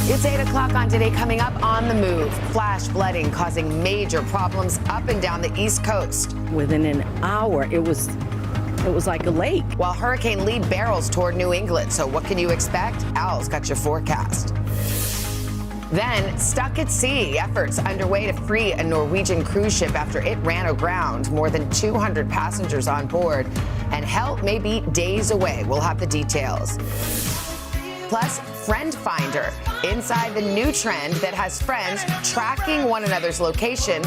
It's 8 o'clock on Today. Coming up, on the move, flash flooding causing major problems up and down the East Coast. Within an hour, it was like a lake. While Hurricane Lee barrels toward New England. So what can you expect? Al's got your forecast. Then, stuck at sea, efforts underway to free a Norwegian cruise ship after it ran aground. More than 200 passengers on board, and help may be days away. We'll have the details. Plus, Friend Finder, inside the new trend that has friends tracking one another's location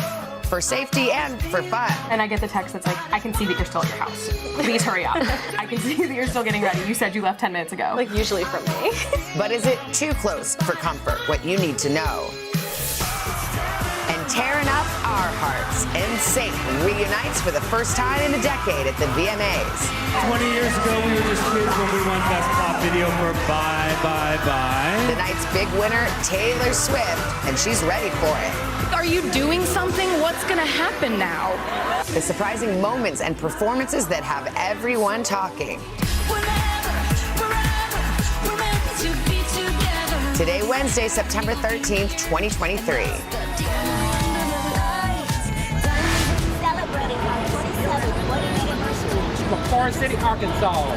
for safety and for fun. And I get the text that's like, I can see that you're still at your house. Please hurry up. I can see that you're still getting ready. You said you left 10 minutes ago. Like, usually from me. But is it too close for comfort? What you need to know. And tearing up our hearts, NSYNC reunites for the first time in a decade at the VMAs. 20 years ago, we were just kids when we won Best Pop Video for Bye Bye Bye. The night's big winner, Taylor Swift, and she's ready for it. Are you doing something? What's going to happen now? The surprising moments and performances that have everyone talking. Today, Wednesday, September 13th, 2023. From Forest City, Arkansas.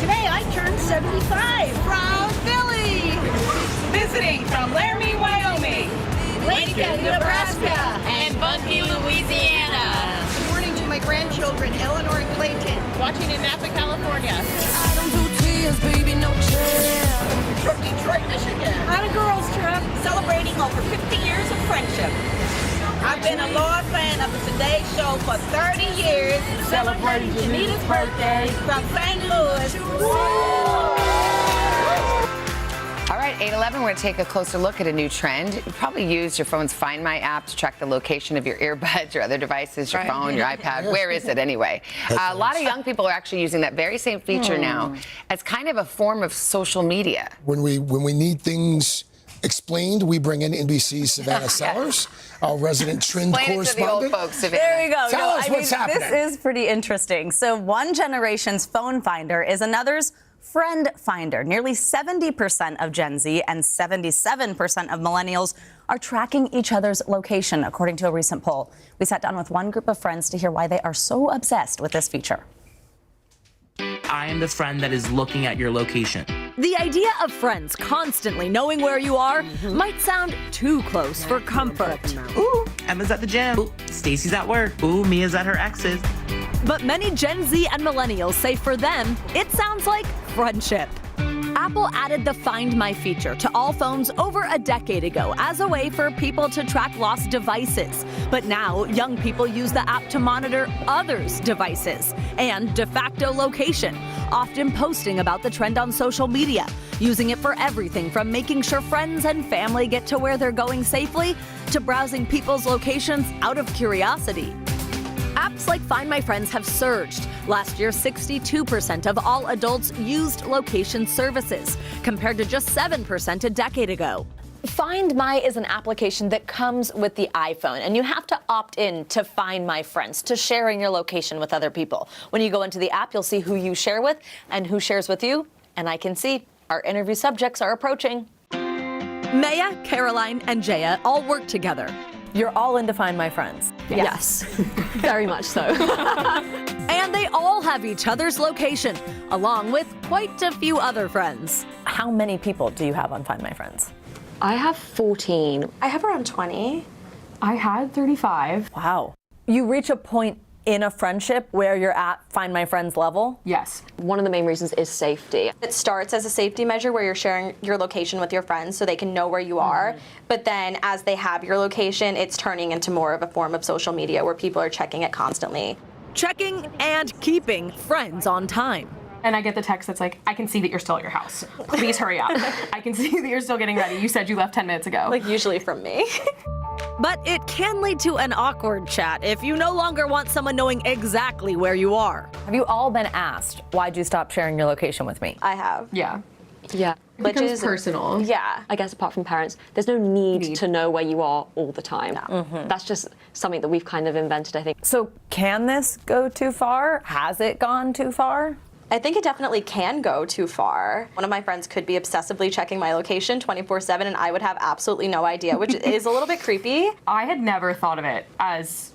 Today I turned 75. From Philly. Visiting from Laramie, Wyoming. Lincoln, Nebraska. And Bunkie, Louisiana. Good morning to my grandchildren, Eleanor and Clayton. Watching in Napa, California. From Detroit, Michigan. On a girls' trip. Celebrating over 50 years of friendship. I've been a loyal fan of the Today Show for 30 years. Celebrating Janita's birthday. From St. Louis. All right, 8:11, we're going to take a closer look at a new trend. You probably used your phone's Find My app to track the location of your earbuds, your other devices, your phone, your iPad. Where is it anyway? A lot of young people are actually using that very same feature now as kind of a form of social media. When we need things explained, we bring in NBC's Savannah Sellers, our resident trend correspondent. Explain it to the old folks, Savannah. There we go. Tell us what's happening. This is pretty interesting. So one generation's phone finder is another's friend finder. Nearly 70% of Gen Z and 77% of millennials are tracking each other's location, according to a recent poll. We sat down with one group of friends to hear why they are so obsessed with this feature. I am the friend that is looking at your location. The idea of friends constantly knowing where you are might sound too close for comfort. Ooh, Emma's at the gym. Ooh, Stacy's at work. Ooh, Mia's at her ex's. But many Gen Z and millennials say for them, it sounds like friendship. Apple added the Find My feature to all phones over a decade ago as a way for people to track lost devices. But now, young people use the app to monitor others' devices and de facto location, often posting about the trend on social media, using it for everything from making sure friends and family get to where they're going safely to browsing people's locations out of curiosity. Apps like Find My Friends have surged. Last year, 62% of all adults used location services, compared to just 7% a decade ago. Find My is an application that comes with the iPhone, and you have to opt in to Find My Friends, to sharing your location with other people. When you go into the app, you'll see who you share with and who shares with you, and I can see our interview subjects are approaching. Maya, Caroline, and Jaya all work together. You're all into Find My Friends. Yes. Very much so. And they all have each other's location, along with quite a few other friends. How many people do you have on Find My Friends? I have 14. I have around 20. I had 35. Wow. You reach a point in a friendship where you're at Find My Friends level? Yes. One of the main reasons is safety. It starts as a safety measure where you're sharing your location with your friends so they can know where you are. But then as they have your location, it's turning into more of a form of social media where people are checking it constantly. Checking and keeping friends on time. And I get the text that's like, I can see that you're still at your house. Please hurry up. I can see that you're still getting ready. You said you left 10 minutes ago. Like, usually from me. But it can lead to an awkward chat if you no longer want someone knowing exactly where you are. Have you all been asked, why'd you stop sharing your location with me? I have. Yeah. Yeah. It becomes personal. Yeah. I guess apart from parents, there's no need to know where you are all the time. No. That's just something that we've kind of invented, I think. So can this go too far? Has it gone too far? I think it definitely can go too far. One of my friends could be obsessively checking my location 24/7 and I would have absolutely no idea, which is a little bit creepy. I had never thought of it as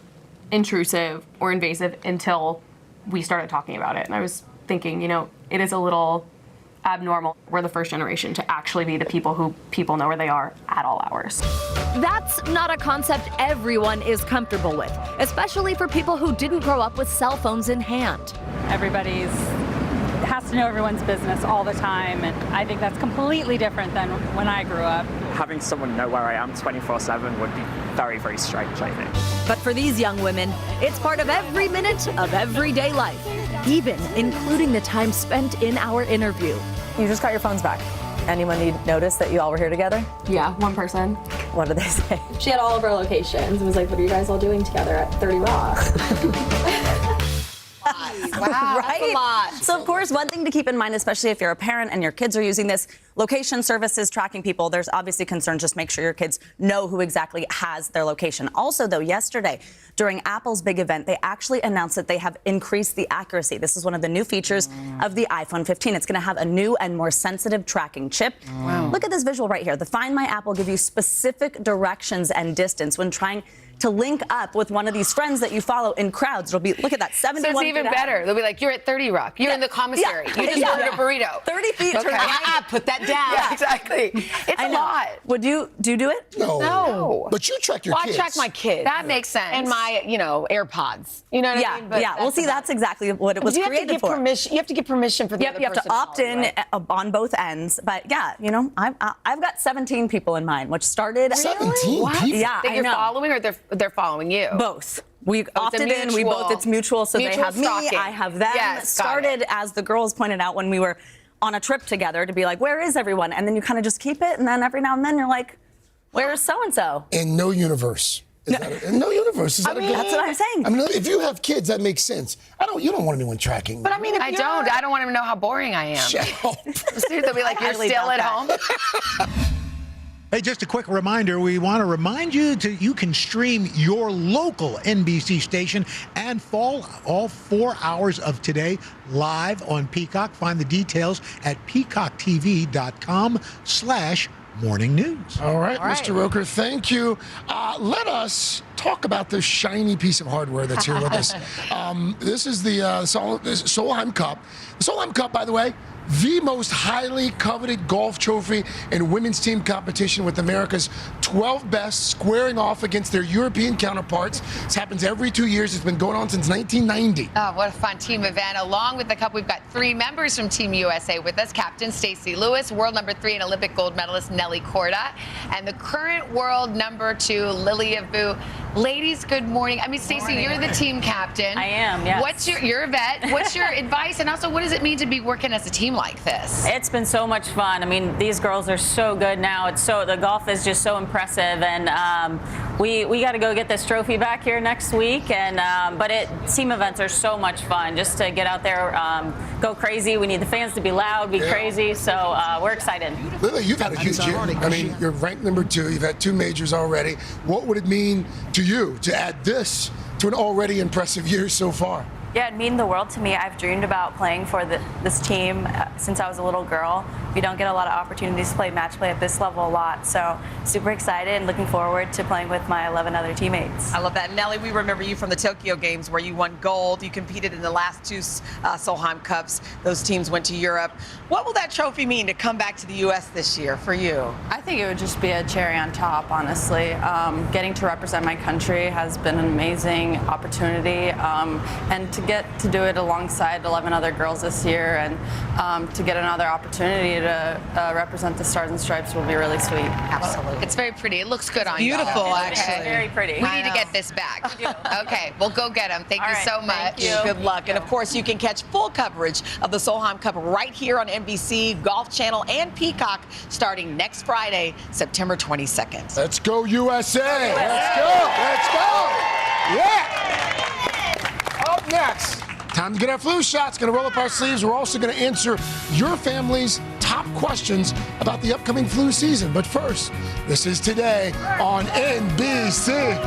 intrusive or invasive until we started talking about it. And I was thinking, it is a little abnormal. We're the first generation to actually be the people who people know where they are at all hours. That's not a concept everyone is comfortable with, especially for people who didn't grow up with cell phones in hand. Everybody's has to know everyone's business all the time, and I think that's completely different than when I grew up. Having someone know where I am 24/7 would be very, very strange, I think. But for these young women, it's part of every minute of everyday life, even including the time spent in our interview. You just got your phones back. Anyone notice that you all were here together? Yeah, one person. What did they say? She had all of our locations and was like, what are you guys all doing together at 30 Rock? Wow, right? That's a lot. So, of course, one thing to keep in mind, especially if you're a parent and your kids are using this, location services, tracking people, there's obviously concerns. Just make sure your kids know who exactly has their location. Also, though, yesterday, during Apple's big event, they actually announced that they have increased the accuracy. This is one of the new features of the iPhone 15. It's going to have a new and more sensitive tracking chip. Wow. Look at this visual right here. The Find My app will give you specific directions and distance when trying to link up with one of these friends that you follow in crowds. It'll be, look at that, 71 So it's even better. They'll be like, you're at 30 Rock. You're in the commissary. You just ordered a burrito. 30 feet. Okay. Put that down. Yeah, exactly. It's a lot. Would you do it? No. But you track your kids. I track my kids. That makes sense. And my, AirPods. You know what I mean? But Well, see, that's exactly what it was created for. You have to give permission for the other You have to opt in on both ends. But yeah, I've got 17 people in mind, which started 17 people. Yeah, that you're following, or they're following you? Both. We opted in. It's mutual. So they have stalking. Me, I have them. Yes, started, as the girls pointed out, when we were on a trip together, to be like, where is everyone? And then you kind of just keep it, and then every now and then you're like, where's so-and-so? In no universe. In no universe. Is that a good that's what I'm saying. I mean, if you have kids, that makes sense. You don't want anyone tracking. But I mean, I don't want them to know how boring I am. Shut up. They'll be like, you're still at home. Hey, just a quick reminder, we want to remind you you can stream your local NBC station and follow all 4 hours of today live on Peacock. Find the details at peacock.tv.com/morning news. All right, Mr. Roker, thank you. Let us talk about this shiny piece of hardware that's here with us. This is the Solheim Cup. The Solheim Cup, by the way, the most highly coveted golf trophy in women's team competition, with America's 12 best squaring off against their European counterparts. This happens every 2 years. It's been going on since 1990. Oh, what a fun team event. Along with the cup, we've got 3 members from Team USA with us. Captain Stacey Lewis, world number 3 and Olympic gold medalist Nelly Korda, and the current world number 2, Lily Abu. Ladies, good morning. I mean, Stacey, you're the team captain. I am, yes. You're a vet. What's your advice? And also, what does it mean to be working as a team like this? It's been so much fun. I mean, these girls are so good now. The golf is just so impressive, and we got to go get this trophy back here next week. And team events are so much fun. Just to get out there, go crazy. We need the fans to be loud, be crazy. So we're excited. Lily, you've had a huge year. I mean, you're ranked number 2. You've had 2 majors already. What would it mean to you to add this to an already impressive year so far? Yeah, it means the world to me. I've dreamed about playing for this team since I was a little girl. We don't get a lot of opportunities to play match play at this level a lot, so super excited and looking forward to playing with my 11 other teammates. I love that. Nelly, we remember you from the Tokyo Games where you won gold. You competed in the last 2 Solheim Cups. Those teams went to Europe. What will that trophy mean to come back to the U.S. this year for you? I think it would just be a cherry on top, honestly. Getting to represent my country has been an amazing opportunity, and to get to do it alongside 11 other girls this year, and to get another opportunity to represent the Stars and Stripes will be really sweet. Absolutely. It's very pretty. It looks good on you. Beautiful, actually. It's very pretty. We need to get this back. Okay, we'll go get them. Thank you so much. Thank you. Good luck. And of course, you can catch full coverage of the Solheim Cup right here on NBC, Golf Channel, and Peacock starting next Friday, September 22nd. Let's go, USA! Let's go! Let's go! Yeah! Up next, time to get our flu shots. Going to roll up our sleeves. We're also going to answer your family's top questions about the upcoming flu season. But first, this is Today on NBC.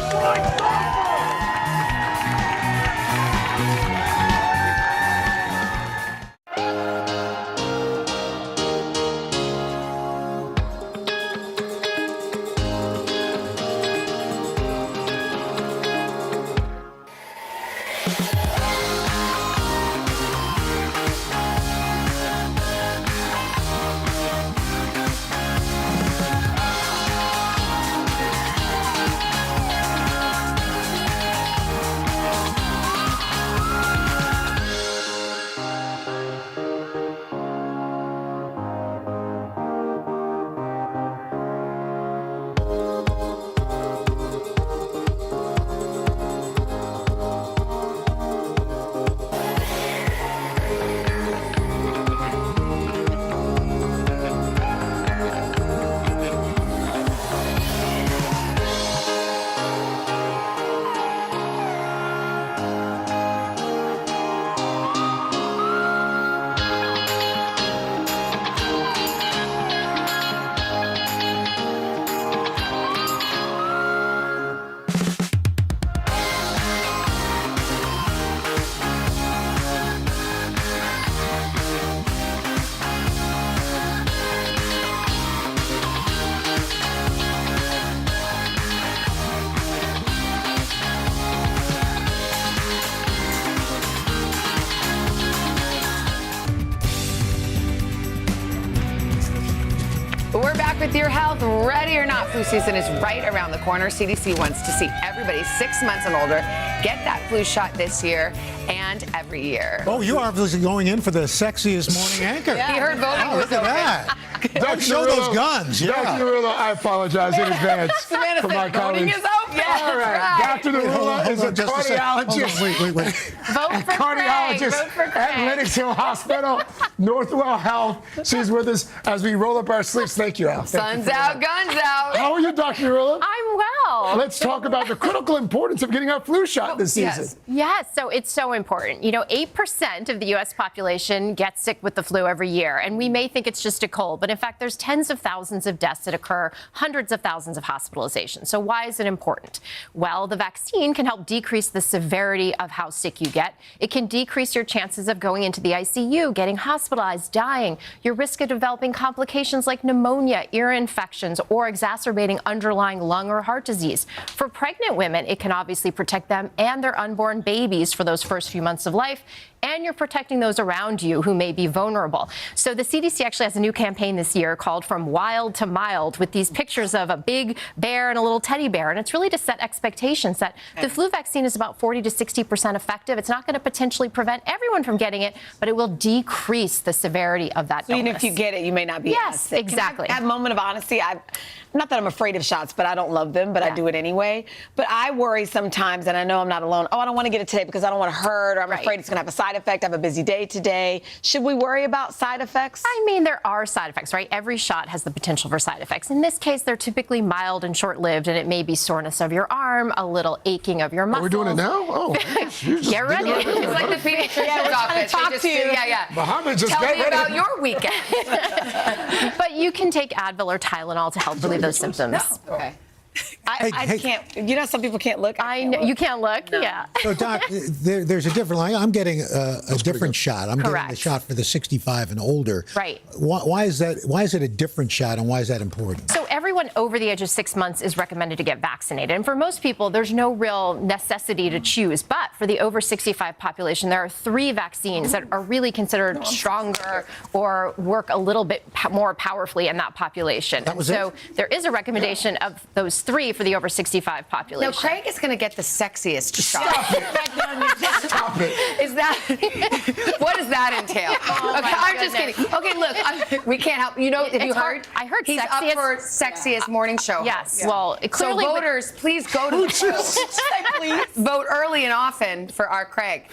We're back with your health. Ready or not, flu season is right around the corner. CDC wants to see everybody 6 months and older get that flu shot this year and every year. Oh, you are obviously going in for the sexiest morning anchor. Yeah. He heard voting was look at open. that. Don't show those guns. Yeah. Dr. Narula, I apologize in advance for my Voting colleagues. is open. Yes, All right. Dr. Narula is a cardiologist. Wait. Vote for Cardiologist Craig. Vote for at Craig. Lenox Hill Hospital, Northwell Health. She's with us as we roll up our sleeves. Thank you, Al. Sun's out, guns out. How are you, Dr. Narula? I'm well. Let's talk about the critical importance of getting a flu shot this season. Yes, so it's so important. 8% of the U.S. population gets sick with the flu every year, and we may think it's just a cold, but in fact, there's tens of thousands of deaths that occur, hundreds of thousands of hospitalizations. So why is it important? Well, the vaccine can help decrease the severity of how sick you get. It can decrease your chances of going into the ICU, getting hospitalized, dying, your risk of developing complications like pneumonia, ear infections, or exacerbating underlying lung or heart disease. For pregnant women, it can obviously protect them and their unborn babies for those first few months of life. And you're protecting those around you who may be vulnerable. So the CDC actually has a new campaign this year called From Wild to Mild, with these pictures of a big bear and a little teddy bear. And it's really to set expectations that the flu vaccine is about 40 to 60% effective. It's not going to potentially prevent everyone from getting it, but it will decrease the severity of that illness. Even if you get it, you may not be as sick. Exactly. Can I have a moment of honesty? Not that I'm afraid of shots, but I don't love them, but I do it anyway. But I worry sometimes, and I know I'm not alone. Oh, I don't want to get it today because I don't want to hurt, or I'm afraid it's going to have a side effect. I have a busy day today. Should we worry about side effects? I mean, there are side effects, right? Every shot has the potential for side effects. In this case, they're typically mild and short-lived, and it may be soreness of your arm, a little aching of your muscles. We're doing it now? Oh, get ready. It's like the pediatrician's office. Talk to you. Yeah. Muhammad, just Tell get me ready. about your weekend. But you can take Advil or Tylenol to help relieve those symptoms. Okay. I can't. Some people can't look. I know you can't look. No. Yeah. So, Doc, there's a different. I'm getting a different shot. I'm Correct. getting the shot for the 65 and older. Right. Why is that? Why is it a different shot, and why is that important? So everyone over the age of 6 months is recommended to get vaccinated. And for most people, there's no real necessity to choose. But for the over 65 population, there are 3 vaccines that are really considered stronger or work a little bit more powerfully in that population. That was so there is a recommendation of those 3 for the over 65 population. Now, Craig is going to get the sexiest shot. Stop it. Is that what does that entail? Oh, okay, I'm just kidding. Okay, look, we can't help. Have you heard? I heard he's sexiest, up for sexiest morning show. Yes. Yeah. Well, clearly, so voters, please go to the vote early and often for our Craig.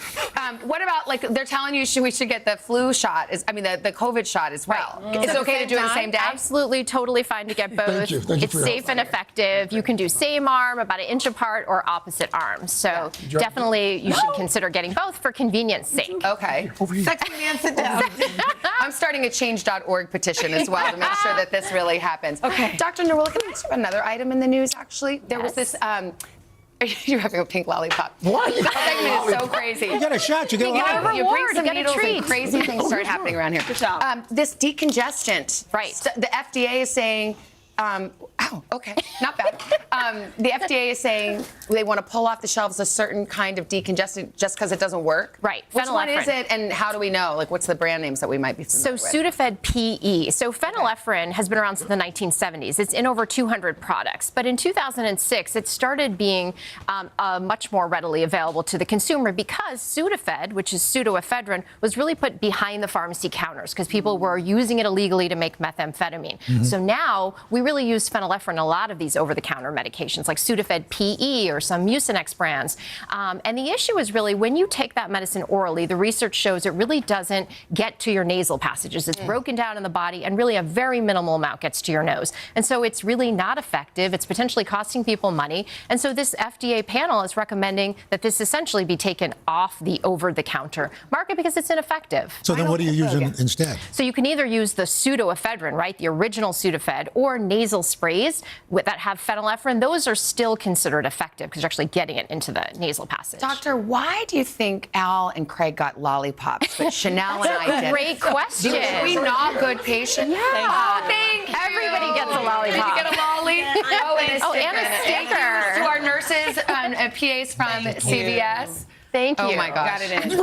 What about they're telling you we should get the flu shot? The COVID shot as well. Right. It's okay to do it the same day. Absolutely, totally fine to get both. Thank you. Thank you it's for your safe help. and effective. You can do same arm, about an inch apart, or opposite arms. So definitely you should consider getting both for convenience sake. Okay. Sexy man, sit down. I'm starting a change.org petition as well to make sure that this really happens. Okay. Dr. Narula, can I ask you another item in the news, actually? There was this You're having a pink lollipop. What? This segment is so crazy. You get a shot, you get a lollipop. You bring some needles and crazy things start happening around here. Good job. This decongestant. Right. The FDA is saying, okay, not bad. The FDA is saying they want to pull off the shelves a certain kind of decongestant just because it doesn't work. Right. Which one is Phenylephrine. it, and how do we know? Like, what's the brand names that we might be familiar with? So Sudafed PE. So phenylephrine has been around since the 1970s. It's in over 200 products. But in 2006, it started being much more readily available to the consumer because Sudafed, which is pseudoephedrine, was really put behind the pharmacy counters because people were using it illegally to make methamphetamine. So now we really use phenylephrine in a lot of these over-the-counter medications like Sudafed PE or some Mucinex brands. And the issue is really when you take that medicine orally, the research shows it really doesn't get to your nasal passages. It's broken down in the body and really a very minimal amount gets to your nose. And so it's really not effective. It's potentially costing people money. And so this FDA panel is recommending that this essentially be taken off the over-the-counter market because it's ineffective. So then what do you use instead? So you can either use the pseudoephedrine, right, the original Sudafed, or nasal sprays that have phenylephrine. Those are still considered effective because you're actually getting it into the nasal passage. Doctor, why do you think Al and Craig got lollipops, but Chanel and I That's a didn't? great question. Are we not good patients? Yeah. Thank you. Everybody gets a lollipop. Did you get a lolly? And a sticker. To our nurses and PAs from CVS. Thank you. Oh my gosh. Got it in.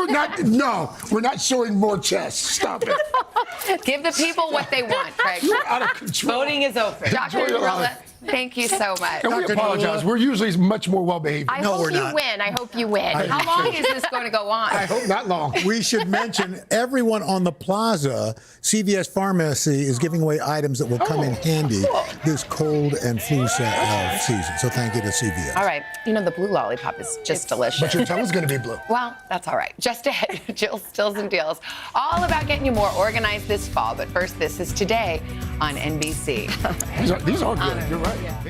We're not showing more chest. Stop it. Give the people what they want, Craig. You're out of control. Voting is open. Dr. Enjoy your Gorilla, life. thank you so much. And we apologize. We're usually much more well-behaved. I hope you win. I hope you win. How long is this going to go on? I hope not long. We should mention everyone on the plaza, CVS Pharmacy is giving away items that will come in handy this cold and flu season. So thank you to CVS. All right. You know, the blue lollipop is just delicious. But your tongue's going to be blue. Well, that's all right. Just ahead, Jill's Stills and Deals. All about getting you more organized this fall. But first, this is Today on NBC. These are good. You're right. Yeah.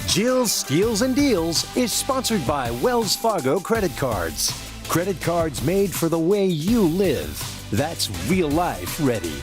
Jill's Steals and Deals is sponsored by Wells Fargo Credit Cards. Credit cards made for the way you live. That's real life ready.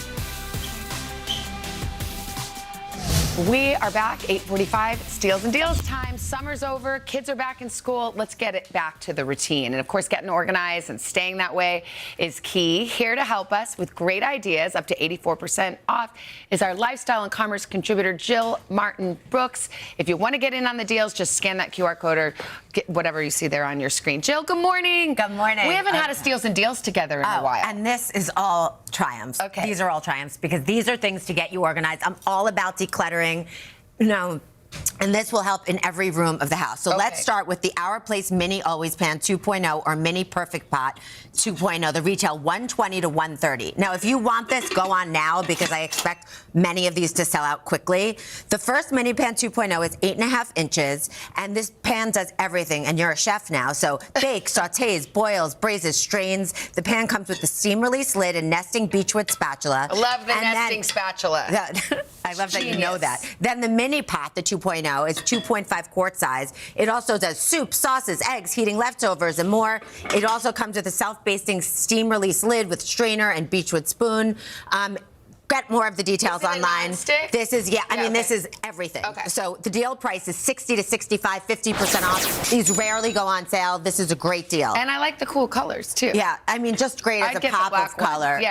We are back, 8:45, Steals and Deals time. Summer's over, kids are back in school. Let's get it back to the routine. And of course, getting organized and staying that way is key. Here to help us with great ideas, up to 84% off, is our lifestyle and commerce contributor, Jill Martin Brooks. If you want to get in on the deals, just scan that QR code or get whatever you see there on your screen. Jill, good morning. Good morning. We haven't had a Steals and Deals together in a while. And this is all triumphs. Okay. These are all triumphs because these are things to get you organized. I'm all about decluttering. You know, And this will help in every room of the house. So let's start with the Our Place Mini Always Pan 2.0 or Mini Perfect Pot 2.0. The retail $120 to $130. Now, if you want this, go on now because I expect many of these to sell out quickly. The first Mini Pan 2.0 is 8.5 inches, and this pan does everything. And you're a chef now, so bakes, sautés, boils, braises, strains. The pan comes with the steam release lid and nesting beechwood spatula. I love the nesting spatula. I love that you know that. Then the Mini Pot, the 2.0, is 2.5 quart size. It also does soup, sauces, eggs, heating leftovers, and more. It also comes with a self-basting steam release lid with strainer and beechwood spoon. Get more of the details online. This is, this is everything. So the deal price is 60 to 65, 50% off. These rarely go on sale. This is a great deal. And I like the cool colors, too. Yeah, I mean, just great as a pop of color.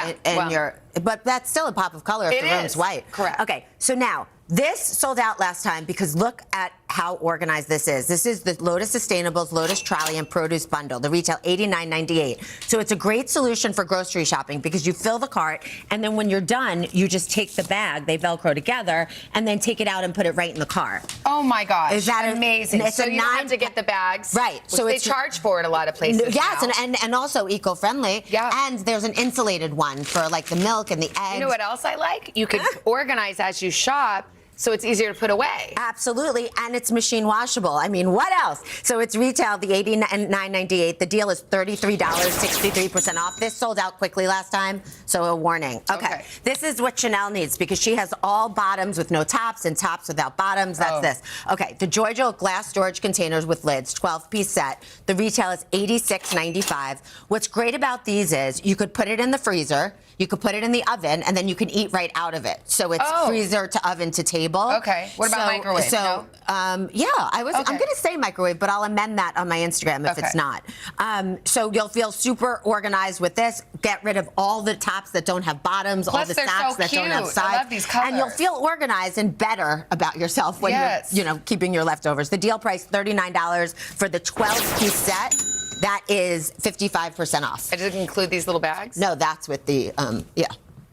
But that's still a pop of color if the room's white. Correct. Okay, so now, this sold out last time because look at how organized this is. This is the Lotus Sustainables, Lotus Trolley, and Produce Bundle. The retail $89.98. So it's a great solution for grocery shopping because you fill the cart, and then when you're done, you just take the bag, they Velcro together, and then take it out and put it right in the car. Oh my gosh. Is that amazing? It's so you don't have to get the bags. Right. So they charge for it a lot of places. Yes, now. and also eco-friendly. Yeah. And there's an insulated one for like the milk and the eggs. You know what else I like? You can organize as you shop. So it's easier to put away. Absolutely, and it's machine washable. I mean, what else? So it's retail, the $89.98. The deal is $33, 63% off. This sold out quickly last time, so a warning. Okay. This is what Chanel needs because she has all bottoms with no tops and tops without bottoms. That's this. Okay, the Joy-Jo glass storage containers with lids, 12-piece set. The retail is $86.95. What's great about these is you could put it in the freezer, you could put it in the oven, and then you can eat right out of it. So it's freezer to oven to table. Okay. What about microwave? So, I'm going to say microwave, but I'll amend that on my Instagram if it's not. So you'll feel super organized with this. Get rid of all the tops that don't have bottoms, all the sacks that don't have sides. I love these colors. And you'll feel organized and better about yourself when you're, keeping your leftovers. The deal price $39 for the 12-piece set. That is 55% off. It doesn't include these little bags? No, that's with the,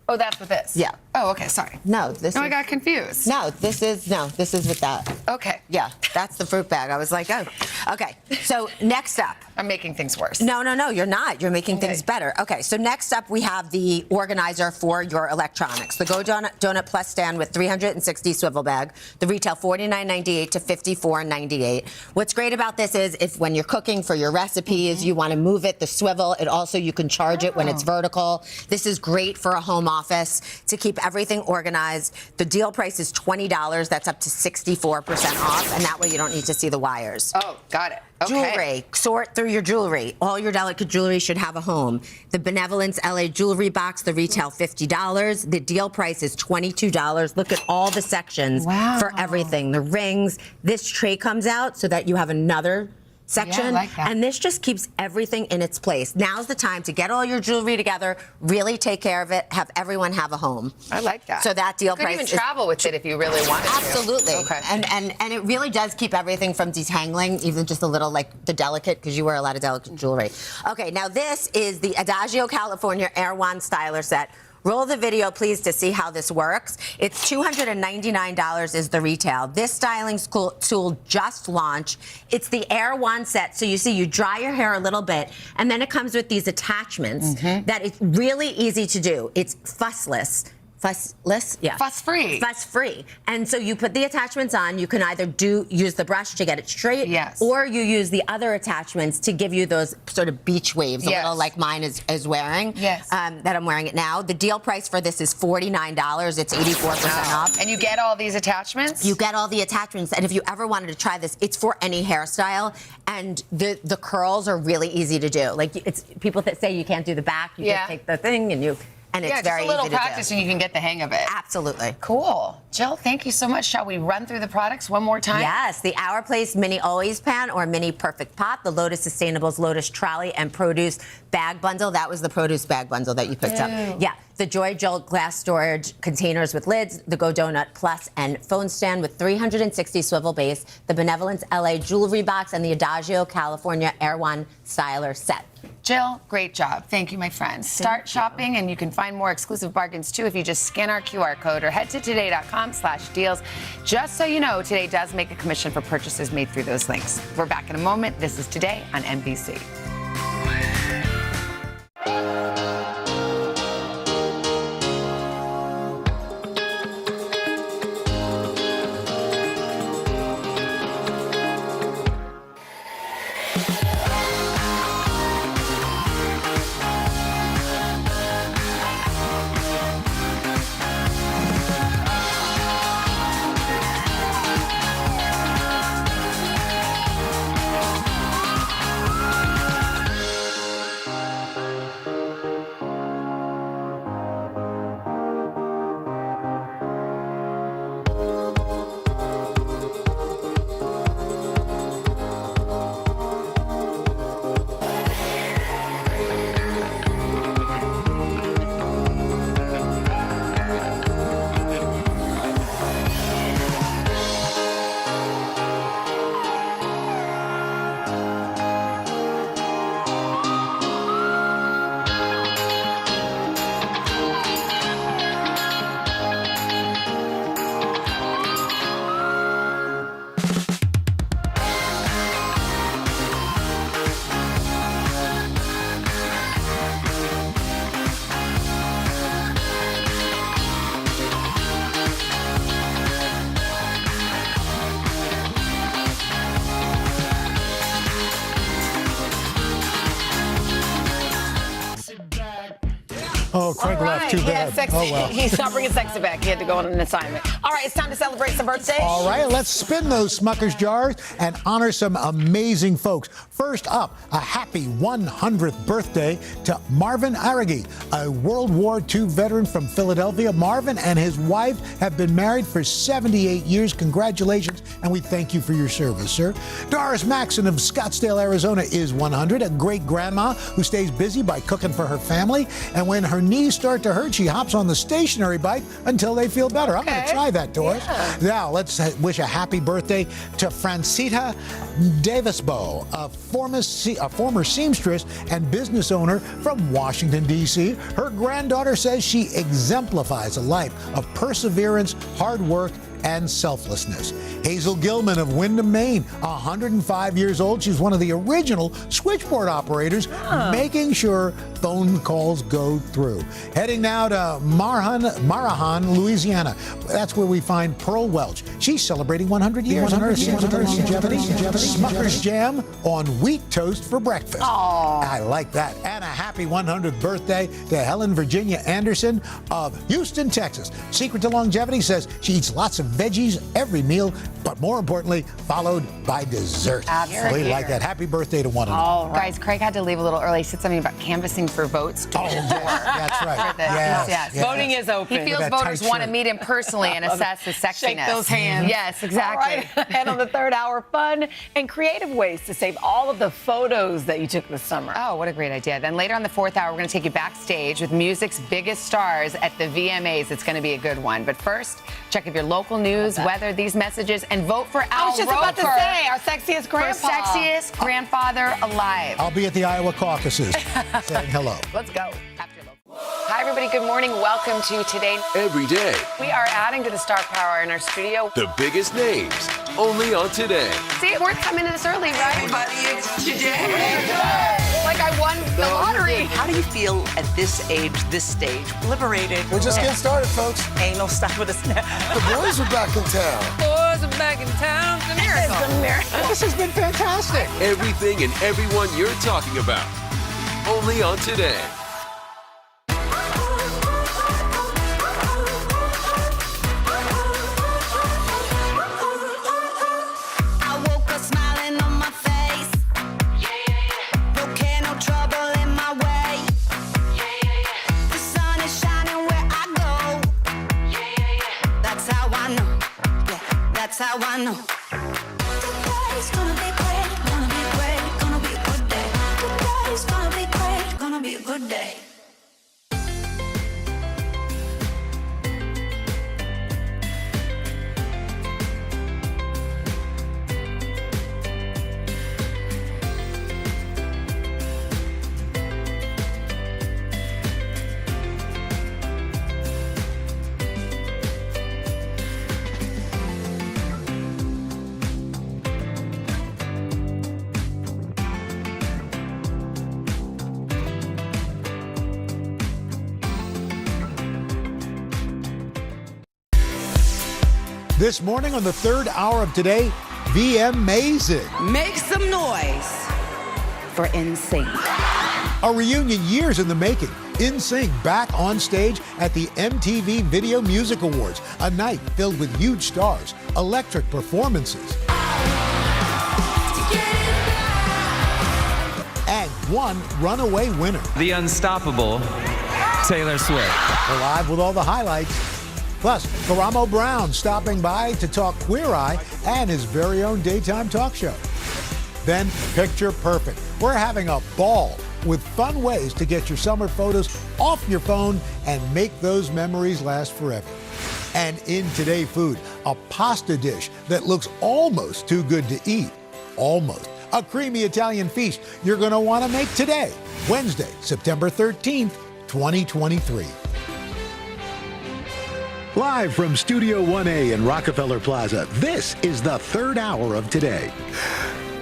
Oh, that's with this? Yeah. Oh, okay, sorry. No, this is... I got confused. No, this is with that. Okay. Yeah, that's the fruit bag. I was like, oh. Okay, so next up. I'm making things worse. No, you're not. You're making things better. Okay, so next up we have the organizer for your electronics. The Go Donut Plus stand with 360 swivel bag. The retail $49.98 to $54.98. What's great about this is if when you're cooking for your recipes, you want to move it, the swivel, you can charge it when it's vertical. This is great for a home office to keep everything organized. The deal price is $20. That's up to 64% off, and that way you don't need to see the wires. Oh, got it. Okay. Jewelry. Sort through your jewelry. All your delicate jewelry should have a home. The Benevolence LA Jewelry Box, the retail $50. The deal price is $22. Look at all the sections for everything. The rings. This tray comes out so that you have another section. Yeah, I like that. And this just keeps everything in its place. Now's the time to get all your jewelry together, really take care of it, have everyone have a home. I like that. So that deal you price could even travel with it if you really wanted to. Absolutely. Okay. And it really does keep everything from detangling, even just a little like the delicate, because you wear a lot of delicate jewelry. Okay, now this is the Adagio California Air Wand Styler Set. Roll the video, please, to see how this works. It's $299 is the retail. This styling tool just launched. It's the Air Wand set. So you dry your hair a little bit, and then it comes with these attachments that it's really easy to do. It's fussless. Fussless? Yeah. Fuss-free. Fuss-free. And so you put the attachments on. You can either use the brush to get it straight, or you use the other attachments to give you those sort of beach waves, a little like mine is wearing, that I'm wearing it now. The deal price for this is $49. It's 84% off. And you get all these attachments? You get all the attachments. And if you ever wanted to try this, it's for any hairstyle. And the curls are really easy to do. Like, it's people that say you can't do the back. You just take the thing and you... And it's very easy to do. Just a little practice and you can get the hang of it. Absolutely. Cool. Jill, thank you so much. Shall we run through the products one more time? Yes. The Our Place Mini Always Pan or Mini Perfect Pot, the Lotus Sustainables Lotus Trolley and Produce Bag Bundle. That was the Produce Bag Bundle that you picked up. Yeah. The Joy-Jo glass storage containers with lids, the Go Donut Plus and phone stand with 360 swivel base, the Benevolence LA Jewelry Box, and the Adagio California Air Wand Styler Set. Jill, great job. Thank you, my friend. Start shopping, and you can find more exclusive bargains, too, if you just scan our QR code or head to today.com/deals. Just so you know, Today does make a commission for purchases made through those links. We're back in a moment. This is Today on NBC. Oh, Craig left. Too Yeah, bad. sexy. Oh, well. He's not bringing sexy back. He had to go on an assignment. All right, it's time to celebrate some birthdays. All right, let's spin those Smucker's jars and honor some amazing folks. First up, a happy 100th birthday to Marvin Aragi, a World War II veteran from Philadelphia. Marvin and his wife have been married for 78 years. Congratulations, and we thank you for your service, sir. Doris Maxon of Scottsdale, Arizona is 100, a great-grandma who stays busy by cooking for her family. And when her knees start to hurt, she hops on the stationary bike until they feel better. I'm going to try that, Doris. Yeah. Now, let's wish a happy birthday to Francita Davisbo, a former seamstress and business owner from Washington, D.C. Her granddaughter says she exemplifies a life of perseverance, hard work, and selflessness. Hazel Gilman of Windham, Maine, 105 years old. She's one of the original switchboard operators, making sure phone calls go through. Heading now to Marahan, Louisiana. That's where we find Pearl Welch. She's celebrating 100 years on Earth. Smucker's Jam on wheat toast for breakfast. I like that. And a happy 100th birthday to Helen Virginia Anderson of Houston, Texas. Secret to longevity says she eats lots of veggies every meal, but more importantly, followed by dessert. Absolutely. We like that. Happy birthday to one of them. All right. Guys, Craig had to leave a little early. He said something about canvassing for votes. That's right. Yes. Voting is open. He feels voters want to meet him personally and assess his sexiness. Shake those hands. Yes, exactly. All right. And on the third hour, fun and creative ways to save all of the photos that you took this summer. Oh, what a great idea. Then later on the fourth hour, we're going to take you backstage with music's biggest stars at the VMAs. It's going to be a good one. But first, check if your local news, weather, these messages, and vote for Al I was just Roker about to say, our sexiest grandpa. for sexiest grandfather alive. I'll be at the Iowa caucuses saying hello. Let's go. After local. Hi, everybody. Good morning. Welcome to Today. Every day, We are adding to the star power in our studio. the biggest names, only on Today. See, we're coming in this early, right? Everybody, it's today. Like I won the lottery. How do you feel at this age, this stage? Liberated. We're just getting started, folks. Anal stop with a snap. The boys are back in town. Boys are back in town. It's a miracle. It's a miracle. This has been fantastic. Everything and everyone you're talking about, only on Today. I woke up smiling on my face. Volcano trouble in my way. The sun is shining where I go. That's how I know. Yeah, that's how I know. Today's gonna be great, gonna be great, gonna be a good day. Today's gonna be great, gonna be a good day. This morning on the third hour of Today, VMAs. Make some noise for NSYNC. A reunion years in the making. NSYNC back on stage at the MTV Video Music Awards, a night filled with huge stars, electric performances, and one runaway winner. The unstoppable Taylor Swift. We're live with all the highlights. Plus, Karamo Brown stopping by to talk Queer Eye and his very own daytime talk show. Then, Picture Perfect. We're having a ball with fun ways to get your summer photos off your phone and make those memories last forever. And in Today Food, a pasta dish that looks almost too good to eat. Almost. A creamy Italian feast you're going to want to make today, Wednesday, September 13th, 2023. Live from Studio 1A in Rockefeller Plaza, this is the third hour of Today.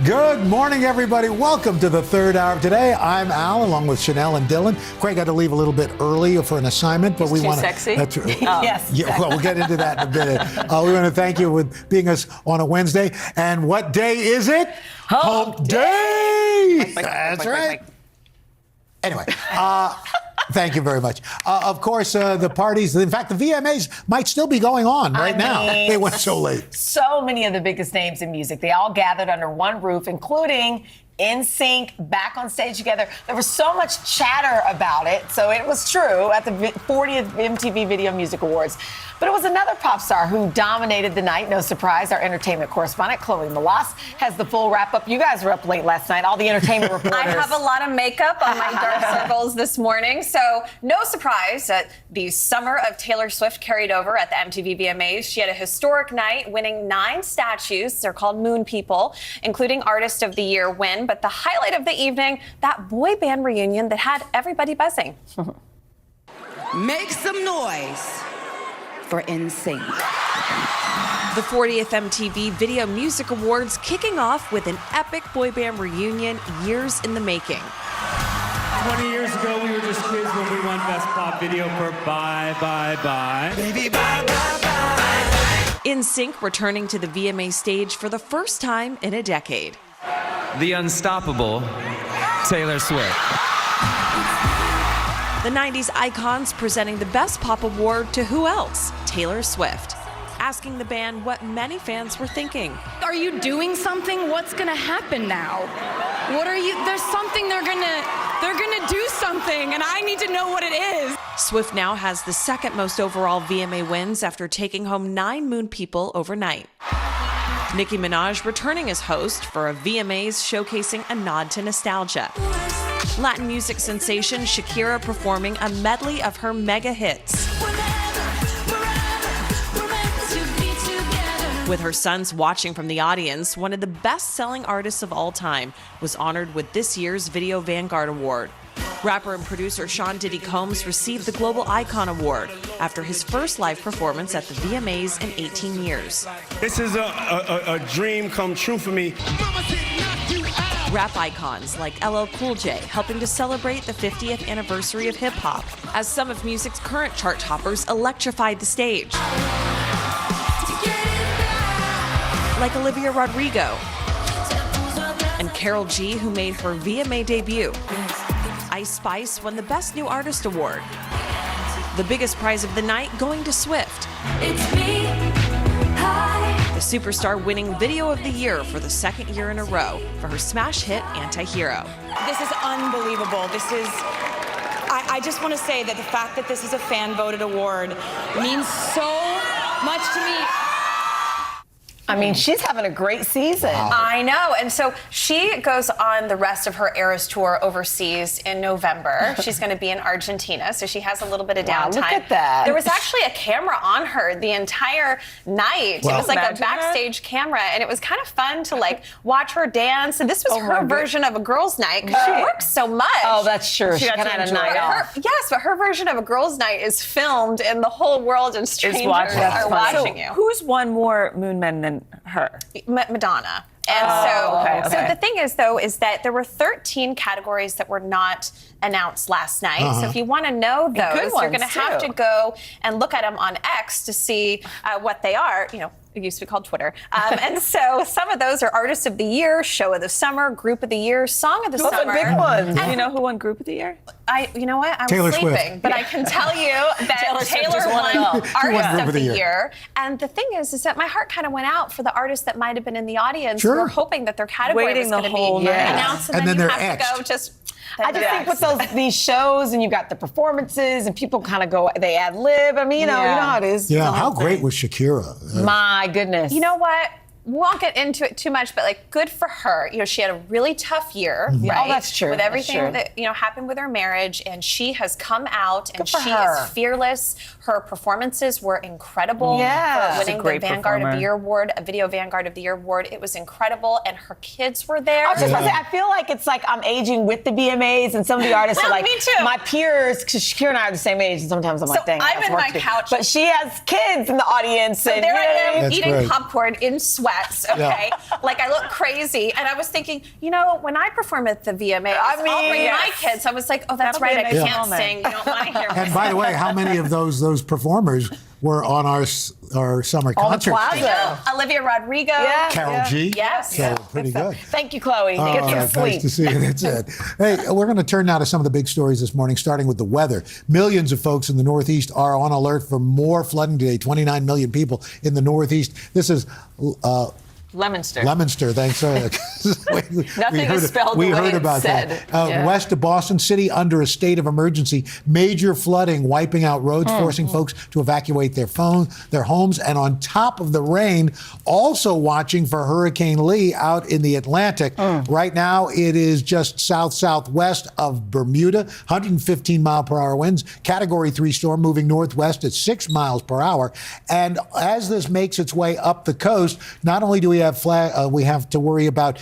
Good morning, everybody. Welcome to the third hour of Today. I'm Al, along with Chanel and Dylan. Craig had to leave a little bit early for an assignment, but we want to. Sexy? That's Yes. Yeah, well, we'll get into that in a minute. We want to thank you with being us on a Wednesday. And what day is it? Hump Day. That's right. Anyway. Thank you very much. Of course, the parties, in fact, the VMAs might still be going on right now. They went so late. So many of the biggest names in music, they all gathered under one roof, including NSYNC back on stage together. There was so much chatter about it, so it was true at the 40th MTV Video Music Awards. But it was another pop star who dominated the night. No surprise, our entertainment correspondent, Chloe Malas, has the full wrap-up. You guys were up late last night, all the entertainment reporters. I have a lot of makeup on my dark circles this morning, so no surprise that the summer of Taylor Swift carried over at the MTV VMAs. She had a historic night, winning 9 statues. They're called Moon People, including Artist of the Year win. But the highlight of the evening, that boy band reunion that had everybody buzzing. Make some noise for NSYNC. The 40th MTV Video Music Awards kicking off with an epic boy band reunion years in the making. 20 years ago, we were just kids when we won Best Pop Video for Bye, Bye, Bye. Baby, bye, bye, bye. NSYNC returning to the VMA stage for the first time in a decade. The unstoppable Taylor Swift. The 90s icons presenting the Best Pop Award to who else? Taylor Swift. Asking the band what many fans were thinking. Are you doing something? What's gonna happen now? What are you, there's something they're gonna do something, and I need to know what it is. Swift now has the second most overall VMA wins after taking home 9 Moon People overnight. Nicki Minaj returning as host for a VMAs showcasing a nod to nostalgia. Latin music sensation Shakira performing a medley of her mega hits. With her sons watching from the audience, one of the best-selling artists of all time was honored with this year's Video Vanguard Award. Rapper and producer Sean Diddy Combs received the Global Icon Award after his first live performance at the VMAs in 18 years. This is a dream come true for me. Rap icons like LL Cool J helping to celebrate the 50th anniversary of hip-hop, as some of music's current chart toppers electrified the stage. Like Olivia Rodrigo and Karol G, who made her VMA debut. Ice Spice won the Best New Artist Award. The biggest prize of the night going to Swift. It's me. Hi. The superstar winning Video of the Year for the second year in a row for her smash hit Anti-Hero. This is unbelievable. I just want to say that the fact that this is a fan-voted award means so much to me. I mean, she's having a great season. Wow. I know. And so she goes on the rest of her Eras tour overseas in November. She's going to be in Argentina, so she has a little bit of downtime. Look at that. There was actually a camera on her the entire night. Wow. It was like a Imagine backstage camera, and it was kind of fun to like watch her dance. And this was her version of a girls' night because she works so much. Oh, that's true. She got kind of a night off. Yes, but her version of a girls' night is filmed, and the whole world and strangers are watching you. Who's won more Moon Men than her? Madonna. And so the thing is, though, is that there were 13 categories that were not announced last night. So if you want to know those, you're going to have to go and look at them on X to see what they are. You know, It used to be called Twitter. And so some of those are Artist of the Year, Show of the Summer, Group of the Year, Song of the Summer. Those are big ones. And you know who won Group of the Year? You know what? I was Taylor sleeping. Swift. But I can tell you that Taylor won Artist of the Year. And the thing is that my heart kind of went out for the artists that might have been in the audience. Sure. We're hoping that their category Waiting was the going to whole night. be announced. And then you they're have to go X'd. just... I just think with these shows and you've got the performances and people kind of go, they ad lib. I mean, you know how it is. Yeah, The how whole great thing. was Shakira? My goodness. You know what? We won't get into it too much, but like, good for her. You know, she had a really tough year, right? Oh, that's true. With everything That's true. that happened with her marriage, and she has come out and for she her. is fearless. Her performances were incredible. Yeah. For winning the Vanguard of the Year award, a Video Vanguard of the Year award, it was incredible, and her kids were there. I was just about to say, I feel like it's like I'm aging with the VMAs, and some of the artists are like me too. my peers, because Shakira and I are the same age, and sometimes I'm like, dang, I'm that's in work my to do. couch. But she has kids in the audience, So and there you know what I am That's eating great. popcorn in sweats, okay? Like, I look crazy. And I was thinking, when I perform at the VMAs, I'll bring my kids. I was like, oh, that's That'll be right, a I nice can't moment. sing. You don't want to hear me. And by the way, how many of those performers were on our summer concert? I know. Olivia Rodrigo. Yeah. Carol G. Yes. So pretty good. Thank you, Chloe. Oh, Get some sleep. nice to see you. That's it. Hey, we're going to turn now to some of the big stories this morning, starting with the weather. Millions of folks in the Northeast are on alert for more flooding today. 29 million people in the Northeast. This is Lemonster. Lemonster, thanks. Nothing is spelled we the way heard it's about said. that. West of Boston City under a state of emergency. Major flooding wiping out roads, forcing folks to evacuate their homes. And on top of the rain, also watching for Hurricane Lee out in the Atlantic. Right now, it is just southwest of Bermuda, 115 mile per hour winds. Category 3 storm moving northwest at 6 miles per hour. And as this makes its way up the coast, not only do we have to worry about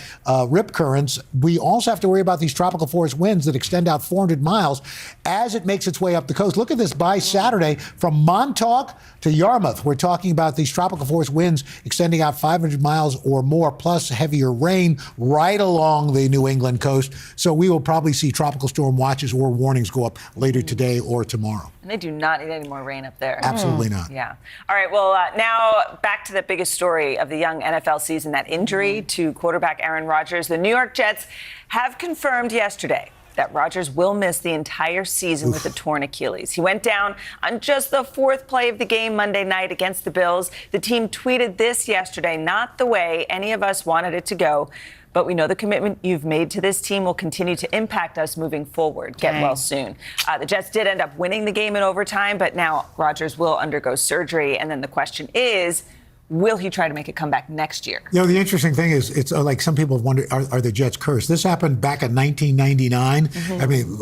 rip currents, we also have to worry about these tropical force winds that extend out 400 miles as it makes its way up the coast. Look at this by Saturday from Montauk to Yarmouth. We're talking about these tropical force winds extending out 500 miles or more, plus heavier rain right along the New England coast. So we will probably see tropical storm watches or warnings go up later today or tomorrow. And they do not need any more rain up there. Absolutely not. Yeah. All right. Well, now back to the biggest story of the young NFL season, that injury to quarterback Aaron Rodgers. The New York Jets have confirmed yesterday that Rodgers will miss the entire season with a torn Achilles. He went down on just the 4th play of the game Monday night against the Bills. The team tweeted this yesterday, not the way any of us wanted it to go, but we know the commitment you've made to this team will continue to impact us moving forward. Get well soon. The Jets did end up winning the game in overtime, but now Rodgers will undergo surgery. And then the question is, will he try to make a comeback next year? You know, the interesting thing is, it's like some people have wondered, are the Jets cursed? This happened back in 1999. I mean,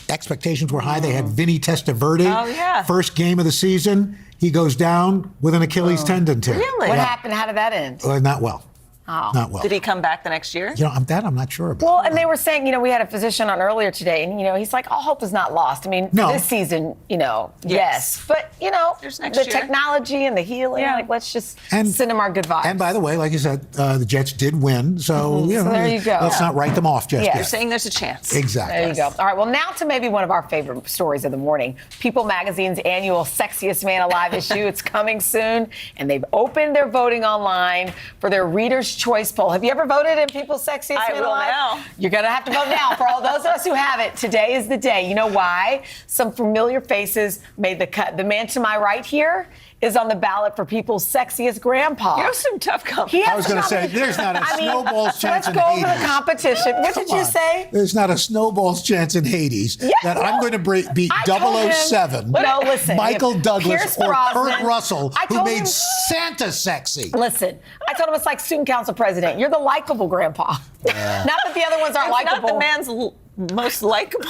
expectations were high. They had Vinny Testaverde. First game of the season, he goes down with an Achilles tendon tear. Really? What happened? How did that end? Not well. Oh. Not well. Did he come back the next year? You know, I'm not sure about. Well, and they were saying, we had a physician on earlier today, and, he's like, all hope is not lost. I mean, No. this season, yes. But, There's next the year. technology and the healing, let's just send them our good vibes. And by the way, like you said, the Jets did win, so, So there you go. let's not write them off just Yeah. yet. You're saying there's a chance. Exactly. There you go. All right, well, now to maybe one of our favorite stories of the morning. People Magazine's annual Sexiest Man Alive issue. It's coming soon, and they've opened their voting online for their Reader's Choice poll. Have you ever voted in People's Sexiest I Man will Alive? now. You're going to have to vote now. For all those of us who haven't, today is the day. You know why? Some familiar faces made the cut. The man to my right here is on the ballot for People's Sexiest Grandpa. You have some tough company. I was going to say, there's not a snowball's chance in Let's go over Hades. the competition. What did you say? There's not a snowball's chance in Hades that I'm going to beat I told him- 007, No, listen. Michael Douglas, Pierce or Brosnan. Kurt Russell, I who told made him- Santa sexy. Listen, I told him it's like student council president. You're the likable grandpa. Not that the other ones aren't It's likable. not the man's most likable.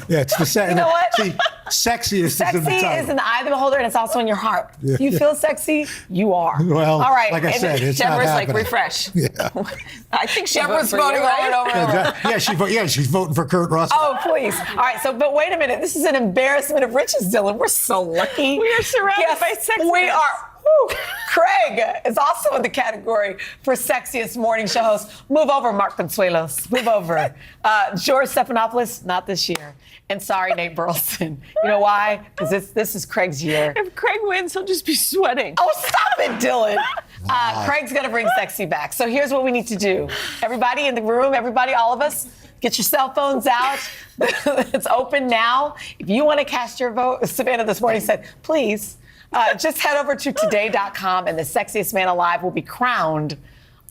Yeah, it's the You know what? See, sexiest is in Sexy the title. is in the eye of the beholder, and it's also in your heart. Yeah. You feel sexy? You are. Well, all right. like I And said, it's not Deborah's like, happening. refresh. Yeah. I think she Deborah's voted for voting you, right? over and over. Yeah, she's voting for Kurt Russell. Oh, please. All right, but wait a minute. This is an embarrassment of riches, Dylan. We're so lucky. We are surrounded by sexiness. We are. Woo. Craig is also in the category for sexiest morning show host. Move over, Mark Consuelos. Move over. George Stephanopoulos, not this year. And sorry, Nate Burleson. You know why? Because this is Craig's year. If Craig wins, he'll just be sweating. Oh, stop it, Dylan. Craig's going to bring sexy back. So here's what we need to do. Everybody in the room, everybody, all of us, get your cell phones out. It's open now. If you want to cast your vote, Savannah this morning said, please, just head over to today.com and the sexiest man alive will be crowned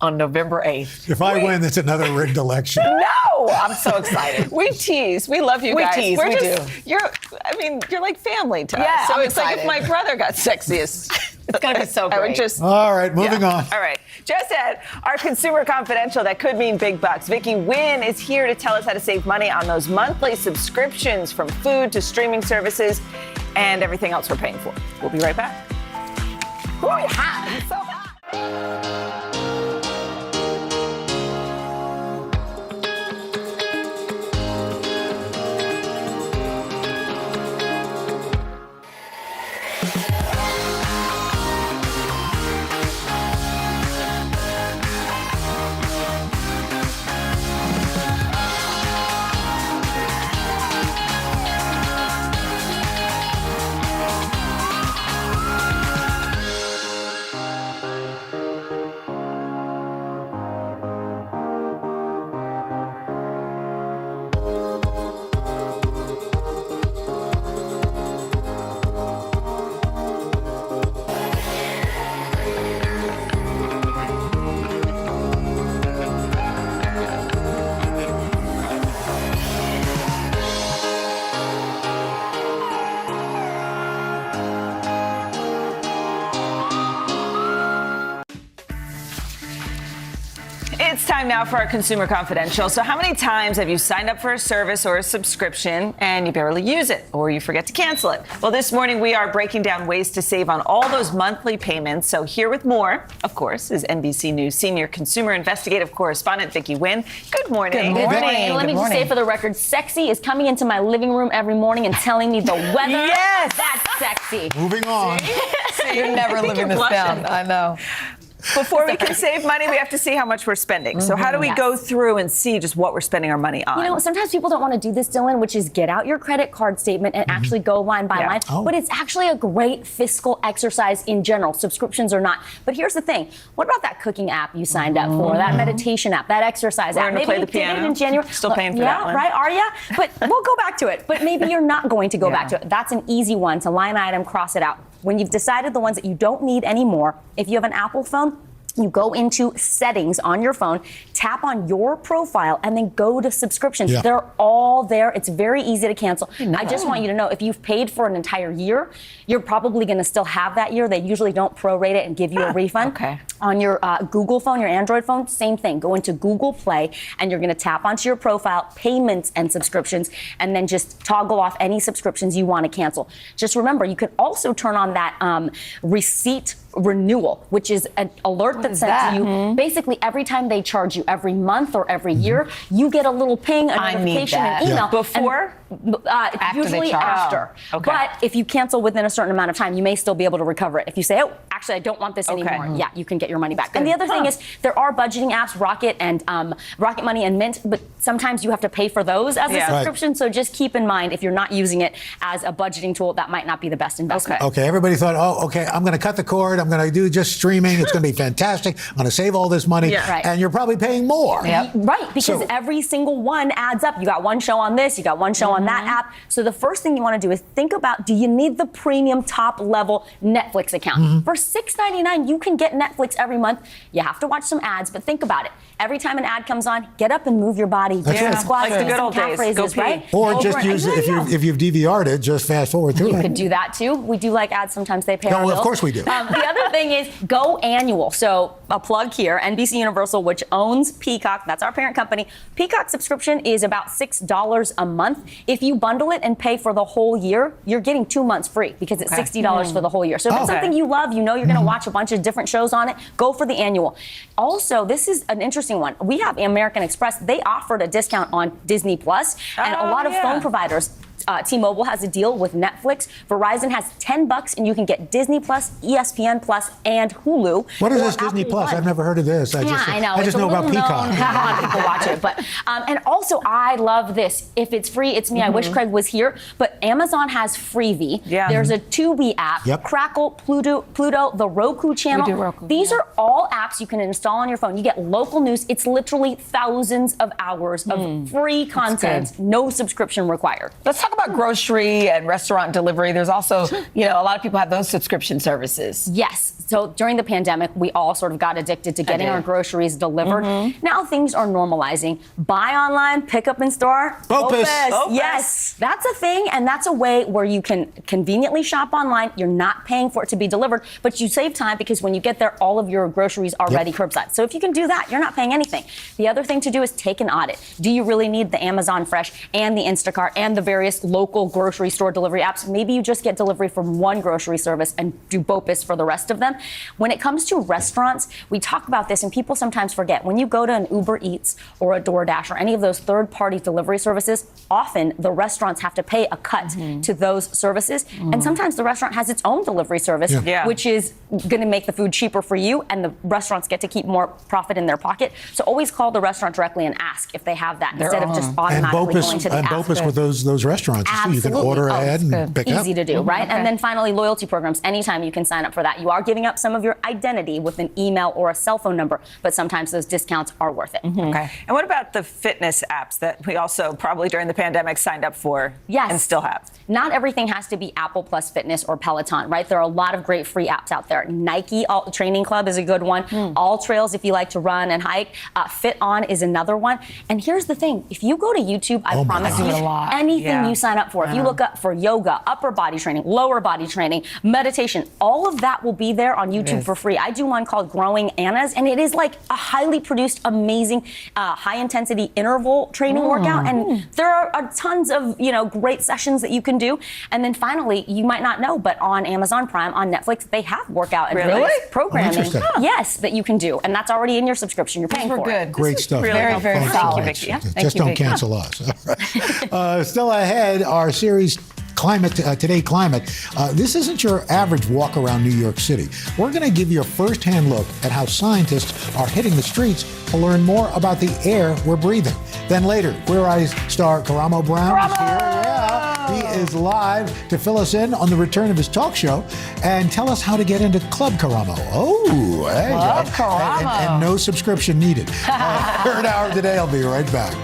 on November 8th. If I win, it's another rigged election. No! I'm so excited. We tease. We love you guys. We tease. We're We just, do. You're like family to Yeah, us. So I'm it's like if excited. my brother got sexiest. It's going to be so great. I would just. All right, moving on. All right. Just ahead, our Consumer Confidential that could mean big bucks. Vicky Nguyen is here to tell us how to save money on those monthly subscriptions from food to streaming services and everything else we're paying for. We'll be right back. Ooh, you're hot. It's so hot. It's time now for our Consumer Confidential. So how many times have you signed up for a service or a subscription and you barely use it or you forget to cancel it? Well, this morning we are breaking down ways to save on all those monthly payments. So here with more, of course, is NBC News senior consumer investigative correspondent Vicky Nguyen. Good morning. Good morning. And let me just say for the record, sexy is coming into my living room every morning and telling me the weather. Yes! That's sexy. Moving on. You're never living this down. I know. Before we can save money, we have to see how much we're spending. So how do we go through and see just what we're spending our money on? You know, sometimes people don't want to do this, Dylan, which is get out your credit card statement and actually go line by line. Oh. But it's actually a great fiscal exercise in general. Subscriptions or not. But here's the thing. What about that cooking app you signed up for, that meditation app, that exercise app? Learn to play the you did it piano. in January. Still paying for that one. Yeah, right, are you? But we'll go back to it. But maybe you're not going to go back to it. That's an easy one to line item, cross it out. When you've decided the ones that you don't need anymore, if you have an Apple phone, you go into settings on your phone, tap on your profile, and then go to subscriptions. Yeah. They're all there. It's very easy to cancel. I just want you to know, if you've paid for an entire year, you're probably going to still have that year. They usually don't prorate it and give you a refund. Okay. On your Google phone, your Android phone, same thing. Go into Google Play, and you're going to tap onto your profile, payments and subscriptions, and then just toggle off any subscriptions you want to cancel. Just remember, you can also turn on that receipt renewal, which is an alert that's sent to you. Basically, every time they charge you, every month or every year, you get a little ping, a notification, an email. Yeah. Before? Usually after. Okay. But if you cancel within a certain amount of time, you may still be able to recover it. If you say, oh, actually, I don't want this anymore, yeah, you can get your money back. And the other thing is, there are budgeting apps, Rocket and Rocket Money and Mint, but sometimes you have to pay for those as a subscription. So just keep in mind, if you're not using it as a budgeting tool, that might not be the best investment. Okay, everybody thought, oh, okay, I'm going to cut the cord. I'm going to do just streaming. It's going to be fantastic. I'm going to save all this money. Yeah. Right. And you're probably paying more. Right, because So- every single one adds up. You got one show on this, you got one show on that app. So the first thing you want to do is think about, do you need the premium top level Netflix account? For $6.99, you can get Netflix every month. You have to watch some ads, but think about it. Every time an ad comes on, get up and move your body. That's do right. some squats, Like the do good some old calf days. raises, Go pee. right? Or Over just and- use it, if you've DVR'd it, just fast forward through You it. could do that too. We do like ads. Sometimes they pay our No, bills. of course we do. The other thing is go annual. So a plug here, NBC Universal, which owns Peacock, that's our parent company. Peacock subscription is about $6 a month. If you bundle it and pay for the whole year, you're getting 2 months free because it's $60 for the whole year. So if it's something you love, you know you're going to watch a bunch of different shows on it, go for the annual. Also, this is an interesting one. We have American Express. They offered a discount on Disney Plus, and a lot of phone providers T-Mobile has a deal with Netflix. Verizon has $10 and you can get Disney Plus, ESPN Plus, and Hulu. What is or this Disney Apple Plus? One. I've never heard of this. I know. just know about Peacock. A lot of people watch it, but and also I love this. If it's free, it's me. I wish Craig was here, but Amazon has Freevee. Yeah. There's a Tubi app, Crackle, Pluto, the Roku channel. We do Roku, These are all apps you can install on your phone. You get local news. It's literally thousands of hours of free content, no subscription required. Let's talk about grocery and restaurant delivery. There's also, a lot of people have those subscription services. Yes. So during the pandemic, we all sort of got addicted to getting our groceries delivered. Now things are normalizing. Buy online, pick up in store. BOPUS. Yes, that's a thing. And that's a way where you can conveniently shop online. You're not paying for it to be delivered, but you save time because when you get there, all of your groceries are ready curbside. So if you can do that, you're not paying anything. The other thing to do is take an audit. Do you really need the Amazon Fresh and the Instacart and the various local grocery store delivery apps? Maybe you just get delivery from one grocery service and do BOPUS for the rest of them. When it comes to restaurants, we talk about this and people sometimes forget. When you go to an Uber Eats or a DoorDash or any of those third-party delivery services, often the restaurants have to pay a cut to those services. And sometimes the restaurant has its own delivery service, which is going to make the food cheaper for you, and the restaurants get to keep more profit in their pocket. So always call the restaurant directly and ask if they have that instead of just automatically going to the app. And BOPUS with those restaurants. Absolutely. You can order ahead and pick up. Easy to do, right? And then finally, loyalty programs. Anytime you can sign up for that. You are giving up some of your identity with an email or a cell phone number, but sometimes those discounts are worth it. Okay. And what about the fitness apps that we also probably during the pandemic signed up for and still have? Not everything has to be Apple Plus Fitness or Peloton, right? There are a lot of great free apps out there. Nike Training Club is a good one. All Trails if you like to run and hike. Fit On is another one. And here's the thing. If you go to YouTube, I promise you, anything you sign up for, if you look up for yoga, upper body training, lower body training, meditation, all of that will be there on YouTube for free. I do one called Growing Anna's, and it is like a highly produced, amazing, high-intensity interval training workout. And there are tons of, great sessions that you can do. And then finally, you might not know, but on Amazon Prime, on Netflix, they have workout and fitness programming. Yes, that you can do. And that's already in your subscription. You're paying for it. Great stuff. Very, very solid. Thank you, Vicki. Just don't cancel us. All right. Still ahead, our series Today Climate. This isn't your average walk around New York City. We're going to give you a first-hand look at how scientists are hitting the streets to learn more about the air we're breathing. Then later, Queer Eye's star Karamo Brown is here. He is live to fill us in on the return of his talk show and tell us how to get into Club Karamo. Oh, hey. Club Karamo. And no subscription needed. Third hour today. I'll be right back.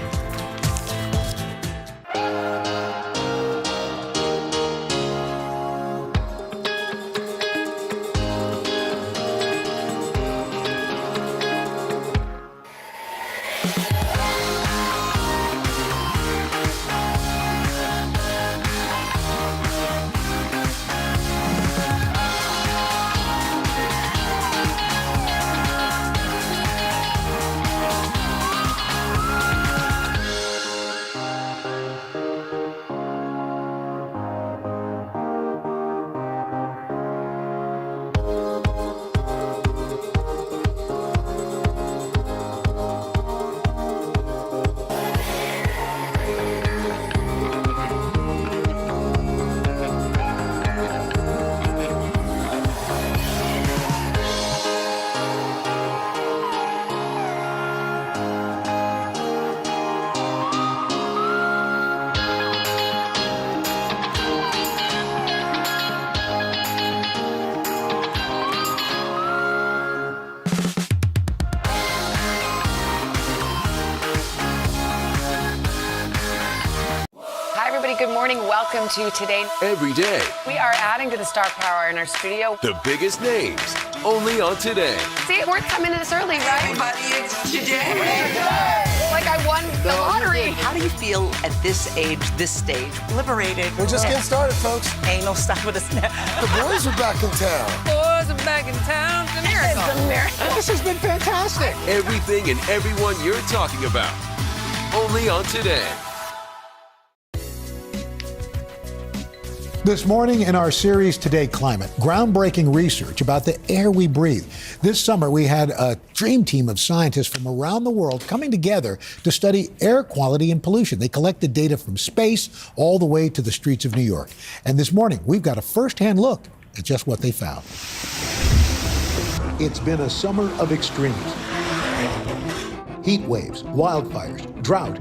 Good morning. Welcome to Today. Every day, We are adding to the star power in our studio. the biggest names, only on Today. See, it worked coming in this early, right? Everybody, it's today. Like I won the lottery. How do you feel at this age, this stage? Liberated. We're just getting started, folks. Anal stuff with us now. The boys are back in town. Boys are back in town. It's a miracle. It's a miracle. This has been fantastic. Everything and everyone you're talking about, only on Today. This morning in our series Today Climate, groundbreaking research about the air we breathe. This summer we had a dream team of scientists from around the world coming together to study air quality and pollution. They collected data from space all the way to the streets of New York. And this morning we've got a first-hand look at just what they found. It's been a summer of extremes. Heat waves, wildfires, drought,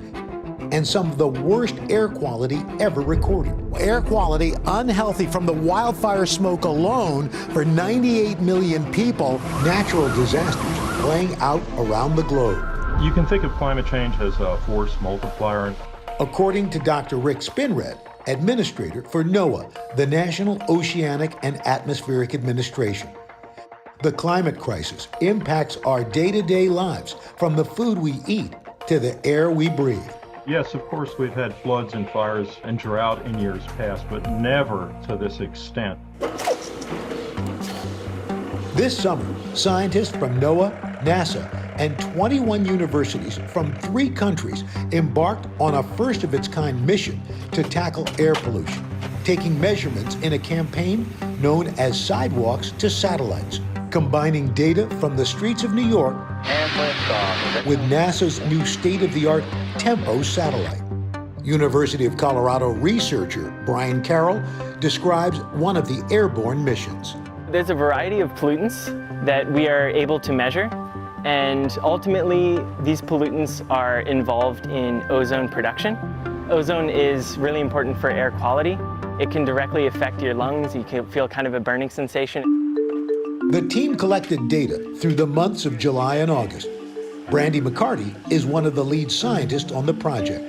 and some of the worst air quality ever recorded. Air quality unhealthy from the wildfire smoke alone for 98 million people. Natural disasters playing out around the globe. You can think of climate change as a force multiplier. According to Dr. Rick Spinrad, administrator for NOAA, the National Oceanic and Atmospheric Administration. The climate crisis impacts our day-to-day lives, from the food we eat to the air we breathe. Yes, of course, we've had floods and fires and drought in years past, but never to this extent. This summer, scientists from NOAA, NASA, and 21 universities from 3 countries embarked on a first-of-its-kind mission to tackle air pollution, taking measurements in a campaign known as Sidewalks to Satellites, combining data from the streets of New York with NASA's new state-of-the-art Tempo satellite. University of Colorado researcher Brian Carroll describes one of the airborne missions. There's a variety of pollutants that we are able to measure, and ultimately these pollutants are involved in ozone production. Ozone is really important for air quality. It can directly affect your lungs. You can feel kind of a burning sensation. The team collected data through the months of July and August. Brandy McCarty is one of the lead scientists on the project.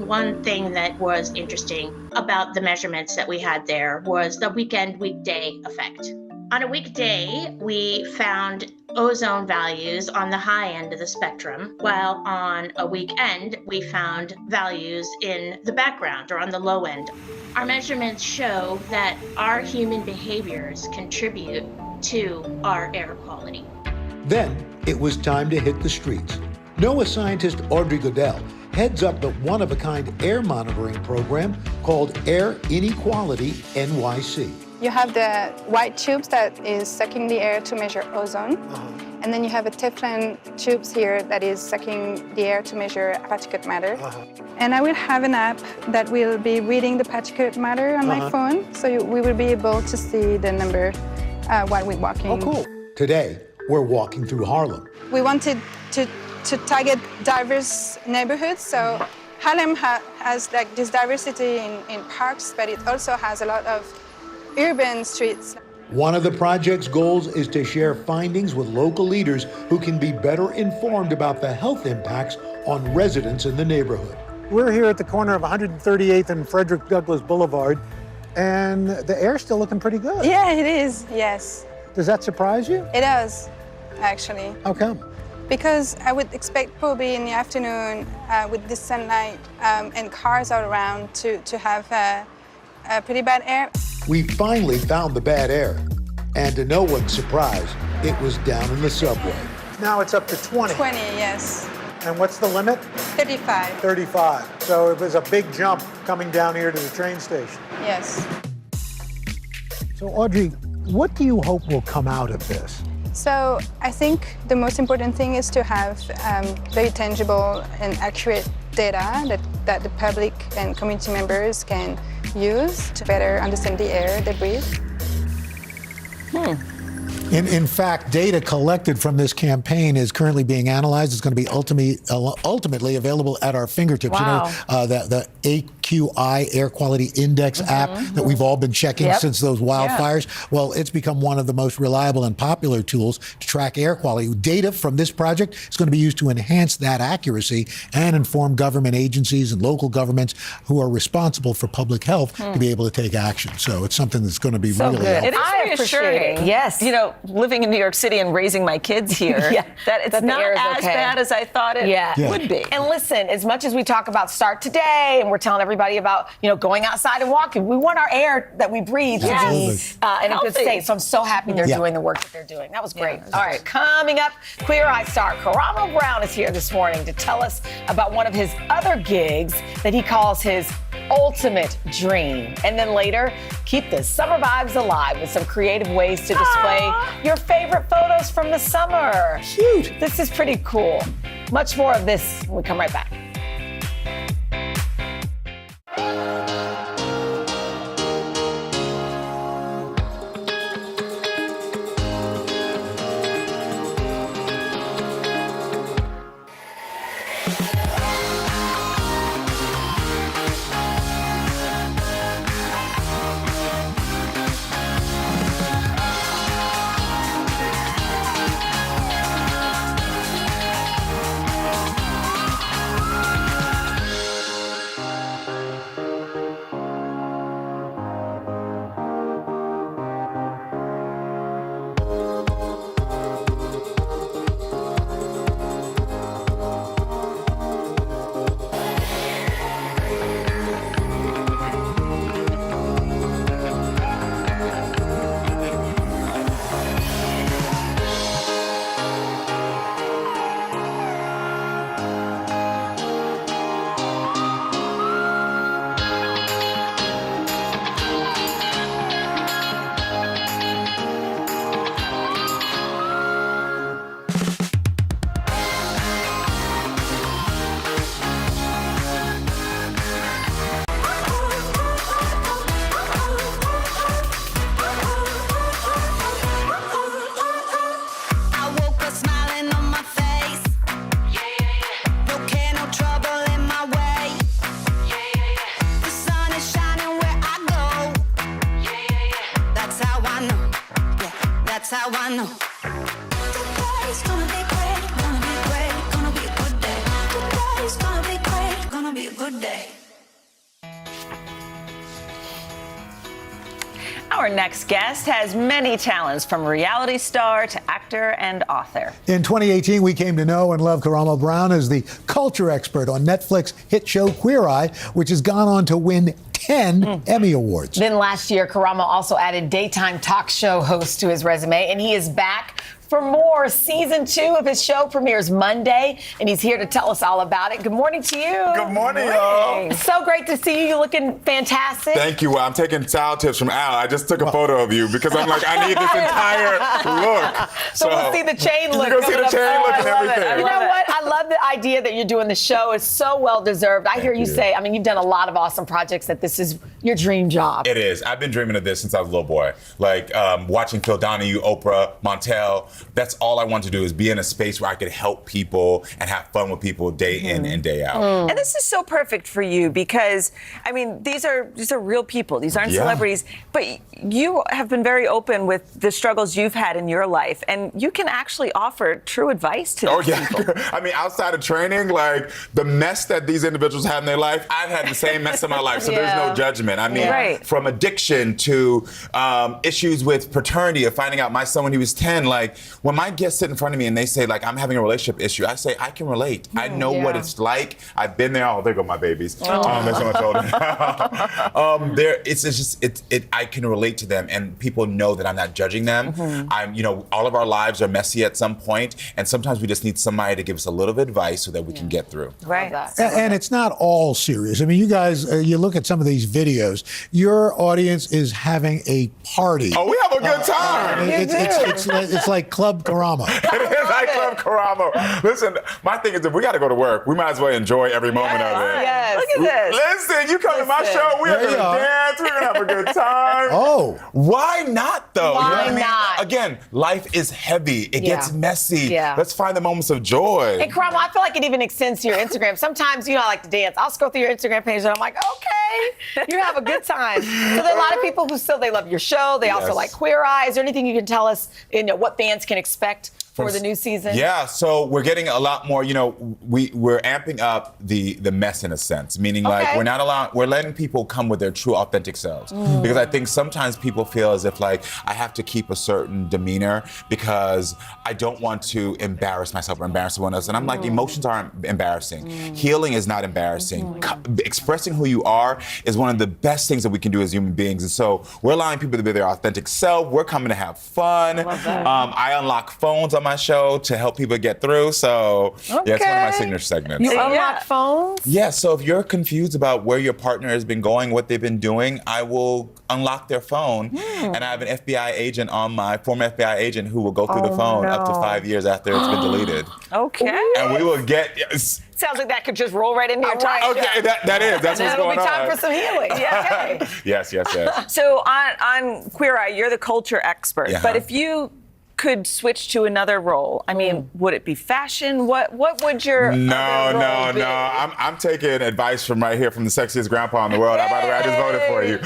One thing that was interesting about the measurements that we had there was the weekday effect. On a weekday, we found ozone values on the high end of the spectrum, while on a weekend, we found values in the background or on the low end. Our measurements show that our human behaviors contribute to our air quality. Then it was time to hit the streets. NOAA scientist Audrey Goodell heads up the one-of-a-kind air monitoring program called Air Inequality NYC. You have the white tubes that is sucking the air to measure ozone. And then you have a Teflon tubes here that is sucking the air to measure particulate matter. And I will have an app that will be reading the particulate matter on my phone. So we will be able to see the number while we're walking. Oh, cool. Today, we're walking through Harlem. We wanted to target diverse neighborhoods. So Harlem has like this diversity in parks, but it also has a lot of urban streets. One of the project's goals is to share findings with local leaders who can be better informed about the health impacts on residents in the neighborhood. We're here at the corner of 138th and Frederick Douglass Boulevard, and the air's still looking pretty good. Yeah, it is, yes. Does that surprise you? It does, actually. How come? Because I would expect probably in the afternoon with the sunlight and cars all around to have a pretty bad air. We finally found the bad air, and to no one's surprise, it was down in the subway. Now it's up to 20. 20, yes. And what's the limit? 35. 35. So it was a big jump coming down here to the train station. Yes. So Audrey, what do you hope will come out of this? So I think the most important thing is to have very tangible and accurate data that the public and community members can use to better understand the air they breathe. In fact, data collected from this campaign is currently being analyzed. It's going to be ultimately available at our fingertips. Wow. You know, the AQI Air Quality Index app that we've all been checking since those wildfires. Yeah. Well, it's become one of the most reliable and popular tools to track air quality. Data from this project is going to be used to enhance that accuracy and inform government agencies and local governments who are responsible for public health to be able to take action. So it's something that's going to be really helpful. It is reassuring. Yes. You know, living in New York City and raising my kids here, that it's not as bad as I thought it would be. And listen, as much as we talk about Start Today and we're telling everybody about, you know, going outside and walking, we want our air that we breathe to be in a good state. So I'm so happy they're doing the work that they're doing. That was great. All right, coming up, Queer Eye star Karamo Brown is here this morning to tell us about one of his other gigs that he calls his ultimate dream. And then later, keep the summer vibes alive with some creative ways to display your favorite photos from the summer. Cute. This is pretty cool. Much more of this when we come right back. Our next guest has many talents, from reality star to actor and author. In 2018, we came to know and love Karamo Brown as the culture expert on Netflix hit show Queer Eye, which has gone on to win 10 Emmy Awards. Then last year, Karamo also added daytime talk show host to his resume, and he is back for more. Season 2 of his show premieres Monday, and he's here to tell us all about it. Good morning to you. Good morning, y'all. So great to see you. You're looking fantastic. Thank you. Well, I'm taking style tips from Al. I just took a photo of you because I'm like, I need this entire look. So we'll see the chain look. You're going to see the chain look and everything. You know what? I love the idea that you're doing the show. It's so well deserved. I hear you say, I mean, you've done a lot of awesome projects, that this is your dream job. It is. I've been dreaming of this since I was a little boy. Like watching Phil Donahue, Oprah, Montel. That's all I want to do, is be in a space where I could help people and have fun with people day in and day out. And this is so perfect for you because, I mean, these are real people. These aren't celebrities. But you have been very open with the struggles you've had in your life, and you can actually offer true advice to these people. I mean, outside of training, like the mess that these individuals have in their life, I've had the same mess in my life, so there's no judgment. I mean, from addiction to issues with paternity, of finding out my son when he was 10, like when my guests sit in front of me and they say, like, I'm having a relationship issue, I say, I can relate. I know what it's like. I've been there. Oh, there go my babies. They're so much older. I can relate to them, and people know that I'm not judging them. All of our lives are messy at some point, and sometimes we just need somebody to give us a little bit of advice so that we can get through. Right. And it's not all serious. I mean, you guys, you look at some of these videos, your audience is having a party. Oh, we have a good time. It's like Club Karamo. It is like Club Karamo. Listen, my thing is, if we got to go to work, we might as well enjoy every moment of it. Yes. Look at this. Listen, you come to my show, we're going to dance, we're going to have a good time. Why not, though? Why not? Again, life is heavy. It gets messy. Let's find the moments of joy. Hey, Karamo, I feel like it even extends to your Instagram. Sometimes, I like to dance. I'll scroll through your Instagram page and I'm like, okay, you have a good time. So there are a lot of people who still, they love your show. They also like Queer Eye. Is there anything you can tell us what fans can expect for the new season? Yeah, so we're getting a lot more, we're amping up the mess in a sense, meaning like we're letting people come with their true authentic selves. Because I think sometimes people feel as if like I have to keep a certain demeanor because I don't want to embarrass myself or embarrass someone else. And I'm like, emotions aren't embarrassing. Healing is not embarrassing. Expressing who you are is one of the best things that we can do as human beings. And so we're allowing people to be their authentic self. We're coming to have fun. I unlock phones on my show to help people get through. So yeah, it's one of my signature segments. You unlock phones? Yeah, so if you're confused about where your partner has been going, what they've been doing, I will unlock their phone. And I have an FBI agent on my former FBI agent who will go through the phone up to 5 years after it's been deleted. Okay. And we will get. Sounds like that could just roll right into your time. Okay, that's what's going on. It'll be time for some healing. Yeah. Yes. So on Queer Eye, you're the culture expert. Yeah. But if you could switch to another role, I mean, would it be fashion? What would your other role be? I'm taking advice from right here from the sexiest grandpa in the world. By the way, I just voted for you.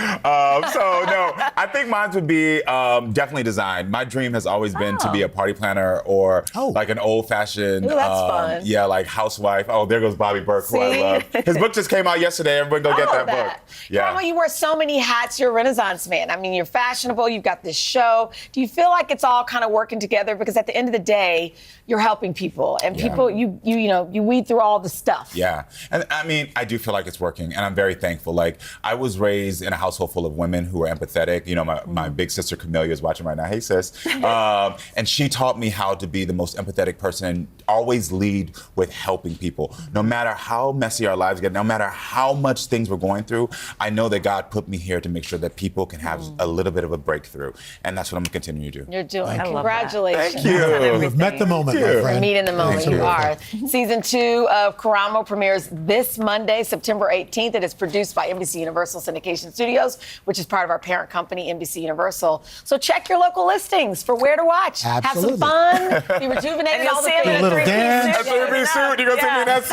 So no, I think mine would be definitely design. My dream has always been to be a party planner or like an old-fashioned, fun. Yeah, like housewife. Oh, there goes Bobby Burke, who I love. His book just came out yesterday. Everybody go get that book. Yeah. Karamo, you wear so many hats. You're a Renaissance man. I mean, you're fashionable. You've got this show. Do you feel like it's all kind of working together? Because at the end of the day, you're helping people, and people, you weed through all the stuff. Yeah, and I mean, I do feel like it's working, and I'm very thankful. Like, I was raised in a household full of women who were empathetic. You know, my big sister Camellia is watching right now. Hey, sis. And she taught me how to be the most empathetic person and always lead with helping people. No matter how messy our lives get, no matter how much things we're going through, I know that God put me here to make sure that people can have a little bit of a breakthrough, and that's what I'm going to continue to do. You're doing. Congratulations. Thank you. You've met the moment, my friend. You're meeting the moment. Thanks, You are. Season 2 of Karamo premieres this Monday, September 18th. It is produced by NBC Universal Syndication Studios, which is part of our parent company, NBC Universal. So check your local listings for where to watch. Absolutely. Have some fun. Be rejuvenated. And all the you'll see things. A little dance. That's what we suit. You're going to see me in that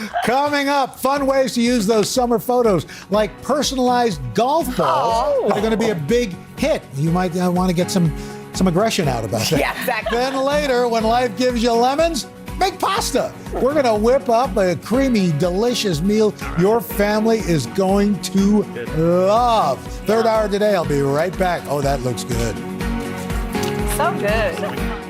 suit. Coming up, fun ways to use those summer photos, like personalized golf balls. They're going to be a big hit. You might want to get some aggression out about that. Yeah, exactly. Then later, when life gives you lemons, make pasta. We're going to whip up a creamy, delicious meal your family is going to love. Third hour today. I'll be right back. Oh, that looks good. So good.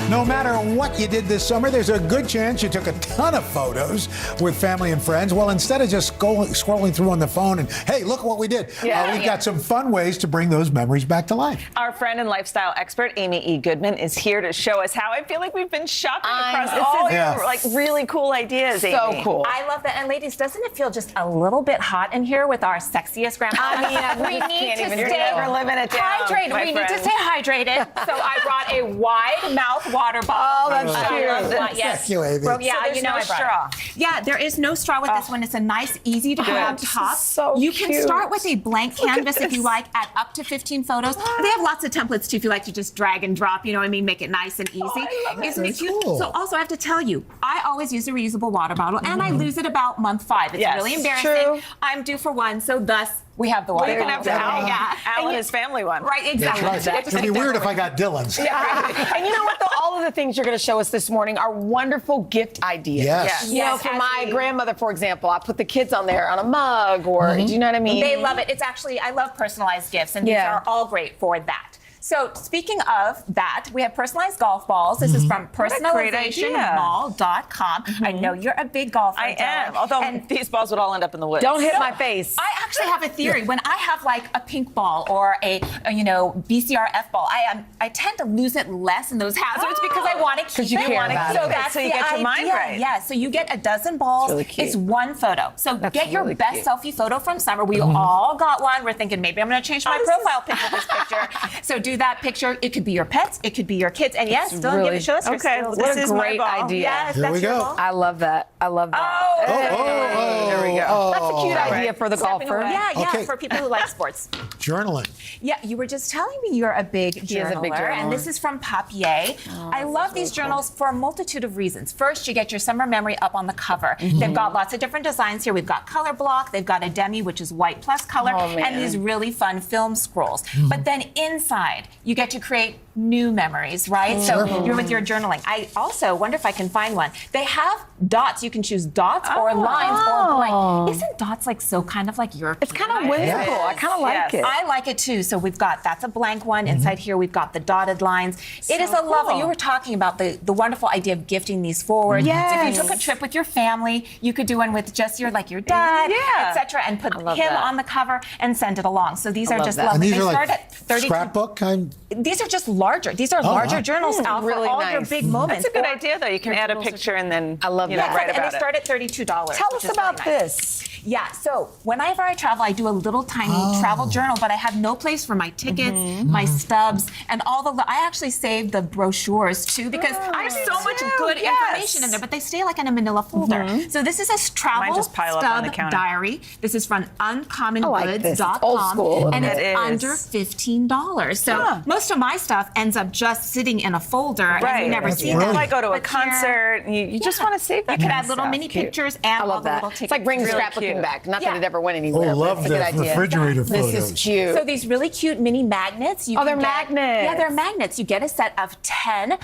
No matter what you did this summer, there's a good chance you took a ton of photos with family and friends. Well, instead of just scrolling through on the phone and, hey, look what we did, we've got some fun ways to bring those memories back to life. Our friend and lifestyle expert, Amy E. Goodman, is here to show us how. I feel like we've been shopping across all your like really cool ideas, Amy. So cool. I love that. And ladies, doesn't it feel just a little bit hot in here with our sexiest grandma? I mean, we need to stay never living it down, hydrated. We need to stay hydrated. So I brought a wide mouth water bottle. Oh, that's cute. Yes. Thank you, Amy. Yeah, so there's no straw. Yeah, there is no straw with this one. It's a nice, easy to grab top. So you cute. can start with a blank canvas if you like, at up to 15 photos. They have lots of templates too if you like to just drag and drop, you know what I mean, make it nice and easy. Isn't it cute? Cool. So also I have to tell you, I always use a reusable water bottle and I lose it about month 5. It's really embarrassing. True. I'm due for one, so thus we have the water You can have bottle. Al and his family one. Right, exactly. That's right. It'd be weird if I got Dylan's. And you know what, though? All of the things you're going to show us this morning are wonderful gift ideas. Yes. You know, for my grandmother, for example, I put the kids on there on a mug or, do you know what I mean? They love it. It's actually, I love personalized gifts, and these are all great for that. So speaking of that, we have personalized golf balls. This is from personalizationmall.com. I know you're a big golfer. I am, although these balls would all end up in the woods. Don't hit my face. I actually have a theory. When I have like a pink ball or a BCRF ball, I tend to lose it less in those hazards because I want to keep you it. care about it. So that's So you the get your idea. mind right. Yeah, so you get a dozen balls. really cute. It's one photo. So get your really best cute. selfie photo from summer. We all got one. We're thinking maybe I'm going to change my profile pic for this picture. So do that picture. It could be your pets. It could be your kids. And yes, still give it show us your Okay, skills. this What a is my great ball. idea. Yes, Here that's we your go. ball. I love that. I love that. There we go. That's a cute idea for the Stepping golfer. away. Yeah, Okay. for people who like sports. Journaling. Yeah, you were just telling me you're a big He is journaler, a big journaler. and this is from Papier. I love these journals for a multitude of reasons. First, you get your summer memory up on the cover. They've got lots of different designs here. We've got color block, they've got a demi, which is white plus color, and these really fun film scrolls. But then inside, you get to create new memories, right? So you're with your journaling. I also wonder if I can find one. They have dots. You can choose dots or lines or blank. Isn't dots like so kind of like European? It's kind of whimsical. I kind of like it. I like it too. So we've got, that's a blank one. Inside here, we've got the dotted lines. It is a lovely, you were talking about the wonderful idea of gifting these forward. Yes. So if you took a trip with your family, you could do one with just your dad, etc., and put him on the cover and send it along. So these are just lovely. And these They are start like at 32. scrapbook kind? These are just larger. These are larger journals, Al, really for all nice. your big moments. That's a good idea, though. You can add a picture and then I love that. write and about they it. start at $32. Tell us about this. Yeah, so whenever I travel, I do a little tiny travel journal, but I have no place for my tickets, my stubs, and all the. I actually saved the brochures too because I have so much good information in there, but they stay like in a manila folder. So this is a travel just pile up on the stub counter. diary. This is from uncommongoods.com, like this. It's old school. and it's It is. under $15. So most of my stuff ends up just sitting in a folder, and you never see You them. might go to a But here- concert. You just want to save that. You could kind add of little stuff. mini pictures and I all love the that. little It's tickets. like bringing Really scrapbooking cute. back. Not that it ever went anywhere. Oh, but love it's a good the idea. refrigerator This photos. is cute. So these really cute mini magnets. You Oh, they're can get- magnets. Yeah, they're magnets. You get a set of 10.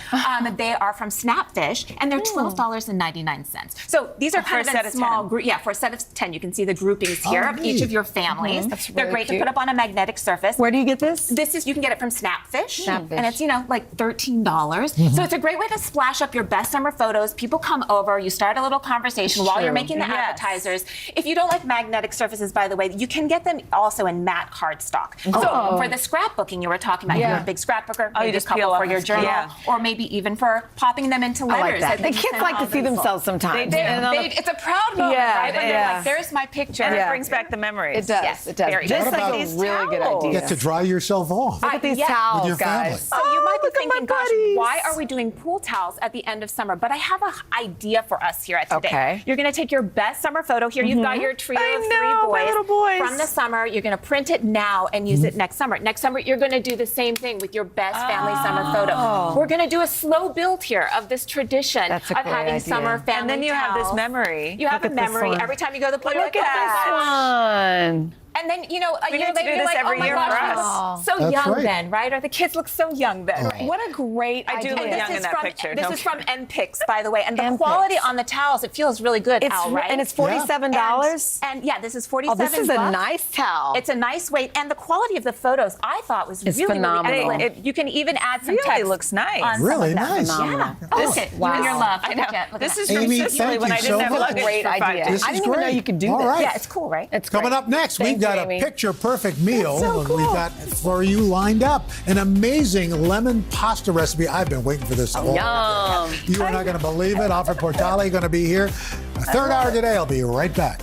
They are from Snapfish, and they're $12.99. So these are For kind a of set in of small 10. group. Yeah, for a set of 10. You can see the groupings here of each neat. of your families. That's They're really great cute. to put up on a magnetic surface. Where do you get this? This is, you can get it from Snapfish. Snapfish. And it's, like $13. So it's a great way to splash up your best summer photos. People come over, you start a little conversation while you're making the appetizers. If you don't like magnetic surfaces, by the way, you can get them also in matte cardstock. So for the scrapbooking you were talking about, you're a big scrapbooker, maybe you just a couple peel for off your the- journal, yeah. or maybe even for popping them into I letters. like that. The think you kids send like to all see those themselves sometimes. They do. And It's a proud moment, Yeah, right? When it they're is. like, there's my picture. And it brings back the memories. It does. Yes, it does. very This good. is What a about really good towels? idea. Get to dry yourself off. Look at these Yeah. towels, With your family. guys. So you might be look at my thinking, gosh, buddies. why are we doing pool towels at the end of summer? But I have an idea for us here at Today. Okay. You're going to take your best summer photo. Here you've got your trio I of know, my three little boys. from the summer. You're going to print it now and use it next summer. Next summer, you're going to do the same thing with your best family summer photo. We're going to do a slow build here of this tradition That's a of great having idea. summer family And then you have this towels. memory. You have Look a at this memory. one. Every time you go to the pool, you're Look like, at oh my that. gosh. Fun. And then, a We year need to later, do you're this like, every oh my year gosh, for I us. was so That's young right. then, right? Or the kids look so young then, right? What a great I do idea. look And young in that picture. This don't is from worry. MPix, by the way, and the MPix. quality on the towels, it feels really good, It's Al, right? and it's $47. And yeah, this is $47. Oh, this is a nice towel. It's a nice weight, and the quality of the photos I thought was It's really, phenomenal. really excellent. You can even add some Really text. looks nice. on some Really of that. nice. Yeah. Oh, Look at wow. you and your love. I know. Look at This that. is from Amy, Sicily thank when you I so didn't have much. luggage Great for 5 idea. days. This I is didn't even know great. you could do All this. right. Yeah, it's cool, right? It's Coming great. up next, Thank we've got you, Amy. a picture-perfect meal. so We've cool. got for you lined up an amazing lemon pasta recipe. I've been waiting for this all Yum. You are not going to believe it. Alfred Portale going to be here. Third hour today. I'll be right back.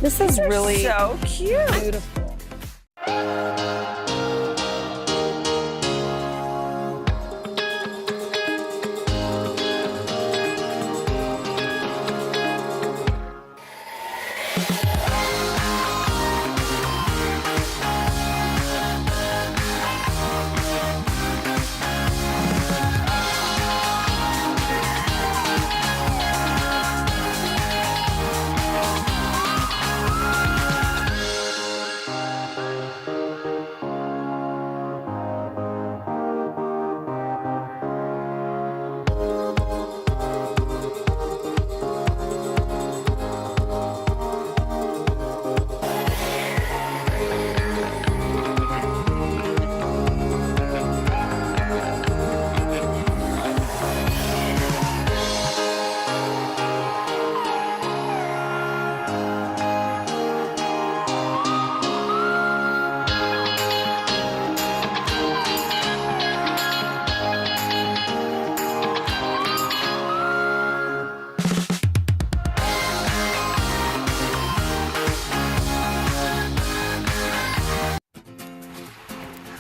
This is really So cute. beautiful.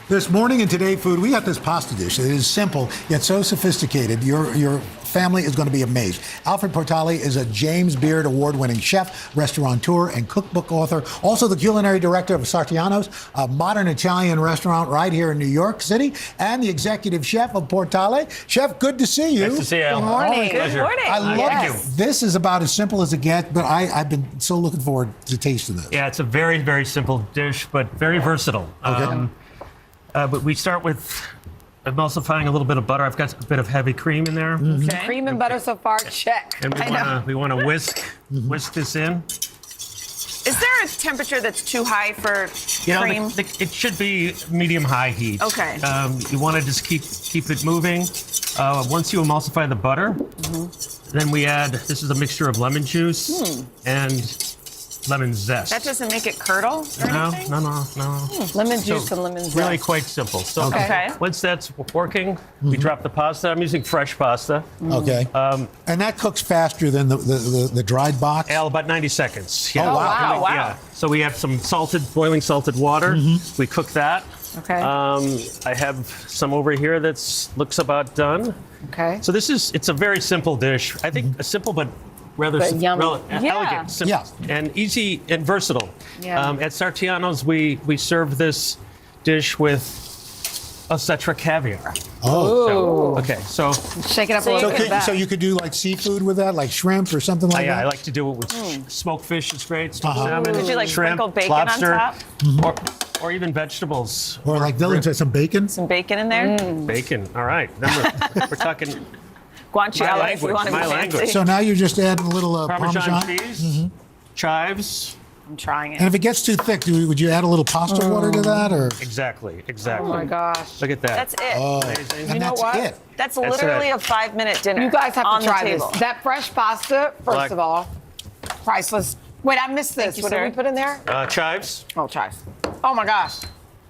This morning in Today Food, we got this pasta dish. It is simple, yet so sophisticated. Your family is going to be amazed. Alfred Portale is a James Beard award-winning chef, restaurateur, and cookbook author. Also the culinary director of Sartiano's, a modern Italian restaurant right here in New York City, and the executive chef of Portale. Chef, good to see you. Nice to see you, Al. Good morning. Good morning. I love Yes. This is about as simple as it gets, but I've been so looking forward to tasting this. Yeah, it's a very, very simple dish, but very versatile. Okay. But we start with emulsifying a little bit of butter. I've got a bit of heavy cream in there. Cream and butter so far, check. And we want to whisk this in. Is there a temperature that's too high for cream? It should be medium-high heat. Okay. You want to just keep it moving. Once you emulsify the butter, then we add, this is a mixture of lemon juice and lemon zest. That doesn't make it curdle or anything? No. Lemon juice and lemon zest. Really quite simple. So Okay. once that's working, we drop the pasta. I'm using fresh pasta. Okay. And that cooks faster than the dried box? About 90 seconds. Oh, wow. Yeah. So we have some boiling salted water. We cook that. Okay. I have some over here that looks about done. Okay. So it's a very simple dish. I think a simple but rather But yummy. elegant, simple, and easy and versatile. Yeah. At Sartiano's, we serve this dish with Osetra caviar. Oh. So shake it up a little bit. So you could do like seafood with that, like shrimp or something like that? I like to do it with smoked fish is great, smoked salmon, Could you like shrimp, sprinkle bacon lobster, on top? or even vegetables. Or like Dylan said, some bacon? Some bacon in there? Bacon. All right. Then we're talking Guanciale, if you want to be fancy. So now you're just adding a little Parmesan cheese, chives. I'm trying it. And if it gets too thick, would you add a little pasta water to that? Or Exactly. Oh my gosh. Look at that. That's it. Oh, Amazing. and that's it. That's literally a 5-minute dinner. You guys have on to try the this. table. That fresh pasta, first of all, priceless. Wait, I missed this. you, What sir. did we put in there? Chives. Oh, chives. Oh my gosh.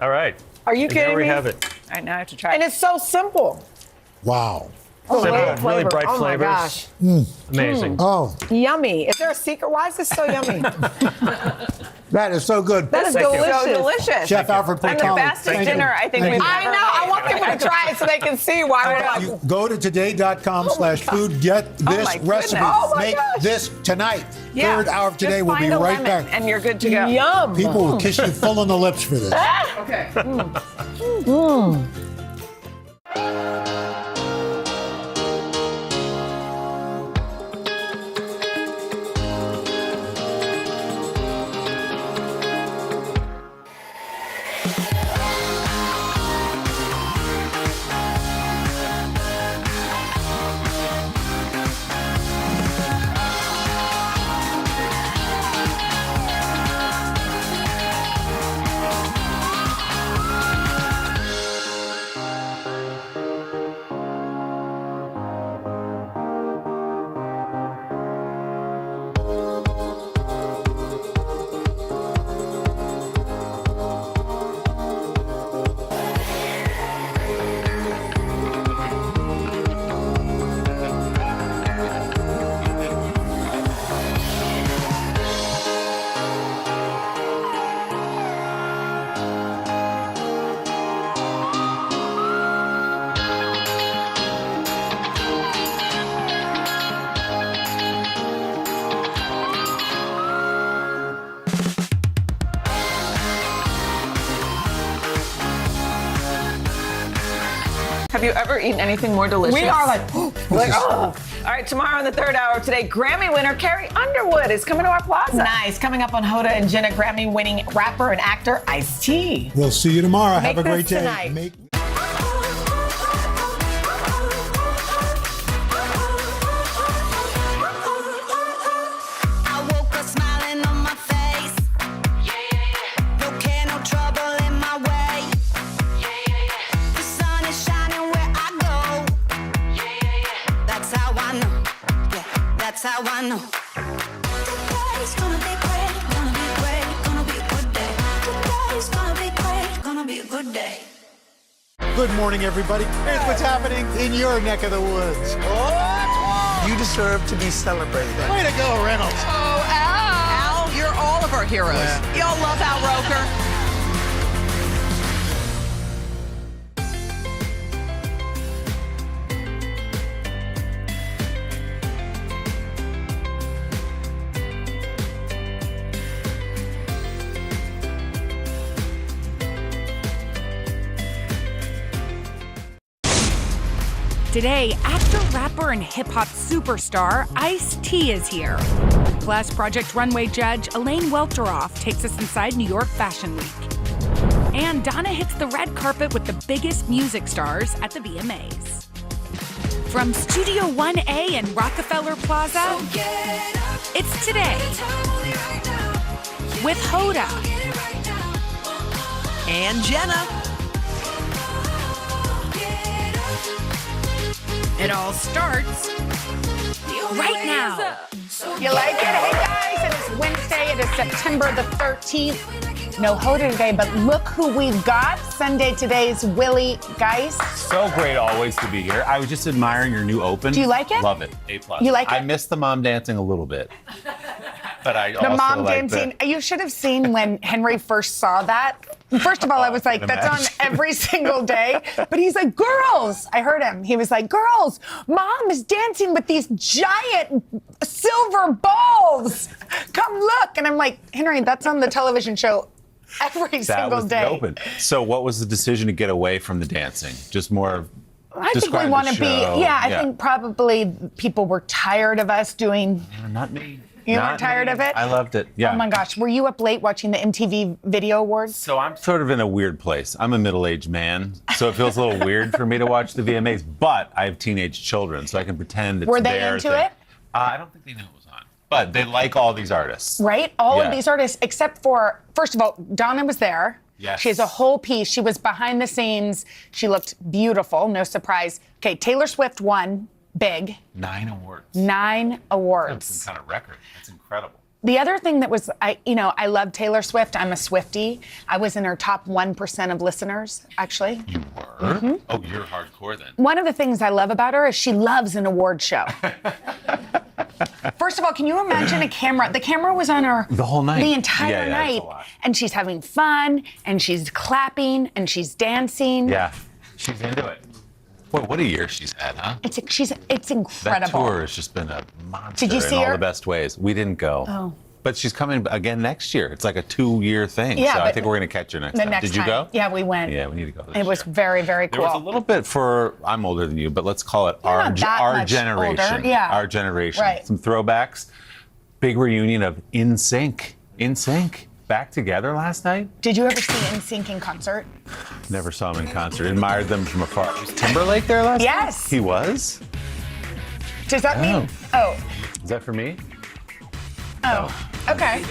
All right. Are you And kidding there we me? have it. All right, now I have to try And it. it's so simple. Wow. Oh, Simple, great really flavor. bright Oh flavors. my gosh. Amazing. Oh, Yummy. Is there a secret? Why is this so yummy? that is so good. That is So delicious. delicious. Chef Alfred And the Portale. best Thank you. dinner I think Thank we've you. I ever know. I made. want people to try it so they can see why we're like. You go to today.com/food. Get this my recipe. goodness. Oh my Make gosh. this tonight. Yeah. Third hour of Today. Just We'll be find a right lemon back. And you're good to go. Yum. People will kiss you full on the lips for this. Okay. Have you ever eaten anything more delicious? We are like, oh. All right, tomorrow in the third hour of Today, Grammy winner Carrie Underwood is coming to our plaza. Nice. Coming up on Hoda and Jenna, Grammy-winning rapper and actor Ice-T. We'll see you tomorrow. Make Have a great this day. tonight. I woke up smiling on my face. No care, no trouble in my way. The sun is shining where I go. That's how I know. Yeah, that's how I know. Today's gonna be great, gonna be great, gonna be a good day. Today's gonna be great, gonna be a good day. Good morning, everybody. Here's what's happening in your neck of the woods. You deserve to be celebrated. Way to go, Reynolds. Oh, Al. Al, you're all of our heroes. Y'all love Al Roker. Today, actor, rapper, and hip-hop superstar Ice-T is here. Plus, Project Runway judge Elaine Welteroff takes us inside New York Fashion Week. And Donna hits the red carpet with the biggest music stars at the VMAs. From Studio 1A in Rockefeller Plaza, it's Today with Hoda And Jenna. It all starts right now. You like it? Hey guys, it is Wednesday. It is September the 13th. No Hoda today, but look who we've got. Sunday Today's Willie Geist. So great always to be here. I was just admiring your new open. Do you like it? Love it. A+. You like it? I missed the mom dancing a little bit. But I The also mom like dancing. You should have seen when Henry first saw that. First of all, I was like, can that's on imagine. every single day. But he's like, girls. I heard him. He was like, girls, mom is dancing with these giant silver balls. Come look. And I'm like, Henry, that's on the television show every that single was day. the open. So what was the decision to get away from the dancing? Just more I think we describe want the to be, show. I think probably people were tired of us doing. Not me. You Not weren't tired me. of it? I loved it. Yeah. Oh my gosh. Were you up late watching the MTV Video Awards? So I'm sort of in a weird place. I'm a middle-aged man, so it feels a little weird for me to watch the VMAs, but I have teenage children, so I can pretend it's Were they their into thing. it? I don't think they knew it was on, but they like all these artists. Right? All Yeah. of these artists, except for, first of all, Donna was there. Yes. She has a whole piece. She was behind the scenes. She looked beautiful, no surprise. Okay, Taylor Swift won big. 9 awards. 9 awards. That's some kind of record. That's incredible. The other thing that was, I love Taylor Swift. I'm a Swiftie. I was in her top 1% of listeners, actually. You were? Mhm. Oh, you're hardcore then. One of the things I love about her is she loves an award show. First of all, can you imagine a camera? The camera was on her The whole night. the entire Yeah, that's night. a lot. And she's having fun, and she's clapping, and she's dancing. Yeah, she's into it. Boy, what a year she's had, huh? It's That incredible. tour has just been a monster Did you see in all her? the best ways. We didn't go. Oh. But she's coming again next year. It's like a 2-year thing. Yeah, so I but think we're going to catch her next the time. next Did you time. go? Yeah, we went. Yeah, we need to go. This It was very, very There cool. was a little bit for, I'm older than you, but let's call it You're our not that our much generation. older. Yeah. Our generation. Right. Some throwbacks. Big reunion of NSYNC. NSYNC. Back together last night. Did you ever see NSYNC in concert? Never saw them in concert. Admired them from afar. Was Timberlake there last night? Yes. He was? Does that mean? Oh. Is that for me? Oh. Okay.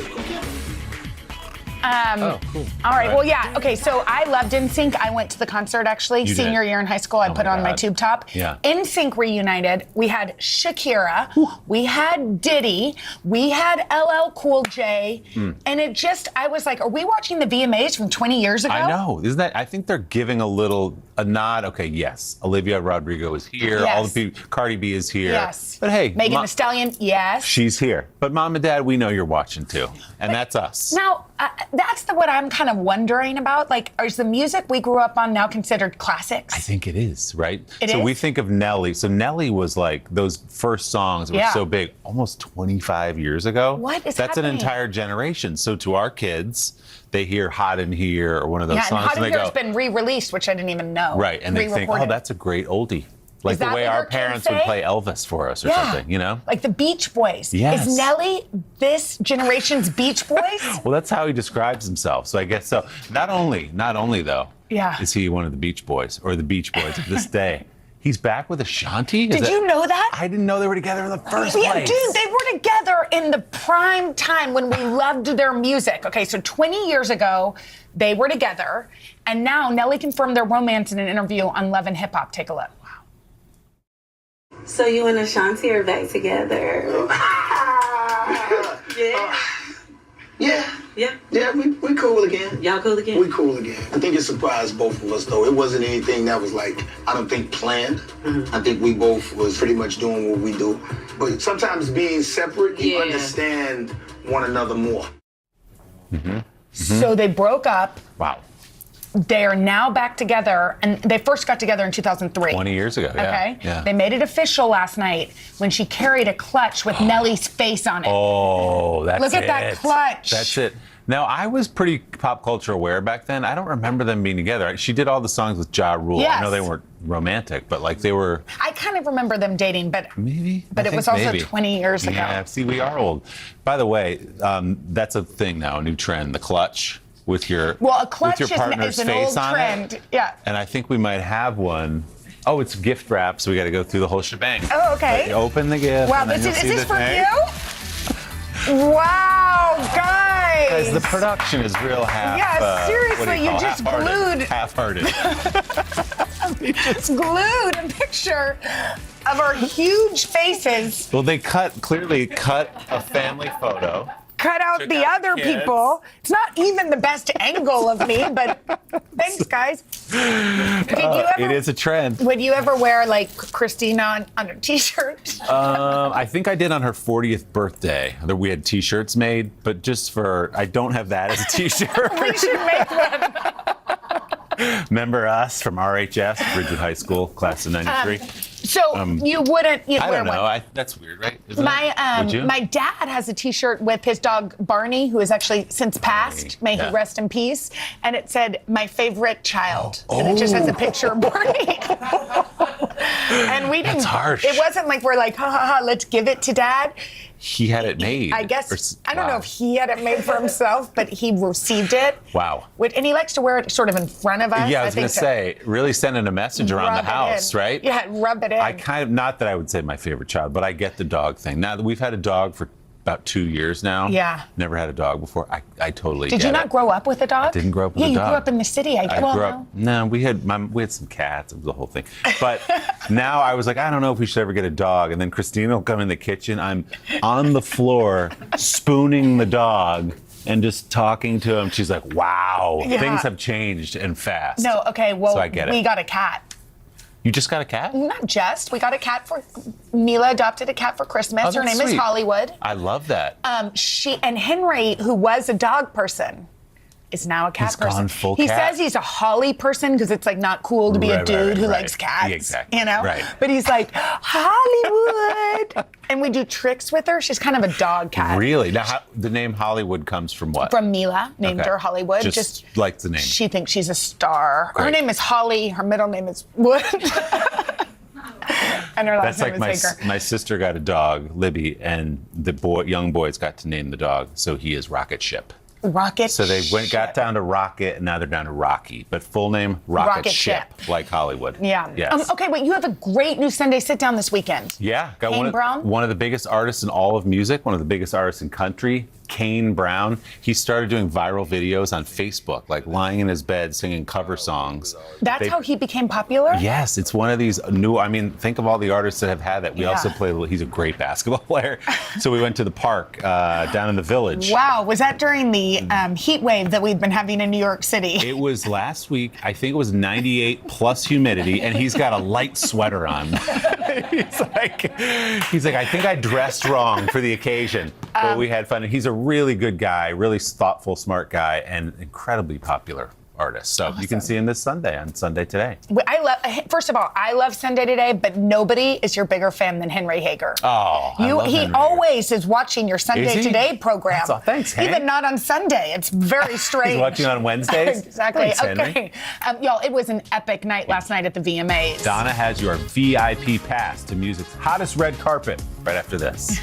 Oh, cool. All right. Well, yeah. Okay. So I loved NSYNC. I went to the concert actually. You Senior did? year in high school. I put on my God. tube top. Yeah. NSYNC reunited. We had Shakira. We had Diddy. We had LL Cool J. And it just, I was like, are we watching the VMAs from 20 years ago? I know. Isn't that? I think they're giving a nod. Okay, yes. Olivia Rodrigo is here. Yes. All the people. Cardi B is here. Yes. But hey, Megan Thee Stallion. Yes. she's here. But mom and dad, we know you're watching too, and that's us. Now, that's what I'm kind of wondering about. Like, is the music we grew up on now considered classics? I think it is, right? It so is? we think of Nelly. So Nelly was like those first songs were Yeah. so big almost 25 years ago. What is That's happening? an entire generation. So to our kids, they hear Hot in Here or one of those Yeah, and songs Hot and in they Here go, has been re-released, which I didn't even know. right, and they think, oh, Re-recorded. that's a great oldie. Like Is the that way what our your kids parents would say? play Elvis for us or Yeah. something, you know? Like the Beach Boys. Yes. Is Nelly this generation's Beach Boys? Well, that's how he describes himself. So I guess so. Not only though, Yeah. is he one of the Beach Boys or the Beach Boys of this day. He's back with Ashanti? Did you know that? I didn't know they were together in the first Yeah, place. dude, they were together in the prime time when we loved their music. Okay, so 20 years ago, they were together, and now Nelly confirmed their romance in an interview on Love and Hip Hop. Take a look. So you and Ashanti are back together? Yeah, we cool again. Y'all cool again? We cool again. I think it surprised both of us, though. It wasn't anything that was like, I don't think planned. I think we both was pretty much doing what we do. But sometimes being separate, you understand one another more. So they broke up. Wow. They are now back together, and they first got together in 2003. 20 years ago, yeah. Okay. Yeah. They made it official last night when she carried a clutch with Nelly's face on it. Oh, that's it. Look at that clutch. That's it. Now, I was pretty pop culture aware back then. I don't remember them being together. She did all the songs with Ja Rule. Yes. I know they weren't romantic, but like they were. I kind of remember them dating, but maybe. But it was also 20 years ago. Yeah, see, we are old. By the way, that's a thing now, a new trend, the clutch with your clutch with your partner's is an face old on trend. it. Yeah. And I think we might have one. Oh, it's gift wrap, so we got to go through the whole shebang. Oh, okay. But you open the gift. Wow, and then is you'll see this the for thing. you? Wow, guys! Guys, the production is real half. Yeah, seriously, what do you call it? just Half-hearted. glued. Half-hearted. You just glued a picture of our huge faces. Well, they clearly cut a family photo. Cut out Took the out other the kids. people. It's not even the best angle of me, but thanks, guys. It is a trend. Would you ever wear like Christina on a T-shirt? I think I did on her 40th birthday. We had T-shirts made, but just for I don't have that as a T-shirt. We should make one. Remember us from RHS, Ridgewood High School, class of '93. So you wouldn't I wear don't know. one. That's weird, right? Isn't it? Would you? My dad has a T-shirt with his dog Barney, who has actually since passed. May he rest in peace. And it said, "My favorite child," and it just has a picture of Barney. And we didn't. That's harsh. It wasn't like we're like, ha ha ha, let's give it to Dad. He had it made. I guess I don't know if he had it made for himself, but he received it. Wow. And he likes to wear it sort of in front of us. Yeah, I was going think to say, really sending a message around Rub the it house, in. right? Yeah, rub it in. I kind of, not that I would say my favorite child, but I get the dog thing. Now that we've had a dog for about 2 years now. Yeah. Never had a dog before. I totally Did get you not it. grow up with a dog? I didn't grow up with a Yeah, dog. you grew up in the city. I grew up. No, we had some cats. It was the whole thing. But now I was like, I don't know if we should ever get a dog. And then Christina will come in the kitchen. I'm on the floor spooning the dog and just talking to him. She's like, wow, Yeah. things have changed and fast. No, okay, well, So I get it. we got a cat. You just got a cat? Not just. We got a cat for Mila adopted a cat for Christmas. Oh, Her that's name is sweet. Hollywood. I love that. She and Henry, who was a dog person, is now a cat He's person. gone full he cat. says he's a Holly person because it's like not cool to be a Right, dude right, who right. likes cats. Yeah, exactly. You know? Right. But he's like, Hollywood. And we do tricks with her. She's kind of a dog cat. Really? Now, the name Hollywood comes from what? From Mila, named Okay. her Hollywood. Just like the name. She thinks she's a star. Her Great. name is Holly. Her middle name is Wood. And her last That's name like is Baker. my sister got a dog, Libby, and the young boys got to name the dog, so he is Rocket Ship. Rocket So they got down to Rocket, and now they're down to Rocky. But full name, Rocket Ship, like Hollywood. Yeah. Yes. Okay, wait, you have a great new Sunday sit down this weekend. Yeah, got Kane Brown? one of the biggest artists in all of music, one of the biggest artists in country, Kane Brown. He started doing viral videos on Facebook, like lying in his bed singing cover songs. That's how he became popular? Yes, it's one of these new, think of all the artists that have had that. We also play, he's a great basketball player. So we went to the park down in the Village. Wow, was that during the heat wave that we've been having in New York City? It was last week. I think it was 98 plus humidity, and he's got a light sweater on. he's like, I think I dressed wrong for the occasion, but we had fun. And he's a really good guy, really thoughtful, smart guy, and incredibly popular artist. So you can see him this Sunday on Sunday Today. First of all, I love Sunday Today, but nobody is your bigger fan than Henry Hager. Oh, I love He Henry. always is watching your Sunday Is he? Today program. That's all. Thanks, Hank. Even not on Sunday. It's very strange. He's watching on Wednesdays? Exactly. Thanks, Henry. Okay. Y'all, it was an epic night last night at the VMAs. Donna has your VIP pass to music's hottest red carpet right after this.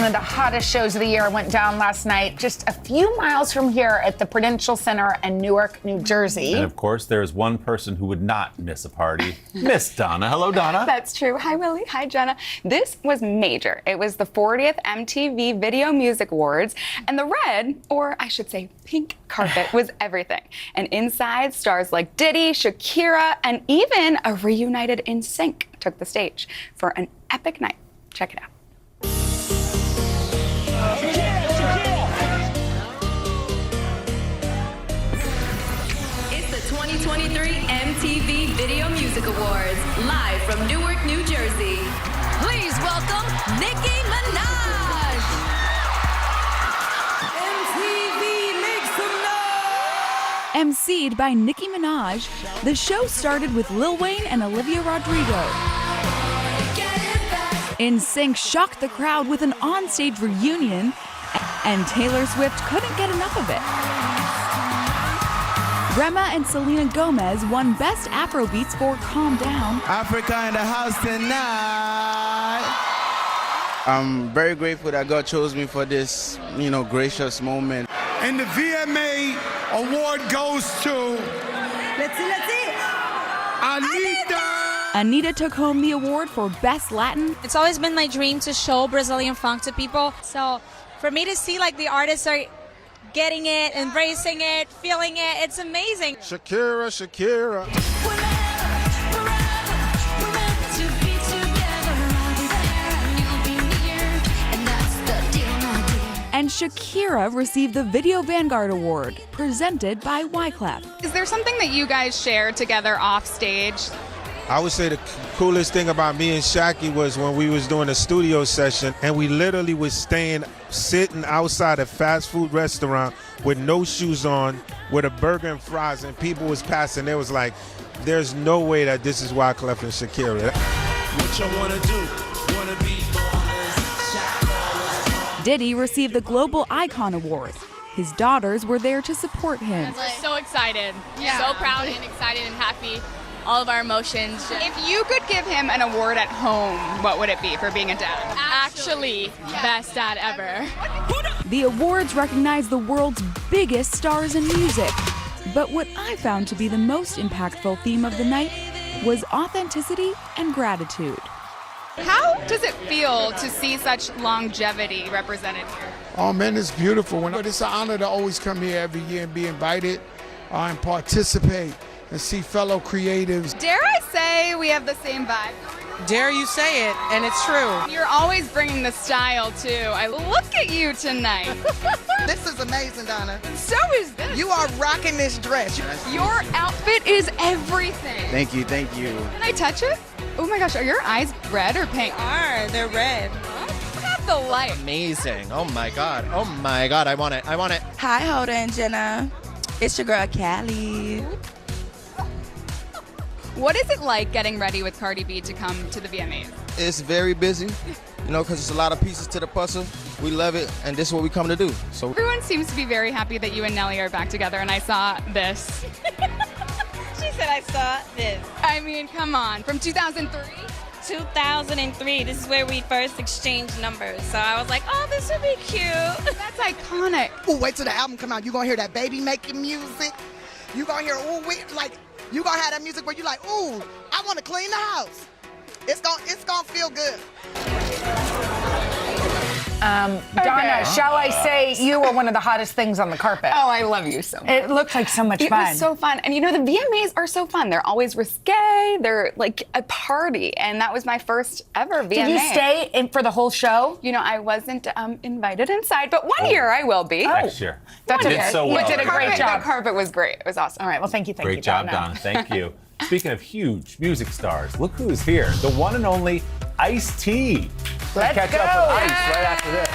of the hottest shows of the year went down last night, just a few miles from here at the Prudential Center in Newark, New Jersey. And of course, there's one person who would not miss a party, Miss Donna. Hello, Donna. That's true. Hi, Willie. Hi, Jenna. This was major. It was the 40th MTV Video Music Awards, and the red, or I should say pink carpet was everything. And inside, stars like Diddy, Shakira, and even a reunited NSYNC took the stage for an epic night. Check it out. It's the 2023 MTV Video Music Awards, live from Newark, New Jersey. Please welcome Nicki Minaj. MTV makes some noise. Emceed by Nicki Minaj, the show started with Lil Wayne and Olivia Rodrigo. NSYNC shocked the crowd with an onstage reunion, and Taylor Swift couldn't get enough of it. Rema and Selena Gomez won Best Afrobeats for Calm Down. Africa in the house tonight. I'm very grateful that God chose me for this, gracious moment. And the VMA award goes to... Let's see. Anita. Anita took home the award for Best Latin. It's always been my dream to show Brazilian funk to people. So for me to see the artists are getting it, embracing it, feeling it, it's amazing. Shakira. And Shakira received the Video Vanguard Award, presented by Wyclef. Is there something that you guys share together off stage? I would say the coolest thing about me and Shaki was when we was doing a studio session and we literally was sitting outside a fast food restaurant with no shoes on with a burger and fries, and people was passing. They was like, there's no way that this is Wyclef and Shakira. What you wanna do? Wanna be Diddy received the Global Icon Award. His daughters were there to support him. So excited. So proud and excited and happy. All of our emotions. If you could give him an award at home, what would it be for being a dad? Actually, best dad ever. The awards recognize the world's biggest stars in music. But what I found to be the most impactful theme of the night was authenticity and gratitude. How does it feel to see such longevity represented here? Oh man, it's beautiful. It's an honor to always come here every year and be invited and participate and see fellow creatives. Dare I say we have the same vibe? Dare you say it, and it's true. You're always bringing the style too. I look at you tonight. This is amazing, Donna. So is this. You are rocking this dress. Your outfit is everything. Thank you. Can I touch it? Oh my gosh, are your eyes red or pink? They're red. Look at the light. Amazing. Oh my God, I want it. Hi, Hoda and Jenna. It's your girl, Callie. What is it like getting ready with Cardi B to come to the VMAs? It's very busy, because there's a lot of pieces to the puzzle. We love it, and this is what we come to do. So everyone seems to be very happy that you and Nelly are back together, and I saw this. She said I saw this. I mean, come on, from 2003? 2003, this is where we first exchanged numbers. So I was like, oh, this would be cute. That's iconic. Ooh, wait till the album come out. You're going to hear that baby making music. You're going to hear, you gonna have that music where you like, ooh, I want to clean the house. It's gonna feel good. Donna, shall I say you were one of the hottest things on the carpet? Oh, I love you so much. It looked like so much fun. It was so fun. And the VMAs are so fun. They're always risque. They're like a party. And that was my first ever VMA. Did you stay in for the whole show? I wasn't invited inside, but one year I will be. Next year. That's You did so well. You did a great job. The carpet was great. It was awesome. All right, well, thank you, Great job, Donna. Thank you. Speaking of huge music stars, look who's here. The one and only Ice-T. Let's catch go. up with Ice right after this.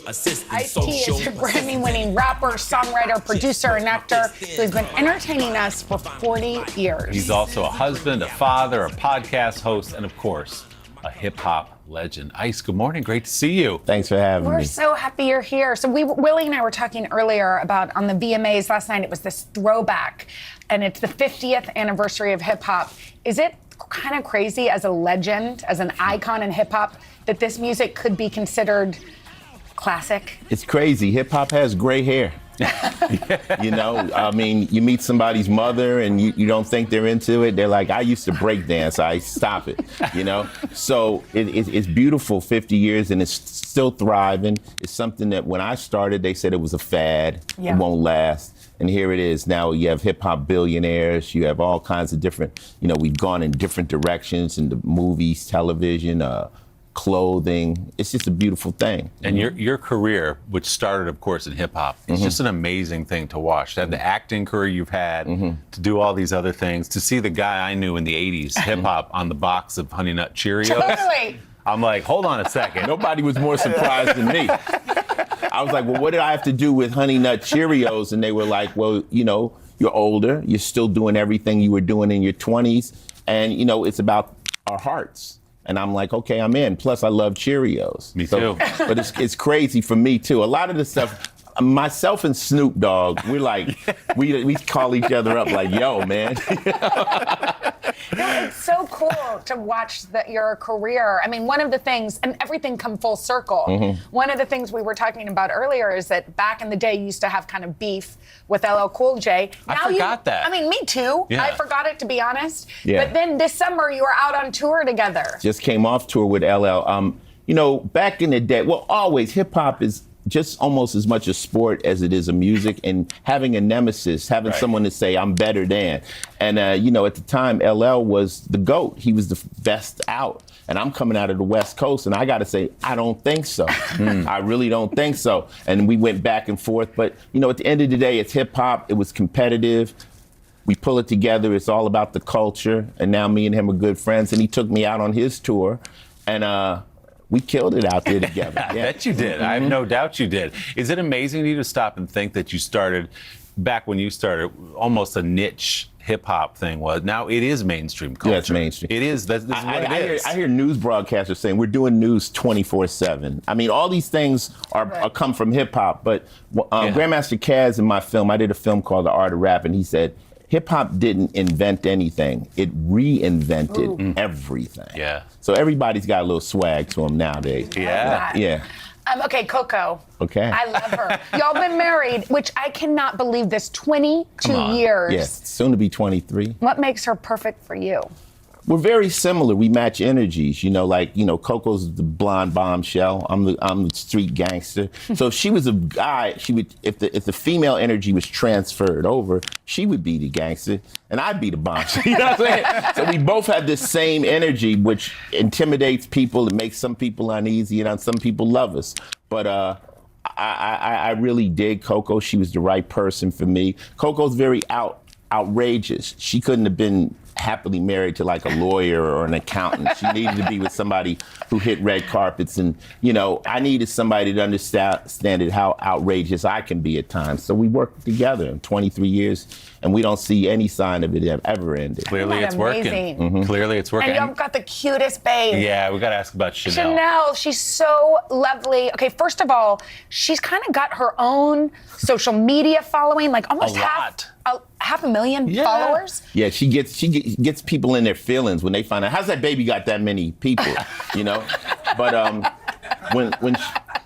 Ice-T is a Grammy-winning rapper, songwriter, producer, and actor who has been entertaining us for 40 years. He's also a husband, a father, a podcast host, and of course, a hip-hop legend. Ice, good morning. Great to see you. Thanks for having me. We're so happy you're here. So Willie and I were talking earlier about on the VMAs last night. It was this throwback, and it's the 50th anniversary of hip hop. Is it kind of crazy as a legend, as an icon in hip hop, that this music could be considered classic? It's crazy. Hip hop has gray hair. You know, I mean, you meet somebody's mother and you don't think they're into it. They're like, I used to break dance. I stop it, you know? So it's beautiful 50 years and it's still thriving. It's something that when I started, they said it was a fad. Yeah. It won't last. And here it is. Now you have hip hop billionaires. You have all kinds of different, you know, we've gone in different directions in the movies, television, clothing. It's just a beautiful thing. And your career, which started, of course, in hip hop, is just an amazing thing to watch. To have the acting career you've had, to do all these other things, to see the guy I knew in the 80s, hip hop, on the box of Honey Nut Cheerios. Totally. I'm like, hold on a second. Nobody was more surprised than me. I was like, well, what did I have to do with Honey Nut Cheerios? And they were like, well, you know, you're older. You're still doing everything you were doing in your 20s. And, you know, it's about our hearts. And I'm like, okay, I'm in. Plus, I love Cheerios. Me too. But it's crazy for me, too. A lot of the stuff, myself and Snoop Dogg, we're like, we call each other up like, yo, man. No, it's so cool to watch your career. I mean, one of the things, and everything come full circle. One of the things we were talking about earlier is that back in the day, you used to have kind of beef with LL Cool J. I forgot that. I mean, me too. Yeah. I forgot it, to be honest. Yeah. But then this summer, you were out on tour together. Just came off tour with LL. You know, back in the day, well, always hip hop is just almost as much a sport as it is a music, and having a nemesis, having someone to say, I'm better than. And, you know, at the time, LL was the GOAT. He was the best out. And I'm coming out of the West Coast, and I got to say, I don't think so. I really don't think so. And we went back and forth. But, you know, at the end of the day, it's hip hop. It was competitive. We pull it together. It's all about the culture. And now me and him are good friends. And he took me out on his tour. And, we killed it out there together. I bet you did. I have no doubt you did. Is it amazing to you to stop and think that you started, back when you started, almost a niche hip hop thing was? Now it is mainstream culture. Yeah, it's mainstream. It is. This is what it is. I hear news broadcasters saying we're doing news 24/7. I mean, all these things are come from hip hop. But Grandmaster Caz in my film, I did a film called The Art of Rap, and he said, hip hop didn't invent anything. It reinvented everything. Yeah. So everybody's got a little swag to them nowadays. Yeah. Yeah. Okay, Coco. Okay. I love her. Y'all been married, which I cannot believe this, 22 years. Yes, soon to be 23. What makes her perfect for you? We're very similar. We match energies, you know, like, you know, Coco's the blonde bombshell. I'm the street gangster. So if she was a guy, she would, if the female energy was transferred over, she would be the gangster and I'd be the bombshell. You know what I'm saying? So we both have this same energy, which intimidates people. It makes some people uneasy and some people love us. But I really dig Coco. She was the right person for me. Coco's very outrageous. She couldn't have been happily married to like a lawyer or an accountant. She needed to be with somebody who hit red carpets, and you know, I needed somebody to understand it, how outrageous I can be at times. So we worked together in 23 years, and we don't see any sign of it ever ended. Clearly it's working. Clearly it's working. And you've got the cutest babe. Yeah, we got to ask about Chanel. Chanel, she's so lovely. Okay, first of all, she's kind of got her own social media following, like almost half a million followers. Yeah, she gets people in their feelings when they find out, how's that baby got that many people, you know? But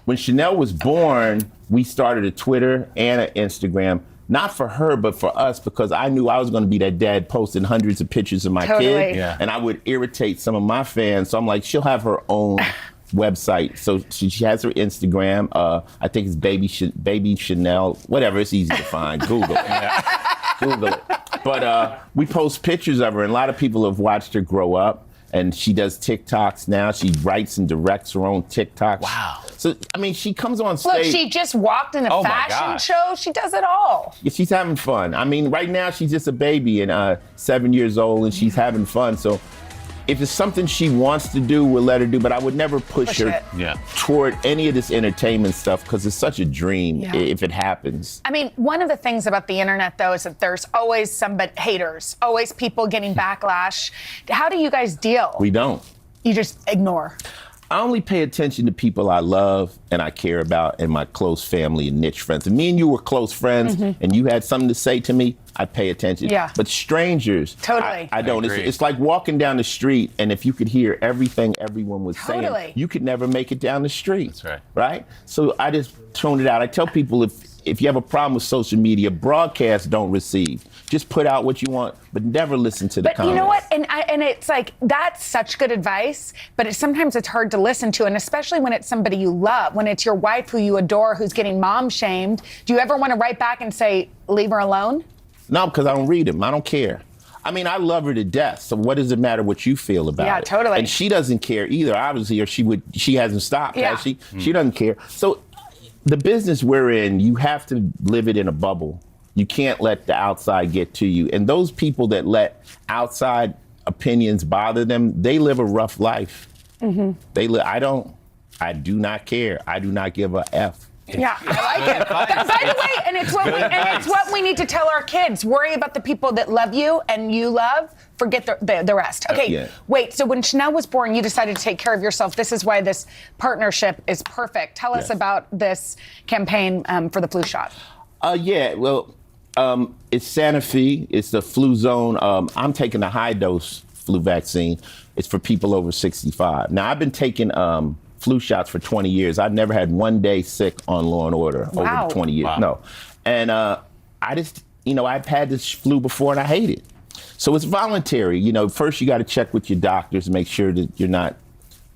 when Chanel was born, we started a Twitter and an Instagram, not for her, but for us, because I knew I was going to be that dad posting hundreds of pictures of my kid, and I would irritate some of my fans. So I'm like, she'll have her own website. So she has her Instagram. I think it's Baby Chanel, whatever. It's easy to find. Google it. Google it. But we post pictures of her, and a lot of people have watched her grow up. And she does TikToks now. She writes and directs her own TikToks. Wow. So, I mean, she comes on stage. Look, she just walked in a fashion show. She does it all. Yeah, she's having fun. I mean, right now she's just a baby and 7 years old, and she's having fun. So if it's something she wants to do, we'll let her do, but I would never push her it. toward any of this entertainment stuff because it's such a dream if it happens. I mean, one of the things about the internet, though, is that there's always haters, always people getting backlash. How do you guys deal? We don't. You just ignore. I only pay attention to people I love and I care about and my close family and niche friends. If me and you were close friends and you had something to say to me, I pay attention. Yeah. But strangers, Totally. I don't. I agree. It's like walking down the street and if you could hear everything everyone was Totally. saying, you could never make it down the street. That's right. Right? So I just tune it out. I tell people if you have a problem with social media, broadcasts don't receive. Just put out what you want, but never listen to the But comments. you know what? And it's like, that's such good advice, but sometimes it's hard to listen to, and especially when it's somebody you love, when it's your wife who you adore who's getting mom shamed. Do you ever want to write back and say, leave her alone? No, because I don't read them. I don't care. I mean, I love her to death. So what does it matter what you feel about it? Yeah, totally. And she doesn't care either, obviously, or she hasn't stopped, has she? She doesn't care. So the business we're in, you have to live it in a bubble. You can't let the outside get to you. And those people that let outside opinions bother them, they live a rough life. I do not care. I do not give a F. Yeah, I like it. By the way, and it's what we need to tell our kids. Worry about the people that love you and you love. Forget the rest. Okay, wait. So when Chanel was born, you decided to take care of yourself. This is why this partnership is perfect. Tell us about this campaign for the flu shot. It's Sanofi. It's the flu zone. I'm taking a high dose flu vaccine. It's for people over 65. Now, I've been taking flu shots for 20 years. I've never had one day sick on Law and Order over the 20 years. Wow. No. And I just, I've had this flu before and I hate it. So it's voluntary. First you got to check with your doctors, make sure that you're not,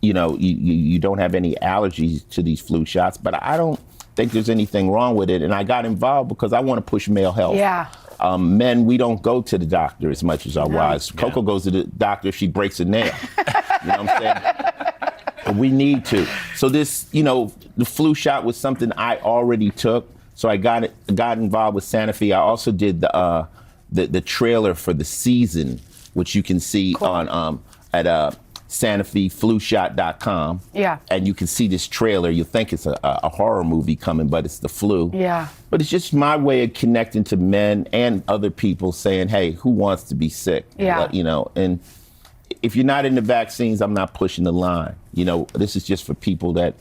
you don't have any allergies to these flu shots. But I don't think there's anything wrong with it. And I got involved because I want to push male health. Yeah. Men, we don't go to the doctor as much as our wives. Coco goes to the doctor if she breaks a nail. You know what I'm saying? But we need to. So this, the flu shot was something I already took. So I got involved with Sanofi. I also did the trailer for the season, which you can see on at SanofiFluShot.com. Yeah. And you can see this trailer. You think it's a horror movie coming, but it's the flu. Yeah. But it's just my way of connecting to men and other people saying, hey, who wants to be sick? Yeah. And if you're not in the vaccines, I'm not pushing the line. This is just for people that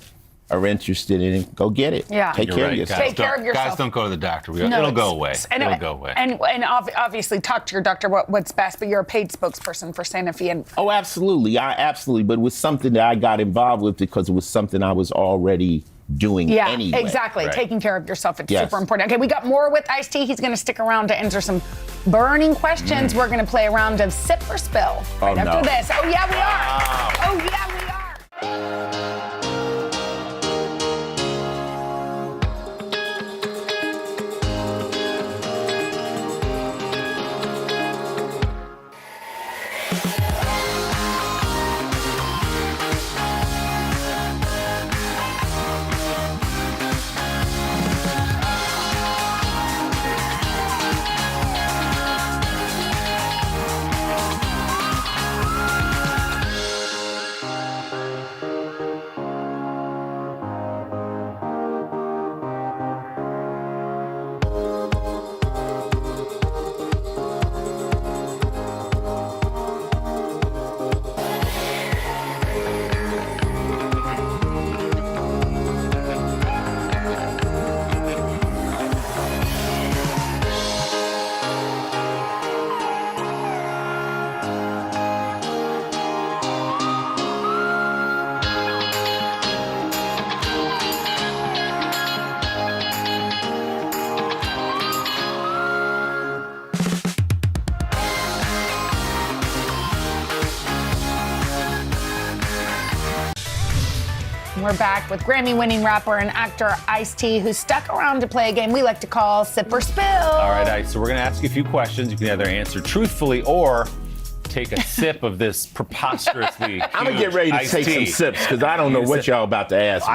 are interested in it. Go get it. Yeah. Take care of yourself. Take care of yourself. Guys, don't go to the doctor. It'll go away. It'll go away. And obviously talk to your doctor what's best, but you're a paid spokesperson for Sanofi. And Oh, absolutely. But it was something that I got involved with because it was something I was already doing anyway. Exactly. Right. Taking care of yourself, it's Yes. super important. Okay, we got more with Ice-T. He's going to stick around to answer some burning questions. We're going to play a round of Sip or Spill right after this. Oh, yeah, we are. Oh, yeah, we are. We're back with Grammy-winning rapper and actor Ice-T, who stuck around to play a game we like to call Sip or Spill. All right, Ice. So we're going to ask you a few questions. You can either answer truthfully or take a sip of this preposterously I'm gonna get ready to take some sips because I don't know what y'all about to ask.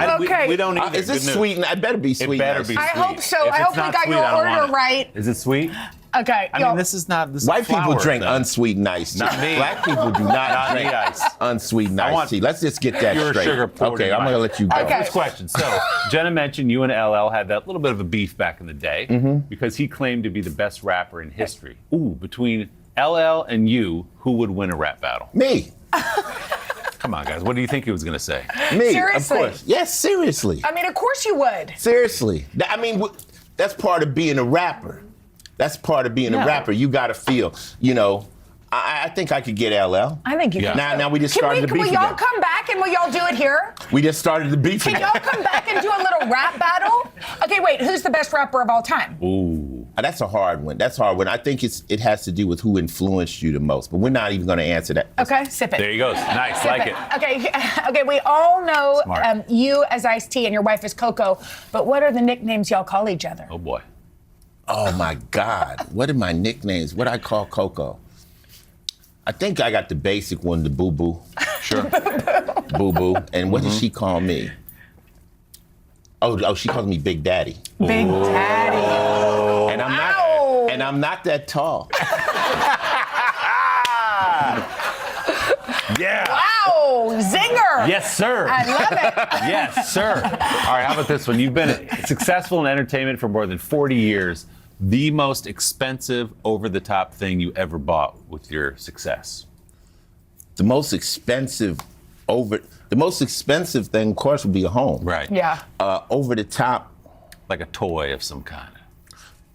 We don't either. Is this sweet? It better be sweet. It better be sweet. I hope so. If I it's hope we not got sweet, your I don't want order it. right. Is it sweet? Okay. I mean, this is not. This White is people flour, drink though. unsweetened iced tea. Not me. Black people do not drink unsweetened iced tea. Let's just get that pure straight. sugar poured Okay, in I'm mine. gonna let you go. All right, first question. So, Jenna mentioned you and LL had that little bit of a beef back in the day because he claimed to be the best rapper in history. Ooh, between LL and you, who would win a rap battle? Me. Come on, guys. What do you think he was going to say? Me, Seriously? of course. Yes, seriously. I mean, of course you would. Seriously. I mean, that's part of being a rapper. That's part of being a rapper. You got to feel, I think I could get LL. I think you can. Now we just started the beef Will y'all again. come back and will y'all do it here? We just started the beef Can again. y'all come back and do a little rap battle? Okay, wait. Who's the best rapper of all time? Ooh, that's a hard one. That's a hard one. I think it has to do with who influenced you the most, but we're not even going to answer that. Okay, sip it. There he goes. Nice, Sip like it. it. Okay. We all know Smart. you as Ice-T and your wife is Coco, but what are the nicknames y'all call each other? Oh boy. Oh my God. What are my nicknames? What I call Coco? I think I got the basic one, the Boo Boo. Sure. Boo Boo. And what does she call me? Oh, she calls me Big Daddy. Big Daddy. And I'm not that tall. Yeah. Wow, zinger. Yes, sir. I love it. Yes, sir. All right, how about this one? You've been successful in entertainment for more than 40 years. The most expensive, over-the-top thing you ever bought with your success? The most expensive thing, of course, would be a home. Right. Yeah. Over the top, like a toy of some kind.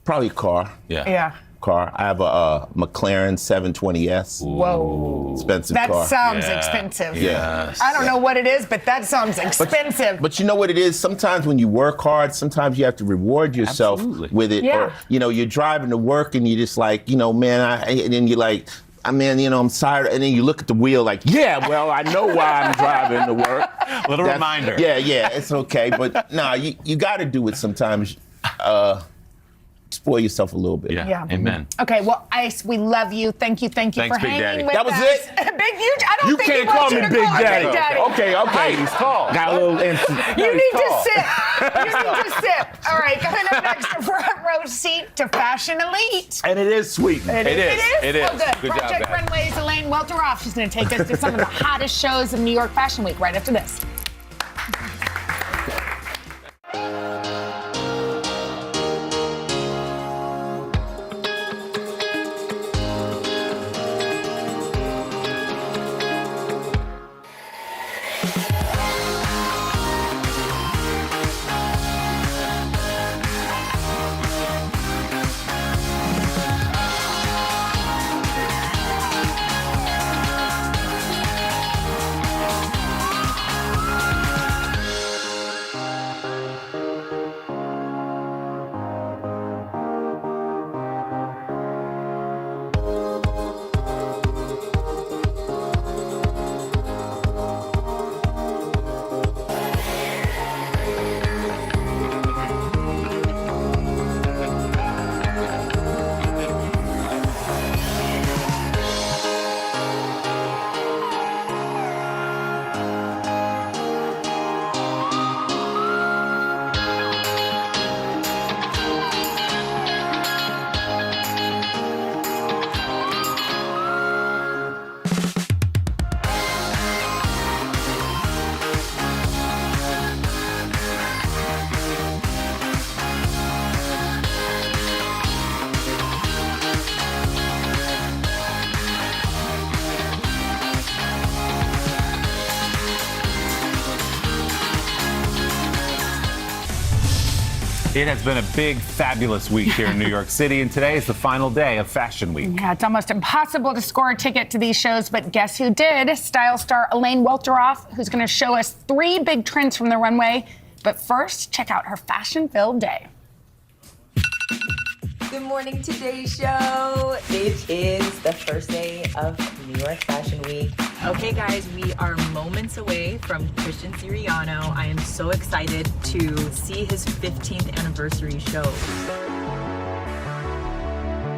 probably a car. Yeah. Car. I have a McLaren 720S. Whoa. Expensive That car. sounds expensive. Yes. I don't know what it is, but that sounds expensive. But you know what it is? Sometimes when you work hard, sometimes you have to reward yourself with it. Yeah. Or, you're driving to work and you're just like, man, and then you're like, I'm tired. And then you look at the wheel like, yeah, well, I know why I'm driving to work. Little reminder. Yeah, it's okay. But you got to do it sometimes. Spoil yourself a little bit. Yeah. Amen. Okay, well, Ice, we love you. Thank you Thanks, for Big hanging Daddy. with That was us. it? Big huge. I don't You think can't he wants call you me to Big call Daddy. Big Daddy. Okay. He's tall. Got a little You need to sip. You need to sip. All right, coming up next, a front row seat to Fashion Elite. And it is sweet. It is. Well, good. Good job, Project guys. Runway's Elaine Welteroff. She's going to take us to some of the hottest shows of New York Fashion Week right after this. It has been a big, fabulous week here in New York City, and today is the final day of Fashion Week. Yeah, it's almost impossible to score a ticket to these shows, but guess who did? Style star Elaine Welteroff, who's going to show us 3 big trends from the runway. But first, check out her fashion-filled day. Good morning, Today Show. It is the first day of New York Fashion Week. Okay, guys, we are moments away from Christian Siriano. I am so excited to see his 15th anniversary show.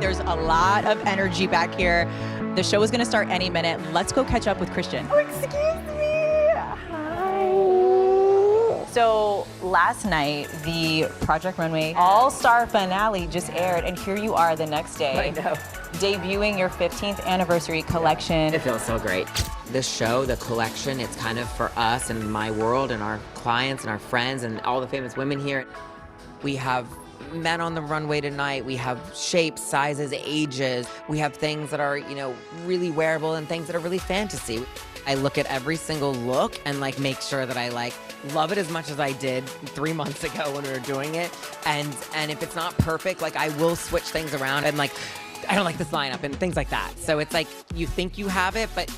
There's a lot of energy back here. The show is going to start any minute. Let's go catch up with Christian. Oh, excuse me. Hi. So last night, the Project Runway All-Star finale just aired, and here you are the next day. I know. Debuting your 15th anniversary collection. It feels so great. This show, the collection, it's kind of for us and my world and our clients and our friends and all the famous women here. We have men on the runway tonight. We have shapes, sizes, ages. We have things that are, really wearable and things that are really fantasy. I look at every single look and make sure that I love it as much as I did 3 months ago when we were doing it. And if it's not perfect, I will switch things around and I don't like this lineup and things like that. So it's you think you have it, but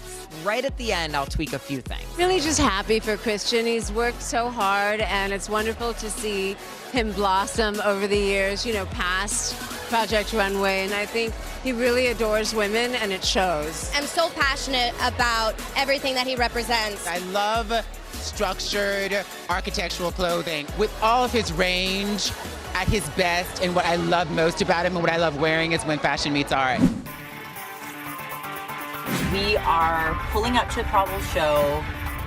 right at the end, I'll tweak a few things. Really just happy for Christian. He's worked so hard, and it's wonderful to see him blossom over the years, past Project Runway. And I think he really adores women, and it shows. I'm so passionate about everything that he represents. I love structured architectural clothing with all of his range at his best, and what I love most about him and what I love wearing is when fashion meets art. We are pulling up to the Probable show.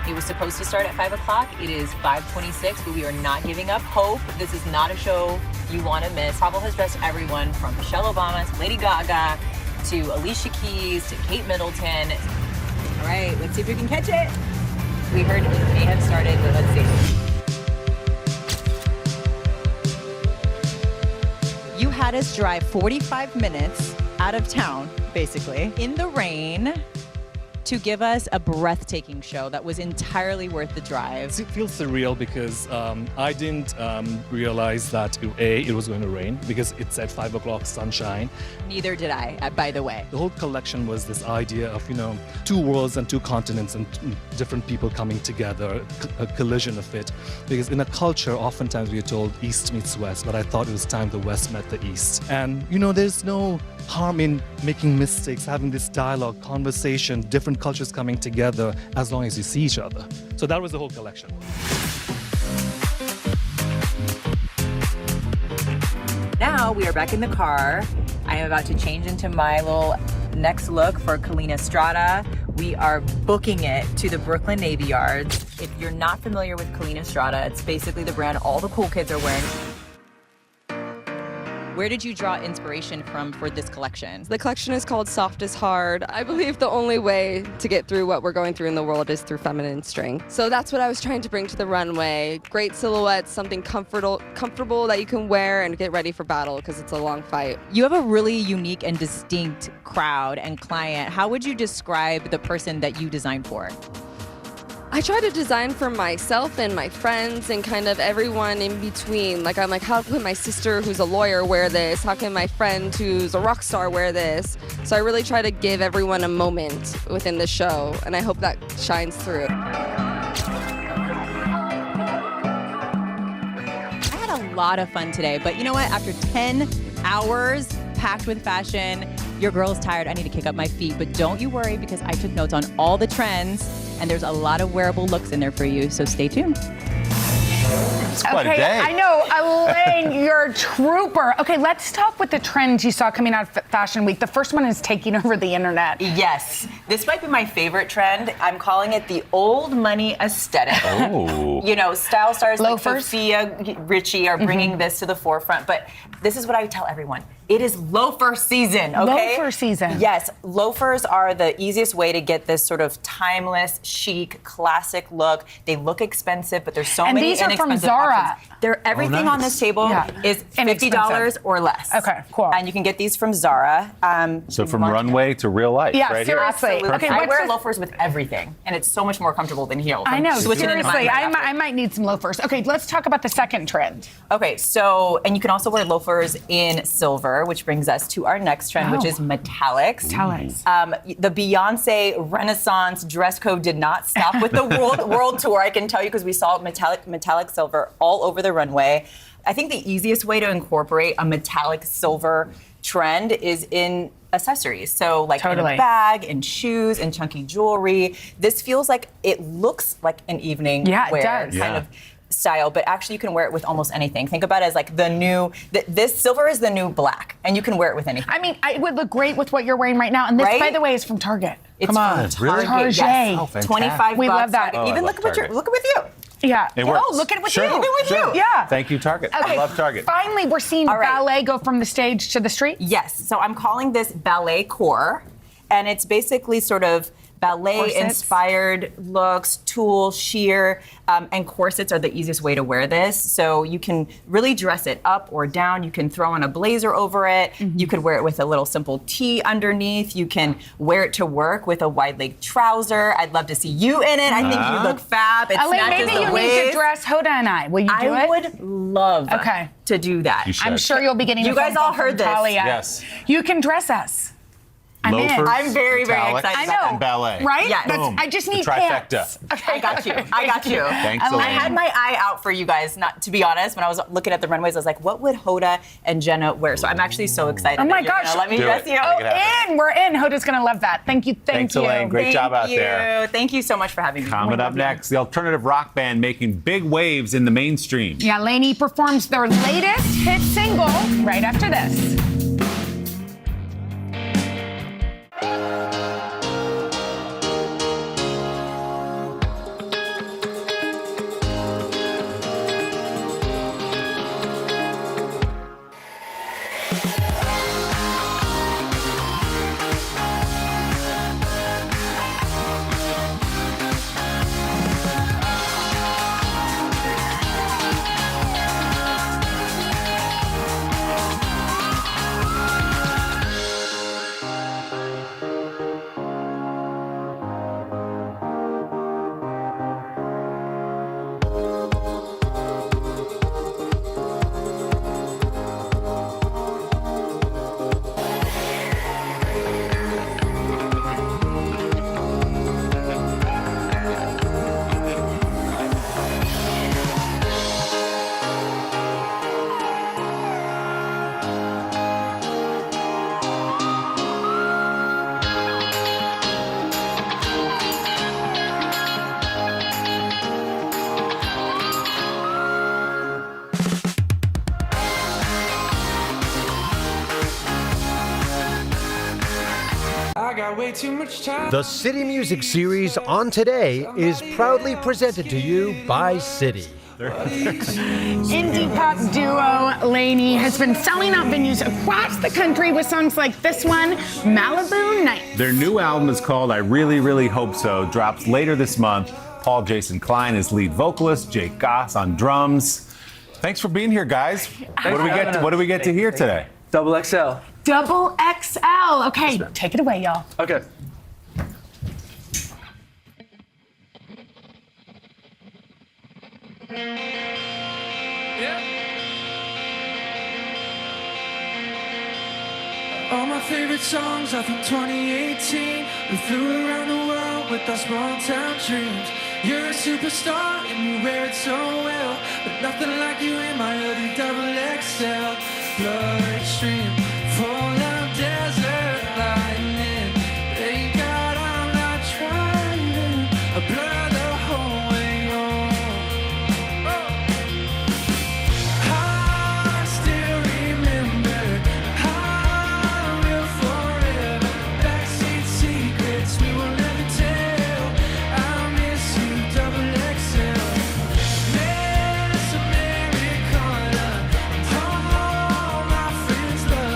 It was supposed to start at 5 o'clock. It is 5:26, but we are not giving up hope. This is not a show you want to miss. Probable has dressed everyone from Michelle Obama to Lady Gaga to Alicia Keys to Kate Middleton. All right, let's see if we can catch it. We heard it may have started, but let's see. You had us drive 45 minutes out of town, basically, in the rain to give us a breathtaking show that was entirely worth the drive. It feels surreal because I didn't realize that it was going to rain because it said 5 o'clock sunshine. Neither did I, by the way. The whole collection was this idea of, two worlds and two continents and different people coming together, a collision of it. Because in a culture, oftentimes we are told East meets West, but I thought it was time the West met the East. And, there's no harm in making mistakes, having this dialogue, conversation, different cultures coming together as long as you see each other. So that was the whole collection. Now we are back in the car. I am about to change into my little next look for Kalina Strada. We are booking it to the Brooklyn Navy Yards. If you're not familiar with Kalina Strada, it's basically the brand all the cool kids are wearing. Where did you draw inspiration from for this collection? The collection is called Soft is Hard. I believe the only way to get through what we're going through in the world is through feminine strength. So that's what I was trying to bring to the runway. Great silhouettes, something comfortable that you can wear and get ready for battle because it's a long fight. You have a really unique and distinct crowd and client. How would you describe the person that you designed for? I try to design for myself and my friends and kind of everyone in between. How can my sister who's a lawyer wear this? How can my friend who's a rock star wear this? So I really try to give everyone a moment within the show, and I hope that shines through. I had a lot of fun today, but you know what? After 10 hours packed with fashion, your girl's tired. I need to kick up my feet, but don't you worry because I took notes on all the trends. And there's a lot of wearable looks in there for you, so stay tuned. It's quite a day. I know, Elaine, you're a trooper. Okay, let's talk with the trends you saw coming out of Fashion Week. The first one is taking over the internet. Yes, this might be my favorite trend. I'm calling it the old money aesthetic. Oh. Style stars Loafers. like Sophia Richie are bringing this to the forefront, but this is what I tell everyone. It is loafer season, okay? Loafer season. Yes, loafers are the easiest way to get this sort of timeless, chic, classic look. They look expensive, but there's so And many these are from inexpensive Zara. options. Everything on this table is $50 or less. Okay, cool. And you can get these from Zara. So from runway to real life, Yeah, right seriously. here? Okay, I wear loafers with everything, and it's so much more comfortable than heels. I know, Switching into seriously. mine I might need some loafers. Okay, let's talk about the second trend. Okay, and you can also wear loafers in silver, which brings us to our next trend, which is metallics. Metallics. The Beyonce Renaissance dress code did not stop with the world tour, I can tell you, because we saw metallic silver all over the runway. I think the easiest way to incorporate a metallic silver trend is in accessories. So in a bag, in shoes, in chunky jewelry. This feels like it looks like an evening wear. it does. Kind of style, but actually you can wear it with almost anything. Think about it as like the new, this silver is the new black, and you can wear it with anything. I mean, it would look great with what you're wearing right now. And this, by the way, is from Target. It's Come on, from really? Target. Target. Yes. Oh, fantastic. 25 We bucks. love that. Oh, Even I look love at Target. look at with you. Yeah. It works. Oh, look at it with Sure, you. Even with sure. you. Yeah. Thank you, Target. Okay. I love Target. Finally, we're seeing ballet go from the stage to the street. Yes. So I'm calling this ballet core, and it's basically sort of ballet-inspired looks, tulle, sheer, and corsets are the easiest way to wear this. So you can really dress it up or down. You can throw on a blazer over it. You could wear it with a little simple tee underneath. You can wear it to work with a wide-leg trouser. I'd love to see you in it. I think you look fab. It Elaine, snatches maybe the you waist. need to dress Hoda and I. Will you do it? I would love to do that. You should. I'm sure you'll be getting You a phone guys all call from heard this. Talia. Yes. You can dress us. I'm in. Loafers, I'm very, very metallics, excited I about know. and ballet. Right? Yes. Boom. I just need the trifecta. pants. Okay. I got you. I got you. Thanks, I Elaine. had my eye out for you guys. Not to be honest, when I was looking at the runways, I was like, "What would Hoda and Jenna wear?" So I'm actually so excited. Oh my that you're gosh. gonna let me Do dress it. you. Make it happen. We're in. Hoda's going to love that. Thank you. Thanks, you. Elaine. Great job out Thank there. you. Thank you so much for having me. Coming up next, the alternative rock band making big waves in the mainstream. Yeah, Laney performs their latest hit single right after this. The City Music Series on Today is proudly presented to you by City. Indie pop duo Laney has been selling out venues across the country with songs like this one, Malibu Nights. Their new album is called I Really, Really Hope So, drops later this month. Paul Jason Klein is lead vocalist, Jake Goss on drums. Thanks for being here, guys. What do we get to hear today? Double XL. Double XL. Okay, take it away, y'all. Okay. All my favorite songs are from 2018. We flew around the world with our small town dreams. You're a superstar and you wear it so well, but nothing like you in my hoodie. Double XL, bloodstream, fall down desert lightning. Thank God I'm not trying. I blur the whole way home. I still remember. I will forever. Backseat secrets we will never tell. I miss you, double XL. Miss Americana. All my friends love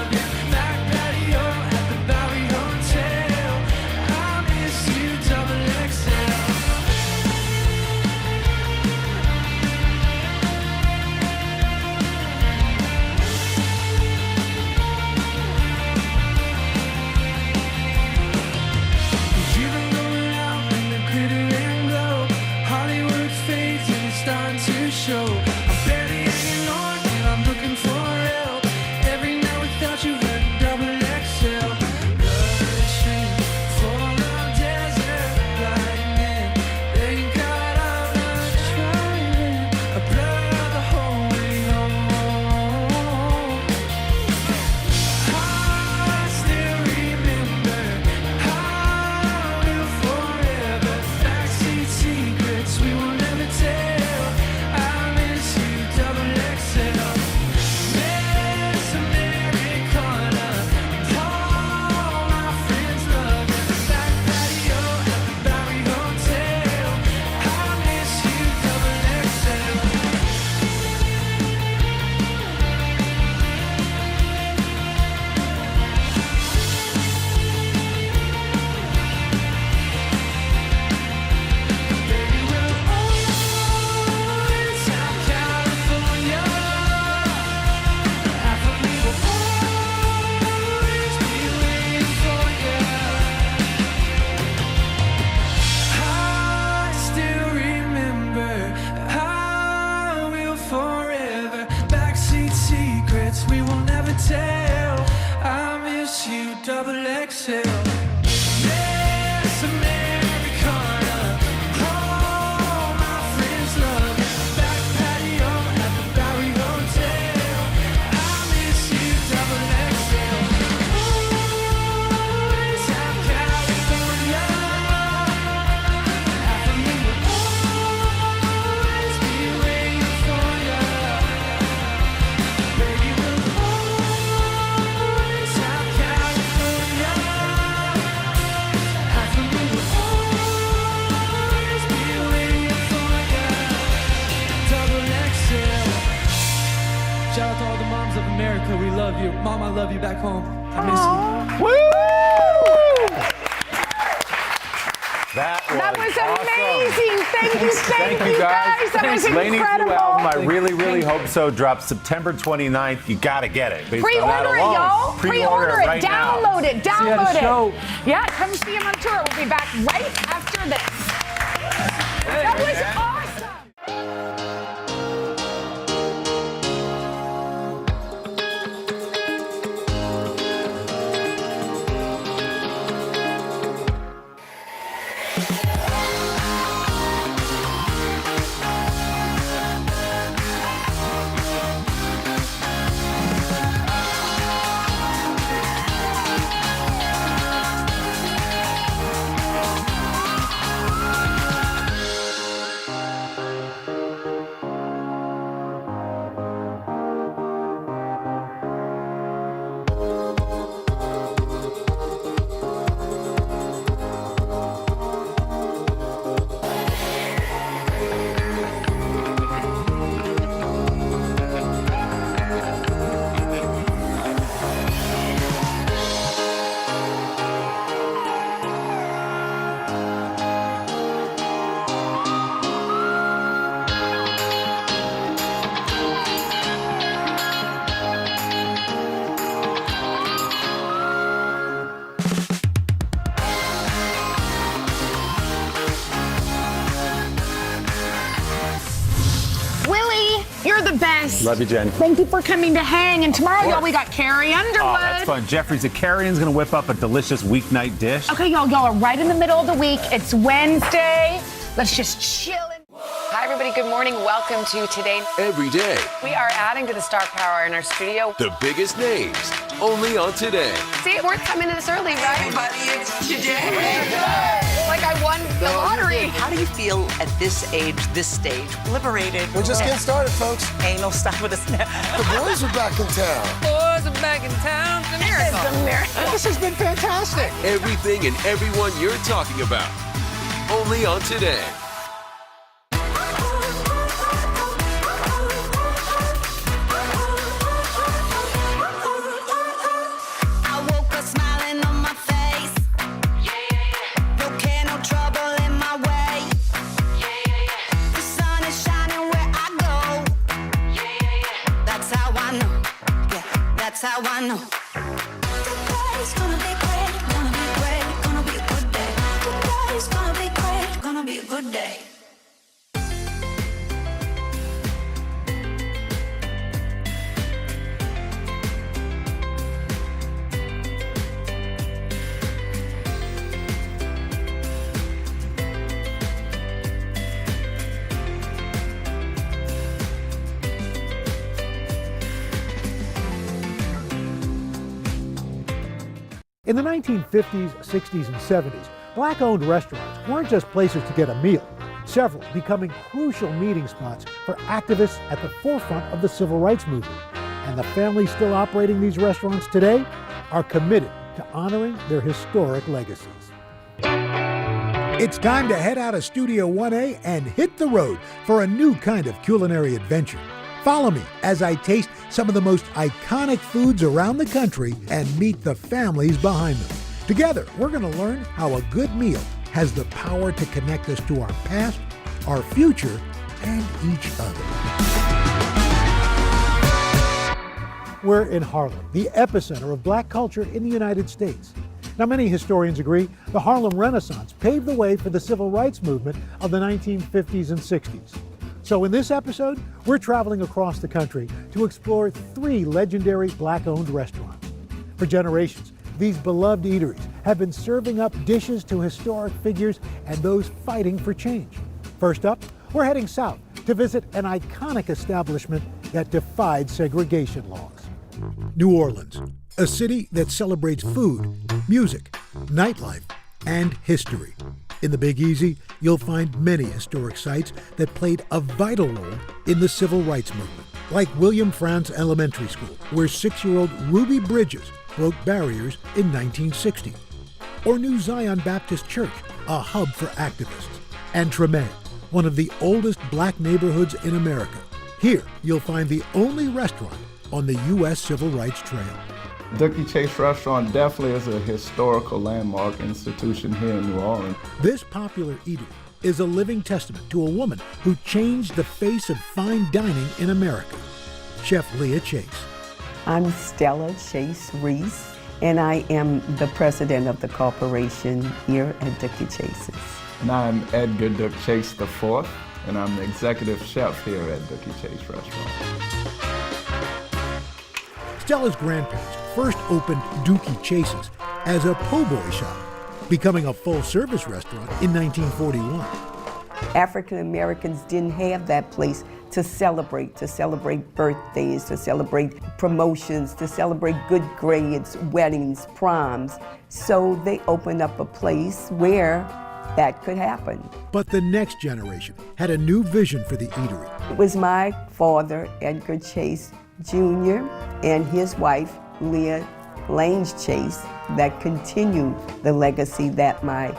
secrets we will never tell. I miss you, double XL. Yes, Americana. All my friends love you. Back patio at the Bowery Hotel. I miss you, double XL. Ooh, South California. Half of me will always be waiting for you. Baby, we'll always South California. Half of me will always be waiting for you. Double XL. Shout out to all the moms of America. We love you. Mom, I love you back home. I miss you. That was awesome. amazing. Thank you guys. That was Laney's incredible. new album, I Really, Really Hope So, drops September 29th. You gotta get it. Based on that Pre-order it, alone. y'all. Pre-order it. right now. Download it. See you at Download the show. it. Yeah, come see him on tour. We'll be back right after this. That was awesome. Willie, you're the best. Love you, Jen. Thank you for coming to hang. And tomorrow, y'all, we got Carrie Underwood. Oh, that's fun. Jeffrey Zakarian's gonna whip up a delicious weeknight dish. Okay, y'all are right in the middle of the week. It's Wednesday. Let's just chill. Hi, everybody. Good morning. Welcome to Today. Every day, We are adding to the star power in our studio. the biggest names, only on Today. See, we're coming in this early, right? Everybody, it's Today. Like I won the lottery. How do you feel at this age, this stage? Liberated. We're just getting started, folks. Anal stop with a snap. The boys are back in town. Boys are back in town. It's a miracle. It's a miracle. This has been fantastic. Everything and everyone you're talking about, only on Today. I woke up smiling on my face. No care, no trouble in my way. The sun is shining where I go. That's how I know. Yeah, that's how I know. Today's gonna be great, gonna be great, gonna be a good day. Today's gonna be great, gonna be a good day. In the 1950s, 60s, and 70s, black-owned restaurants weren't just places to get a meal, several becoming crucial meeting spots for activists at the forefront of the civil rights movement. And the families still operating these restaurants today are committed to honoring their historic legacies. It's time to head out of Studio 1A and hit the road for a new kind of culinary adventure. Follow me as I taste some of the most iconic foods around the country and meet the families behind them. Together, we're going to learn how a good meal has the power to connect us to our past, our future, and each other. We're in Harlem, the epicenter of black culture in the United States. Now, many historians agree the Harlem Renaissance paved the way for the civil rights movement of the 1950s and 60s. So in this episode, we're traveling across the country to explore 3 legendary Black-owned restaurants. For generations, these beloved eateries have been serving up dishes to historic figures and those fighting for change. First up, we're heading south to visit an iconic establishment that defied segregation laws. New Orleans, a city that celebrates food, music, nightlife, and history. In the Big Easy, you'll find many historic sites that played a vital role in the civil rights movement, like William Frantz Elementary School, where 6-year-old Ruby Bridges broke barriers in 1960. Or New Zion Baptist Church, a hub for activists. And Treme, one of the oldest Black neighborhoods in America. Here, you'll find the only restaurant on the U.S. Civil Rights Trail. Dooky Chase restaurant definitely is a historical landmark institution here in New Orleans. This popular eatery is a living testament to a woman who changed the face of fine dining in America, Chef Leah Chase. I'm Stella Chase Reese, and I am the president of the corporation here at Dooky Chase's. And I'm Edgar Duke Chase IV, and I'm the executive chef here at Dooky Chase Restaurant. Stella's grandparents first opened Dooky Chase's as a po' boy shop, becoming a full-service restaurant in 1941. African Americans didn't have that place to celebrate birthdays, to celebrate promotions, to celebrate good grades, weddings, proms. So they opened up a place where that could happen. But the next generation had a new vision for the eatery. It was my father, Edgar Chase Jr., and his wife, Leah Lange Chase, that continued the legacy that my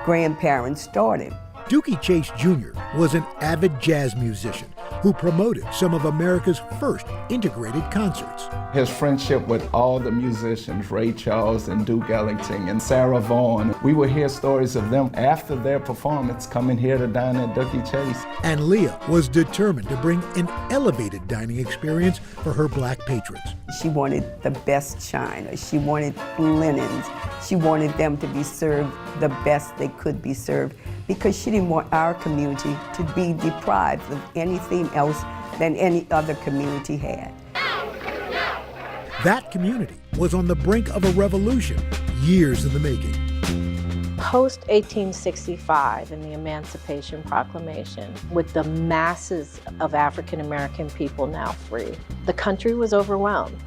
grandparents started. Dooky Chase Jr. was an avid jazz musician who promoted some of America's first integrated concerts. His friendship with all the musicians, Ray Charles and Duke Ellington and Sarah Vaughan, we would hear stories of them after their performance coming here to dine at Dooky Chase. And Leah was determined to bring an elevated dining experience for her Black patrons. She wanted the best china, she wanted linens, she wanted them to be served the best they could be served, because she didn't want our community to be deprived of anything else than any other community had. That community was on the brink of a revolution, years in the making. Post-1865 and the Emancipation Proclamation, with the masses of African American people now free, the country was overwhelmed.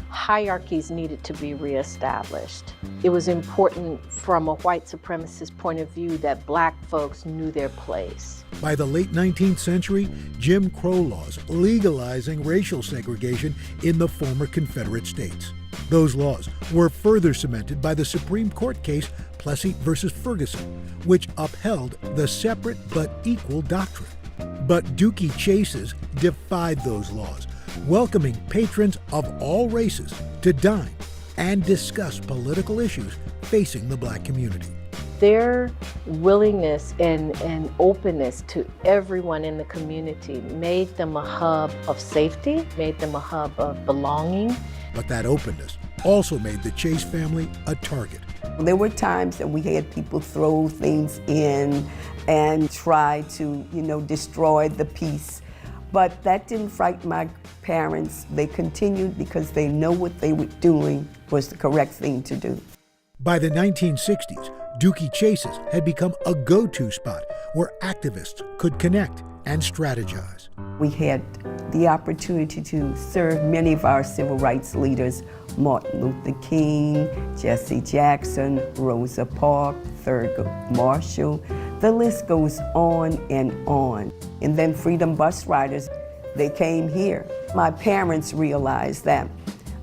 Hierarchies needed to be reestablished. It was important from a white supremacist point of view that Black folks knew their place. By the late 19th century, Jim Crow laws legalizing racial segregation in the former Confederate states. Those laws were further cemented by the Supreme Court case Plessy versus Ferguson, which upheld the separate but equal doctrine. But Dooky Chase's defied those laws, welcoming patrons of all races to dine and discuss political issues facing the Black community. Their willingness and openness to everyone in the community made them a hub of safety, made them a hub of belonging. But that openness also made the Chase family a target. There were times that we had people throw things in and try to, destroy the peace. But that didn't frighten my parents. They continued because they know what they were doing was the correct thing to do. By the 1960s, Dooky Chase's had become a go-to spot where activists could connect and strategize. We had the opportunity to serve many of our civil rights leaders, Martin Luther King, Jesse Jackson, Rosa Parks, Thurgood Marshall. The list goes on and on. And then Freedom Bus Riders, they came here. My parents realized that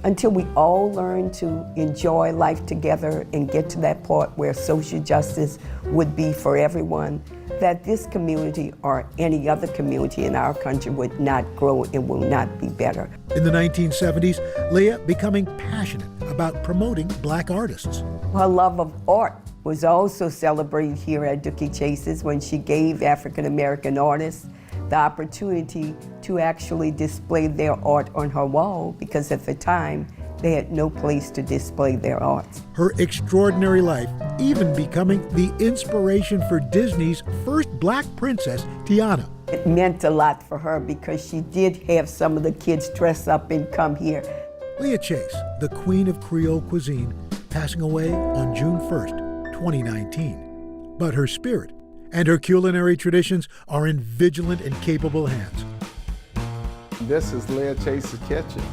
until we all learn to enjoy life together and get to that part where social justice would be for everyone, that this community or any other community in our country would not grow and will not be better. In the 1970s, Leah becoming passionate about promoting Black artists. Her love of art was also celebrated here at Dooky Chase's when she gave African American artists the opportunity to actually display their art on her wall, because at the time they had no place to display their art. Her extraordinary life even becoming the inspiration for Disney's first Black princess, Tiana. It meant a lot for her because she did have some of the kids dress up and come here. Leah Chase, the queen of Creole cuisine, passing away on June 1st, 2019. But her spirit and her culinary traditions are in vigilant and capable hands. This is Leah Chase's kitchen.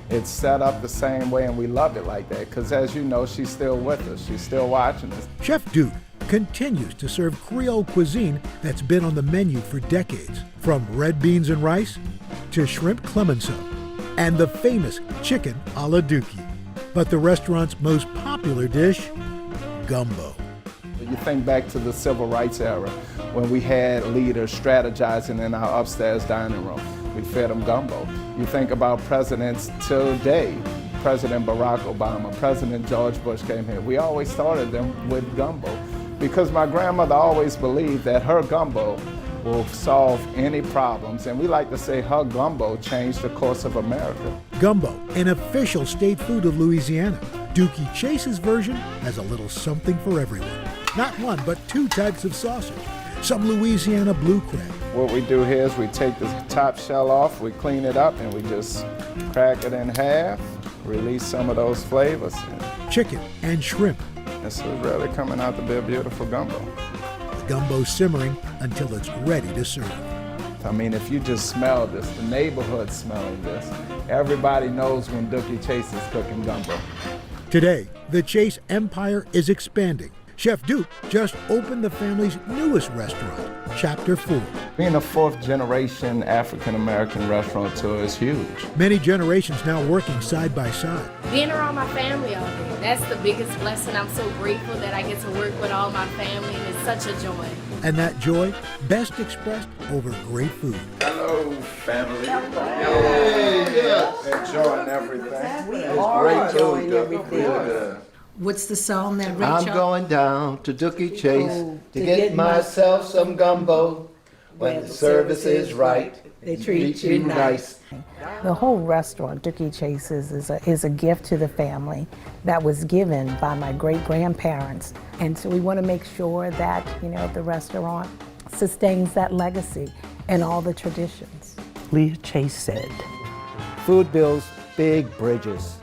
It's set up the same way, and we love it like that because, as you know, she's still with us. She's still watching us. Chef Duke continues to serve Creole cuisine that's been on the menu for decades, from red beans and rice to shrimp clemenceau and the famous chicken a la Dooky. But the restaurant's most popular dish, gumbo. You think back to the civil rights era when we had leaders strategizing in our upstairs dining room. We fed them gumbo. You think about presidents today, President Barack Obama, President George Bush came here. We always started them with gumbo because my grandmother always believed that her gumbo will solve any problems. And we like to say her gumbo changed the course of America. Gumbo, an official state food of Louisiana. Dooky Chase's version has a little something for everyone. Not one, but two types of sausage. Some Louisiana blue crab. What we do here is we take the top shell off, we clean it up, and we just crack it in half, release some of those flavors. Chicken and shrimp. This is really coming out to be a beautiful gumbo. The gumbo simmering until it's ready to serve. I mean, if you just smell this, the neighborhood smelling this, everybody knows when Dooky Chase is cooking gumbo. Today, the Chase empire is expanding. Chef Duke just opened the family's newest restaurant, Chapter 4. Being a fourth-generation African-American restaurateur is huge. Many generations now working side by side. Being around my family all day, that's the biggest blessing. I'm so grateful that I get to work with all my family, and it's such a joy. And that joy best expressed over great food. Hello, family. Enjoying everything. We are enjoying everything. What's the song that Rachel? I'm going down to Dooky Chase to get myself some gumbo. When the service is right, they treat you nice. The whole restaurant, Dooky Chase's, is a gift to the family that was given by my great-grandparents. And so we want to make sure that, the restaurant sustains that legacy and all the traditions. Leah Chase said, "Food builds big bridges.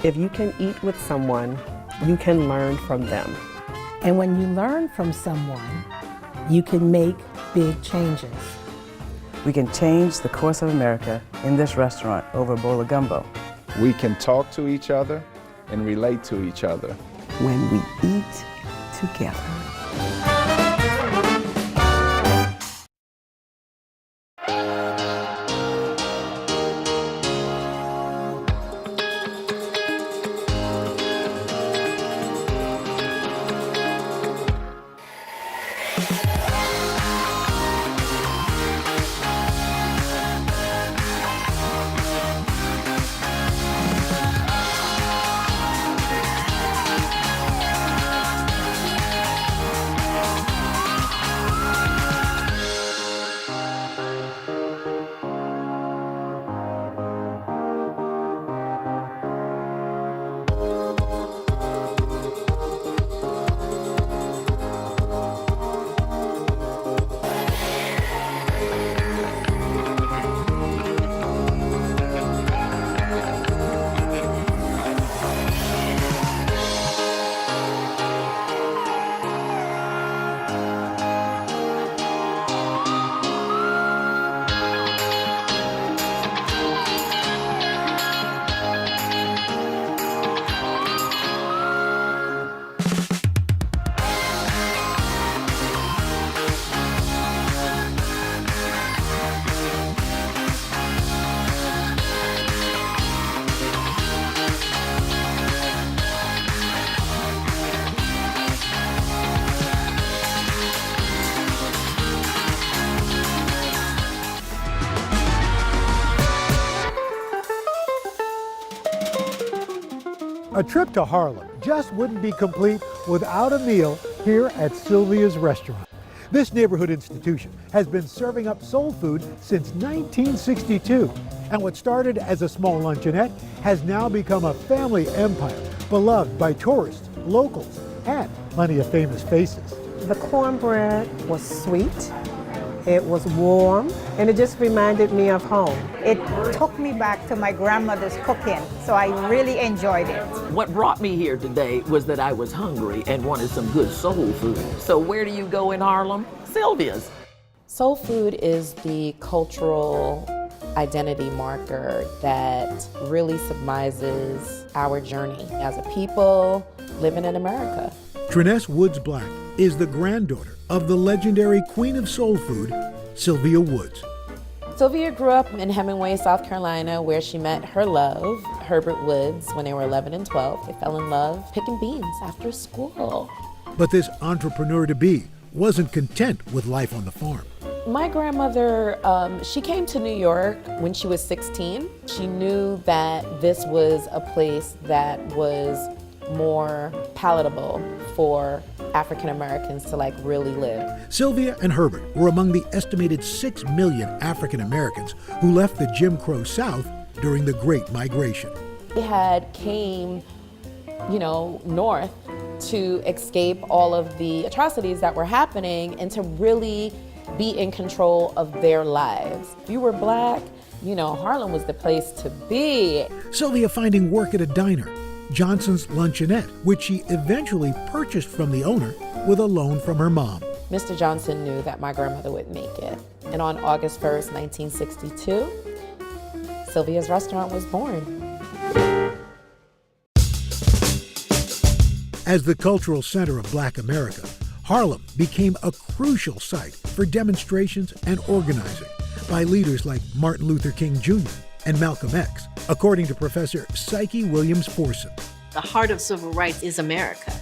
If you can eat with someone, you can learn from them. And when you learn from someone, you can make big changes." We can change the course of America in this restaurant over a bowl of gumbo. We can talk to each other and relate to each other. When we eat together. A trip to Harlem just wouldn't be complete without a meal here at Sylvia's restaurant. This neighborhood institution has been serving up soul food since 1962. And what started as a small luncheonette has now become a family empire, beloved by tourists, locals, and plenty of famous faces. The cornbread was sweet, It was warm, and it just reminded me of home. It took me back to my grandmother's cooking, so I really enjoyed it. What brought me here today was that I was hungry and wanted some good soul food. So where do you go in Harlem? Sylvia's. Soul food is the cultural identity marker that really symbolizes our journey as a people living in America. Triness Woods Black is the granddaughter of the legendary queen of soul food, Sylvia Woods. Sylvia grew up in Hemingway, South Carolina, where she met her love, Herbert Woods, when they were 11 and 12. They fell in love picking beans after school. But this entrepreneur-to-be wasn't content with life on the farm. My grandmother, she came to New York when she was 16. She knew that this was a place that was more palatable for African Americans to really live. Sylvia and Herbert were among the estimated 6 million African Americans who left the Jim Crow South during the Great Migration. They came, north to escape all of the atrocities that were happening and to really be in control of their lives. If you were Black, Harlem was the place to be. Sylvia finding work at a diner, Johnson's Luncheonette, which she eventually purchased from the owner with a loan from her mom. Mr. Johnson knew that my grandmother would make it. And on August 1st, 1962, Sylvia's restaurant was born. As the cultural center of Black America, Harlem became a crucial site for demonstrations and organizing by leaders like Martin Luther King Jr. and Malcolm X, according to Professor Psyche Williams-Forson. The heart of civil rights is America,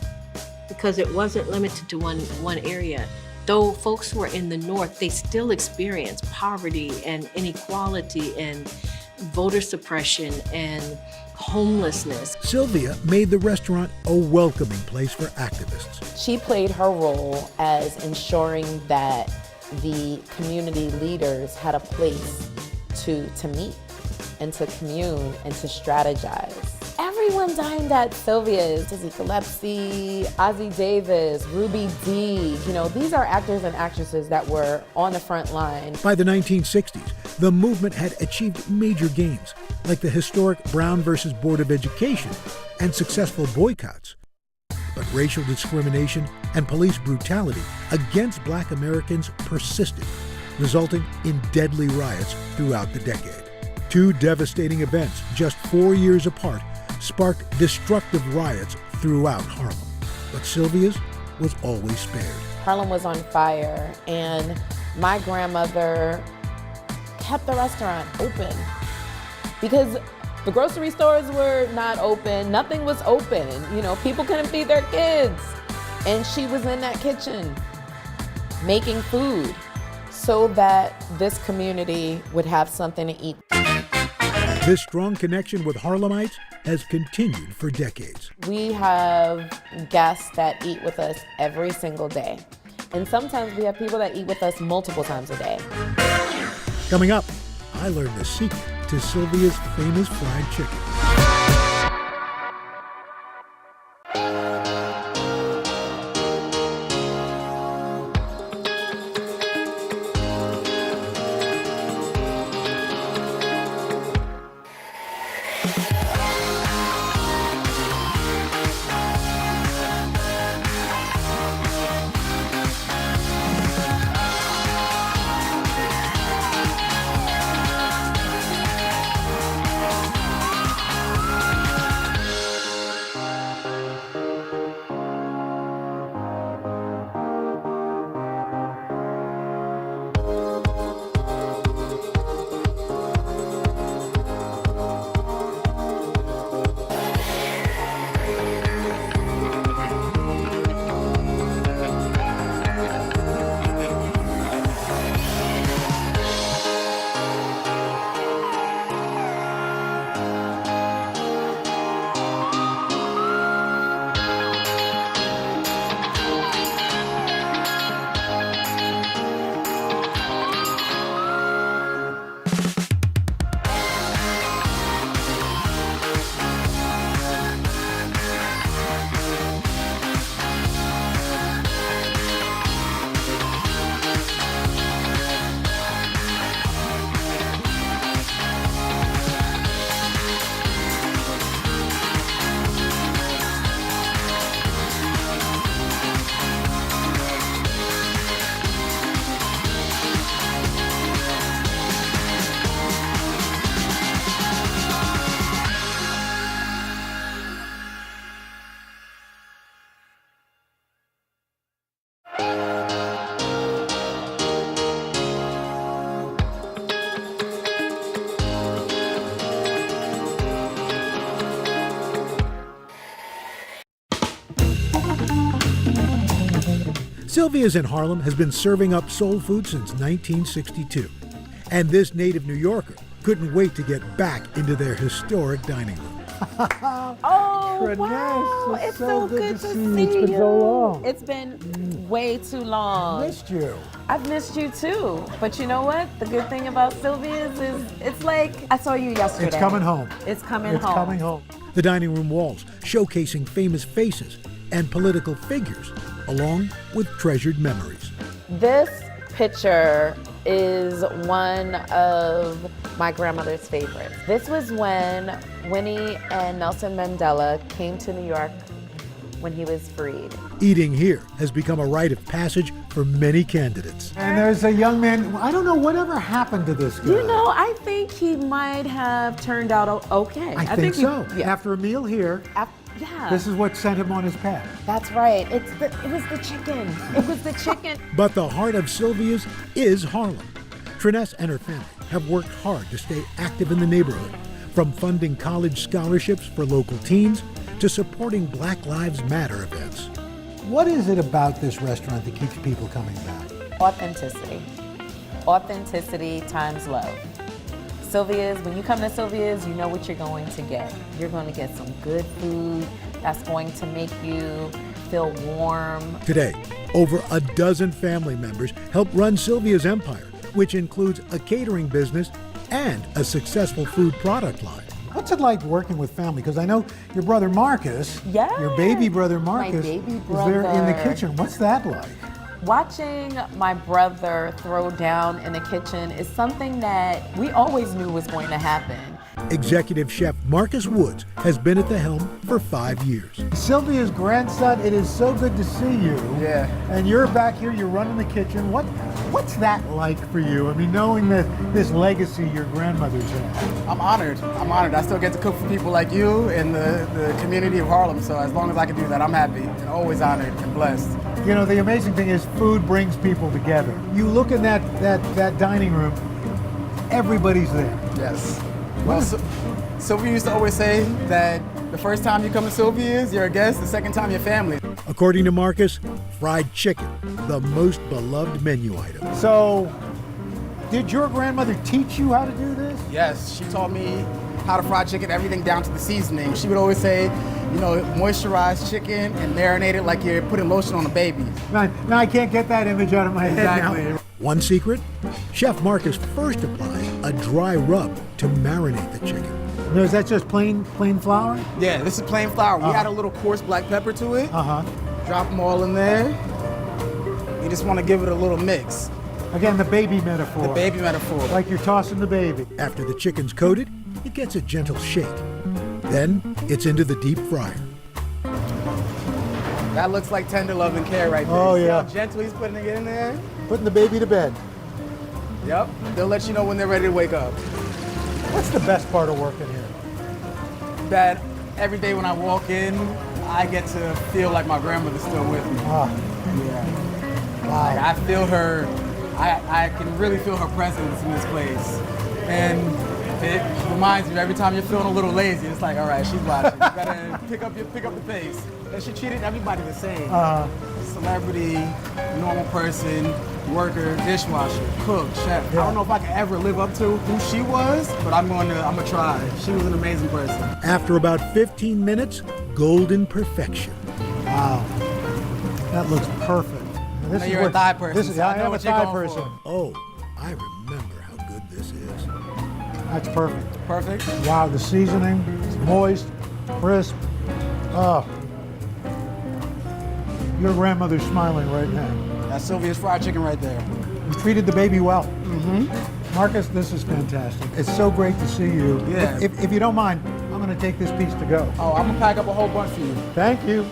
because it wasn't limited to one area. Though folks were in the North, they still experienced poverty and inequality and voter suppression and homelessness. Sylvia made the restaurant a welcoming place for activists. She played her role as ensuring that the community leaders had a place to meet and to commune and to strategize. Everyone dined at Sylvia's. Dizzy Gillespie, Ozzie Davis, Ruby Dee. These are actors and actresses that were on the front line. By the 1960s, the movement had achieved major gains, like the historic Brown versus Board of Education and successful boycotts. But racial discrimination and police brutality against Black Americans persisted, resulting in deadly riots throughout the decade. Two devastating events just 4 years apart sparked destructive riots throughout Harlem. But Sylvia's was always spared. Harlem was on fire, and my grandmother kept the restaurant open because the grocery stores were not open, nothing was open. People couldn't feed their kids. And she was in that kitchen making food so that this community would have something to eat. This strong connection with Harlemites has continued for decades. We have guests that eat with us every single day. And sometimes we have people that eat with us multiple times a day. Coming up, I learned the secret to Sylvia's famous fried chicken. Sylvia's in Harlem has been serving up soul food since 1962. And this native New Yorker couldn't wait to get back into their historic dining room. Oh, wow. It's so good to see you. It's been so long. It's been way too long. Missed you. I've missed you too. But you know what? The good thing about Sylvia's is it's like I saw you yesterday. It's coming home. It's coming It's home. coming home. The dining room walls showcasing famous faces and political figures, along with treasured memories. This picture is one of my grandmother's favorites. This was when Winnie and Nelson Mandela came to New York when he was freed. Eating here has become a rite of passage for many candidates. And there's a young man, I don't know whatever happened to this guy. You know, I think he might have turned out okay. I think so. Yeah. After a meal here, Yeah. this is what sent him on his path. That's right. It was the chicken. It was the chicken. But the heart of Sylvia's is Harlem. Triness and her family have worked hard to stay active in the neighborhood, from funding college scholarships for local teens to supporting Black Lives Matter events. What is it about this restaurant that keeps people coming back? Authenticity. Authenticity times love. Sylvia's, when you come to Sylvia's, you know what you're going to get. You're going to get some good food that's going to make you feel warm. Today, over a dozen family members help run Sylvia's empire, which includes a catering business and a successful food product line. What's it like working with family? Because I know your brother Marcus, your baby brother Marcus, baby is there in the brother. kitchen. What's that like? Watching my brother throw down in the kitchen is something that we always knew was going to happen. Executive Chef Marcus Woods has been at the helm for 5 years. Sylvia's grandson, it is so good to see you. Yeah. And you're back here, you're running the kitchen. What's that like for you? I mean, knowing that this legacy your grandmother's had. I'm honored. I still get to cook for people like you and the community of Harlem. So as long as I can do that, I'm happy and always honored and blessed. You know, the amazing thing is food brings people together. You look in that dining room, everybody's there. Yes. Well, Sylvia used to always say that the first time you come to Sylvia's, you're a guest. The second time, you're family. According to Marcus, fried chicken, the most beloved menu item. So, did your grandmother teach you how to do this? Yes, she taught me how to fry chicken, everything down to the seasoning. She would always say, you know, moisturize chicken and marinate it like you're putting lotion on a baby. Now I can't get that image out of my head Exactly. now. One secret, Chef Marcus first applies a dry rub to marinate the chicken. Now, is that just plain flour? Yeah, this is plain flour. We add a little coarse black pepper to it. Drop them all in there. You just want to give it a little mix. Again, the baby metaphor. The baby metaphor. Like you're tossing the baby. After the chicken's coated, it gets a gentle shake. Then it's into the deep fryer. That looks like tender love and care right there. Oh, You see yeah. how gently he's putting it in there? Putting the baby to bed. Yep. They'll let you know when they're ready to wake up. What's the best part of working here? That every day when I walk in, I get to feel like my grandmother's still with me. Yeah. Wow. Like I feel her, I can really feel her presence in this place. And it reminds me every time you're feeling a little lazy, it's like, all right, she's watching. You gotta pick up the pace. And she treated everybody the same. Celebrity, normal person, worker, dishwasher, cook, chef. I don't know if I can ever live up to who she was, but I'm gonna try. She was an amazing person. After about 15 minutes, golden perfection. Wow. That looks perfect. Now, I know you're a thigh person, so I know am a what you're thigh going person. for. Oh, I remember how good this is. That's perfect. Perfect? Wow, the seasoning, it's moist, crisp. Oh. Your grandmother's smiling right now. That's Sylvia's fried chicken right there. You treated the baby well. Mm-hmm. Marcus, this is fantastic. It's so great to see you. Yeah. If you don't mind, I'm going to take this piece to go. Oh, I'm gonna pack up a whole bunch for you. Thank you.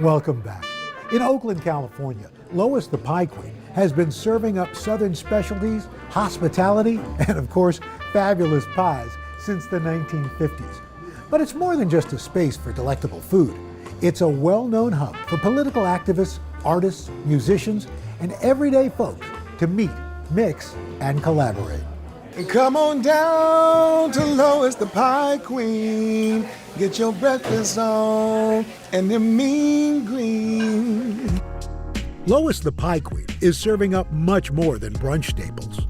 Welcome back. In Oakland, California, Lois the Pie Queen has been serving up Southern specialties, hospitality, and of course, fabulous pies since the 1950s. But it's more than just a space for delectable food. It's a well-known hub for political activists, artists, musicians, and everyday folks to meet, mix, and collaborate. Come on down to Lois the Pie Queen. Get your breakfast on and them mean green. Lois the Pie Queen is serving up much more than brunch staples.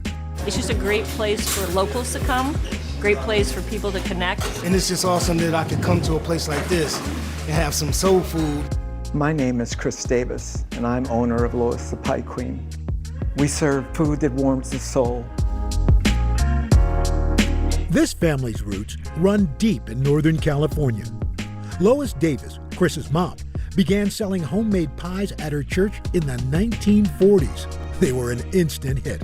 It's just a great place for locals to come, great place for people to connect. And it's just awesome that I could come to a place like this and have some soul food. My name is Chris Davis, and I'm owner of Lois the Pie Queen. We serve food that warms the soul. This family's roots run deep in Northern California. Lois Davis, Chris's mom, began selling homemade pies at her church in the 1940s. They were an instant hit.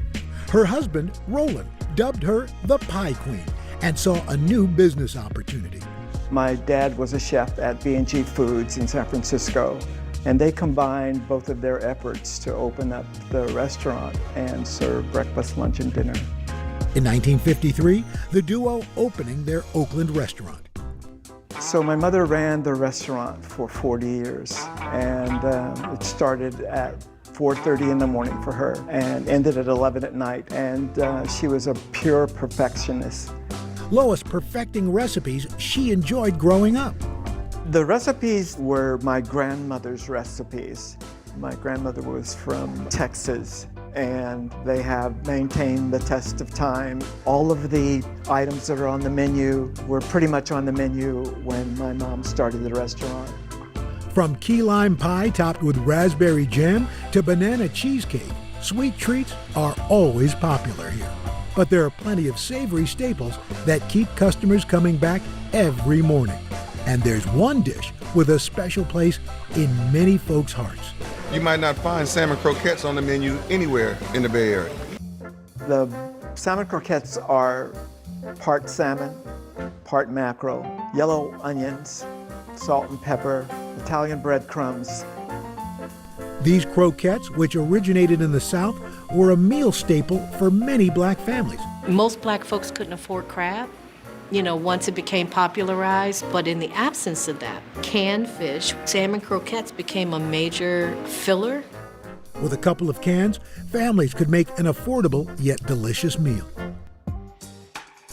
Her husband, Roland, dubbed her the Pie Queen and saw a new business opportunity. My dad was a chef at B&G Foods in San Francisco, and they combined both of their efforts to open up the restaurant and serve breakfast, lunch, and dinner. In 1953, the duo opening their Oakland restaurant. So my mother ran the restaurant for 40 years, and it started at 4:30 in the morning for her and ended at 11 at night, and she was a pure perfectionist. Lois perfecting recipes she enjoyed growing up. The recipes were my grandmother's recipes. My grandmother was from Texas, and they have maintained the test of time. All of the items that are on the menu were pretty much on the menu when my mom started the restaurant. From key lime pie topped with raspberry jam to banana cheesecake, sweet treats are always popular here. But there are plenty of savory staples that keep customers coming back every morning. And there's one dish with a special place in many folks' hearts. You might not find salmon croquettes on the menu anywhere in the Bay Area. The salmon croquettes are part salmon, part mackerel, yellow onions, salt and pepper, Italian breadcrumbs. These croquettes, which originated in the South, were a meal staple for many black families. Most black folks couldn't afford crab, once it became popularized, but in the absence of that, canned fish, salmon croquettes became a major filler. With a couple of cans, families could make an affordable yet delicious meal.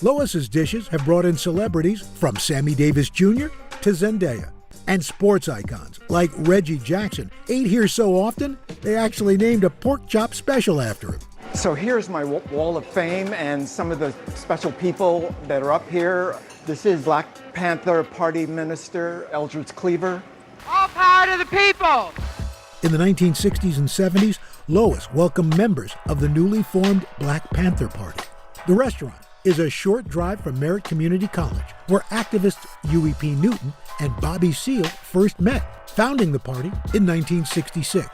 Lois's dishes have brought in celebrities from Sammy Davis Jr. to Zendaya, and sports icons like Reggie Jackson ain't here so often, they actually named a pork chop special after him. So here's my wall of fame and some of the special people that are up here. This is Black Panther Party Minister Eldridge Cleaver. All power to the people! In the 1960s and 70s, Lois welcomed members of the newly formed Black Panther Party. The restaurant is a short drive from Merritt Community College, where activists Huey P. Newton and Bobby Seale first met, founding the party in 1966.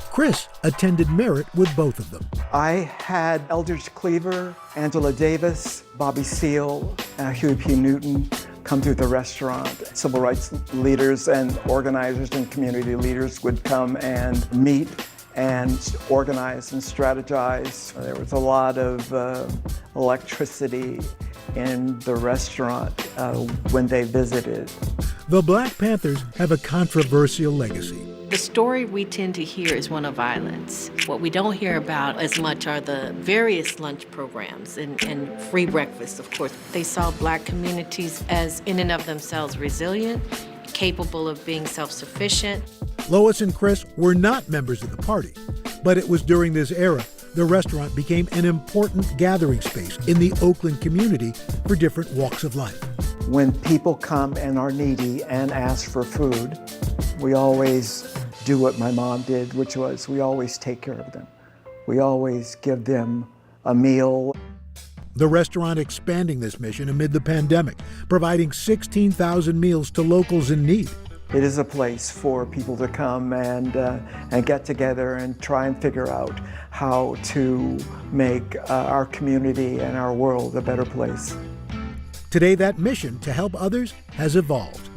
Chris attended Merritt with both of them. I had Eldridge Cleaver, Angela Davis, Bobby Seale, Huey P. Newton come through the restaurant. Civil rights leaders and organizers and community leaders would come and meet and organize and strategize. There was a lot of electricity in the restaurant when they visited. The Black Panthers have a controversial legacy. The story we tend to hear is one of violence. What we don't hear about as much are the various lunch programs and free breakfast, of course. They saw black communities as in and of themselves resilient, capable of being self-sufficient. Lois and Chris were not members of the party, but it was during this era the restaurant became an important gathering space in the Oakland community for different walks of life. When people come and are needy and ask for food, we always do what my mom did, which was we always take care of them. We always give them a meal. The restaurant expanding this mission amid the pandemic, providing 16,000 meals to locals in need. It is a place for people to come and get together and try and figure out how to make our community and our world a better place. Today, that mission to help others has evolved.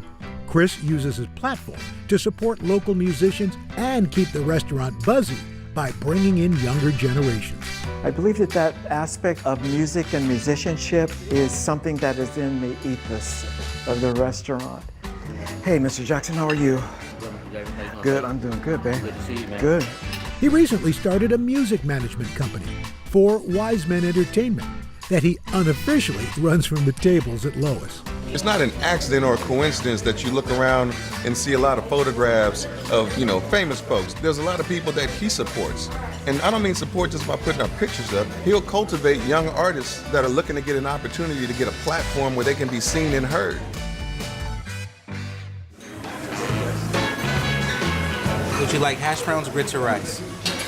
Chris uses his platform to support local musicians and keep the restaurant buzzy by bringing in younger generations. I believe that aspect of music and musicianship is something that is in the ethos of the restaurant. Hey, Mr. Jackson, how are you? Good, I'm doing good, babe. Good to see you, man. Good. He recently started a music management company, For Wise Men Entertainment, that he unofficially runs from the tables at Lois. It's not an accident or a coincidence that you look around and see a lot of photographs of, famous folks. There's a lot of people that he supports. And I don't mean support just by putting our pictures up. He'll cultivate young artists that are looking to get an opportunity to get a platform where they can be seen and heard. Would you like hash browns, grits, or rice?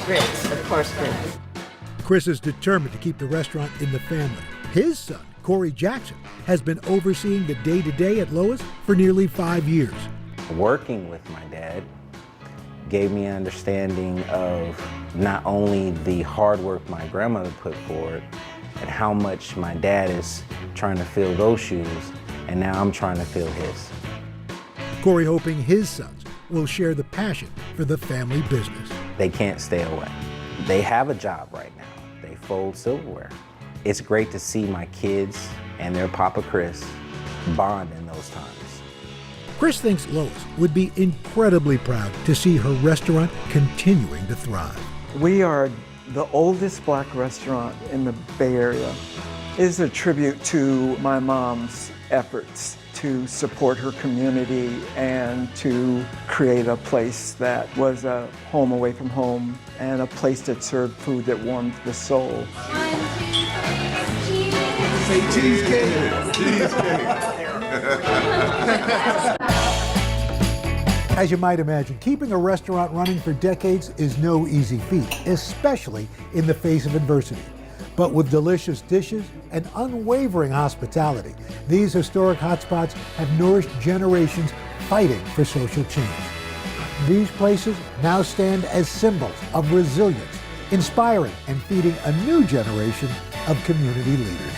Grits, of course, grits. Chris is determined to keep the restaurant in the family. His son, Corey Jackson, has been overseeing the day-to-day at Lois for nearly 5 years. Working with my dad gave me an understanding of not only the hard work my grandmother put forward, and how much my dad is trying to fill those shoes, and now I'm trying to fill his. Corey hoping his sons will share the passion for the family business. They can't stay away. They have a job right now. They fold silverware. It's great to see my kids and their Papa Chris bond in those times. Chris thinks Lois would be incredibly proud to see her restaurant continuing to thrive. We are the oldest Black restaurant in the Bay Area. It is a tribute to my mom's efforts to support her community and to create a place that was a home away from home and a place that served food that warmed the soul. Say cheesecake. Cheesecake. As you might imagine, keeping a restaurant running for decades is no easy feat, especially in the face of adversity. But with delicious dishes and unwavering hospitality, these historic hotspots have nourished generations fighting for social change. These places now stand as symbols of resilience, inspiring and feeding a new generation of community leaders.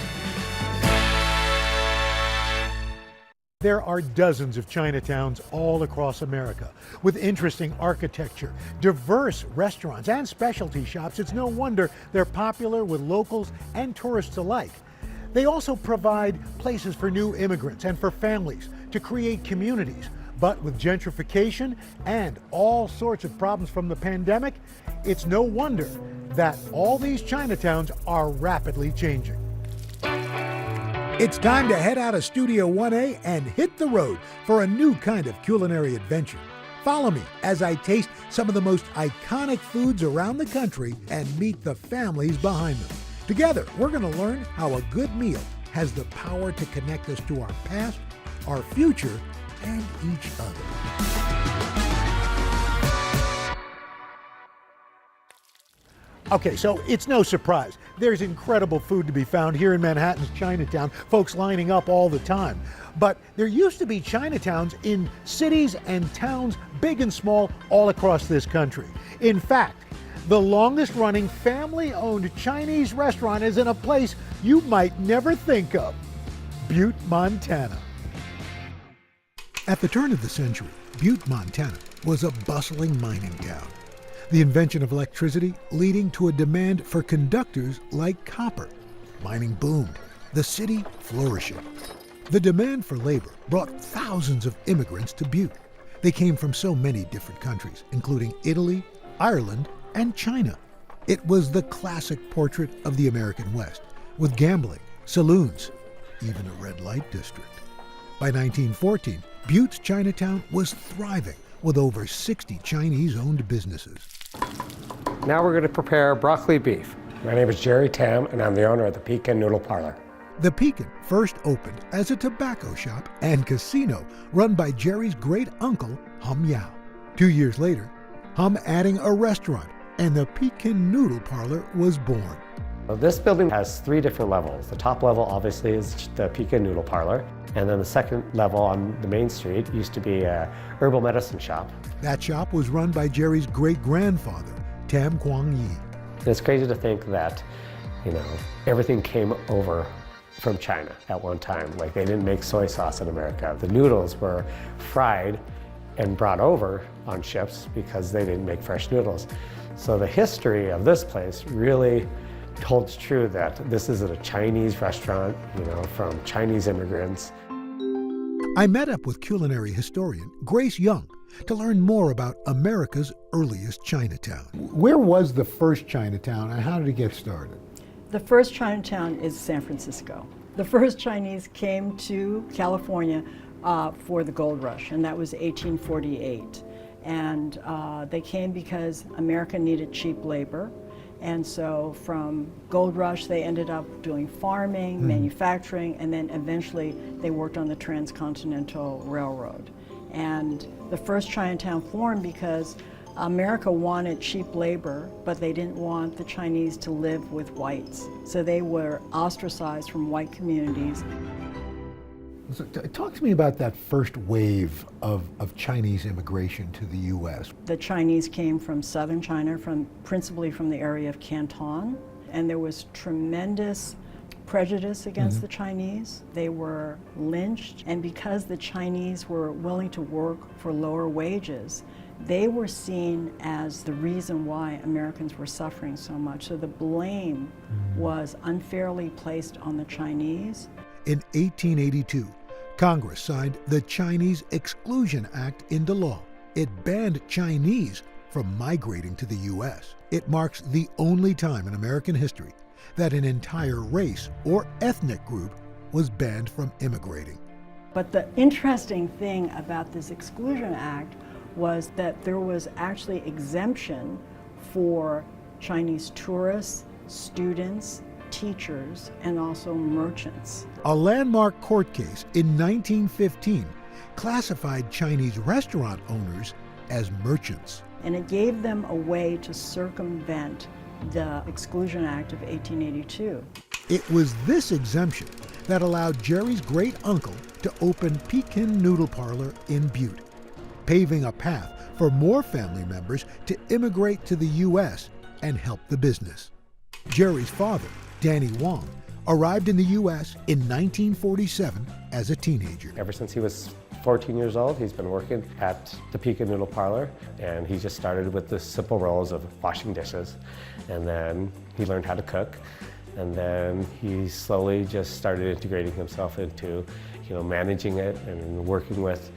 There are dozens of Chinatowns all across America with interesting architecture, diverse restaurants, and specialty shops. It's no wonder they're popular with locals and tourists alike. They also provide places for new immigrants and for families to create communities. But with gentrification and all sorts of problems from the pandemic, it's no wonder that all these Chinatowns are rapidly changing. It's time to head out of Studio 1A and hit the road for a new kind of culinary adventure. Follow me as I taste some of the most iconic foods around the country and meet the families behind them. Together, we're going to learn how a good meal has the power to connect us to our past, our future, and each other. Okay, so it's no surprise. There's incredible food to be found here in Manhattan's Chinatown, folks lining up all the time. But there used to be Chinatowns in cities and towns, big and small, all across this country. In fact, the longest running family-owned Chinese restaurant is in a place you might never think of, Butte, Montana. At the turn of the century, Butte, Montana was a bustling mining town. The invention of electricity leading to a demand for conductors like copper. Mining boomed, the city flourishing. The demand for labor brought thousands of immigrants to Butte. They came from so many different countries, including Italy, Ireland, and China. It was the classic portrait of the American West, with gambling, saloons, even a red light district. By 1914, Butte's Chinatown was thriving with over 60 Chinese-owned businesses. Now we're going to prepare broccoli beef. My name is Jerry Tam, and I'm the owner of the Pekin Noodle Parlor. The Pekin first opened as a tobacco shop and casino run by Jerry's great-uncle, Hum Yao. 2 years later, Hum adding a restaurant, and the Pekin Noodle Parlor was born. This building has 3 different levels. The top level obviously is the Pekin Noodle Parlor, and then the second level on the main street used to be a herbal medicine shop. That shop was run by Jerry's great-grandfather, Tam Kwang Yi. It's crazy to think that, everything came over from China at one time. Like, they didn't make soy sauce in America. The noodles were fried and brought over on ships because they didn't make fresh noodles. So the history of this place really holds true that this is a Chinese restaurant, from Chinese immigrants. I met up with culinary historian Grace Young to learn more about America's earliest Chinatown. Where was the first Chinatown and how did it get started? The first Chinatown is San Francisco. The first Chinese came to California for the gold rush, and that was 1848. And they came because America needed cheap labor. And so from gold rush, they ended up doing farming, manufacturing, and then eventually they worked on the Transcontinental Railroad. And the first Chinatown formed because America wanted cheap labor, but they didn't want the Chinese to live with whites. So they were ostracized from white communities. So talk to me about that first wave of Chinese immigration to the U.S. The Chinese came from southern China, principally from the area of Canton, and there was tremendous prejudice against the Chinese. They were lynched, and because the Chinese were willing to work for lower wages, they were seen as the reason why Americans were suffering so much. So the blame was unfairly placed on the Chinese. In 1882, Congress signed the Chinese Exclusion Act into law. It banned Chinese from migrating to the U.S. It marks the only time in American history that an entire race or ethnic group was banned from immigrating. But the interesting thing about this Exclusion Act was that there was actually exemption for Chinese tourists, students, teachers, and also merchants. A landmark court case in 1915 classified Chinese restaurant owners as merchants. And it gave them a way to circumvent the Exclusion Act of 1882. It was this exemption that allowed Jerry's great uncle to open Pekin Noodle Parlor in Butte, paving a path for more family members to immigrate to the U.S. and help the business. Jerry's father, Danny Wong, arrived in the U.S. in 1947 as a teenager. Ever since he was 14 years old, he's been working at the Pekin Noodle Parlor, and he just started with the simple roles of washing dishes, and then he learned how to cook, and then he slowly just started integrating himself into, managing it and working with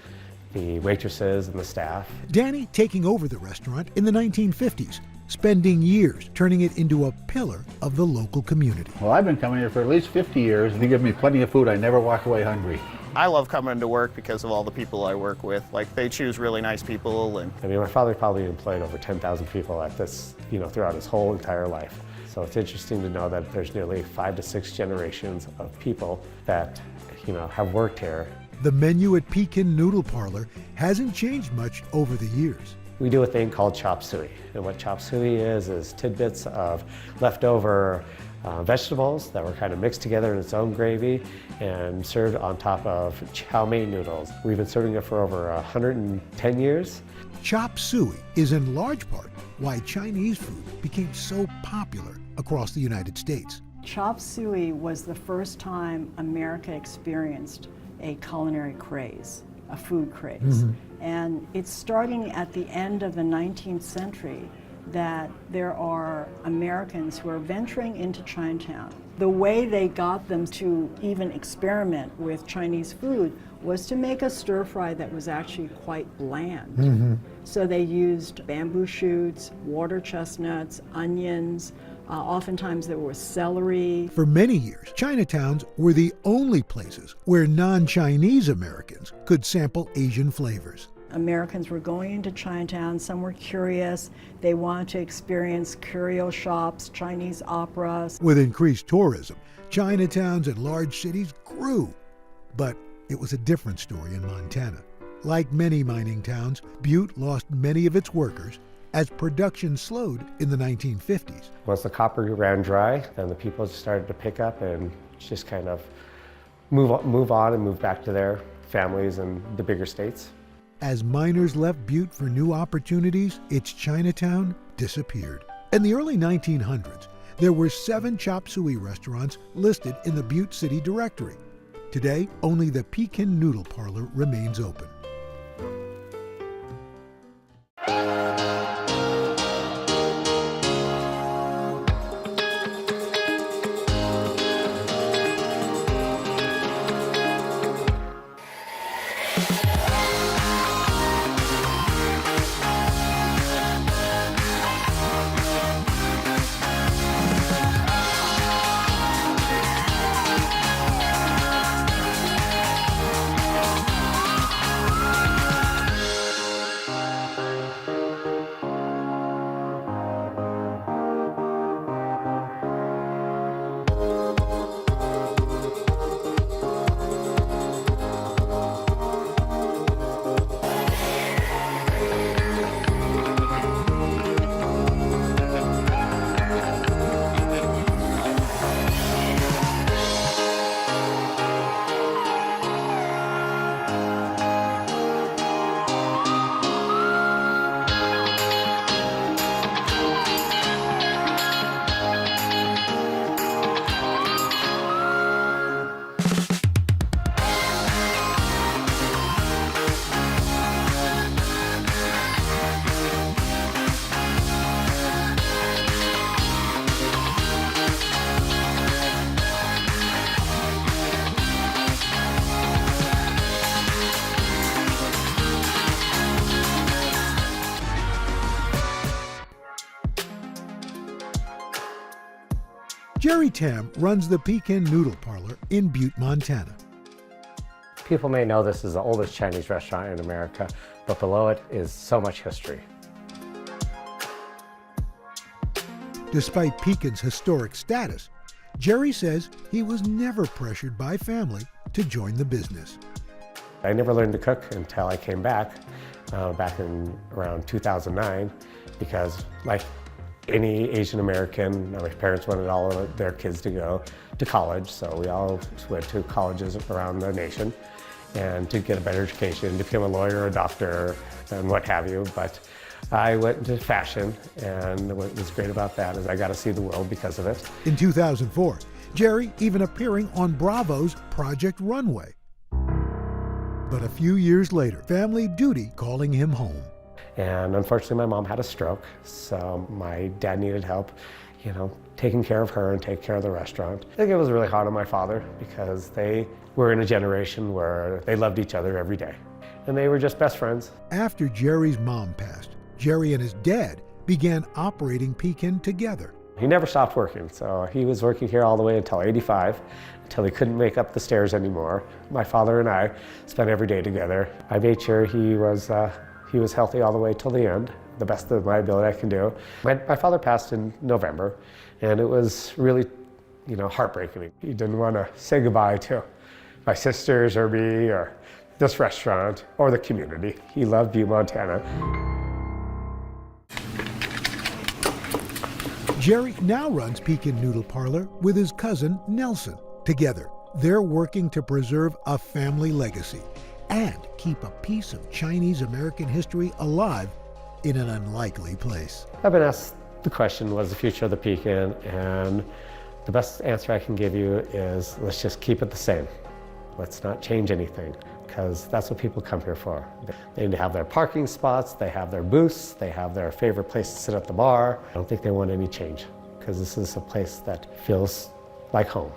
the waitresses and the staff. Danny taking over the restaurant in the 1950s, spending years turning it into a pillar of the local community. Well, I've been coming here for at least 50 years, and they give me plenty of food. I never walk away hungry. I love coming to work because of all the people I work with. Like, they choose really nice people. And my father probably employed over 10,000 people at this, throughout his whole entire life. So it's interesting to know that there's nearly 5 to 6 generations of people that, have worked here. The menu at Pekin Noodle Parlor hasn't changed much over the years. We do a thing called chop suey, and what chop suey is tidbits of leftover vegetables that were kind of mixed together in its own gravy and served on top of chow mein noodles. We've been serving it for over 110 years. Chop suey is in large part why Chinese food became so popular across the United States. Chop suey was the first time America experienced a culinary craze, a food craze. And it's starting at the end of the 19th century that there are Americans who are venturing into Chinatown. The way they got them to even experiment with Chinese food was to make a stir fry that was actually quite bland. So they used bamboo shoots, water chestnuts, onions, oftentimes there was celery. For many years, Chinatowns were the only places where non-Chinese Americans could sample Asian flavors. Americans were going into Chinatown, some were curious, they wanted to experience curio shops, Chinese operas. With increased tourism, Chinatowns in large cities grew, but it was a different story in Montana. Like many mining towns, Butte lost many of its workers as production slowed in the 1950s. Once the copper ran dry, then the people started to pick up and just kind of move on and move back to their families and the bigger states. As miners left Butte for new opportunities, its Chinatown disappeared. In the early 1900s, there were 7 chop suey restaurants listed in the Butte City directory. Today, only the Pekin Noodle Parlor remains open. Jerry Tam runs the Pekin Noodle Parlor in Butte, Montana. People may know this is the oldest Chinese restaurant in America, but below it is so much history. Despite Pekin's historic status, Jerry says he was never pressured by family to join the business. I never learned to cook until I came back in around 2009, because like any Asian American, my parents wanted all of their kids to go to college, so we all went to colleges around the nation and to get a better education, become a lawyer, a doctor, and what have you. But I went into fashion, and what was great about that is I got to see the world because of it. In 2004, Jerry even appearing on Bravo's Project Runway. But a few years later, family duty calling him home. And unfortunately, my mom had a stroke, so my dad needed help, taking care of her and taking care of the restaurant. I think it was really hard on my father because they were in a generation where they loved each other every day, and they were just best friends. After Jerry's mom passed, Jerry and his dad began operating Pekin together. He never stopped working, so he was working here all the way until 85, until he couldn't make up the stairs anymore. My father and I spent every day together. I made sure he was healthy all the way till the end, the best of my ability I can do. My father passed in November, and it was really, heartbreaking. He didn't want to say goodbye to my sisters or me or this restaurant or the community. He loved Butte, Montana. Jerry now runs Pekin Noodle Parlor with his cousin Nelson. Together, they're working to preserve a family legacy and keep a piece of Chinese American history alive in an unlikely place. I've been asked the question, what is the future of the Pekin? And the best answer I can give you is, let's just keep it the same. Let's not change anything, because that's what people come here for. They need to have their parking spots, they have their booths, they have their favorite place to sit at the bar. I don't think they want any change, because this is a place that feels like home.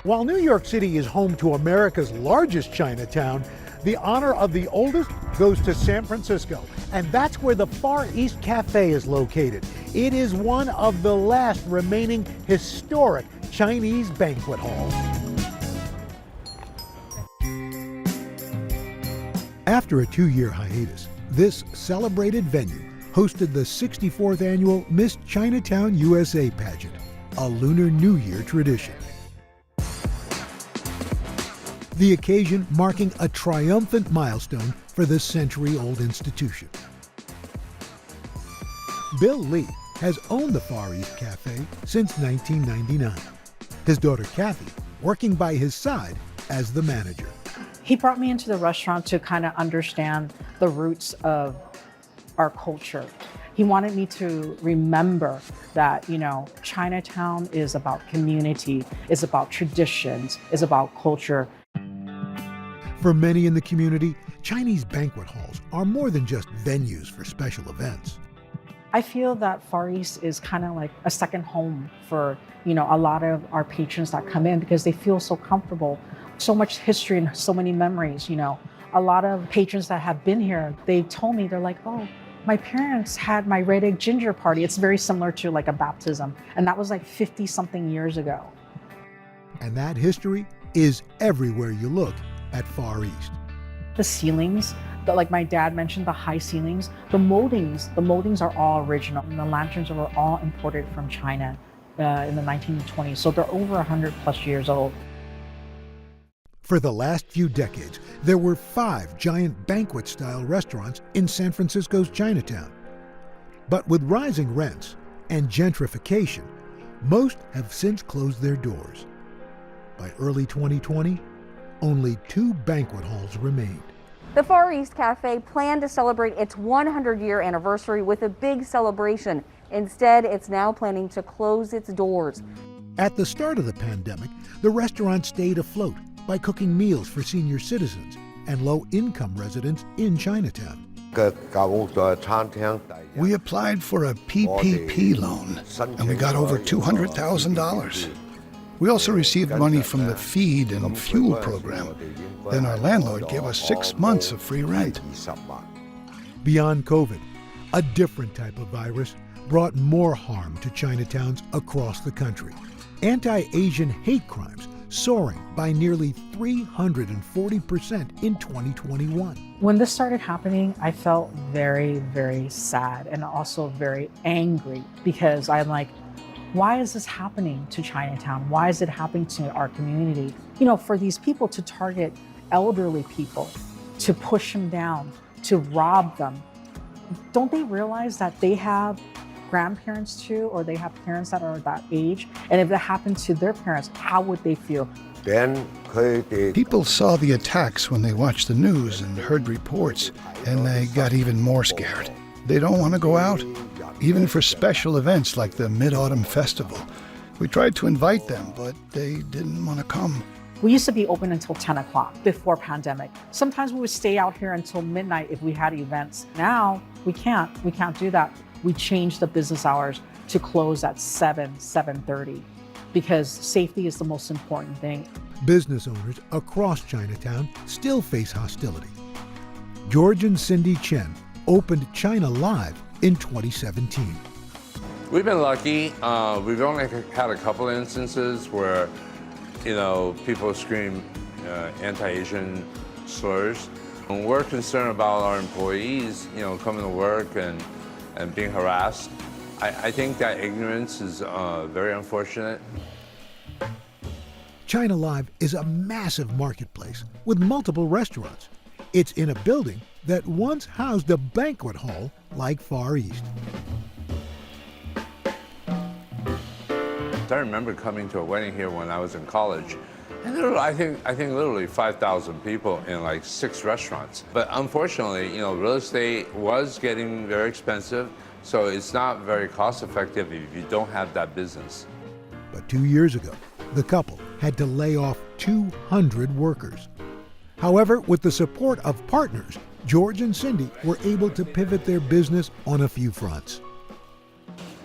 While New York City is home to America's largest Chinatown, the honor of the oldest goes to San Francisco, and that's where the Far East Cafe is located. It is one of the last remaining historic Chinese banquet halls. After a 2-year hiatus, this celebrated venue hosted the 64th annual Miss Chinatown USA pageant, a Lunar New Year tradition. The occasion marking a triumphant milestone for the century-old institution. Bill Lee has owned the Far East Cafe since 1999. His daughter Kathy working by his side as the manager. He brought me into the restaurant to kind of understand the roots of our culture. He wanted me to remember that, you know, Chinatown is about community, is about traditions, is about culture. For many in the community, Chinese banquet halls are more than just venues for special events. I feel that Far East is kind of like a second home for, you know, a lot of our patrons that come in because they feel so comfortable. So much history and so many memories, you know. A lot of patrons that have been here, they told me, they're like, oh, my parents had my red egg ginger party. It's very similar to like a baptism. And that was like 50 something years ago. And that history is everywhere you look at Far East. The ceilings, like my dad mentioned, the high ceilings, the moldings are all original. And the lanterns were all imported from China in the 1920s. So they're over 100 plus years old. For the last few decades, there were 5 giant banquet-style restaurants in San Francisco's Chinatown. But with rising rents and gentrification, most have since closed their doors. By early 2020, only 2 banquet halls remained. The Far East Cafe planned to celebrate its 100-year anniversary with a big celebration. Instead, it's now planning to close its doors. At the start of the pandemic, the restaurant stayed afloat by cooking meals for senior citizens and low-income residents in Chinatown. We applied for a PPP loan, and we got over $200,000. We also received money from the feed and fuel program. Then our landlord gave us 6 months of free rent. Beyond COVID, a different type of virus brought more harm to Chinatowns across the country. Anti-Asian hate crimes soaring by nearly 340% in 2021. When this started happening, I felt very, very sad and also very angry because I'm like, why is this happening to Chinatown? Why is it happening to our community? You know, for these people to target elderly people, to push them down, to rob them, don't they realize that they have grandparents too, or they have parents that are that age? And if that happened to their parents, how would they feel? People saw the attacks when they watched the news and heard reports, and they got even more scared. They don't want to go out, even for special events like the Mid-Autumn Festival. We tried to invite them, but they didn't want to come. We used to be open until 10 o'clock before pandemic. Sometimes we would stay out here until midnight if we had events. Now, we can't do that. We changed the business hours to close at 7:30, because safety is the most important thing. Business owners across Chinatown still face hostility. George and Cindy Chen opened China Live in 2017. We've been lucky. We've only had a couple of instances where, you know, people scream anti-Asian slurs. And we're concerned about our employees, you know, coming to work and being harassed. I think that ignorance is very unfortunate. China Live is a massive marketplace with multiple restaurants. It's in a building that once housed a banquet hall like Far East. I remember coming to a wedding here when I was in college, and there were, I think literally 5,000 people in like 6 restaurants. But unfortunately, you know, real estate was getting very expensive, so it's not very cost effective if you don't have that business. But 2 years ago, the couple had to lay off 200 workers. However, with the support of partners, George and Cindy were able to pivot their business on a few fronts.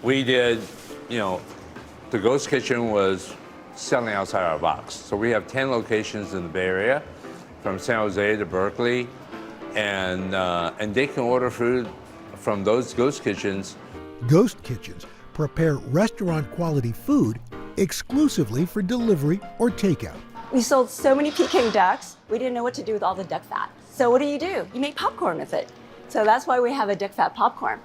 We did, you know, the ghost kitchen was selling outside our box. So we have 10 locations in the Bay Area, from San Jose to Berkeley, and they can order food from those ghost kitchens. Ghost kitchens prepare restaurant-quality food exclusively for delivery or takeout. We sold so many Peking ducks, we didn't know what to do with all the duck fat. So what do? You make popcorn with it. So that's why we have a duck fat popcorn.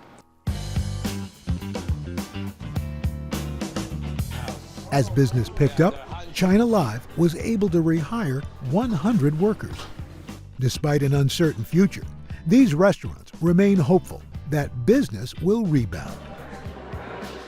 As business picked up, China Live was able to rehire 100 workers. Despite an uncertain future, these restaurants remain hopeful that business will rebound.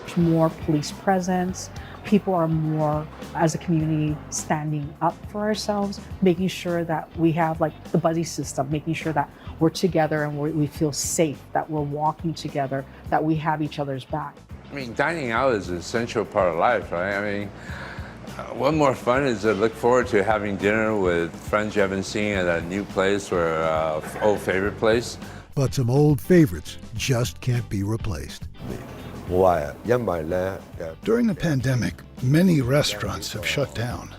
There's more police presence. People are more, as a community, standing up for ourselves, making sure that we have like the buddy system, making sure that we're together and we feel safe, that we're walking together, that we have each other's back. I mean, dining out is an essential part of life, right? I mean, what more fun is to look forward to having dinner with friends you haven't seen at a new place or an old favorite place. But some old favorites just can't be replaced. During the pandemic, many restaurants have shut down.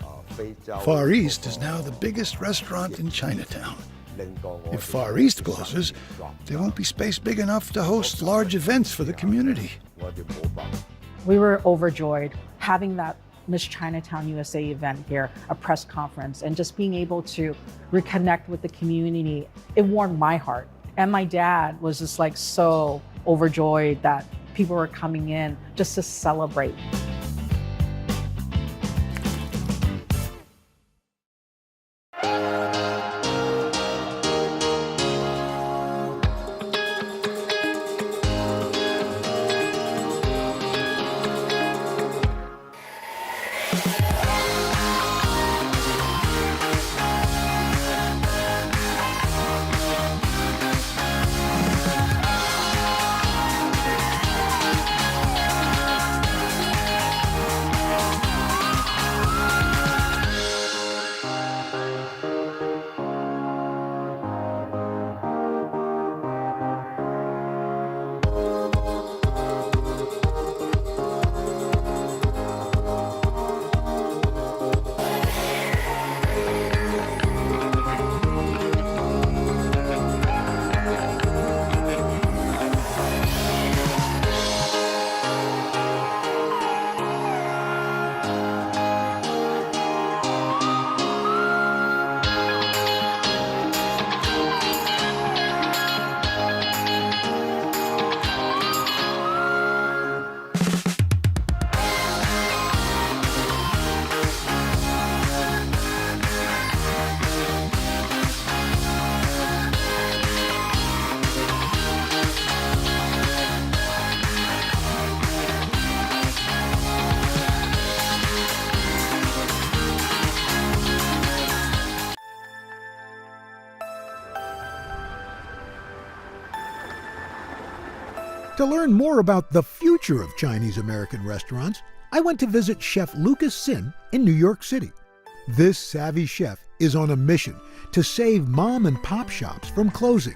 Far East is now the biggest restaurant in Chinatown. If Far East closes, there won't be space big enough to host large events for the community. We were overjoyed having that Miss Chinatown USA event here, a press conference, and just being able to reconnect with the community. It warmed my heart. And my dad was just like so overjoyed that people were coming in just to celebrate. To learn more about the future of Chinese-American restaurants, I went to visit Chef Lucas Sin in New York City. This savvy chef is on a mission to save mom and pop shops from closing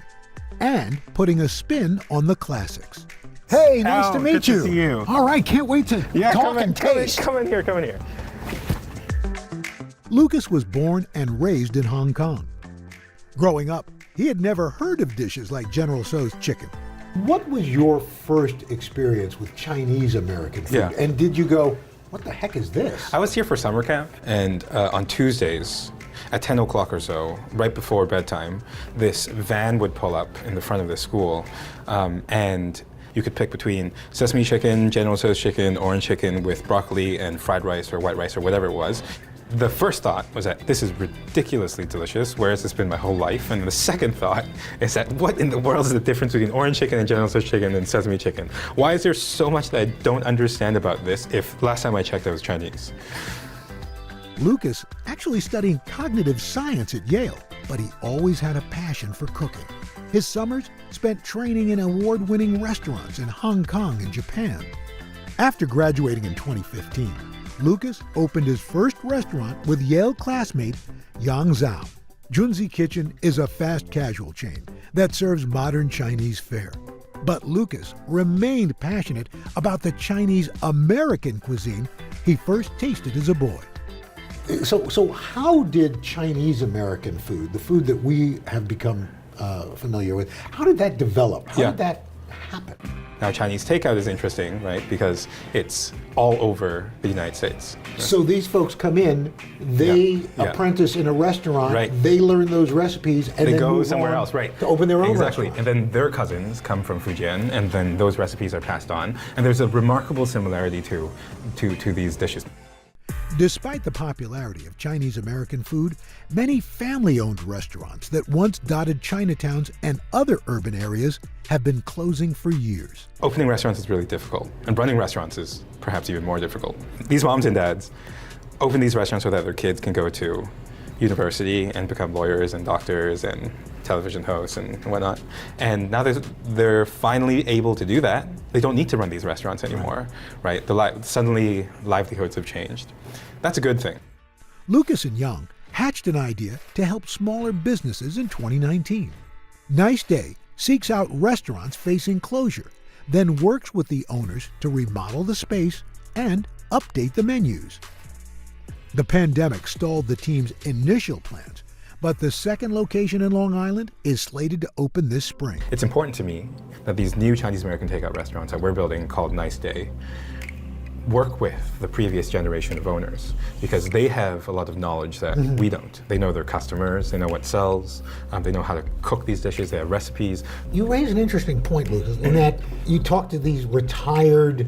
and putting a spin on the classics. Hey, nice to meet good you. To see you. All right, can't wait to talk and taste. Come in here. Lucas was born and raised in Hong Kong. Growing up, he had never heard of dishes like General Tso's chicken. What was your first experience with Chinese American food? Yeah. And did you go, what the heck is this? I was here for summer camp, and on Tuesdays at 10 o'clock or so, right before bedtime, this van would pull up in the front of the school, and you could pick between sesame chicken, General Tso's chicken, orange chicken with broccoli and fried rice or white rice or whatever it was. The first thought was that this is ridiculously delicious, where has this been my whole life? And the second thought is that what in the world is the difference between orange chicken and General Tso's chicken and sesame chicken? Why is there so much that I don't understand about this if last time I checked it was Chinese? Lucas actually studied cognitive science at Yale, but he always had a passion for cooking. His summers spent training in award-winning restaurants in Hong Kong and Japan. After graduating in 2015, Lucas opened his first restaurant with Yale classmate Yang Zhao. Junzi Kitchen is a fast casual chain that serves modern Chinese fare. But Lucas remained passionate about the Chinese American cuisine he first tasted as a boy. So how did Chinese American food, the food that we have become familiar with, how did that develop? How did that happen? Now, Chinese takeout is interesting, right? Because it's all over the United States. So these folks come in, they apprentice in a restaurant, they learn those recipes, and they then go move somewhere on else, right? to open their own exactly. restaurant. And then their cousins come from Fujian, and then those recipes are passed on. And there's a remarkable similarity to these dishes. Despite the popularity of Chinese American food, many family-owned restaurants that once dotted Chinatowns and other urban areas have been closing for years. Opening restaurants is really difficult, and running restaurants is perhaps even more difficult. These moms and dads open these restaurants so that their kids can go to university and become lawyers and doctors and television hosts and whatnot. And now they're finally able to do that. They don't need to run these restaurants anymore, right? Suddenly livelihoods have changed. That's a good thing. Lucas and Young hatched an idea to help smaller businesses in 2019. Nice Day seeks out restaurants facing closure, then works with the owners to remodel the space and update the menus. The pandemic stalled the team's initial plans, but the second location in Long Island is slated to open this spring. It's important to me that these new Chinese American takeout restaurants that we're building called Nice Day work with the previous generation of owners, because they have a lot of knowledge that we don't. They know their customers, they know what sells, they know how to cook these dishes, they have recipes. You raise an interesting point, Lucas, in that you talk to these retired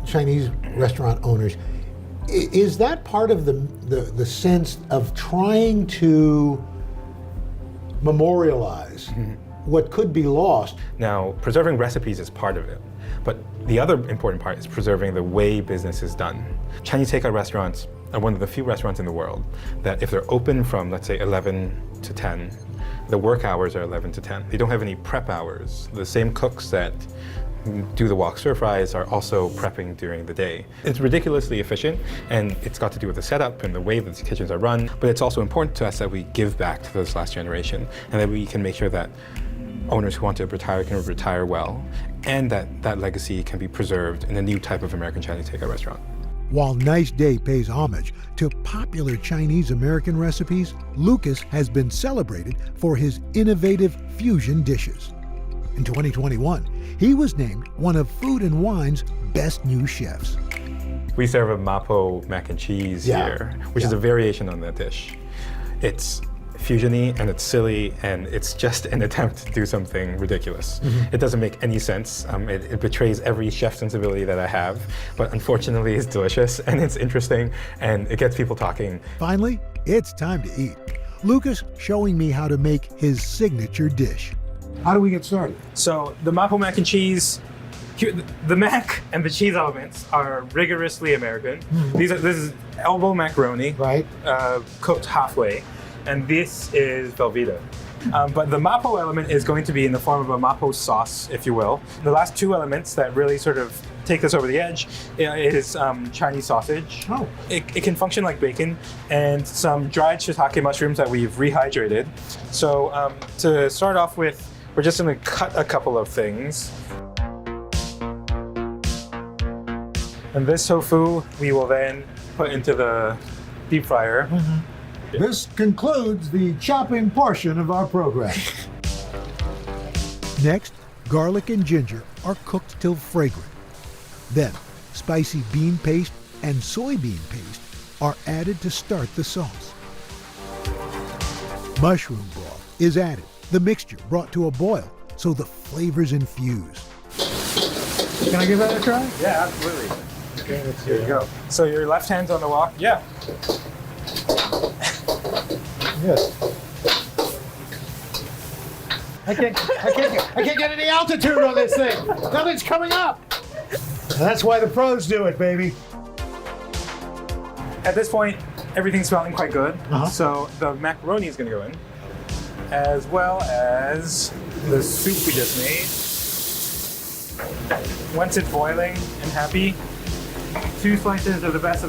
Chinese restaurant owners. Is that part of the sense of trying to memorialize what could be lost? Now, preserving recipes is part of it, but the other important part is preserving the way business is done. Chinese takeout restaurants are one of the few restaurants in the world that if they're open from, let's say, 11 to 10, the work hours are 11 to 10. They don't have any prep hours. The same cooks that do the wok stir fries are also prepping during the day. It's ridiculously efficient, and it's got to do with the setup and the way that the kitchens are run, but it's also important to us that we give back to this last generation, and that we can make sure that owners who want to retire can retire well, and that that legacy can be preserved in a new type of American Chinese takeout restaurant. While Nice Day pays homage to popular Chinese American recipes, Lucas has been celebrated for his innovative fusion dishes. In 2021, he was named one of Food and Wine's best new chefs. We serve a mapo mac and cheese here, which is a variation on that dish. It's fusiony and it's silly, and it's just an attempt to do something ridiculous. It doesn't make any sense. It betrays every chef sensibility that I have, but unfortunately it's delicious and it's interesting and it gets people talking. Finally, it's time to eat. Lucas showing me how to make his signature dish. How do we get started? So the mapo mac and cheese, the mac and the cheese elements are rigorously American. This is elbow macaroni, right? Cooked halfway, and this is Velveeta. But the mapo element is going to be in the form of a mapo sauce, if you will. The last two elements that really sort of take this over the edge is Chinese sausage. It can function like bacon, and some dried shiitake mushrooms that we've rehydrated. So to start off with, we're just going to cut a couple of things. And this tofu we will then put into the deep fryer. This concludes the chopping portion of our program. Next, garlic and ginger are cooked till fragrant. Then, spicy bean paste and soybean paste are added to start the sauce. Mushroom broth is added, the mixture brought to a boil so the flavors infuse. Can I give that a try? Yeah, absolutely. Here you go. So your left hand's on the wok? Yeah. Yes. I can't get any altitude on this thing. Nothing's coming up. That's why the pros do it, baby. At this point, everything's smelling quite good. So the macaroni is going to go in, as well as the soup we just made. Once it's boiling and happy, 2 slices of the best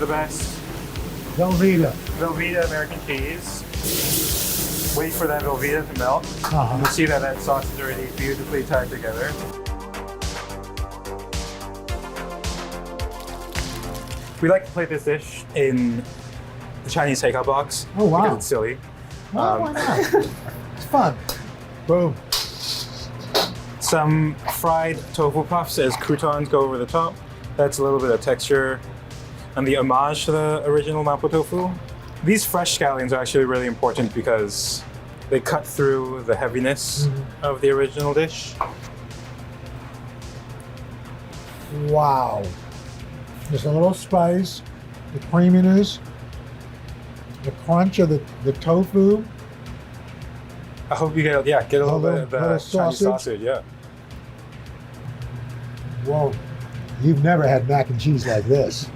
Velveeta American cheese. Wait for that Velveeta to melt. You'll see that sauce is already beautifully tied together. We like to plate this dish in Chinese takeout box. Oh, wow. Because it's silly. Well, why not? It's fun. Boom. Some fried tofu puffs as croutons go over the top. That's a little bit of texture and the homage to the original Mapo tofu. These fresh scallions are actually really important because they cut through the heaviness of the original dish. Wow. There's a little spice, the creaminess, the crunch of the tofu. I hope you get a little bit of the Chinese sausage, yeah. Whoa, you've never had mac and cheese like this.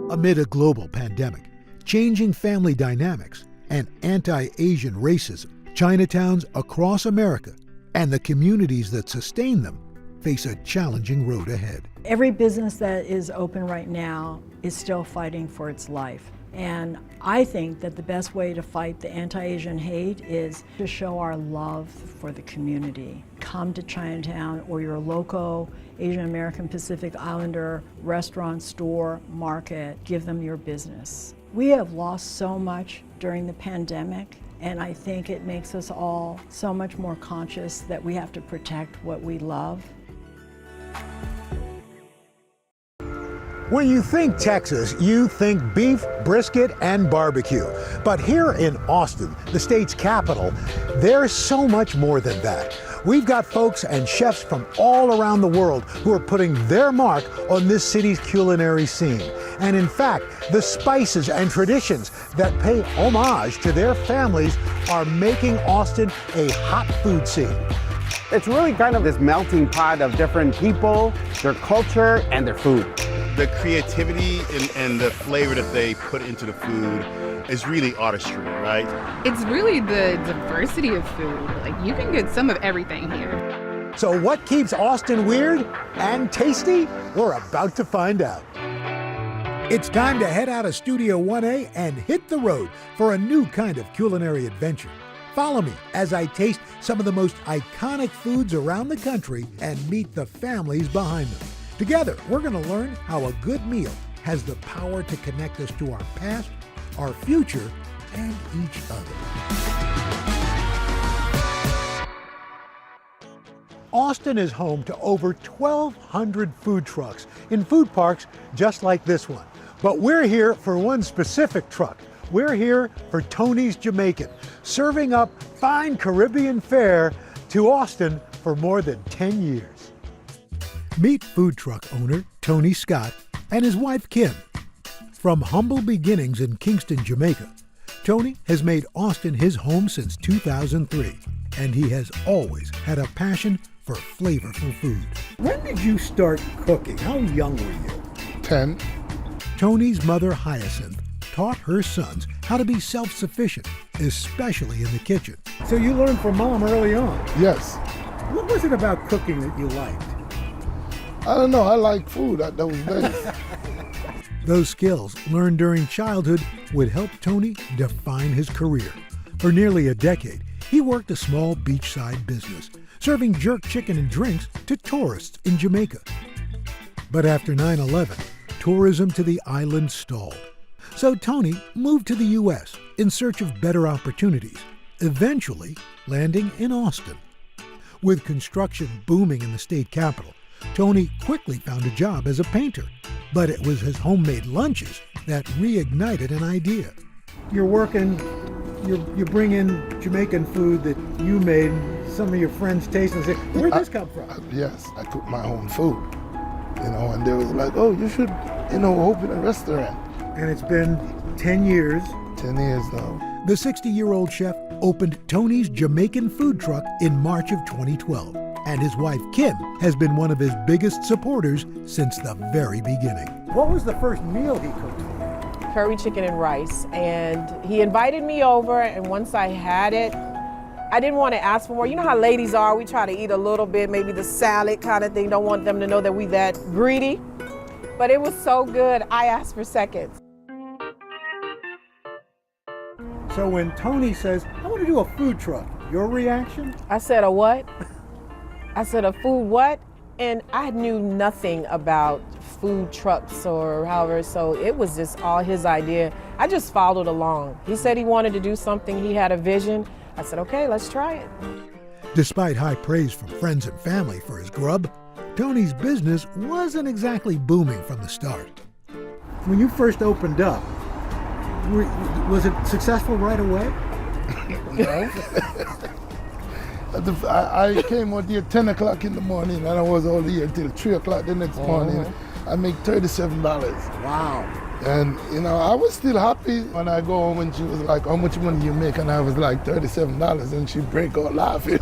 Amid a global pandemic, changing family dynamics, and anti-Asian racism, Chinatowns across America and the communities that sustain them face a challenging road ahead. Every business that is open right now is still fighting for its life. And I think that the best way to fight the anti-Asian hate is to show our love for the community. Come to Chinatown or your local Asian American Pacific Islander restaurant, store, market, give them your business. We have lost so much during the pandemic, and I think it makes us all so much more conscious that we have to protect what we love. When you think Texas, you think beef, brisket, and barbecue. But here in Austin, the state's capital, there's so much more than that. We've got folks and chefs from all around the world who are putting their mark on this city's culinary scene. And in fact, the spices and traditions that pay homage to their families are making Austin a hot food scene. It's really kind of this melting pot of different people, their culture, and their food. The creativity and the flavor that they put into the food is really artistry, right? It's really the diversity of food. Like, you can get some of everything here. So what keeps Austin weird and tasty? We're about to find out. It's time to head out of Studio 1A and hit the road for a new kind of culinary adventure. Follow me as I taste some of the most iconic foods around the country and meet the families behind them. Together, we're going to learn how a good meal has the power to connect us to our past, our future, and each other. Austin is home to over 1,200 food trucks in food parks just like this one. But we're here for one specific truck. We're here for Tony's Jamaican, serving up fine Caribbean fare to Austin for more than 10 years. Meet food truck owner Tony Scott and his wife Kim. From humble beginnings in Kingston, Jamaica, Tony has made Austin his home since 2003, and he has always had a passion for flavorful food. When did you start cooking? How young were you? 10. Tony's mother Hyacinth taught her sons how to be self-sufficient, especially in the kitchen. So you learned from Mom early on? Yes. What was it about cooking that you liked? I don't know, I like food at those days. Those skills learned during childhood would help Tony define his career. For nearly a decade, he worked a small beachside business, serving jerk chicken and drinks to tourists in Jamaica. But after 9/11, tourism to the island stalled. So Tony moved to the U.S. in search of better opportunities, eventually landing in Austin. With construction booming in the state capital, Tony quickly found a job as a painter, but it was his homemade lunches that reignited an idea. You're working, you bring in Jamaican food that you made, some of your friends taste and say, where'd this come from? Yes, I cook my own food, and they was like, oh, you should, open a restaurant. And it's been 10 years. 10 years now. The 60-year-old chef opened Tony's Jamaican food truck in March of 2012. And his wife, Kim, has been one of his biggest supporters since the very beginning. What was the first meal he cooked for you? Curry chicken and rice. And he invited me over, and once I had it, I didn't want to ask for more. You know how ladies are, we try to eat a little bit, maybe the salad kind of thing, don't want them to know that we that greedy. But it was so good, I asked for seconds. So when Tony says, I want to do a food truck, your reaction? I said, a what? I said, a food what? And I knew nothing about food trucks or however, so it was just all his idea. I just followed along. He said he wanted to do something, he had a vision. I said, okay, let's try it. Despite high praise from friends and family for his grub, Tony's business wasn't exactly booming from the start. When you first opened up, was it successful right away? I came out here 10 o'clock in the morning and I was out here till 3 o'clock the next morning. I make $37. Wow. And I was still happy when I go home and she was like, how much money you make? And I was like, $37, and she break out laughing.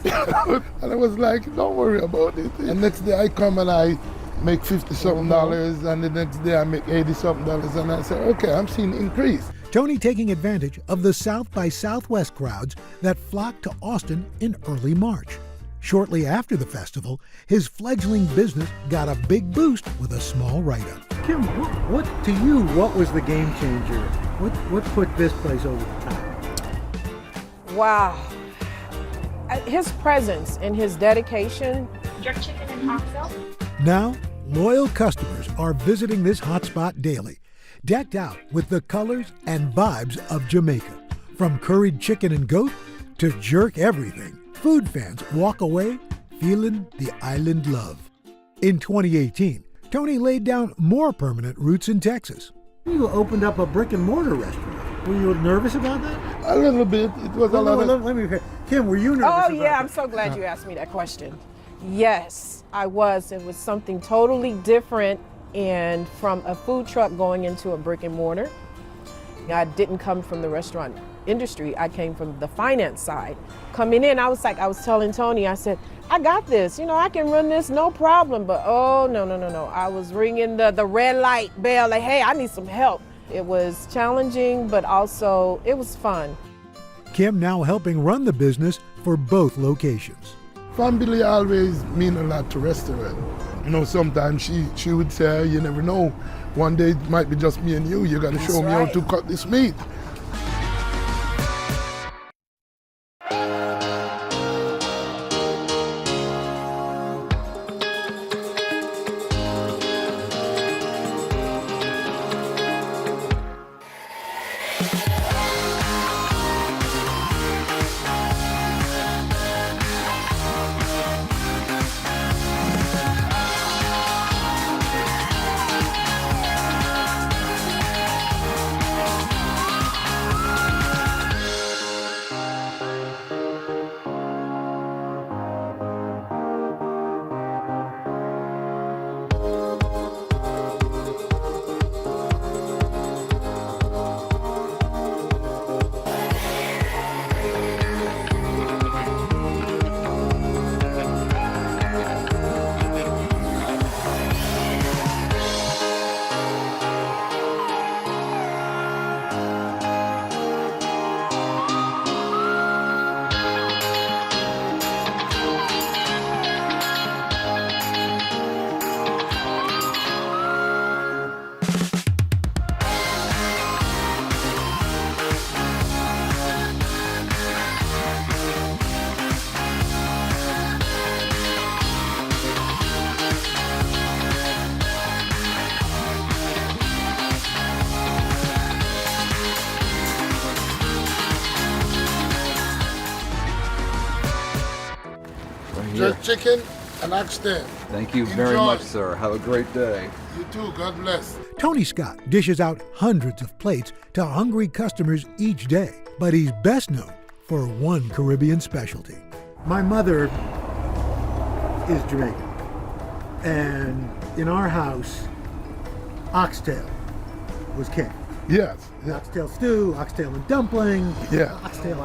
And I was like, don't worry about it. And next day I come and I make $50-something, and the next day I make $80-something, and I said, okay, I'm seeing increase. Tony taking advantage of the South by Southwest crowds that flocked to Austin in early March. Shortly after the festival, his fledgling business got a big boost with a small write-up. Kim, what was the game changer? What put this place over the top? Wow. His presence and his dedication. Jerk chicken and oxtail? Now, loyal customers are visiting this hotspot daily, decked out with the colors and vibes of Jamaica. From curried chicken and goat to jerk everything, food fans walk away feeling the island love. In 2018, Tony laid down more permanent roots in Texas. You opened up a brick and mortar restaurant. Were you nervous about that? A little bit. It was a lot of... Let me hear. Kim, were you nervous about yeah, that? I'm so glad you asked me that question. Yes, I was. It was something totally different, and from a food truck going into a brick and mortar. I didn't come from the restaurant industry. I came from the finance side. Coming in, I was telling Tony, I said, I got this, I can run this, no problem. But oh, no. I was ringing the red light bell, like, hey, I need some help. It was challenging, but also it was fun. Kim now helping run the business for both locations. Family always mean a lot to restaurant. Sometimes she would say, you never know, one day it might be just me and you. You got to show me how to cut this meat. Jerk chicken and oxtail. Thank you very much, sir. Have a great day. You too. God bless. Tony Scott dishes out hundreds of plates to hungry customers each day, but he's best known for one Caribbean specialty. My mother is Jamaican, and in our house, oxtail was king. Yes. Oxtail stew, oxtail and dumpling. Yeah. Oxtail.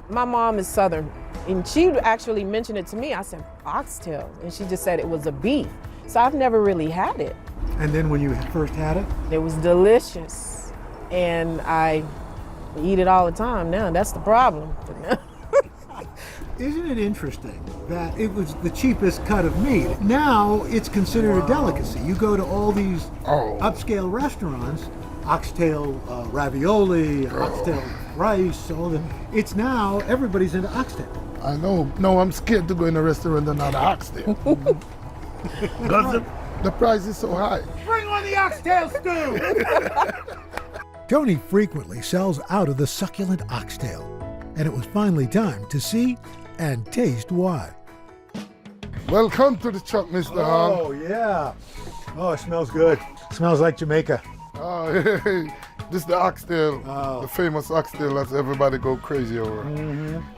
My mom is Southern, and she actually mentioned it to me. I said, oxtail, and she just said it was a beef. So I've never really had it. And then when you first had it? It was delicious, and I eat it all the time now. That's the problem. Isn't it interesting that it was the cheapest cut of meat? Now it's considered a delicacy. You go to all these upscale restaurants, oxtail ravioli, oxtail rice, all that. It's now everybody's into oxtail. I know. No, I'm scared to go in a restaurant and not oxtail. The price is so high. Bring on the oxtail stew! Tony frequently sells out of the succulent oxtail, and it was finally time to see and taste why. Welcome to the truck, Mr. Hahn. Oh, yeah. Oh, it smells good. Smells like Jamaica. Oh, hey. This is the oxtail, the famous oxtail that everybody go crazy over.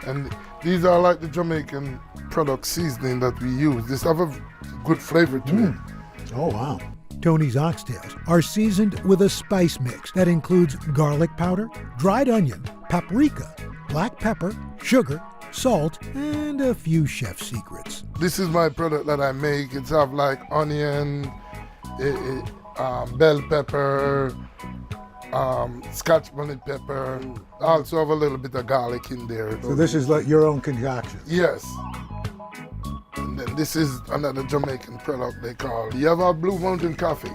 And these are like the Jamaican product seasoning that we use. This have a good flavor to it. Oh, wow. Tony's oxtails are seasoned with a spice mix that includes garlic powder, dried onion, paprika, black pepper, sugar, salt, and a few chef secrets. This is my product that I make. It's have like onion, bell pepper, Scotch bonnet pepper. Also have a little bit of garlic in there. So this is like your own concoction? Yes. And then this is another Jamaican product they call. You have our Blue Mountain coffee?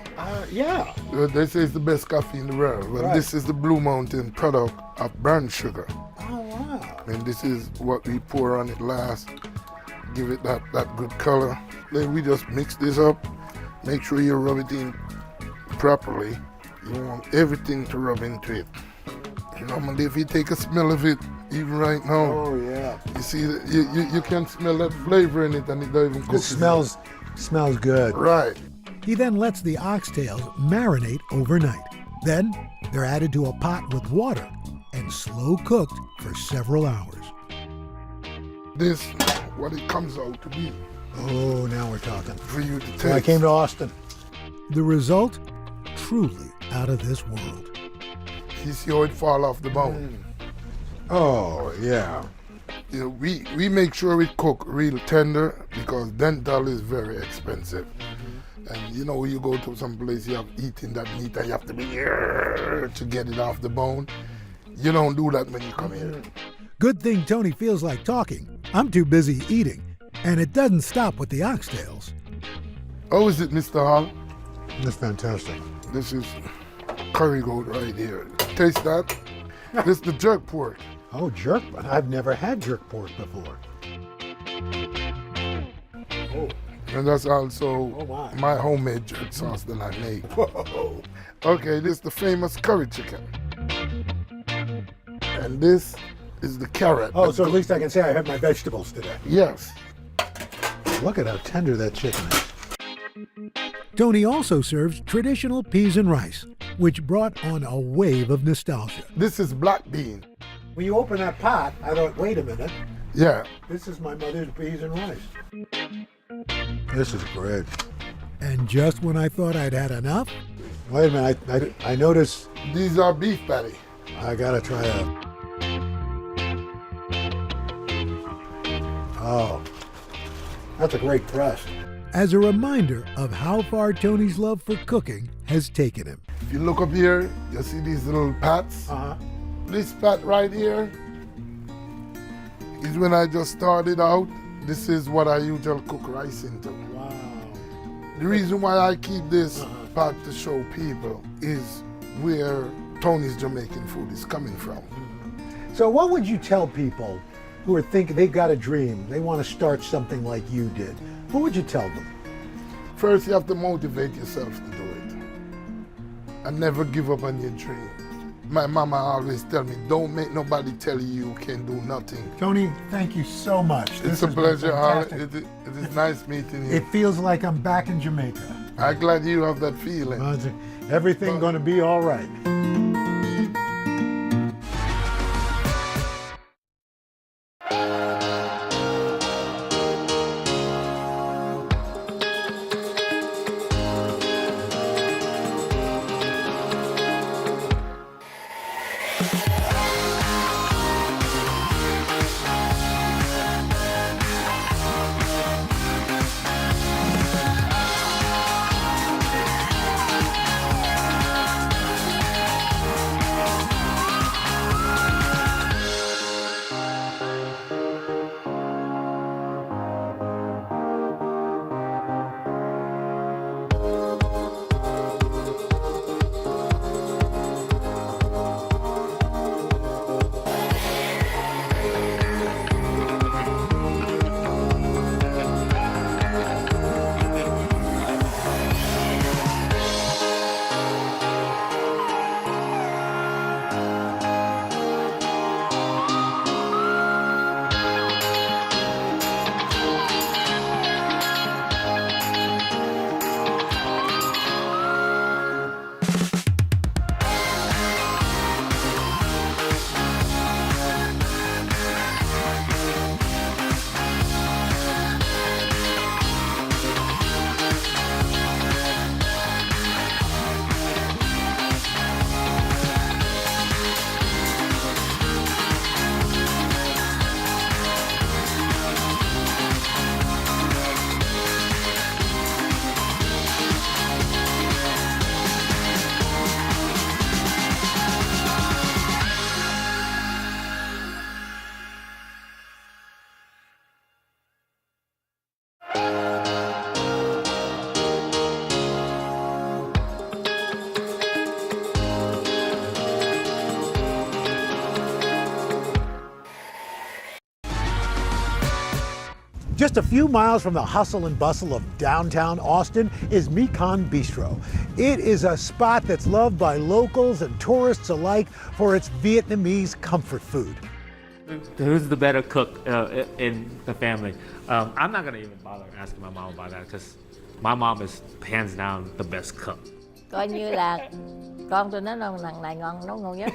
Yeah. They say it's the best coffee in the world. Well, Right. this is the Blue Mountain product of burnt sugar. Oh, wow. And this is what we pour on it last. Give it that good color. Then we just mix this up. Make sure you rub it in properly. You want everything to rub into it. Normally, if you take a smell of it, even right now, Oh, yeah. you see, you can smell that flavor in it, and it don't even cook. It smells good. Right. He then lets the oxtails marinate overnight. Then they're added to a pot with water and slow cooked for several hours. This, what it comes out to be. Oh, now we're talking. For you to taste. When I came to Austin. The result, truly out of this world. You see how it fall off the bone. Oh, yeah. You know, we make sure we cook real tender because dental is very expensive. And you know, when you go to some place, you have eating that meat and you have to be here to get it off the bone. You don't do that when you come here. Good thing Tony feels like talking. I'm too busy eating. And it doesn't stop with the oxtails. How is it, Mr. Hall? That's fantastic. This is curry goat right here. Taste that. This is the jerk pork. Oh, jerk? I've never had jerk pork before. Oh. And that's also my. my homemade jerk sauce that I make. Whoa. Okay, this is the famous curry chicken. And this is the carrot. Oh, so at least I can say I have my vegetables today. Yes. Look at how tender that chicken is. Tony also serves traditional peas and rice, which brought on a wave of nostalgia. This is black bean. When you open that pot, I thought, wait a minute. Yeah. This is my mother's peas and rice. This is great. And just when I thought I'd had enough, Wait a minute, I notice. These are beef patty. I gotta try that. Oh, that's a great crust. as a reminder of how far Tony's love for cooking has taken him. If you look up here, you see these little pots. This pot right here is when I just started out. This is what I usually cook rice into. Wow. The reason why I keep this pot to show people is where Tony's Jamaican food is coming from. So what would you tell people who are thinking they've got a dream, they want to start something like you did? What would you tell them? First, you have to motivate yourself to do it. And never give up on your dream. My mama always tell me, don't make nobody tell you you can do nothing. Tony, thank you so much. It's a pleasure, Harley. It is nice meeting you. It feels like I'm back in Jamaica. I'm glad you have that feeling. Everything going to be all right. Just a few miles from the hustle and bustle of downtown Austin is Mekong Beastro. It is a spot that's loved by locals and tourists alike for its Vietnamese comfort food. Who's the better cook in the family? I'm not gonna even bother asking my mom about that because my mom is hands down the best cook. Coi như là con tôi nói thằng này nấu ngon nhất.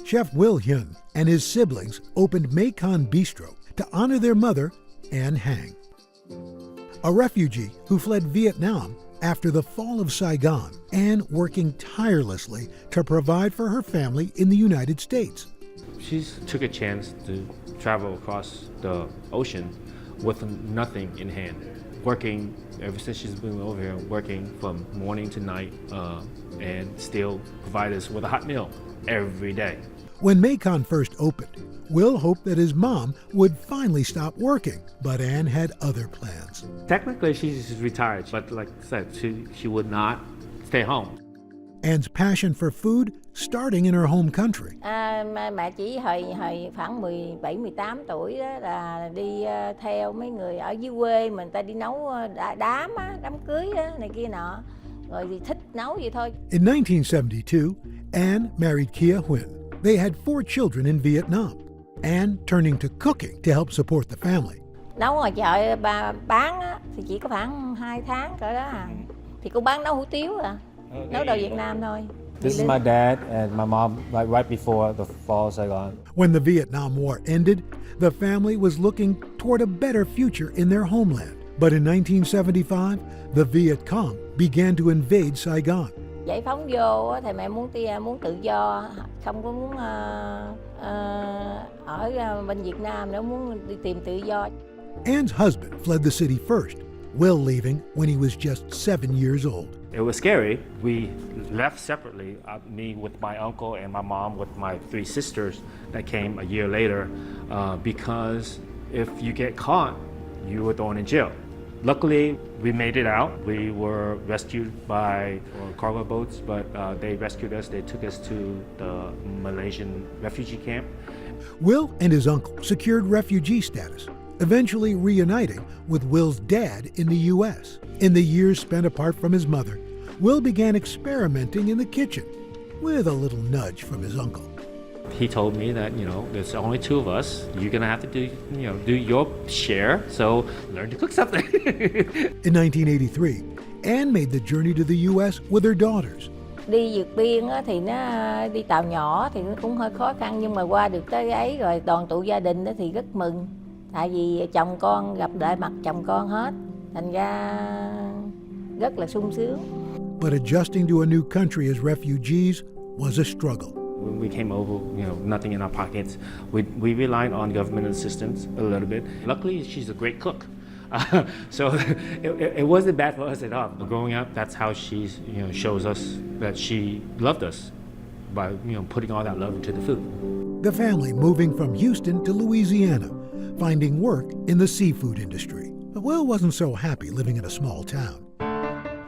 Chef Will Hyun and his siblings opened Mekong Beastro to honor their mother, Ann Hang, a refugee who fled Vietnam after the fall of Saigon and working tirelessly to provide for her family in the United States. She took a chance to travel across the ocean with nothing in hand, working ever since she's been over here, working from morning to night, and still provide us with a hot meal every day. When Mekong first opened, Will hoped that his mom would finally stop working, but Ann had other plans. Technically, she's retired, but like I said, she would not stay home. Ann's passion for food starting in her home country. Mẹ chỉ hồi khoảng 17-18 tuổi đó là đi theo mấy người ở dưới quê mình ta đi nấu đám cưới này kia nọ, rồi thì thích nấu vậy thôi. In 1972, Ann married Kia Huynh. They had 4 children in Vietnam. Ann turning to cooking to help support the family. Nấu ngoài chợ bán thì chỉ có khoảng 2 tháng cỡ đó à. Thì cũng bán nấu hủ tiếu nấu đồ Việt Nam thôi. This is my dad and my mom, like right before the fall of Saigon. When the Vietnam War ended, the family was looking toward a better future in their homeland. But in 1975, the Viet Cong began to invade Saigon. Giải phóng vô thì mẹ muốn tự do, không có muốn ở bên Việt Nam nữa, muốn đi tìm tự do. Ann's husband fled the city first, Will leaving when he was just 7 years old. It was scary. We left separately, me with my uncle and my mom with my 3 sisters that came a year later, because if you get caught, you were thrown in jail. Luckily, we made it out. We were rescued by cargo boats, but they rescued us. They took us to the Malaysian refugee camp. Will and his uncle secured refugee status, eventually reuniting with Will's dad in the U.S. In the years spent apart from his mother, Will began experimenting in the kitchen with a little nudge from his uncle. He told me that, there's only 2 of us. You're gonna have to do your share, so learn to cook something. In 1983, Ann made the journey to the U.S. with her daughters. Đi vượt biên thì nó đi tàu nhỏ thì nó cũng hơi khó khăn, nhưng mà qua được tới ấy rồi đoàn tụ gia đình thì rất mừng. Tại vì chồng con gặp lại mặt chồng con hết, thành ra rất là sung sướng. But adjusting to a new country as refugees was a struggle. When we came over, nothing in our pockets. We relied on government assistance a little bit. Luckily, she's a great cook. So it wasn't bad for us at all. Growing up, that's how she shows us that she loved us by putting all that love into the food. The family moving from Houston to Louisiana, finding work in the seafood industry. But Will wasn't so happy living in a small town.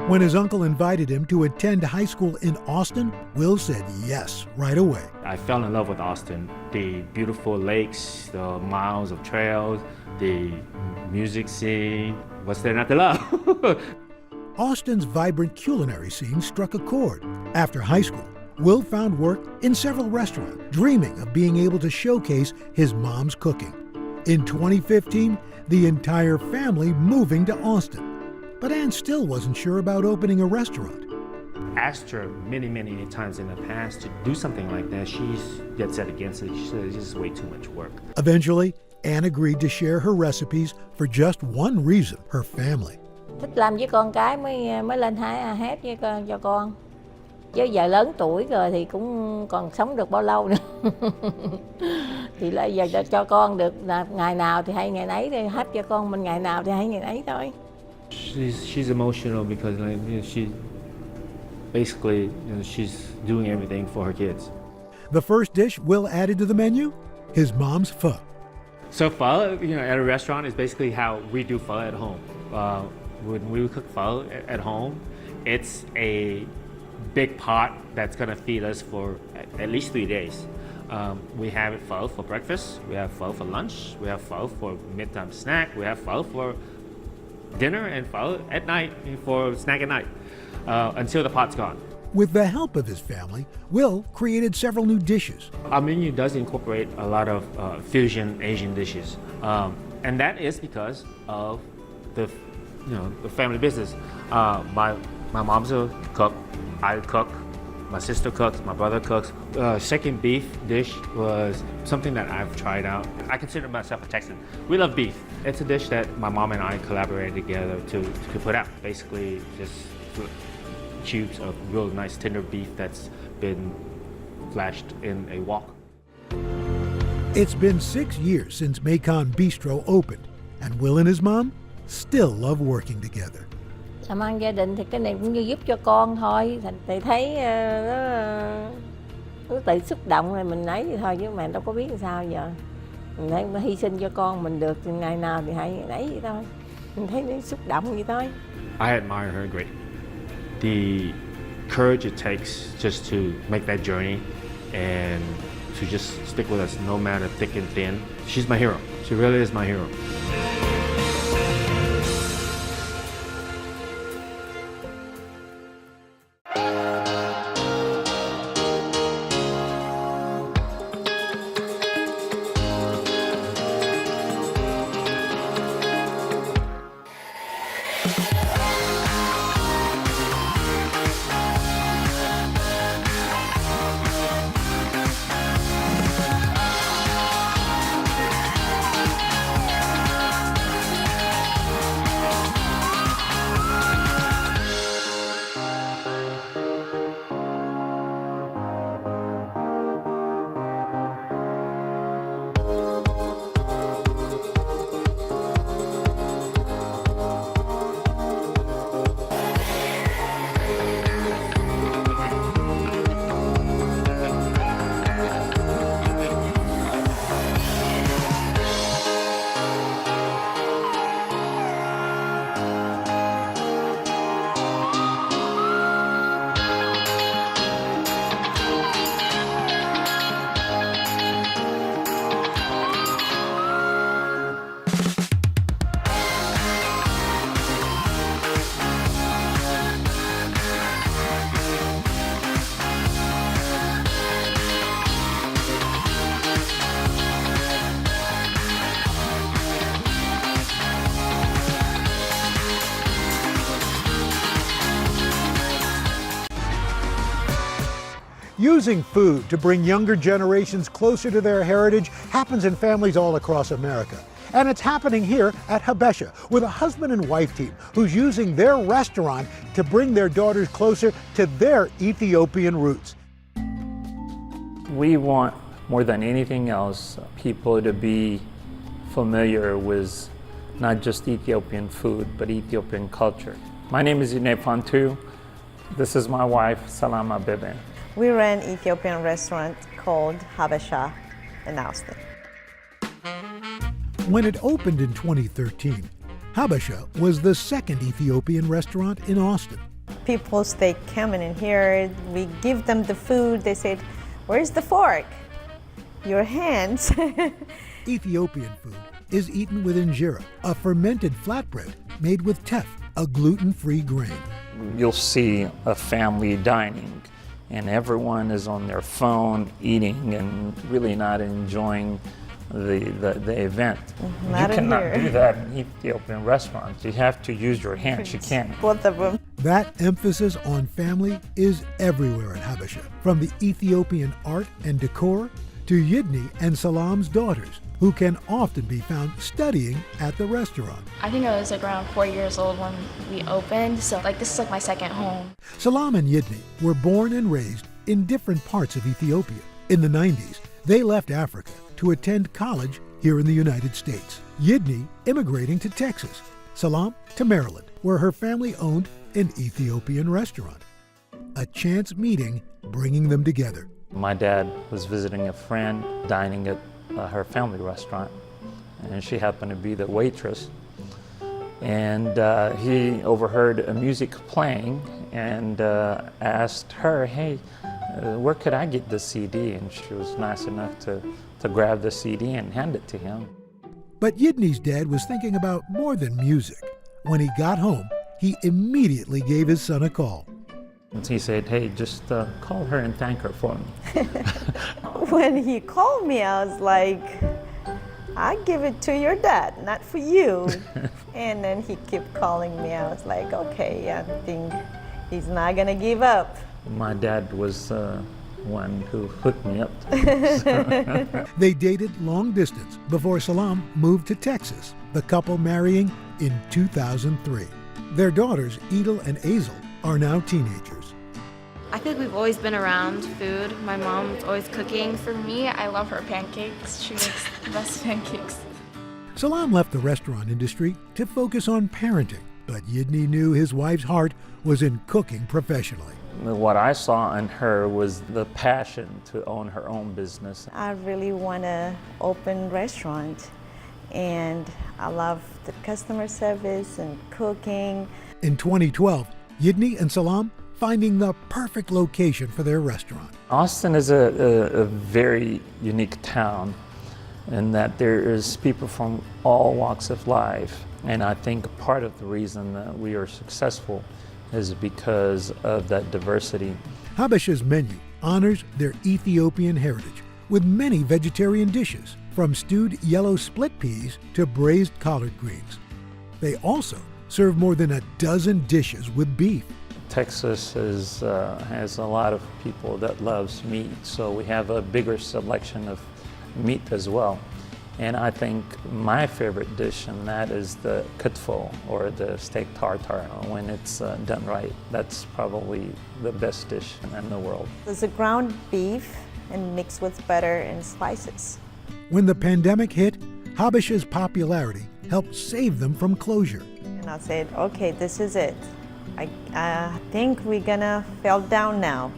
When his uncle invited him to attend high school in Austin, Will said yes right away. I fell in love with Austin. The beautiful lakes, the miles of trails, the music scene. What's there not to love? Austin's vibrant culinary scene struck a chord. After high school, Will found work in several restaurants, dreaming of being able to showcase his mom's cooking. In 2015, the entire family moving to Austin. But Ann still wasn't sure about opening a restaurant. Asked her many times in the past to do something like that. She's dead set against it. She said it's just way too much work. Eventually, Ann agreed to share her recipes for just one reason, her family. Thích làm với con cái mới lên hết cho con. Chứ giờ lớn tuổi rồi thì cũng còn sống được bao lâu nữa. Thì là giờ cho con được là ngày nào thì hay ngày nấy, thì hết cho con mình ngày nào thì hay ngày nấy thôi. She's emotional because she basically she's doing everything for her kids. The first dish Will added to the menu, his mom's pho. So pho, at a restaurant is basically how we do pho at home. When we cook pho at home, it's a big pot that's gonna feed us for at least 3 days. We have pho for breakfast, we have pho for lunch, we have pho for midtime snack, we have pho for dinner, and pho at night for snack at night, until the pot's gone. With the help of his family, Will created several new dishes. Our menu does incorporate a lot of fusion Asian dishes, and that is because of the family business. My mom's a cook, I cook, my sister cooks, my brother cooks. Second beef dish was something that I've tried out. I consider myself a Texan. We love beef. It's a dish that my mom and I collaborated together to put out. Basically, just cubes of real nice tender beef that's been flashed in a wok. It's been 6 years since Mekong Beastro opened, and Will and his mom still love working together. Làm ăn gia đình thì cái này cũng như giúp cho con thôi. Thì thấy nó tự xúc động rồi mình ấy vậy thôi, chứ mà đâu có biết làm sao giờ. Mình thấy hy sinh cho con mình được thì ngày nào thì hãy ấy vậy thôi. Mình thấy nó xúc động vậy thôi. I admire her greatly. The courage it takes just to make that journey and to just stick with us no matter thick and thin. She's my hero. She really is my hero. Using food to bring younger generations closer to their heritage happens in families all across America. And it's happening here at Habesha with a husband and wife team who's using their restaurant to bring their daughters closer to their Ethiopian roots. We want, more than anything else, people to be familiar with not just Ethiopian food, but Ethiopian culture. My name is Ine Fantu. This is my wife, Salama Beben. We ran an Ethiopian restaurant called Habesha in Austin. When it opened in 2013, Habesha was the second Ethiopian restaurant in Austin. People, they come in here, we give them the food, they said, "Where's the fork? Your hands." Ethiopian food is eaten with injera, a fermented flatbread made with teff, a gluten-free grain. You'll see a family dining, and everyone is on their phone eating and really not enjoying the event. Not you cannot here. do that in Ethiopian restaurants. You have to use your hands. You can't. Both of them. That emphasis on family is everywhere in Habesha, from the Ethiopian art and decor to Yidni and Salam's daughters, who can often be found studying at the restaurant. I think I was like around 4 years old when we opened, so like this is like my second home. Salam and Yidni were born and raised in different parts of Ethiopia. In the 90s, they left Africa to attend college here in the United States. Yidni immigrating to Texas, Salam to Maryland, where her family owned an Ethiopian restaurant. A chance meeting bringing them together. My dad was visiting a friend dining at her family restaurant, and she happened to be the waitress. And he overheard a music playing and asked her, "Hey, where could I get this CD? And she was nice enough to grab the CD and hand it to him. But Yidney's dad was thinking about more than music. When he got home, he immediately gave his son a call. And he said, hey, just call her and thank her for me. When he called me, I was like, I give it to your dad, not for you. And then he kept calling me. I was like, okay, I think he's not gonna give up. My dad was one who hooked me up to it. They dated long distance before Salam moved to Texas, the couple marrying in 2003. Their daughters, Edel and Azel, are now teenagers. I feel like we've always been around food. My mom's always cooking. For me, I love her pancakes. She makes the best pancakes. Salam left the restaurant industry to focus on parenting, but Yidney knew his wife's heart was in cooking professionally. What I saw in her was the passion to own her own business. I really want to open a restaurant, and I love the customer service and cooking. In 2012, Yidney and Salam finding the perfect location for their restaurant. Austin is a very unique town in that there is people from all walks of life. And I think part of the reason that we are successful is because of that diversity. Habesha's menu honors their Ethiopian heritage with many vegetarian dishes, from stewed yellow split peas to braised collard greens. They also serve more than a dozen dishes with beef. Texas has a lot of people that loves meat, so we have a bigger selection of meat as well. And I think my favorite dish in that is the kutfo, or the steak tartare. When it's done right, that's probably the best dish in the world. There's a ground beef and mixed with butter and spices. When the pandemic hit, Habesha's popularity helped save them from closure. And I said, okay, this is it. I think we're gonna fall down now.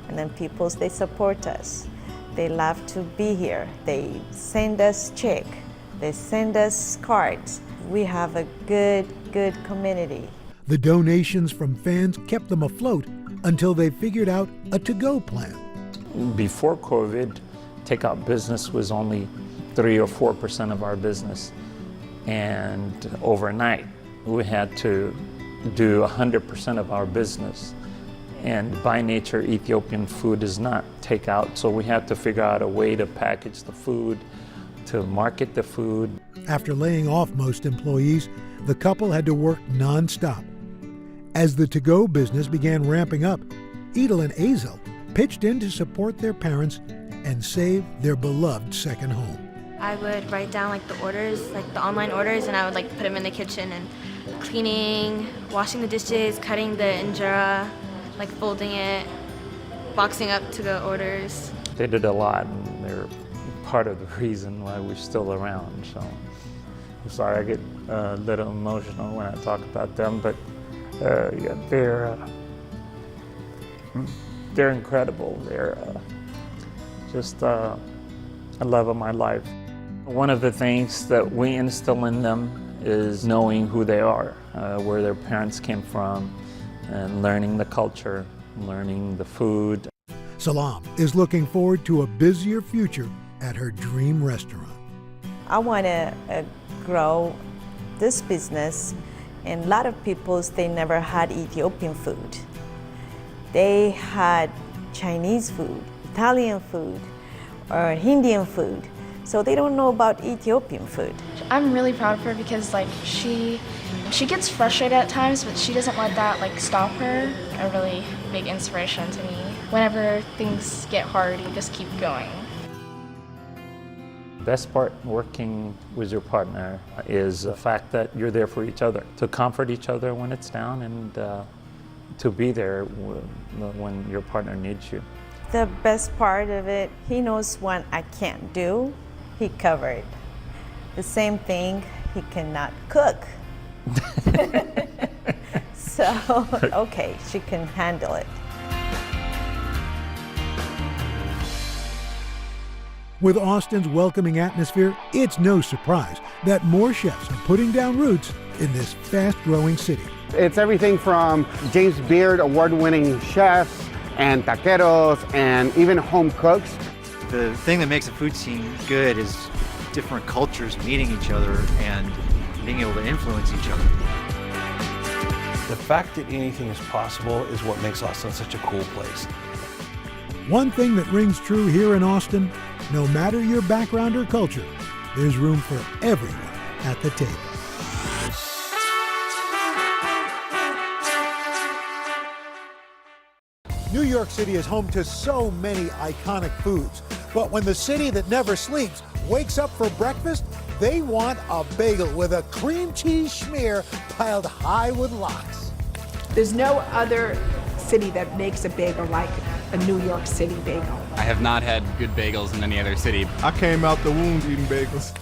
And then people, they support us. They love to be here. They send us check. They send us cards. We have a good community. The donations from fans kept them afloat until they figured out a to-go plan. Before COVID, takeout business was only 3 or 4% of our business. And overnight, we had to do 100% of our business. And by nature, Ethiopian food is not takeout, so we had to figure out a way to package the food, to market the food. After laying off most employees, the couple had to work non-stop. As the to-go business began ramping up, Edel and Azel pitched in to support their parents and save their beloved second home. I would write down like the orders, like the online orders, and I would like put them in the kitchen and cleaning, washing the dishes, cutting the injera, like folding it, boxing up to-go orders. They did a lot, and they're part of the reason why we're still around. So I'm sorry I get a little emotional when I talk about them, but yeah, they're incredible. They're just a love of my life. One of the things that we instill in them is knowing who they are, where their parents came from, and learning the culture, learning the food. Salam is looking forward to a busier future at her dream restaurant. I want to grow this business, and a lot of people, they never had Ethiopian food. They had Chinese food, Italian food, or Indian food, so they don't know about Ethiopian food. I'm really proud of her because like she gets frustrated at times, but she doesn't let that like stop her. A really big inspiration to me. Whenever things get hard, you just keep going. Best part working with your partner is the fact that you're there for each other, to comfort each other when it's down, and to be there when your partner needs you. The best part of it, he knows what I can't do, he covered. The same thing, he cannot cook. So, okay, she can handle it. With Austin's welcoming atmosphere, it's no surprise that more chefs are putting down roots in this fast-growing city. It's everything from James Beard award-winning chefs and taqueros and even home cooks. The thing that makes a food scene good is different cultures meeting each other and being able to influence each other. The fact that anything is possible is what makes Austin such a cool place. One thing that rings true here in Austin, no matter your background or culture, there's room for everyone at the table. New York City is home to so many iconic foods, but when the city that never sleeps wakes up for breakfast, they want a bagel with a cream cheese schmear piled high with lox. There's no other city that makes a bagel like a New York City bagel. I have not had good bagels in any other city. I came out the womb eating bagels.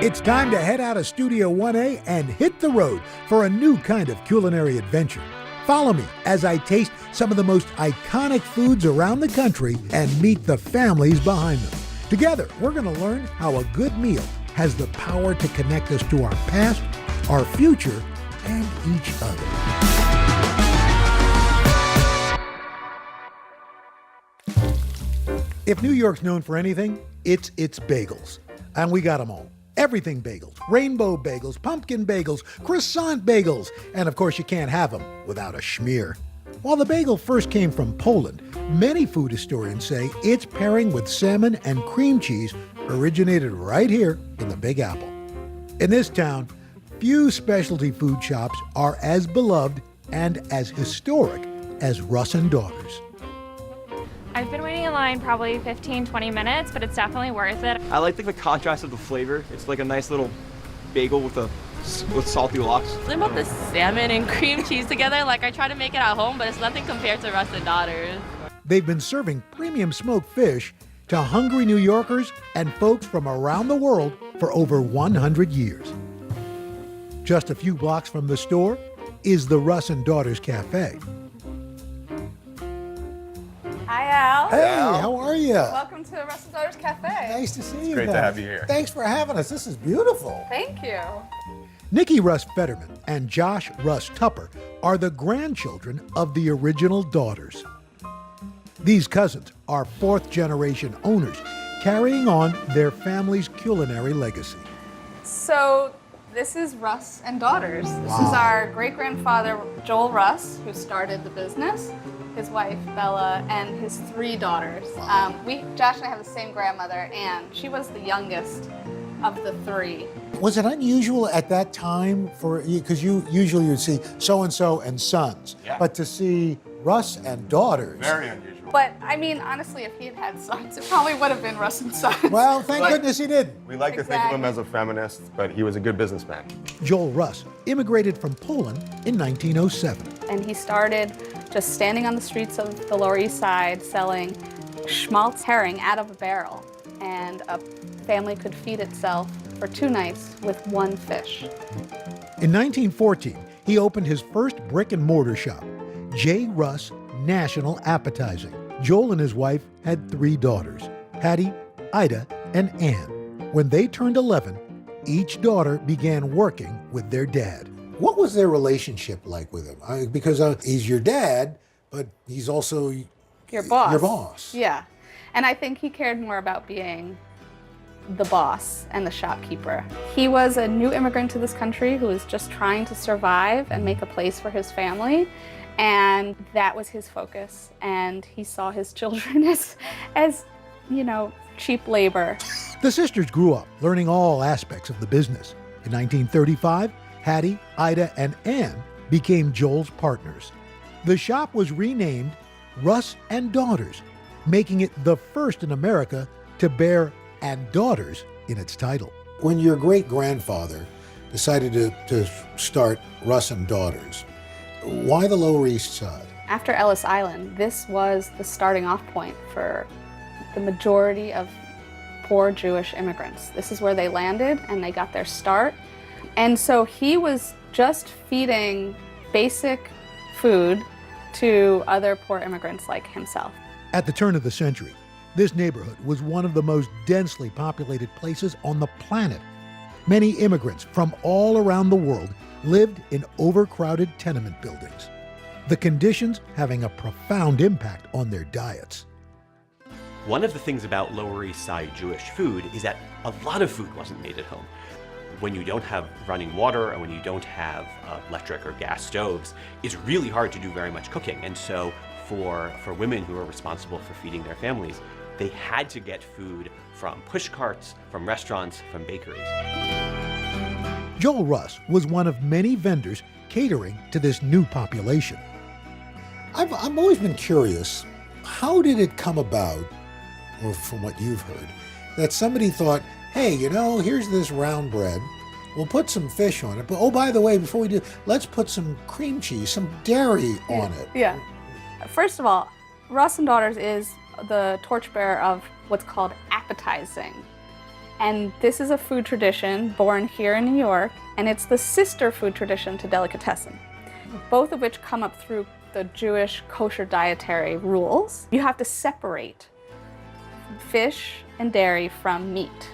It's time to head out of Studio 1A and hit the road for a new kind of culinary adventure. Follow me as I taste some of the most iconic foods around the country and meet the families behind them. Together, we're going to learn how a good meal has the power to connect us to our past, our future, and each other. If New York's known for anything, it's its bagels. And we got them all. Everything bagels, rainbow bagels, pumpkin bagels, croissant bagels, and of course you can't have them without a schmear. While the bagel first came from Poland, many food historians say its pairing with salmon and cream cheese originated right here in the Big Apple. In this town, few specialty food shops are as beloved and as historic as Russ and Daughters. I've been waiting in line probably 15-20 minutes, but it's definitely worth it. I like the contrast of the flavor. It's like a nice little bagel with salty lox. Something about the salmon and cream cheese together, like I try to make it at home, but it's nothing compared to Russ and Daughters. They've been serving premium smoked fish to hungry New Yorkers and folks from around the world for over 100 years. Just a few blocks from the store is the Russ and Daughters Cafe. Hi, Al. Hey, how are you? Welcome to Russ and Daughters Cafe. Nice to see you. Great to guys. have you here. Thanks for having us. This is beautiful. Thank you. Nikki Russ Fetterman and Josh Russ Tupper are the grandchildren of the original Daughters. These cousins are fourth-generation owners, carrying on their family's culinary legacy. So this is Russ and Daughters. This is our great-grandfather, Joel Russ, who started the business, his wife, Bella, and his 3 daughters. Josh and I have the same grandmother, Anne. She was the youngest of the 3. Was it unusual at that time for you, because you usually would see so-and-so and sons, but to see Russ and Daughters? Very unusual. But, I mean, honestly, if he had had sons, it probably would have been Russ and Sons. Well, thank goodness he did. We like to think of him as a feminist, but he was a good businessman. Joel Russ immigrated from Poland in 1907. And he started just standing on the streets of the Lower East Side selling schmaltz herring out of a barrel. And a family could feed itself for 2 nights with 1 fish. In 1914, he opened his first brick and mortar shop, J. Russ National Appetizing. Joel and his wife had 3 daughters, Hattie, Ida, and Ann. When they turned 11, each daughter began working with their dad. What was their relationship like with him? Because he's your dad, but he's also your boss. Your boss. Yeah. And I think he cared more about being the boss and the shopkeeper. He was a new immigrant to this country who was just trying to survive and make a place for his family. And that was his focus. And he saw his children as cheap labor. The sisters grew up learning all aspects of the business. In 1935, Hattie, Ida, and Ann became Joel's partners. The shop was renamed Russ and Daughters, making it the first in America to bear "and Daughters" in its title. When your great-grandfather decided to start Russ and Daughters, why the Lower East Side? After Ellis Island, this was the starting off point for the majority of poor Jewish immigrants. This is where they landed and they got their start. And so he was just feeding basic food to other poor immigrants like himself. At the turn of the century, this neighborhood was one of the most densely populated places on the planet. Many immigrants from all around the world lived in overcrowded tenement buildings. the conditions having a profound impact on their diets. One of the things about Lower East Side Jewish food is that a lot of food wasn't made at home. When you don't have running water and when you don't have electric or gas stoves, it's really hard to do very much cooking. And so for women who are responsible for feeding their families, they had to get food from push carts, from restaurants, from bakeries. Joel Russ was one of many vendors catering to this new population. I've always been curious, how did it come about, or from what you've heard, that somebody thought, hey, you know, here's this round bread, we'll put some fish on it, but oh, by the way, before we do, let's put some cream cheese, some dairy on it. Yeah. First of all, Russ and Daughters is the torchbearer of what's called appetizing. And this is a food tradition born here in New York, and it's the sister food tradition to delicatessen, both of which come up through the Jewish kosher dietary rules. You have to separate fish and dairy from meat.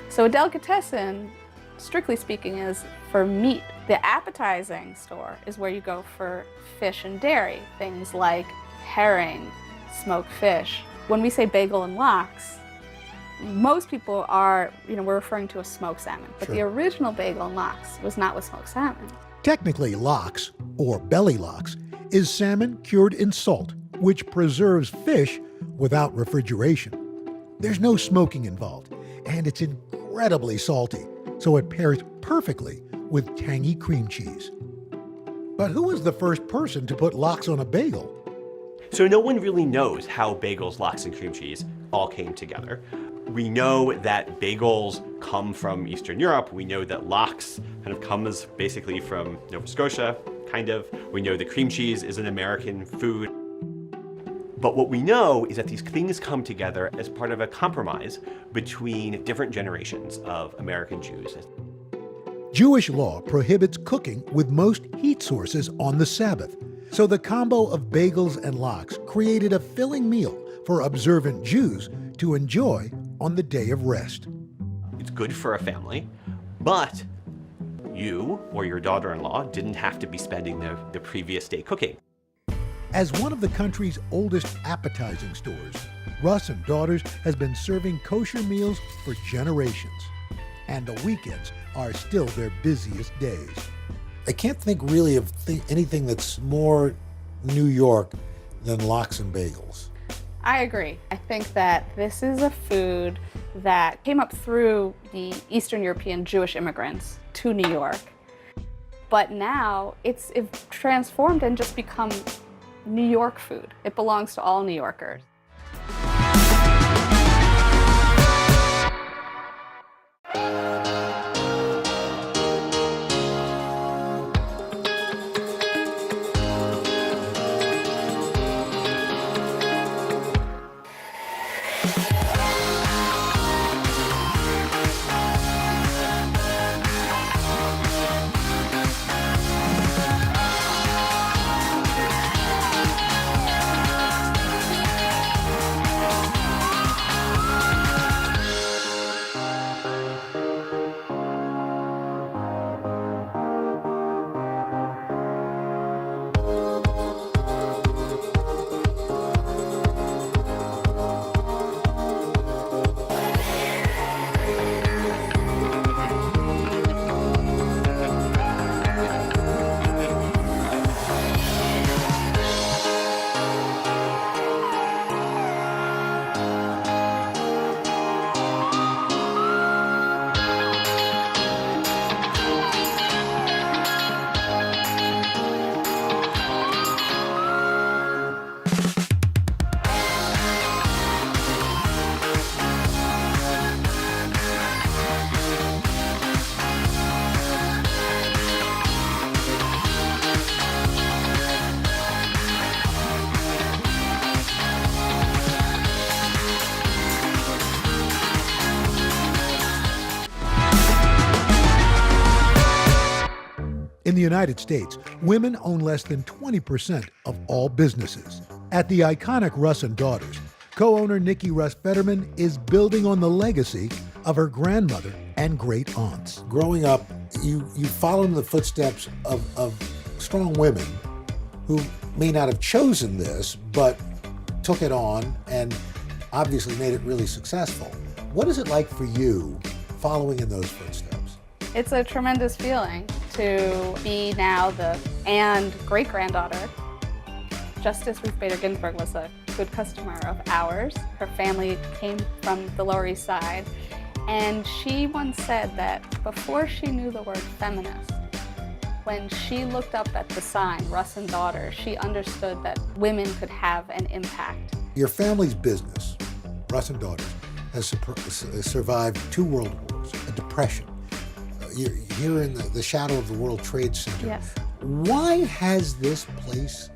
So a delicatessen, strictly speaking, is for meat. The appetizing store is where you go for fish and dairy, things like herring, smoked fish. When we say bagel and lox, most people are, we're referring to a smoked salmon, but the original bagel and lox was not with smoked salmon. Technically, lox, or belly lox, is salmon cured in salt, which preserves fish without refrigeration. There's no smoking involved, and it's incredibly salty, so it pairs perfectly with tangy cream cheese. But who was the first person to put lox on a bagel? So no one really knows how bagels, lox, and cream cheese all came together. We know that bagels come from Eastern Europe. We know that lox kind of comes basically from Nova Scotia, kind of. We know that cream cheese is an American food. But what we know is that these things come together as part of a compromise between different generations of American Jews. Jewish law prohibits cooking with most heat sources on the Sabbath, so the combo of bagels and lox created a filling meal for observant Jews to enjoy on the day of rest. It's good for a family, but you or your daughter-in-law didn't have to be spending the previous day cooking. As one of the country's oldest appetizing stores, Russ and Daughters has been serving kosher meals for generations, and the weekends are still their busiest days. I can't think really of anything that's more New York than lox and bagels. I agree. I think that this is a food that came up through the Eastern European Jewish immigrants to New York. But now it's transformed and just become New York food. It belongs to all New Yorkers. In the United States, women own less than 20% of all businesses. At the iconic Russ and Daughters, co-owner Nikki Russ Fetterman is building on the legacy of her grandmother and great aunts. Growing up, you followed in the footsteps of strong women who may not have chosen this, but took it on and obviously made it really successful. What is it like for you following in those footsteps? It's a tremendous feeling to be now the and great-granddaughter. Justice Ruth Bader Ginsburg was a good customer of ours. Her family came from the Lower East Side, and she once said that before she knew the word feminist, when she looked up at the sign, Russ and Daughters, she understood that women could have an impact. Your family's business, Russ and Daughters, has survived 2 world wars, a depression. You're here in the shadow of the World Trade Center. Yes. Why has this place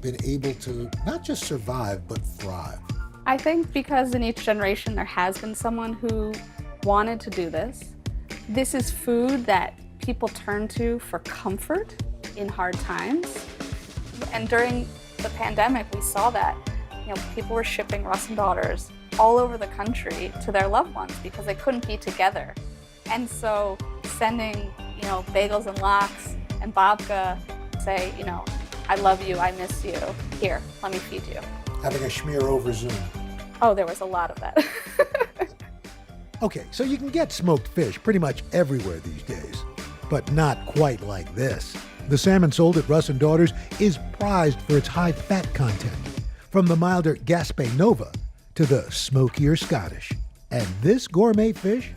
been able to not just survive, but thrive? I think because in each generation there has been someone who wanted to do this. This is food that people turn to for comfort in hard times. And during the pandemic, we saw that, people were shipping Russ and Daughters all over the country to their loved ones because they couldn't be together. And so sending, bagels and lox and babka, say, I love you, I miss you. Here, let me feed you. Having a schmear over Zoom. Oh, there was a lot of that. Okay, so you can get smoked fish pretty much everywhere these days, but not quite like this. The salmon sold at Russ and Daughters is prized for its high fat content, from the milder Gaspé Nova to the smokier Scottish. And this gourmet fish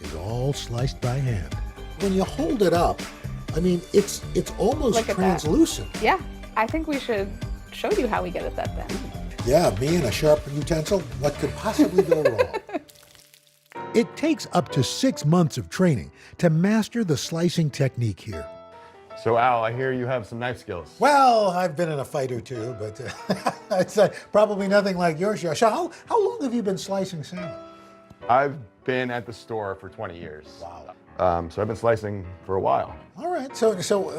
is all sliced by hand. When you hold it up, it's almost Look at translucent. that. Yeah, I think we should show you how we get it that thin. Yeah, me and a sharp utensil, what could possibly go wrong? It takes up to 6 months of training to master the slicing technique here. So Al, I hear you have some knife skills. Well, I've been in a fight or two, but it's probably nothing like yours. So how long have you been slicing salmon? I've been at the store for 20 years. Wow. So I've been slicing for a while. All right, so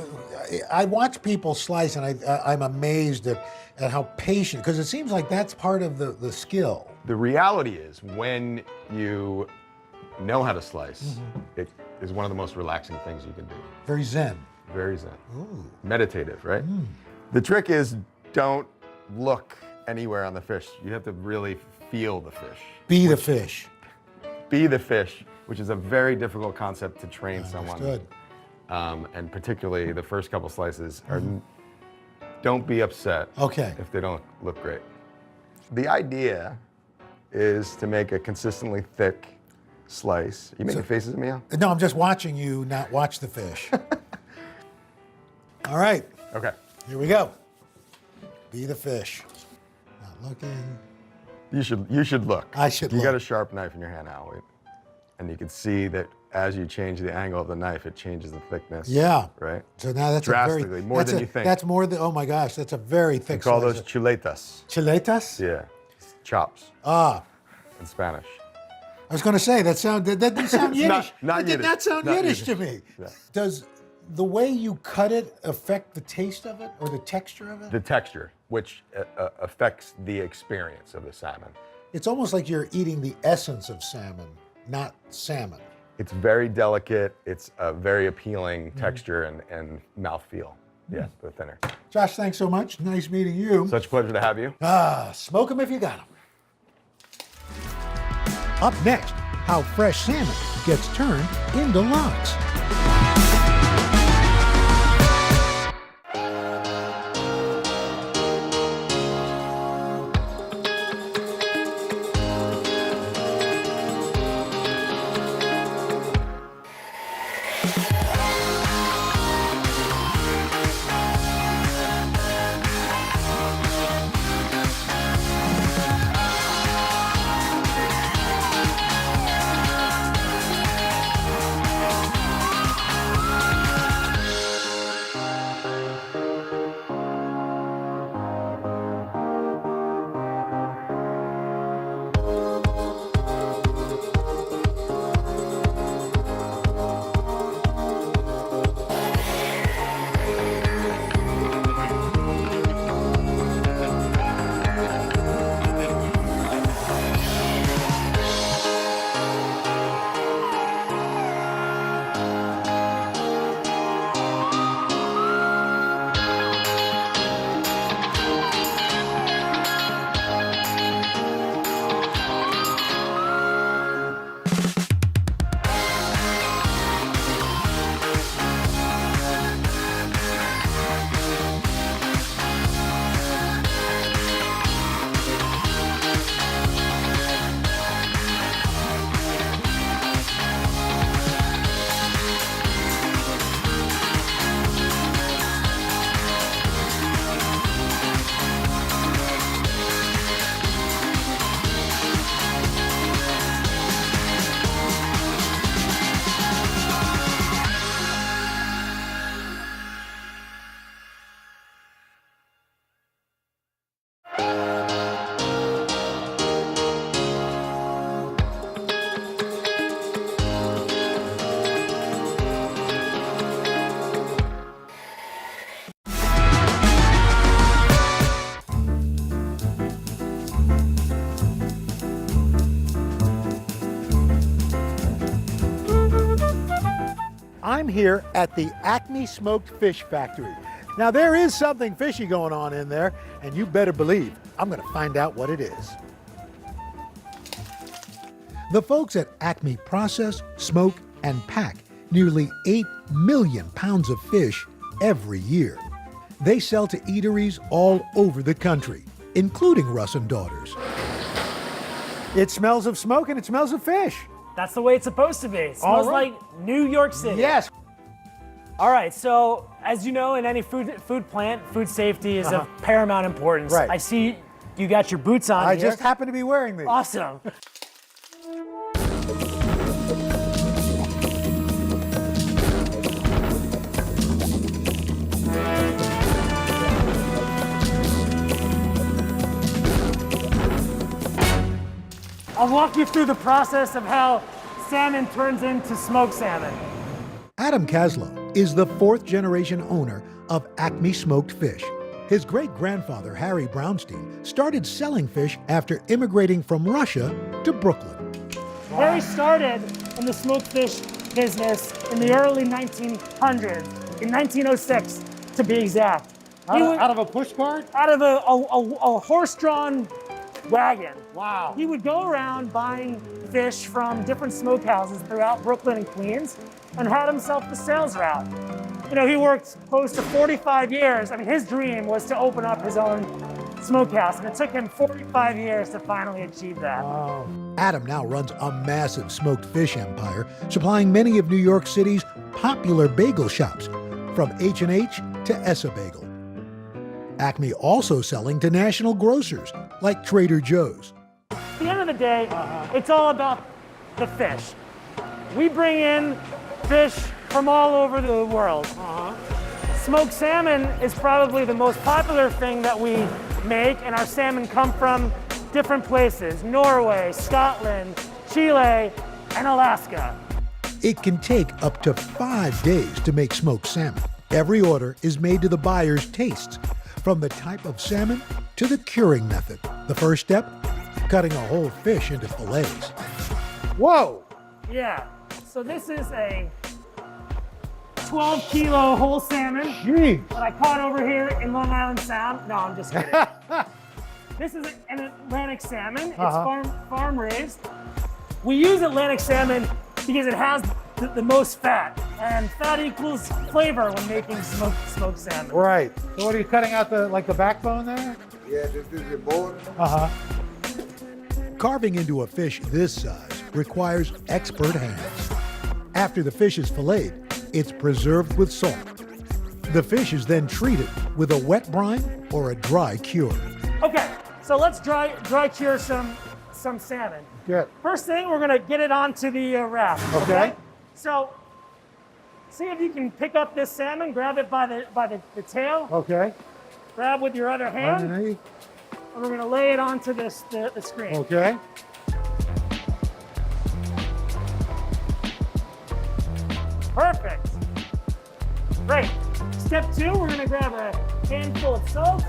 I watch people slice, and I'm amazed at how patient, because it seems like that's part of the skill. The reality is, when you know how to slice, it is one of the most relaxing things you can do. Very zen. Very zen. Ooh. Meditative, right? The trick is, don't look anywhere on the fish. You have to really feel the fish. Be the fish. Be the fish, which is a very difficult concept to train someone. Understood. And particularly the first couple slices are, don't be upset if they don't look great. The idea is to make a consistently thick slice. You making faces at me, Al? No, I'm just watching you not watch the fish. All right. Okay. Here we go. Be the fish. Not looking. You should look. I should You look. got a sharp knife in your hand, Al. And you can see that as you change the angle of the knife, it changes the thickness. Yeah. Right? So now that's drastically, more than you think. That's more than, oh my gosh, that's a very thick We call slice. those chuletas. Chuletas? Yeah. Chops. Ah. In Spanish. I was going to say, that didn't sound It's Yiddish. not That did Yiddish. not sound Not Yiddish to Yiddish. me. Yeah. Does the way you cut it affect the taste of it or the texture of it? The texture, which affects the experience of the salmon. It's almost like you're eating the essence of salmon, not salmon. It's very delicate. It's a very appealing texture and mouthfeel. Yeah, the thinner. Josh, thanks so much. Nice meeting you. Such a pleasure to have you. Smoke them if you got them. Up next, how fresh salmon gets turned into lox. I'm here at the Acme Smoked Fish Factory. Now there is something fishy going on in there, and you better believe I'm gonna find out what it is. The folks at Acme process, smoke, and pack nearly 8 million pounds of fish every year. They sell to eateries all over the country, including Russ and Daughters. It smells of smoke and it smells of fish. That's the way it's supposed to be. It smells like New York City. Yes. All right, so as you know, in any food plant, food safety is of paramount importance. Right. I see you got your boots on I here. just happen to be wearing these. Awesome. I'll walk you through the process of how salmon turns into smoked salmon. Adam Kaslow is the 4th generation owner of Acme Smoked Fish. His great-grandfather, Harry Brownstein, started selling fish after immigrating from Russia to Brooklyn. Harry started in the smoked fish business in the early 1900s, in 1906 to be exact. Out of a push cart? Out of a horse-drawn wagon. Wow. He would go around buying fish from different smokehouses throughout Brooklyn and Queens and had himself the sales route. You know, he worked close to 45 years. I mean, his dream was to open up his own smokehouse, and it took him 45 years to finally achieve that. Wow. Adam now runs a massive smoked fish empire, supplying many of New York City's popular bagel shops, from H&H to Essa Bagel. Acme also selling to national grocers like Trader Joe's. At the end of the day, it's all about the fish. We bring in fish from all over the world. Smoked salmon is probably the most popular thing that we make, and our salmon come from different places: Norway, Scotland, Chile, and Alaska. It can take up to 5 days to make smoked salmon. Every order is made to the buyer's tastes, from the type of salmon to the curing method. The first step, cutting a whole fish into fillets. Whoa! Yeah, so this is a 12-kilo whole salmon that I caught over here in Long Island Sound. No, I'm just kidding. This is an Atlantic salmon. It's farm raised. We use Atlantic salmon because it has the most fat, and fat equals flavor when making smoked salmon. Right. So what are you cutting out the backbone there? Yeah, this is the bone. Carving into a fish this size requires expert hands. After the fish is filleted, it's preserved with salt. The fish is then treated with a wet brine or a dry cure. Okay, so let's dry cure some salmon. Good. First thing, we're gonna get it onto the raft. Okay. So, see if you can pick up this salmon, grab it by the tail. Okay. Grab with your other hand. Underneath. And we're gonna lay it onto the screen. Okay. Perfect. Great. Step 2, we're gonna grab a handful of salt.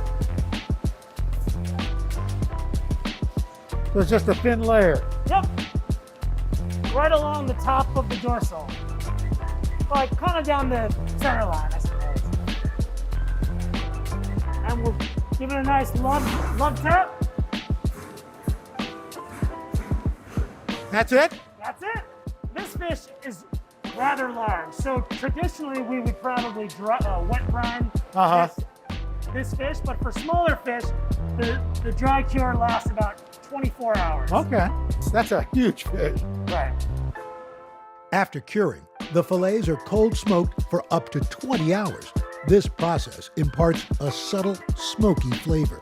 So it's just a thin layer. Yep. Right along the top of the dorsal. Like kind of down the center line, I suppose. And we'll give it a nice love tap. That's it? That's it. This fish is rather large. So traditionally we would probably wet brine this fish, but for smaller fish, the dry cure lasts about 24 hours. Okay. That's a huge fish. Right. After curing, the fillets are cold smoked for up to 20 hours. This process imparts a subtle, smoky flavor.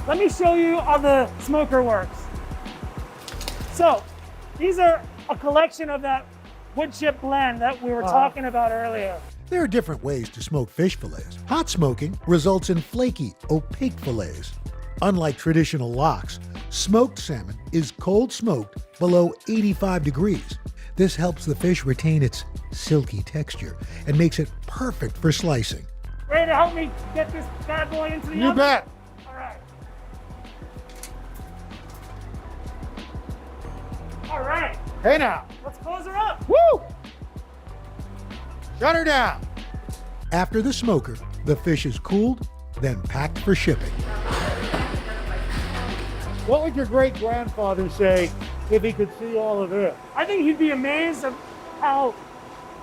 Let me show you how the smoker works. So, these are a collection of that wood chip blend that we were talking about earlier. There are different ways to smoke fish fillets. Hot smoking results in flaky, opaque fillets. Unlike traditional locks, smoked salmon is cold smoked below 85 degrees. This helps the fish retain its silky texture and makes it perfect for slicing. Ready to help me get this bad boy into the oven? You bet. All right. All right. Hey now. Let's close her up. Woo! Shut her down. After the smoker, the fish is cooled, then packed for shipping. What would your great-grandfather say if he could see all of it? I think he'd be amazed of how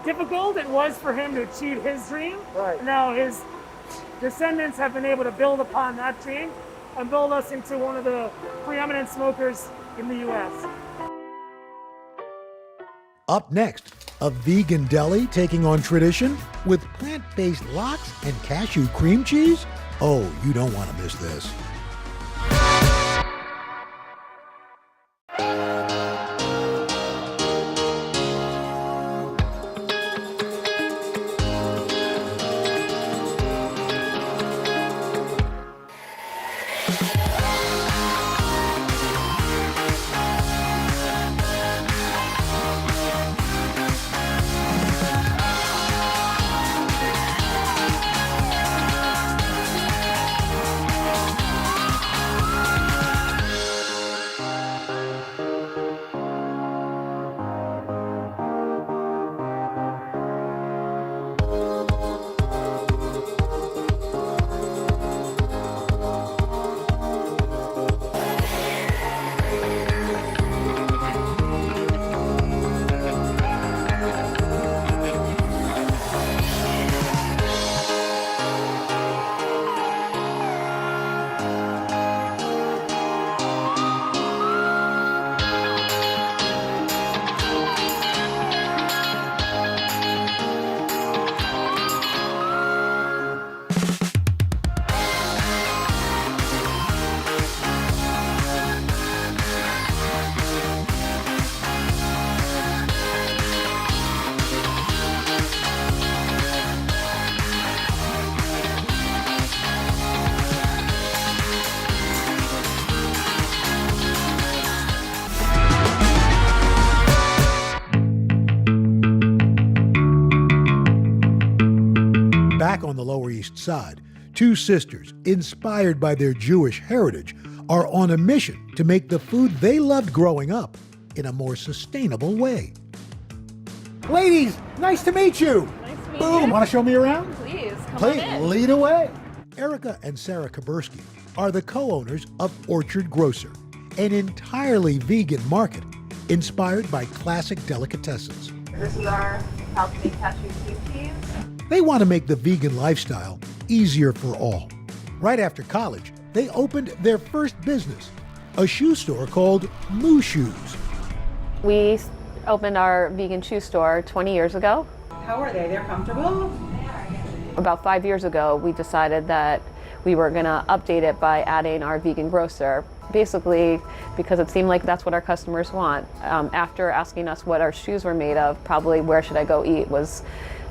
difficult it was for him to achieve his dream. Right. Now his descendants have been able to build upon that dream and build us into one of the preeminent smokers in the U.S. Up next, a vegan deli taking on tradition with plant-based lox and cashew cream cheese? Oh, you don't want to miss this. Back on the Lower East Side, two sisters, inspired by their Jewish heritage, are on a mission to make the food they loved growing up in a more sustainable way. Ladies, nice to meet you. Nice to meet Boom, you. want to show me around? Please, come Please, on in. lead away. Erica and Sarah Kabursky are the co-owners of Orchard Grocer, an entirely vegan market inspired by classic delicatessens. This is our Alchemy cashew cream cheese. They want to make the vegan lifestyle easier for all. Right after college, they opened their first business, a shoe store called Moo Shoes. We opened our vegan shoe store 20 years ago. How are they? They're comfortable? About 5 years ago, we decided that we were going to update it by adding our vegan grocer, basically because it seemed like that's what our customers want. After asking us what our shoes were made of, probably where should I go eat was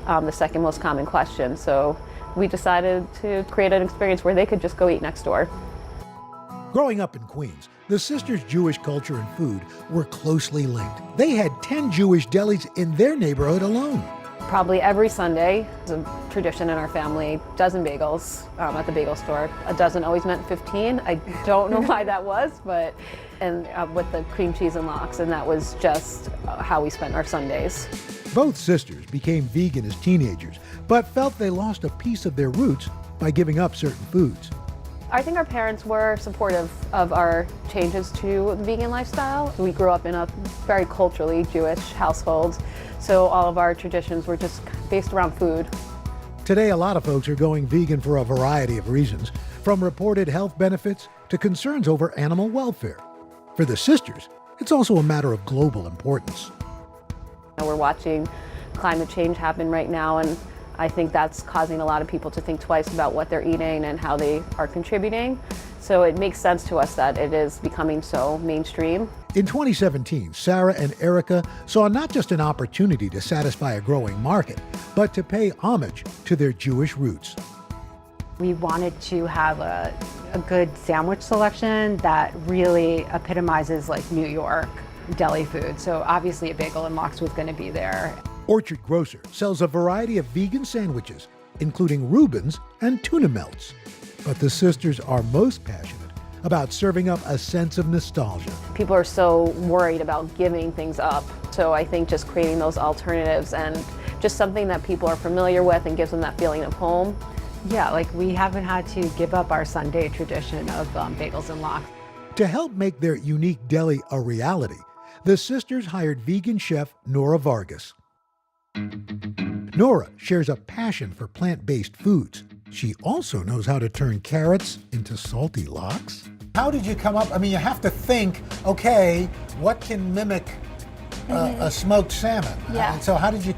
the second most common question. So we decided to create an experience where they could just go eat next door. Growing up in Queens, the sisters' Jewish culture and food were closely linked. They had 10 Jewish delis in their neighborhood alone. Probably every Sunday, it's a tradition in our family, dozen bagels at the bagel store. A dozen always meant 15. I don't know why that was, but with the cream cheese and lox, and that was just how we spent our Sundays. Both sisters became vegan as teenagers, but felt they lost a piece of their roots by giving up certain foods. I think our parents were supportive of our changes to the vegan lifestyle. We grew up in a very culturally Jewish household, so all of our traditions were just based around food. Today, a lot of folks are going vegan for a variety of reasons, from reported health benefits to concerns over animal welfare. For the sisters, it's also a matter of global importance. We're watching climate change happen right now, and I think that's causing a lot of people to think twice about what they're eating and how they are contributing. So it makes sense to us that it is becoming so mainstream. In 2017, Sarah and Erica saw not just an opportunity to satisfy a growing market, but to pay homage to their Jewish roots. We wanted to have a good sandwich selection that really epitomizes like New York deli food. So obviously a bagel and lox was going to be there. Orchard Grocer sells a variety of vegan sandwiches, including Reubens and tuna melts. But the sisters are most passionate about serving up a sense of nostalgia. People are so worried about giving things up. So I think just creating those alternatives and just something that people are familiar with and gives them that feeling of home. Yeah, like we haven't had to give up our Sunday tradition of bagels and lox. To help make their unique deli a reality, the sisters hired vegan chef Nora Vargas. Nora shares a passion for plant-based foods. She also knows how to turn carrots into salty lox. How did you come up? I mean, you have to think, okay, what can mimic a smoked salmon? Yeah. And so how did you,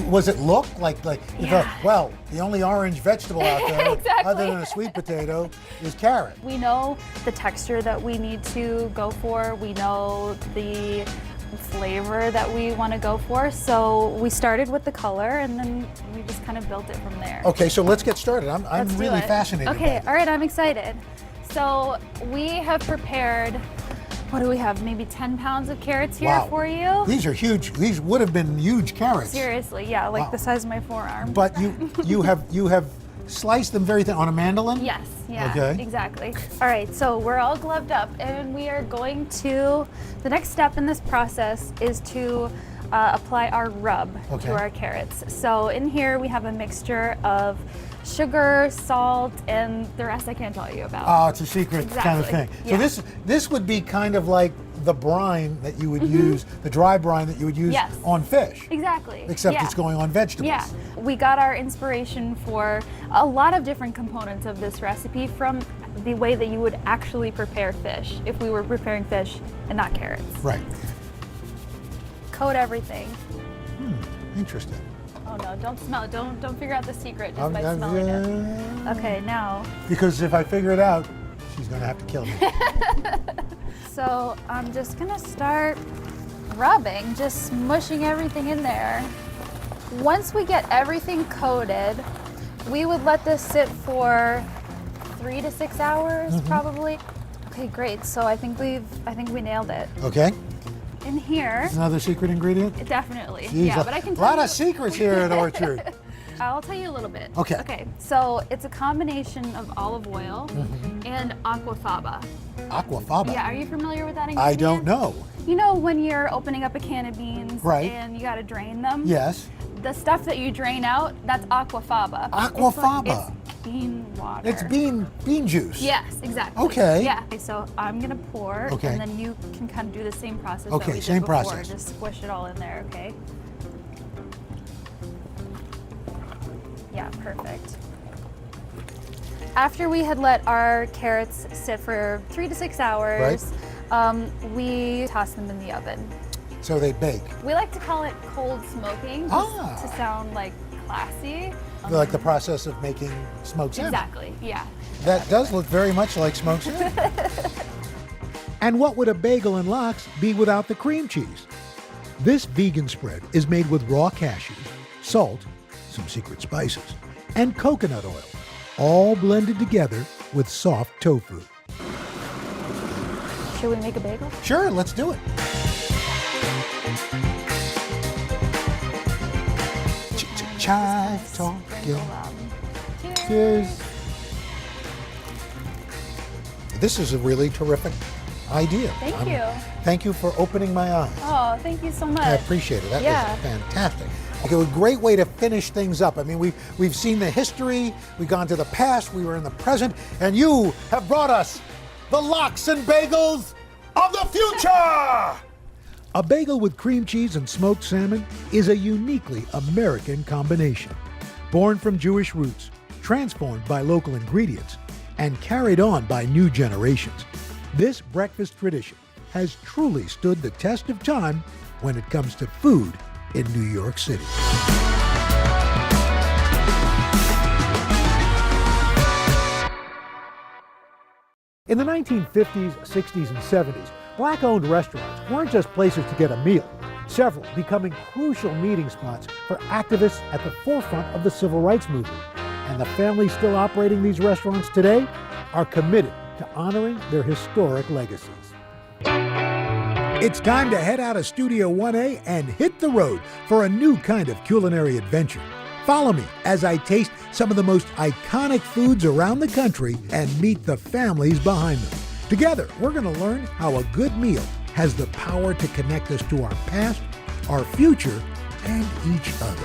was it look like you thought, well, the only orange vegetable out there Exactly. other than a sweet potato is carrot. We know the texture that we need to go for. We know the flavor that we want to go for. So we started with the color and then we just kind of built it from there. Okay, so let's get started. I'm Let's do really it. fascinated. Okay, all right, I'm excited. So we have prepared, what do we have, maybe 10 pounds of carrots here Wow. for you. These are huge. These would have been huge carrots. Seriously, yeah, like Wow. the size of my forearm. But you have sliced them very thin on a mandolin? Yes, yeah, Okay. exactly. All right, so we're all gloved up and we are going to, the next step in this process is to apply our rub Okay. to our carrots. So in here we have a mixture of sugar, salt, and the rest I can't tell you about. Oh, it's a secret kind of Exactly, thing. So yeah. this would be kind of like the brine that you would use, the dry brine that you would use Yes. on fish. Exactly. Except yeah. it's going on vegetables. Yeah, we got our inspiration for a lot of different components of this recipe from the way that you would actually prepare fish if we were preparing fish and not carrots. Right. Coat everything. Interesting. Oh no, don't smell it. Don't figure out the secret just by I'm- smelling it. Okay, now. Because if I figure it out, she's going to have to kill me. So I'm just gonna start rubbing, just smushing everything in there. Once we get everything coated, we would let this sit for 3 to 6 hours, probably. Okay, great. So I think we nailed it. Okay. In here, That's another secret ingredient? Definitely. Jeez, Yeah, but I can a tell lot you. of secrets here at Orchard. I'll tell you a little bit. Okay. Okay, so it's a combination of olive oil and aquafaba. Aquafaba? Yeah, are you familiar with that ingredient? I don't know. You know when you're opening up a can of beans Right. and you gotta drain them? Yes. The stuff that you drain out, that's aquafaba. Aquafaba. It's bean water. It's bean juice. Yes, exactly. Okay. Yeah. Okay, so I'm gonna pour, Okay. and then you can kind of do the same process Okay, that we same did before. process. Just squish it all in there, okay? Yeah, perfect. After we had let our carrots sit for 3 to 6 hours, we tossed them in the oven. So they bake. We like to call it cold smoking just to sound like classy. Like the process of making smoked salmon. Exactly, yeah. That does look very much like smoked salmon. And what would a bagel and lox be without the cream cheese? This vegan spread is made with raw cashews, salt, some secret spices, and coconut oil, all blended together with soft tofu. Should we make a bagel? Sure, let's do it. Chai talking. Cheers. This is a really terrific idea. Thank you. Thank you for opening my eyes. Oh, thank you so much. I appreciate it. That Yeah. was fantastic. Okay, a great way to finish things up. I mean, we've seen the history, we've gone to the past, we were in the present, and you have brought us the lox and bagels of the future! A bagel with cream cheese and smoked salmon is a uniquely American combination. Born from Jewish roots, transformed by local ingredients, and carried on by new generations, this breakfast tradition has truly stood the test of time when it comes to food in New York City. In the 1950s, 60s, and 70s, Black-owned restaurants weren't just places to get a meal, several becoming crucial meeting spots for activists at the forefront of the civil rights movement. And the families still operating these restaurants today are committed to honoring their historic legacies. It's time to head out of Studio 1A and hit the road for a new kind of culinary adventure. Follow me as I taste some of the most iconic foods around the country and meet the families behind them. Together, we're going to learn how a good meal has the power to connect us to our past, our future, and each other.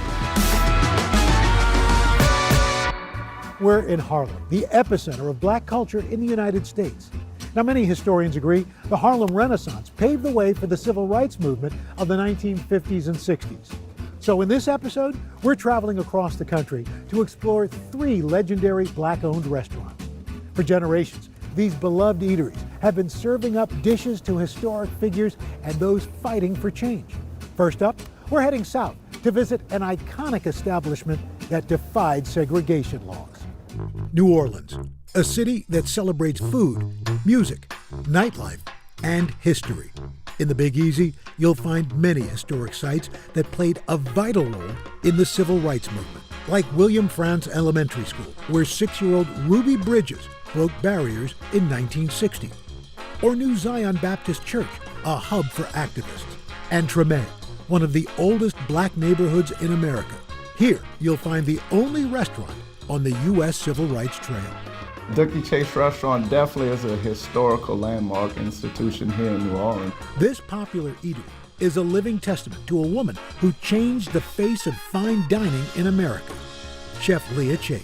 We're in Harlem, the epicenter of black culture in the United States. Now, many historians agree the Harlem Renaissance paved the way for the civil rights movement of the 1950s and 60s. So in this episode, we're traveling across the country to explore 3 legendary black-owned restaurants. For generations, these beloved eateries have been serving up dishes to historic figures and those fighting for change. First up, we're heading south to visit an iconic establishment that defied segregation laws. New Orleans, a city that celebrates food, music, nightlife, and history. In the Big Easy, you'll find many historic sites that played a vital role in the civil rights movement, like William Frantz Elementary School, where 6-year-old Ruby Bridges broke barriers in 1960, or New Zion Baptist Church, a hub for activists, and Treme, one of the oldest black neighborhoods in America. Here, you'll find the only restaurant on the U.S. Civil Rights Trail. Dooky Chase restaurant definitely is a historical landmark institution here in New Orleans. This popular eatery is a living testament to a woman who changed the face of fine dining in America, Chef Leah Chase.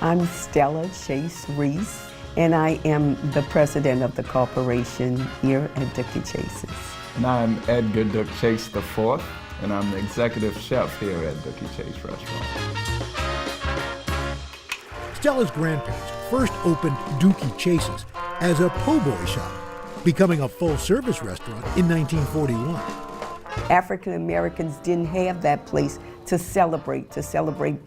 I'm Stella Chase Reese, and I am the president of the corporation here at Dooky Chase's. And I'm Edgar Duke Chase IV, and I'm the executive chef here at Dooky Chase Restaurant. Stella's grandparents first opened Dooky Chase's as a po' boy shop, becoming a full-service restaurant in 1941. African Americans didn't have that place to celebrate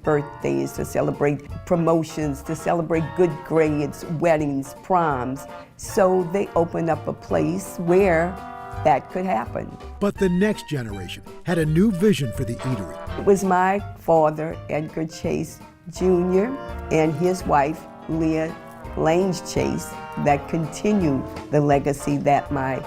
birthdays, to celebrate promotions, to celebrate good grades, weddings, proms. So they opened up a place where that could happen. But the next generation had a new vision for the eatery. It was my father, Edgar Chase Jr., and his wife, Leah Lange Chase, that continued the legacy that my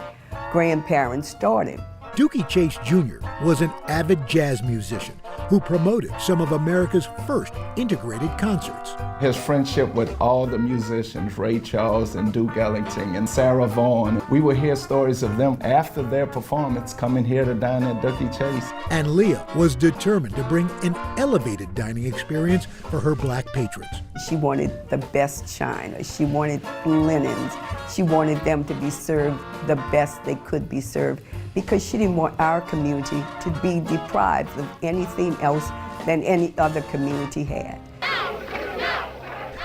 grandparents started. Dooky Chase Jr. was an avid jazz musician who promoted some of America's first integrated concerts. His friendship with all the musicians, Ray Charles and Duke Ellington and Sarah Vaughan, we would hear stories of them after their performance coming here to dine at Dooky Chase. And Leah was determined to bring an elevated dining experience for her black patrons. She wanted the best china, she wanted linens, she wanted them to be served the best they could be served, because she didn't want our community to be deprived of anything else than any other community had.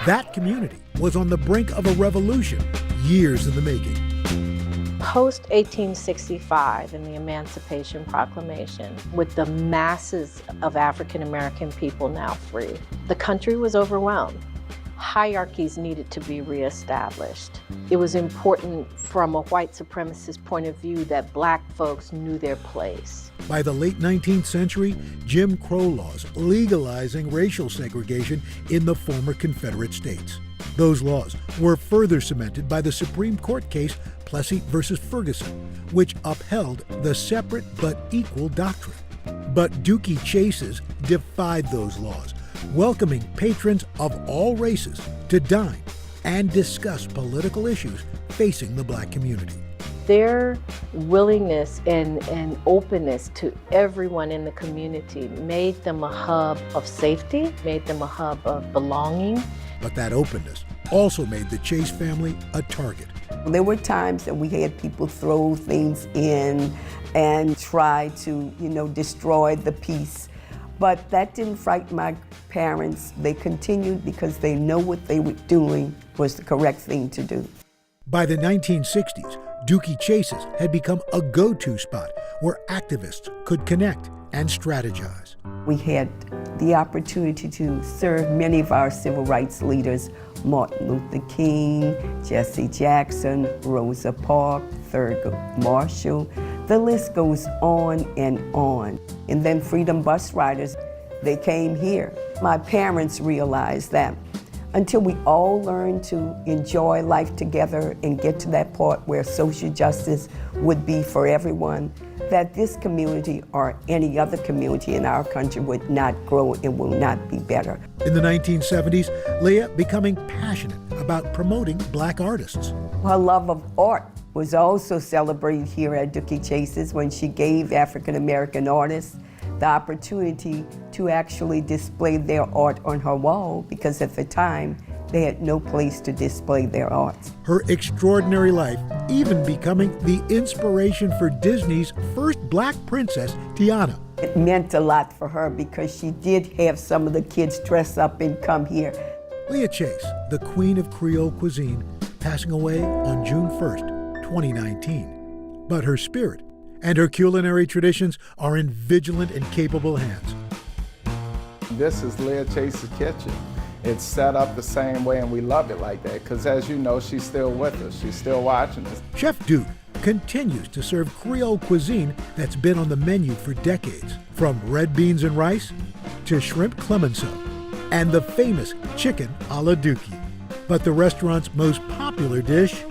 That community was on the brink of a revolution, years in the making. Post-1865 and the Emancipation Proclamation, with the masses of African American people now free, the country was overwhelmed. Hierarchies needed to be reestablished. It was important from a white supremacist point of view that black folks knew their place. By the late 19th century, Jim Crow laws legalizing racial segregation in the former Confederate states. Those laws were further cemented by the Supreme Court case Plessy versus Ferguson, which upheld the separate but equal doctrine. But Dooky Chase's defied those laws, welcoming patrons of all races to dine and discuss political issues facing the black community. Their willingness and openness to everyone in the community made them a hub of safety, made them a hub of belonging. But that openness also made the Chase family a target. There were times that we had people throw things in and try to, destroy the peace. But that didn't frighten my parents. They continued because they know what they were doing was the correct thing to do. By the 1960s, Dooky Chase's had become a go-to spot where activists could connect and strategize. We had the opportunity to serve many of our civil rights leaders, Martin Luther King, Jesse Jackson, Rosa Parks, Thurgood Marshall. The list goes on and on. And then Freedom Bus Riders, they came here. My parents realized that until we all learn to enjoy life together and get to that part where social justice would be for everyone, that this community or any other community in our country would not grow and will not be better. In the 1970s, Leah becoming passionate about promoting black artists. Her love of art was also celebrated here at Dooky Chase's when she gave African American artists the opportunity to actually display their art on her wall, because at the time, they had no place to display their art. Her extraordinary life even becoming the inspiration for Disney's first black princess, Tiana. It meant a lot for her because she did have some of the kids dress up and come here. Leah Chase, the queen of Creole cuisine, passing away on June 1st, 2019. But her spirit and her culinary traditions are in vigilant and capable hands. This is Leah Chase's kitchen. It's set up the same way, and we love it like that, because as you know, she's still with us. She's still watching us. Chef Duke continues to serve Creole cuisine that's been on the menu for decades, from red beans and rice to shrimp clemenceau and the famous chicken a la Dooky. But the restaurant's most popular dish,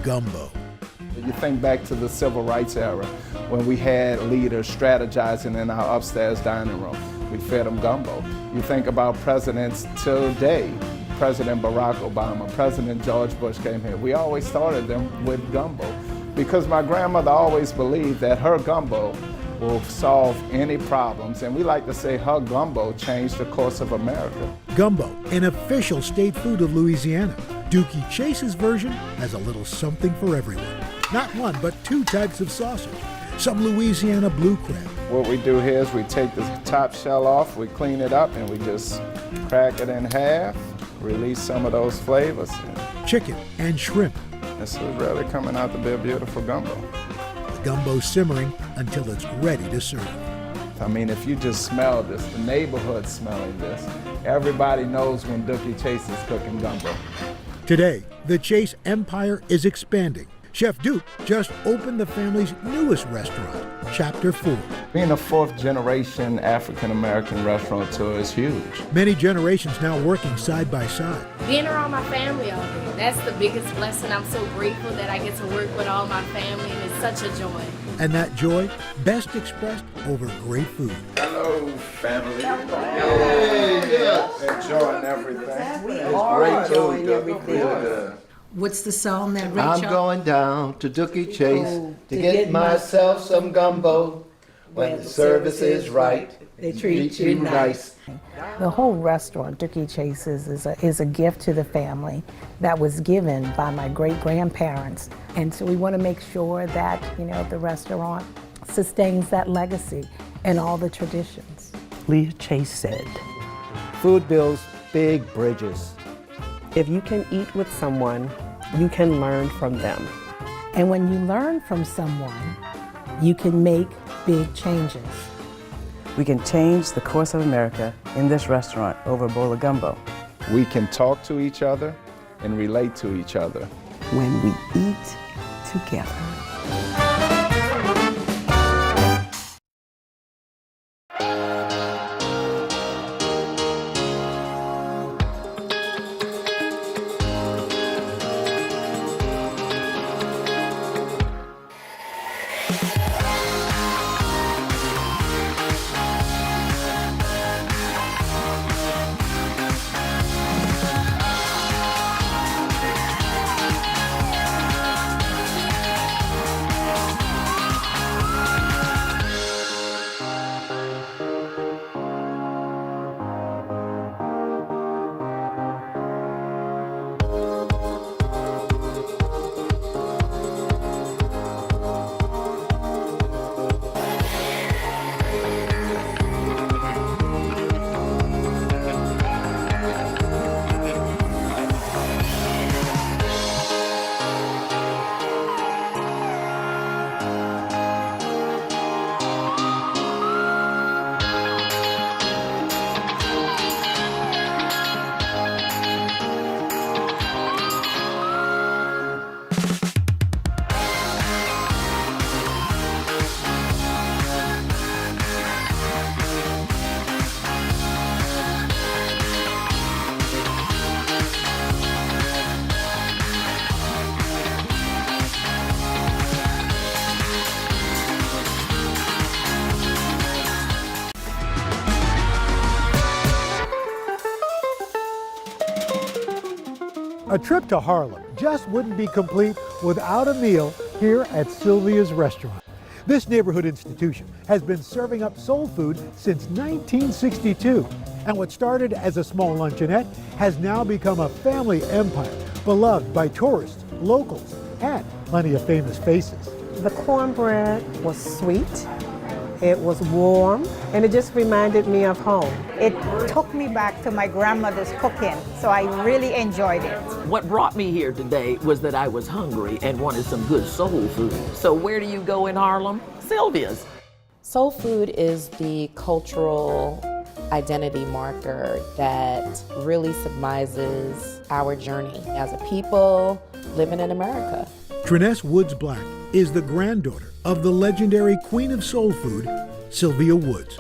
gumbo. You think back to the civil rights era when we had leaders strategizing in our upstairs dining room. We fed them gumbo. You think about presidents today, President Barack Obama, President George Bush came here. We always started them with gumbo because my grandmother always believed that her gumbo will solve any problems. And we like to say her gumbo changed the course of America. Gumbo, an official state food of Louisiana. Dooky Chase's version has a little something for everyone. Not one, but two types of sausage. Some Louisiana blue crab. What we do here is we take the top shell off, we clean it up, and we just crack it in half, release some of those flavors. Chicken and shrimp. This is really coming out to be a beautiful gumbo. The gumbo simmering until it's ready to serve. I mean, if you just smell this, the neighborhood smelling this, everybody knows when Dooky Chase is cooking gumbo. Today, the Chase empire is expanding. Chef Duke just opened the family's newest restaurant, Chapter 4. Being a fourth-generation African-American restaurateur is huge. Many generations now working side by side. Being around my family all day, that's the biggest blessing. I'm so grateful that I get to work with all my family, and it's such a joy. And that joy best expressed over great food. Hello, family. Enjoying everything. We are enjoying everything. Really good. What's the song that Rachel? I'm going down to Dooky Chase to get myself some gumbo. When the service is right, they treat you nice. The whole restaurant, Dooky Chase, is a gift to the family that was given by my great-grandparents. And so we want to make sure that, the restaurant sustains that legacy and all the traditions. Leah Chase said, "Food builds big bridges. If you can eat with someone, you can learn from them. And when you learn from someone, you can make big changes." We can change the course of America in this restaurant over a bowl of gumbo. We can talk to each other and relate to each other. When we eat together. A trip to Harlem just wouldn't be complete without a meal here at Sylvia's restaurant. This neighborhood institution has been serving up soul food since 1962. And what started as a small luncheonette has now become a family empire, beloved by tourists, locals, and plenty of famous faces. The cornbread was sweet, it was warm, and it just reminded me of home. It took me back to my grandmother's cooking, so I really enjoyed it. What brought me here today was that I was hungry and wanted some good soul food. So where do you go in Harlem? Sylvia's. Soul food is the cultural identity marker that really symbolizes our journey as a people living in America. Triness Woods Black is the granddaughter of the legendary queen of soul food, Sylvia Woods.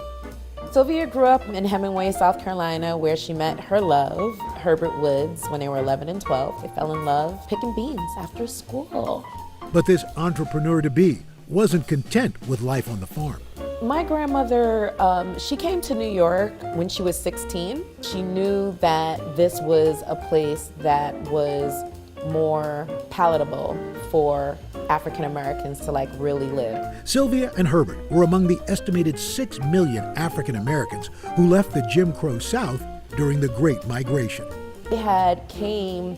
Sylvia grew up in Hemingway, South Carolina, where she met her love, Herbert Woods, when they were 11 and 12. They fell in love picking beans after school. But this entrepreneur-to-be wasn't content with life on the farm. My grandmother, she came to New York when she was 16. She knew that this was a place that was more palatable for African Americans to really live. Sylvia and Herbert were among the estimated 6 million African Americans who left the Jim Crow South during the Great Migration. They came,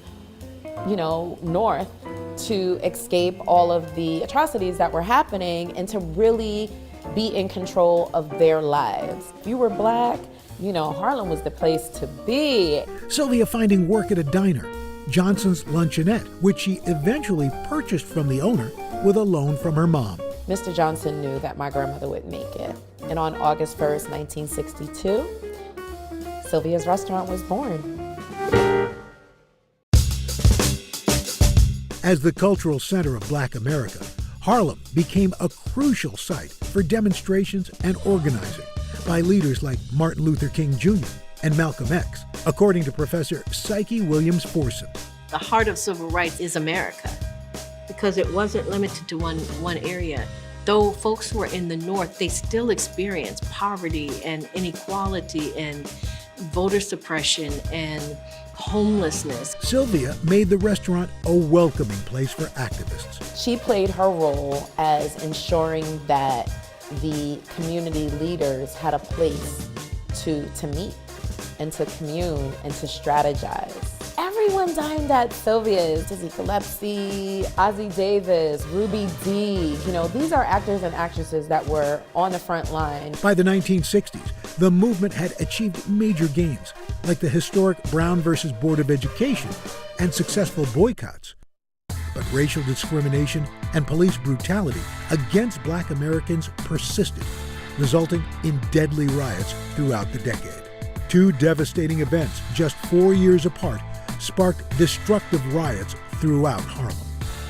north to escape all of the atrocities that were happening and to really be in control of their lives. If you were Black, Harlem was the place to be. Sylvia finding work at a diner, Johnson's Luncheonette, which she eventually purchased from the owner with a loan from her mom. Mr. Johnson knew that my grandmother would make it. And on August 1st, 1962, Sylvia's restaurant was born. As the cultural center of Black America, Harlem became a crucial site for demonstrations and organizing by leaders like Martin Luther King Jr. and Malcolm X, according to Professor Psyche Williams-Forson. The heart of civil rights is America, because it wasn't limited to one area. Though folks who were in the North, they still experienced poverty and inequality and voter suppression and homelessness. Sylvia made the restaurant a welcoming place for activists. She played her role as ensuring that the community leaders had a place to meet and to commune and to strategize. Everyone dined at Sylvia's. Dizzy Gillespie, Ozzie Davis, Ruby Dee. These are actors and actresses that were on the front line. By the 1960s, the movement had achieved major gains, like the historic Brown versus Board of Education and successful boycotts. But racial discrimination and police brutality against Black Americans persisted, resulting in deadly riots throughout the decade. Two devastating events just 4 years apart sparked destructive riots throughout Harlem.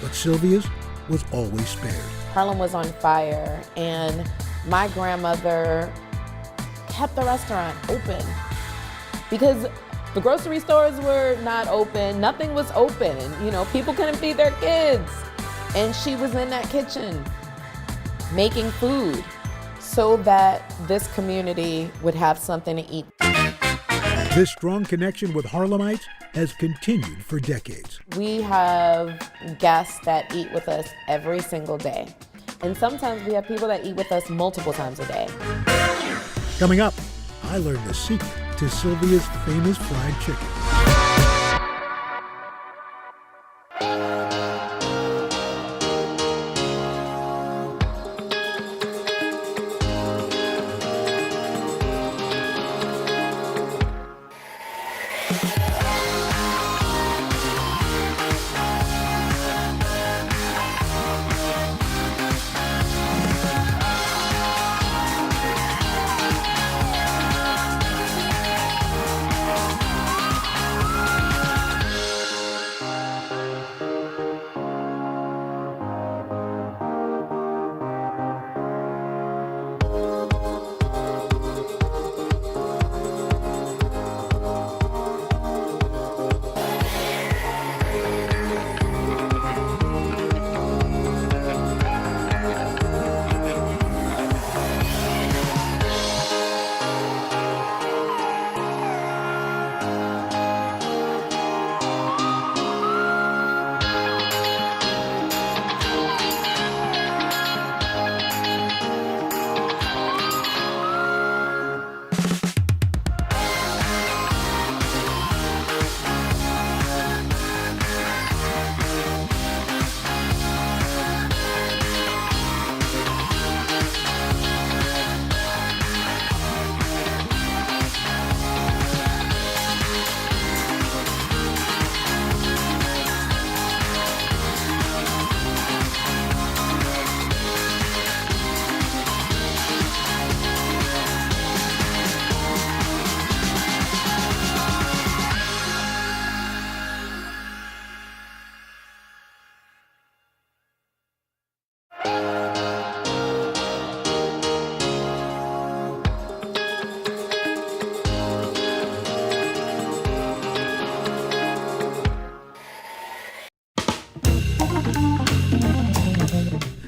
But Sylvia's was always spared. Harlem was on fire, and my grandmother kept the restaurant open because the grocery stores were not open, nothing was open. People couldn't feed their kids. And she was in that kitchen making food so that this community would have something to eat. This strong connection with Harlemites has continued for decades. We have guests that eat with us every single day. And sometimes we have people that eat with us multiple times a day. Coming up, I learned the secret to Sylvia's famous fried chicken.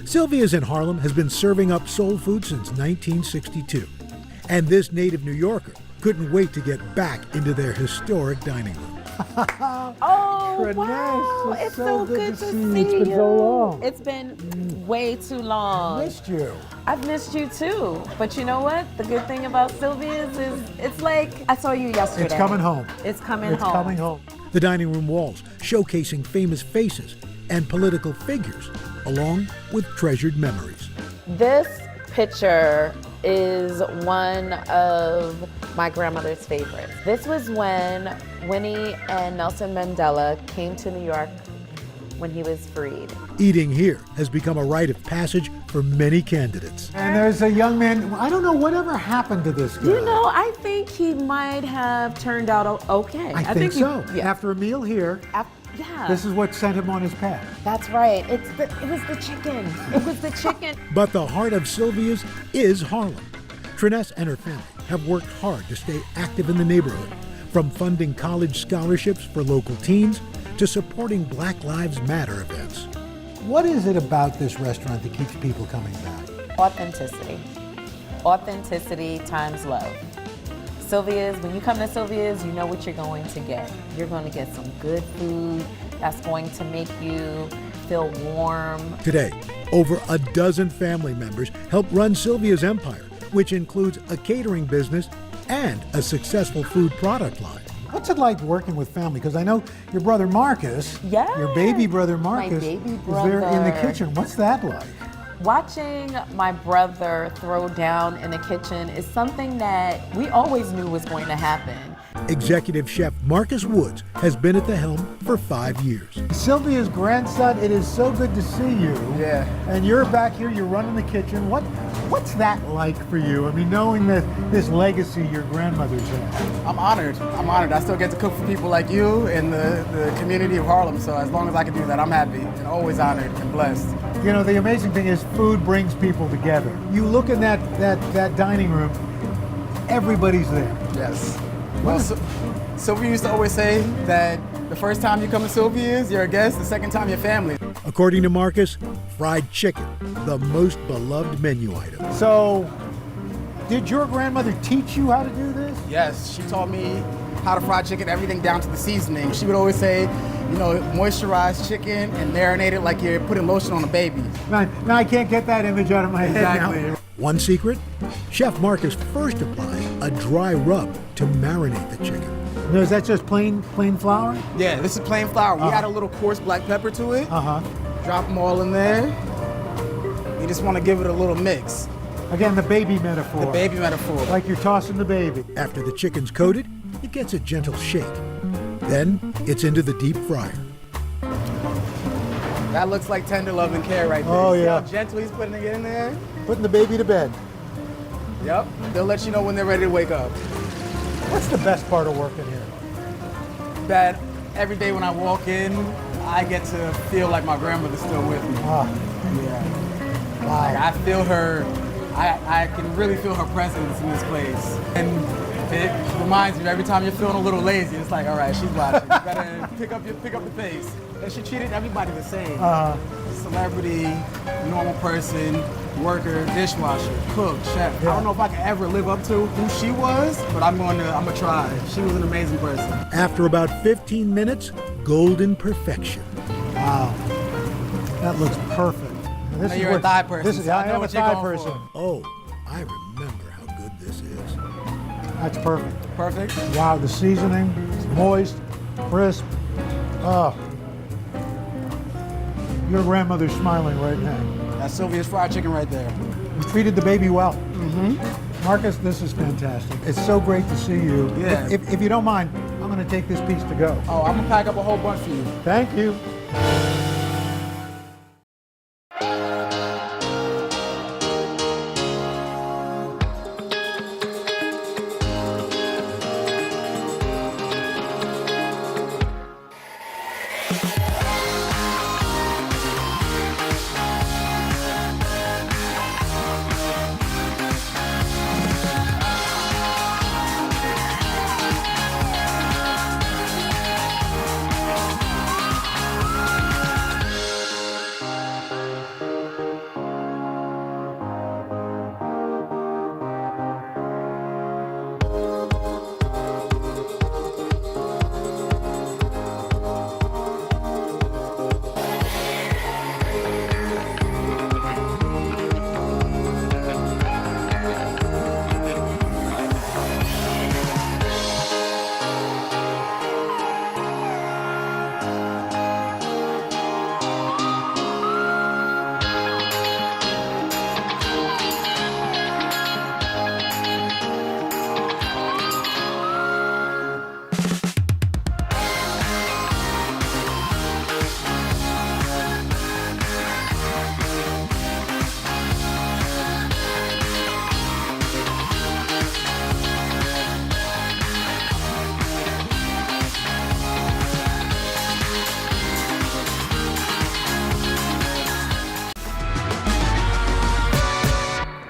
Sylvia's in Harlem has been serving up soul food since 1962. And this native New Yorker couldn't wait to get back into their historic dining room. Oh, wow. It's so good to see you. It's been so long. It's been way too long. Missed you. I've missed you too. But you know what? The good thing about Sylvia's is it's like I saw you yesterday. It's coming home. It's coming It's home. coming home. The dining room walls showcasing famous faces and political figures, along with treasured memories. This picture is one of my grandmother's favorites. This was when Winnie and Nelson Mandela came to New York when he was freed. Eating here has become a rite of passage for many candidates. And there's a young man, I don't know whatever happened to this guy. You know, I think he might have turned out okay. I think so. Yeah. After a meal here, Yeah. this is what sent him on his path. That's right. It was the chicken. It was the chicken. But the heart of Sylvia's is Harlem. Triness and her family have worked hard to stay active in the neighborhood, from funding college scholarships for local teens to supporting Black Lives Matter events. What is it about this restaurant that keeps people coming back? Authenticity. Authenticity times love. Sylvia's, when you come to Sylvia's, you know what you're going to get. You're going to get some good food that's going to make you feel warm. Today, over a dozen family members help run Sylvia's empire, which includes a catering business and a successful food product line. What's it like working with family? Because I know your brother Marcus, your baby brother Marcus, baby is there in the brother. kitchen. What's that like? Watching my brother throw down in the kitchen is something that we always knew was going to happen. Executive Chef Marcus Woods has been at the helm for 5 years. Sylvia's grandson, it is so good to see you. Yeah. And you're back here, you're running the kitchen. What's that like for you? I mean, knowing that this legacy your grandmother's had. I'm honored. I still get to cook for people like you and the community of Harlem. So as long as I can do that, I'm happy and always honored and blessed. You know, the amazing thing is food brings people together. You look in that dining room, everybody's there. Yes. Well, Sylvia used to always say that the first time you come to Sylvia's, you're a guest. The second time, you're family. According to Marcus, fried chicken, the most beloved menu item. So, did your grandmother teach you how to do this? Yes, she taught me how to fry chicken, everything down to the seasoning. She would always say, you know, moisturize chicken and marinate it like you're putting lotion on a baby. Now I can't get that image out of my head now. One secret, Chef Marcus first applies a dry rub to marinate the chicken. No, is that just plain flour? Yeah, this is plain flour. We add a little coarse black pepper to it. Drop them all in there. You just want to give it a little mix. Again, the baby metaphor. The baby metaphor. Like you're tossing the baby. After the chicken's coated, it gets a gentle shake. Then it's into the deep fryer. That looks like tender love and care right there. Oh, See yeah. how gentle he's putting it in there? Putting the baby to bed. Yep. They'll let you know when they're ready to wake up. What's the best part of working here? That every day when I walk in, I get to feel like my grandmother's still with me. Yeah. Wow. Like I feel her, I can really feel her presence in this place. And it reminds me every time you're feeling a little lazy, it's like, all right, she's watching. You better pick up the pace. And she treated everybody the same. Celebrity, normal person, worker, dishwasher, cook, chef. I don't know if I can ever live up to who she was, but I'm gonna try. She was an amazing person. After about 15 minutes, golden perfection. Wow. That looks perfect. Now you're a thigh person. This is, so I I know am a what you're thigh going person. for. Oh, I remember how good this is. That's perfect. Perfect? Wow, the seasoning, it's moist, crisp. Oh. Your grandmother's smiling right now. That's Sylvia's fried chicken right there. You treated the baby well. Mm-hmm. Marcus, this is fantastic. It's so great to see you. Yeah. If you don't mind, I'm going to take this piece to go. Oh, I'm gonna pack up a whole bunch for you. Thank you.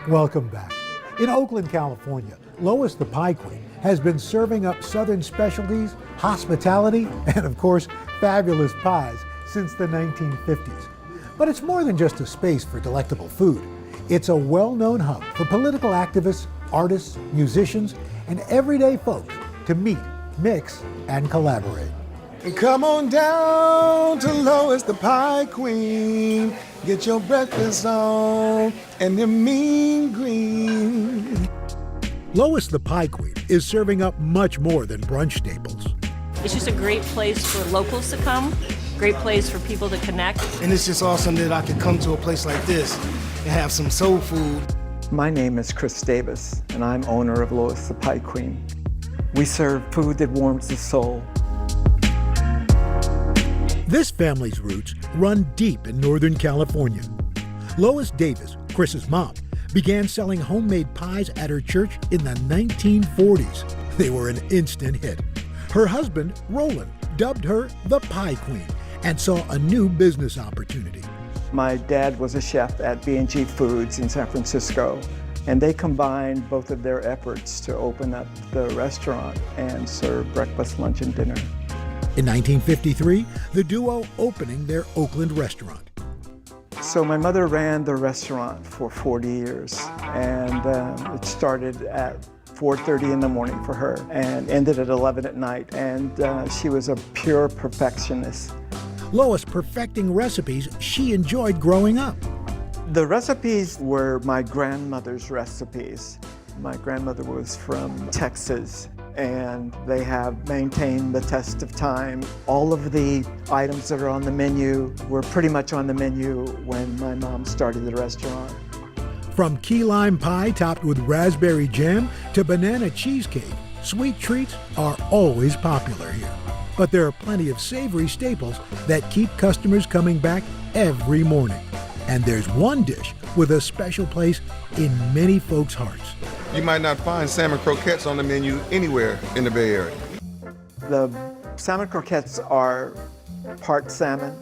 Welcome back. In Oakland, California, Lois the Pie Queen has been serving up Southern specialties, hospitality, and of course, fabulous pies since the 1950s. But it's more than just a space for delectable food. It's a well-known hub for political activists, artists, musicians, and everyday folks to meet, mix, and collaborate. Come on down to Lois the Pie Queen. Get your breakfast on and your mean green. Lois the Pie Queen is serving up much more than brunch staples. It's just a great place for locals to come, great place for people to connect. And it's just awesome that I could come to a place like this and have some soul food. My name is Chris Davis, and I'm owner of Lois the Pie Queen. We serve food that warms the soul. This family's roots run deep in Northern California. Lois Davis, Chris's mom, began selling homemade pies at her church in the 1940s. They were an instant hit. Her husband, Roland, dubbed her the Pie Queen and saw a new business opportunity. My dad was a chef at B&G Foods in San Francisco, and they combined both of their efforts to open up the restaurant and serve breakfast, lunch, and dinner. In 1953, the duo opening their Oakland restaurant. So my mother ran the restaurant for 40 years, and it started at 4:30 in the morning for her and ended at 11 at night, and she was a pure perfectionist. Lois perfecting recipes she enjoyed growing up. The recipes were my grandmother's recipes. My grandmother was from Texas, and they have maintained the test of time. All of the items that are on the menu were pretty much on the menu when my mom started the restaurant. From key lime pie topped with raspberry jam to banana cheesecake, sweet treats are always popular here. But there are plenty of savory staples that keep customers coming back every morning. And there's one dish with a special place in many folks' hearts. You might not find salmon croquettes on the menu anywhere in the Bay Area. The salmon croquettes are part salmon,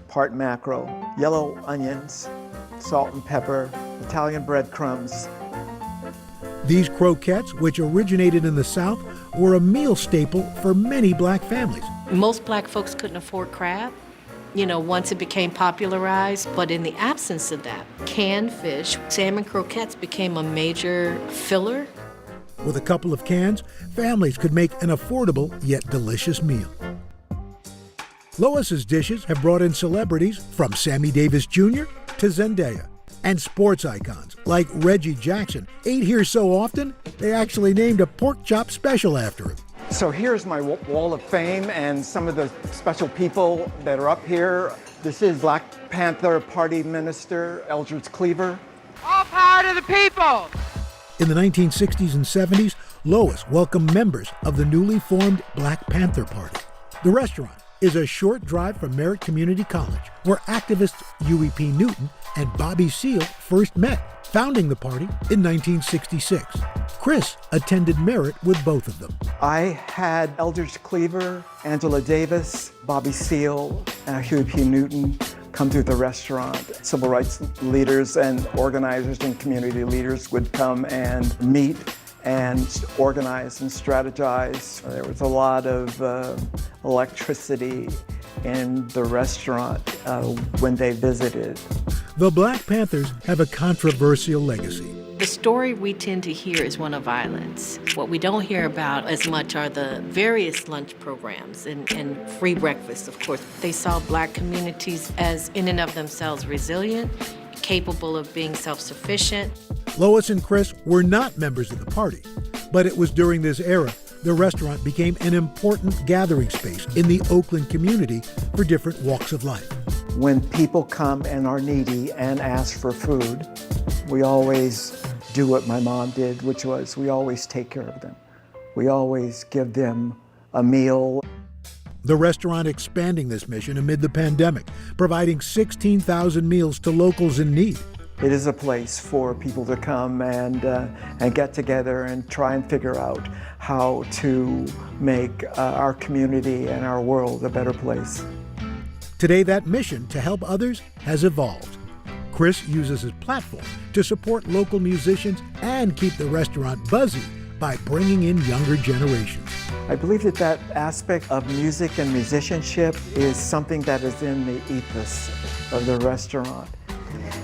part mackerel, yellow onions, salt and pepper, Italian breadcrumbs. These croquettes, which originated in the South, were a meal staple for many black families. Most black folks couldn't afford crab, once it became popularized, but in the absence of that, canned fish, salmon croquettes became a major filler. With a couple of cans, families could make an affordable yet delicious meal. Lois's dishes have brought in celebrities from Sammy Davis Jr. to Zendaya, and sports icons like Reggie Jackson ate here so often, they actually named a pork chop special after him. So here's my wall of fame and some of the special people that are up here. This is Black Panther Party Minister Eldridge Cleaver. All power to the people! In the 1960s and 70s, Lois welcomed members of the newly formed Black Panther Party. The restaurant is a short drive from Merritt Community College, where activists Huey P. Newton and Bobby Seale first met, founding the party in 1966. Chris attended Merritt with both of them. I had Eldridge Cleaver, Angela Davis, Bobby Seale, and Huey P. Newton come to the restaurant. Civil rights leaders and organizers and community leaders would come and meet and organize and strategize. There was a lot of electricity in the restaurant when they visited. The Black Panthers have a controversial legacy. The story we tend to hear is one of violence. What we don't hear about as much are the various lunch programs and free breakfast, of course. They saw black communities as in and of themselves resilient, capable of being self-sufficient. Lois and Chris were not members of the party, but it was during this era the restaurant became an important gathering space in the Oakland community for different walks of life. When people come and are needy and ask for food, we always do what my mom did, which was we always take care of them. We always give them a meal. The restaurant expanding this mission amid the pandemic, providing 16,000 meals to locals in need. It is a place for people to come and get together and try and figure out how to make our community and our world a better place. Today, that mission to help others has evolved. Chris uses his platform to support local musicians and keep the restaurant buzzy by bringing in younger generations. I believe that that aspect of music and musicianship is something that is in the ethos of the restaurant.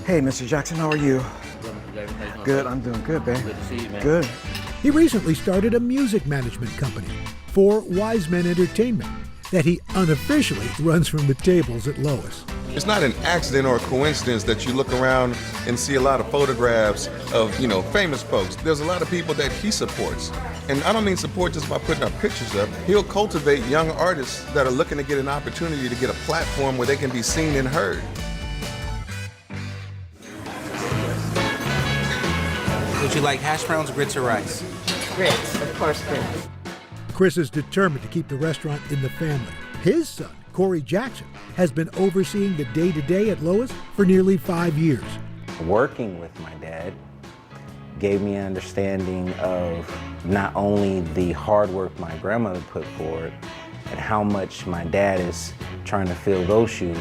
Hey, Mr. Jackson, how are you? Good, I'm doing good, babe. Good to see you, man. Good. He recently started a music management company for Wise Men Entertainment that he unofficially runs from the tables at Lois. It's not an accident or a coincidence that you look around and see a lot of photographs of, famous folks. There's a lot of people that he supports. And I don't mean support just by putting up pictures up. He'll cultivate young artists that are looking to get an opportunity to get a platform where they can be seen and heard. Would you like hash browns, grits, or rice? Grits, of course, grits. Chris is determined to keep the restaurant in the family. His son, Corey Jackson, has been overseeing the day-to-day at Lois for nearly 5 years. Working with my dad gave me an understanding of not only the hard work my grandmother put forward and how much my dad is trying to fill those shoes,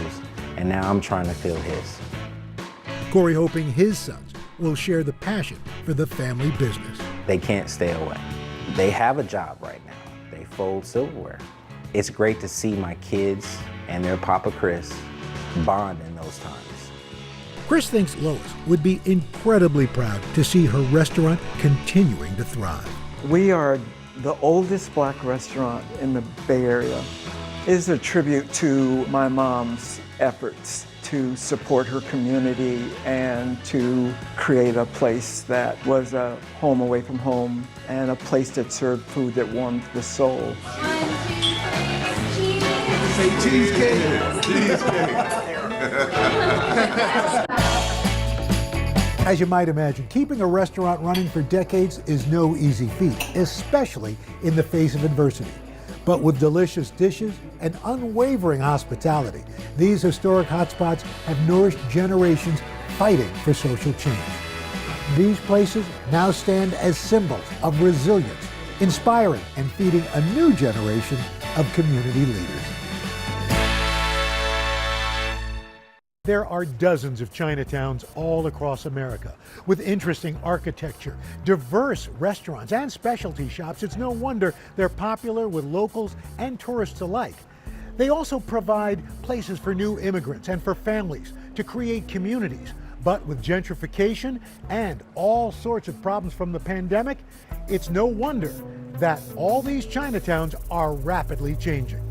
and now I'm trying to fill his. Corey hoping his sons will share the passion for the family business. They can't stay away. They have a job right now. They fold silverware. It's great to see my kids and their Papa Chris bond in those times. Chris thinks Lois would be incredibly proud to see her restaurant continuing to thrive. We are the oldest Black restaurant in the Bay Area. It is a tribute to my mom's efforts to support her community and to create a place that was a home away from home and a place that served food that warmed the soul. Say cheesecake. Cheesecake. As you might imagine, keeping a restaurant running for decades is no easy feat, especially in the face of adversity. But with delicious dishes and unwavering hospitality, these historic hotspots have nourished generations fighting for social change. These places now stand as symbols of resilience, inspiring and feeding a new generation of community leaders. There are dozens of Chinatowns all across America with interesting architecture, diverse restaurants, and specialty shops. It's no wonder they're popular with locals and tourists alike. They also provide places for new immigrants and for families to create communities. But with gentrification and all sorts of problems from the pandemic, it's no wonder that all these Chinatowns are rapidly changing.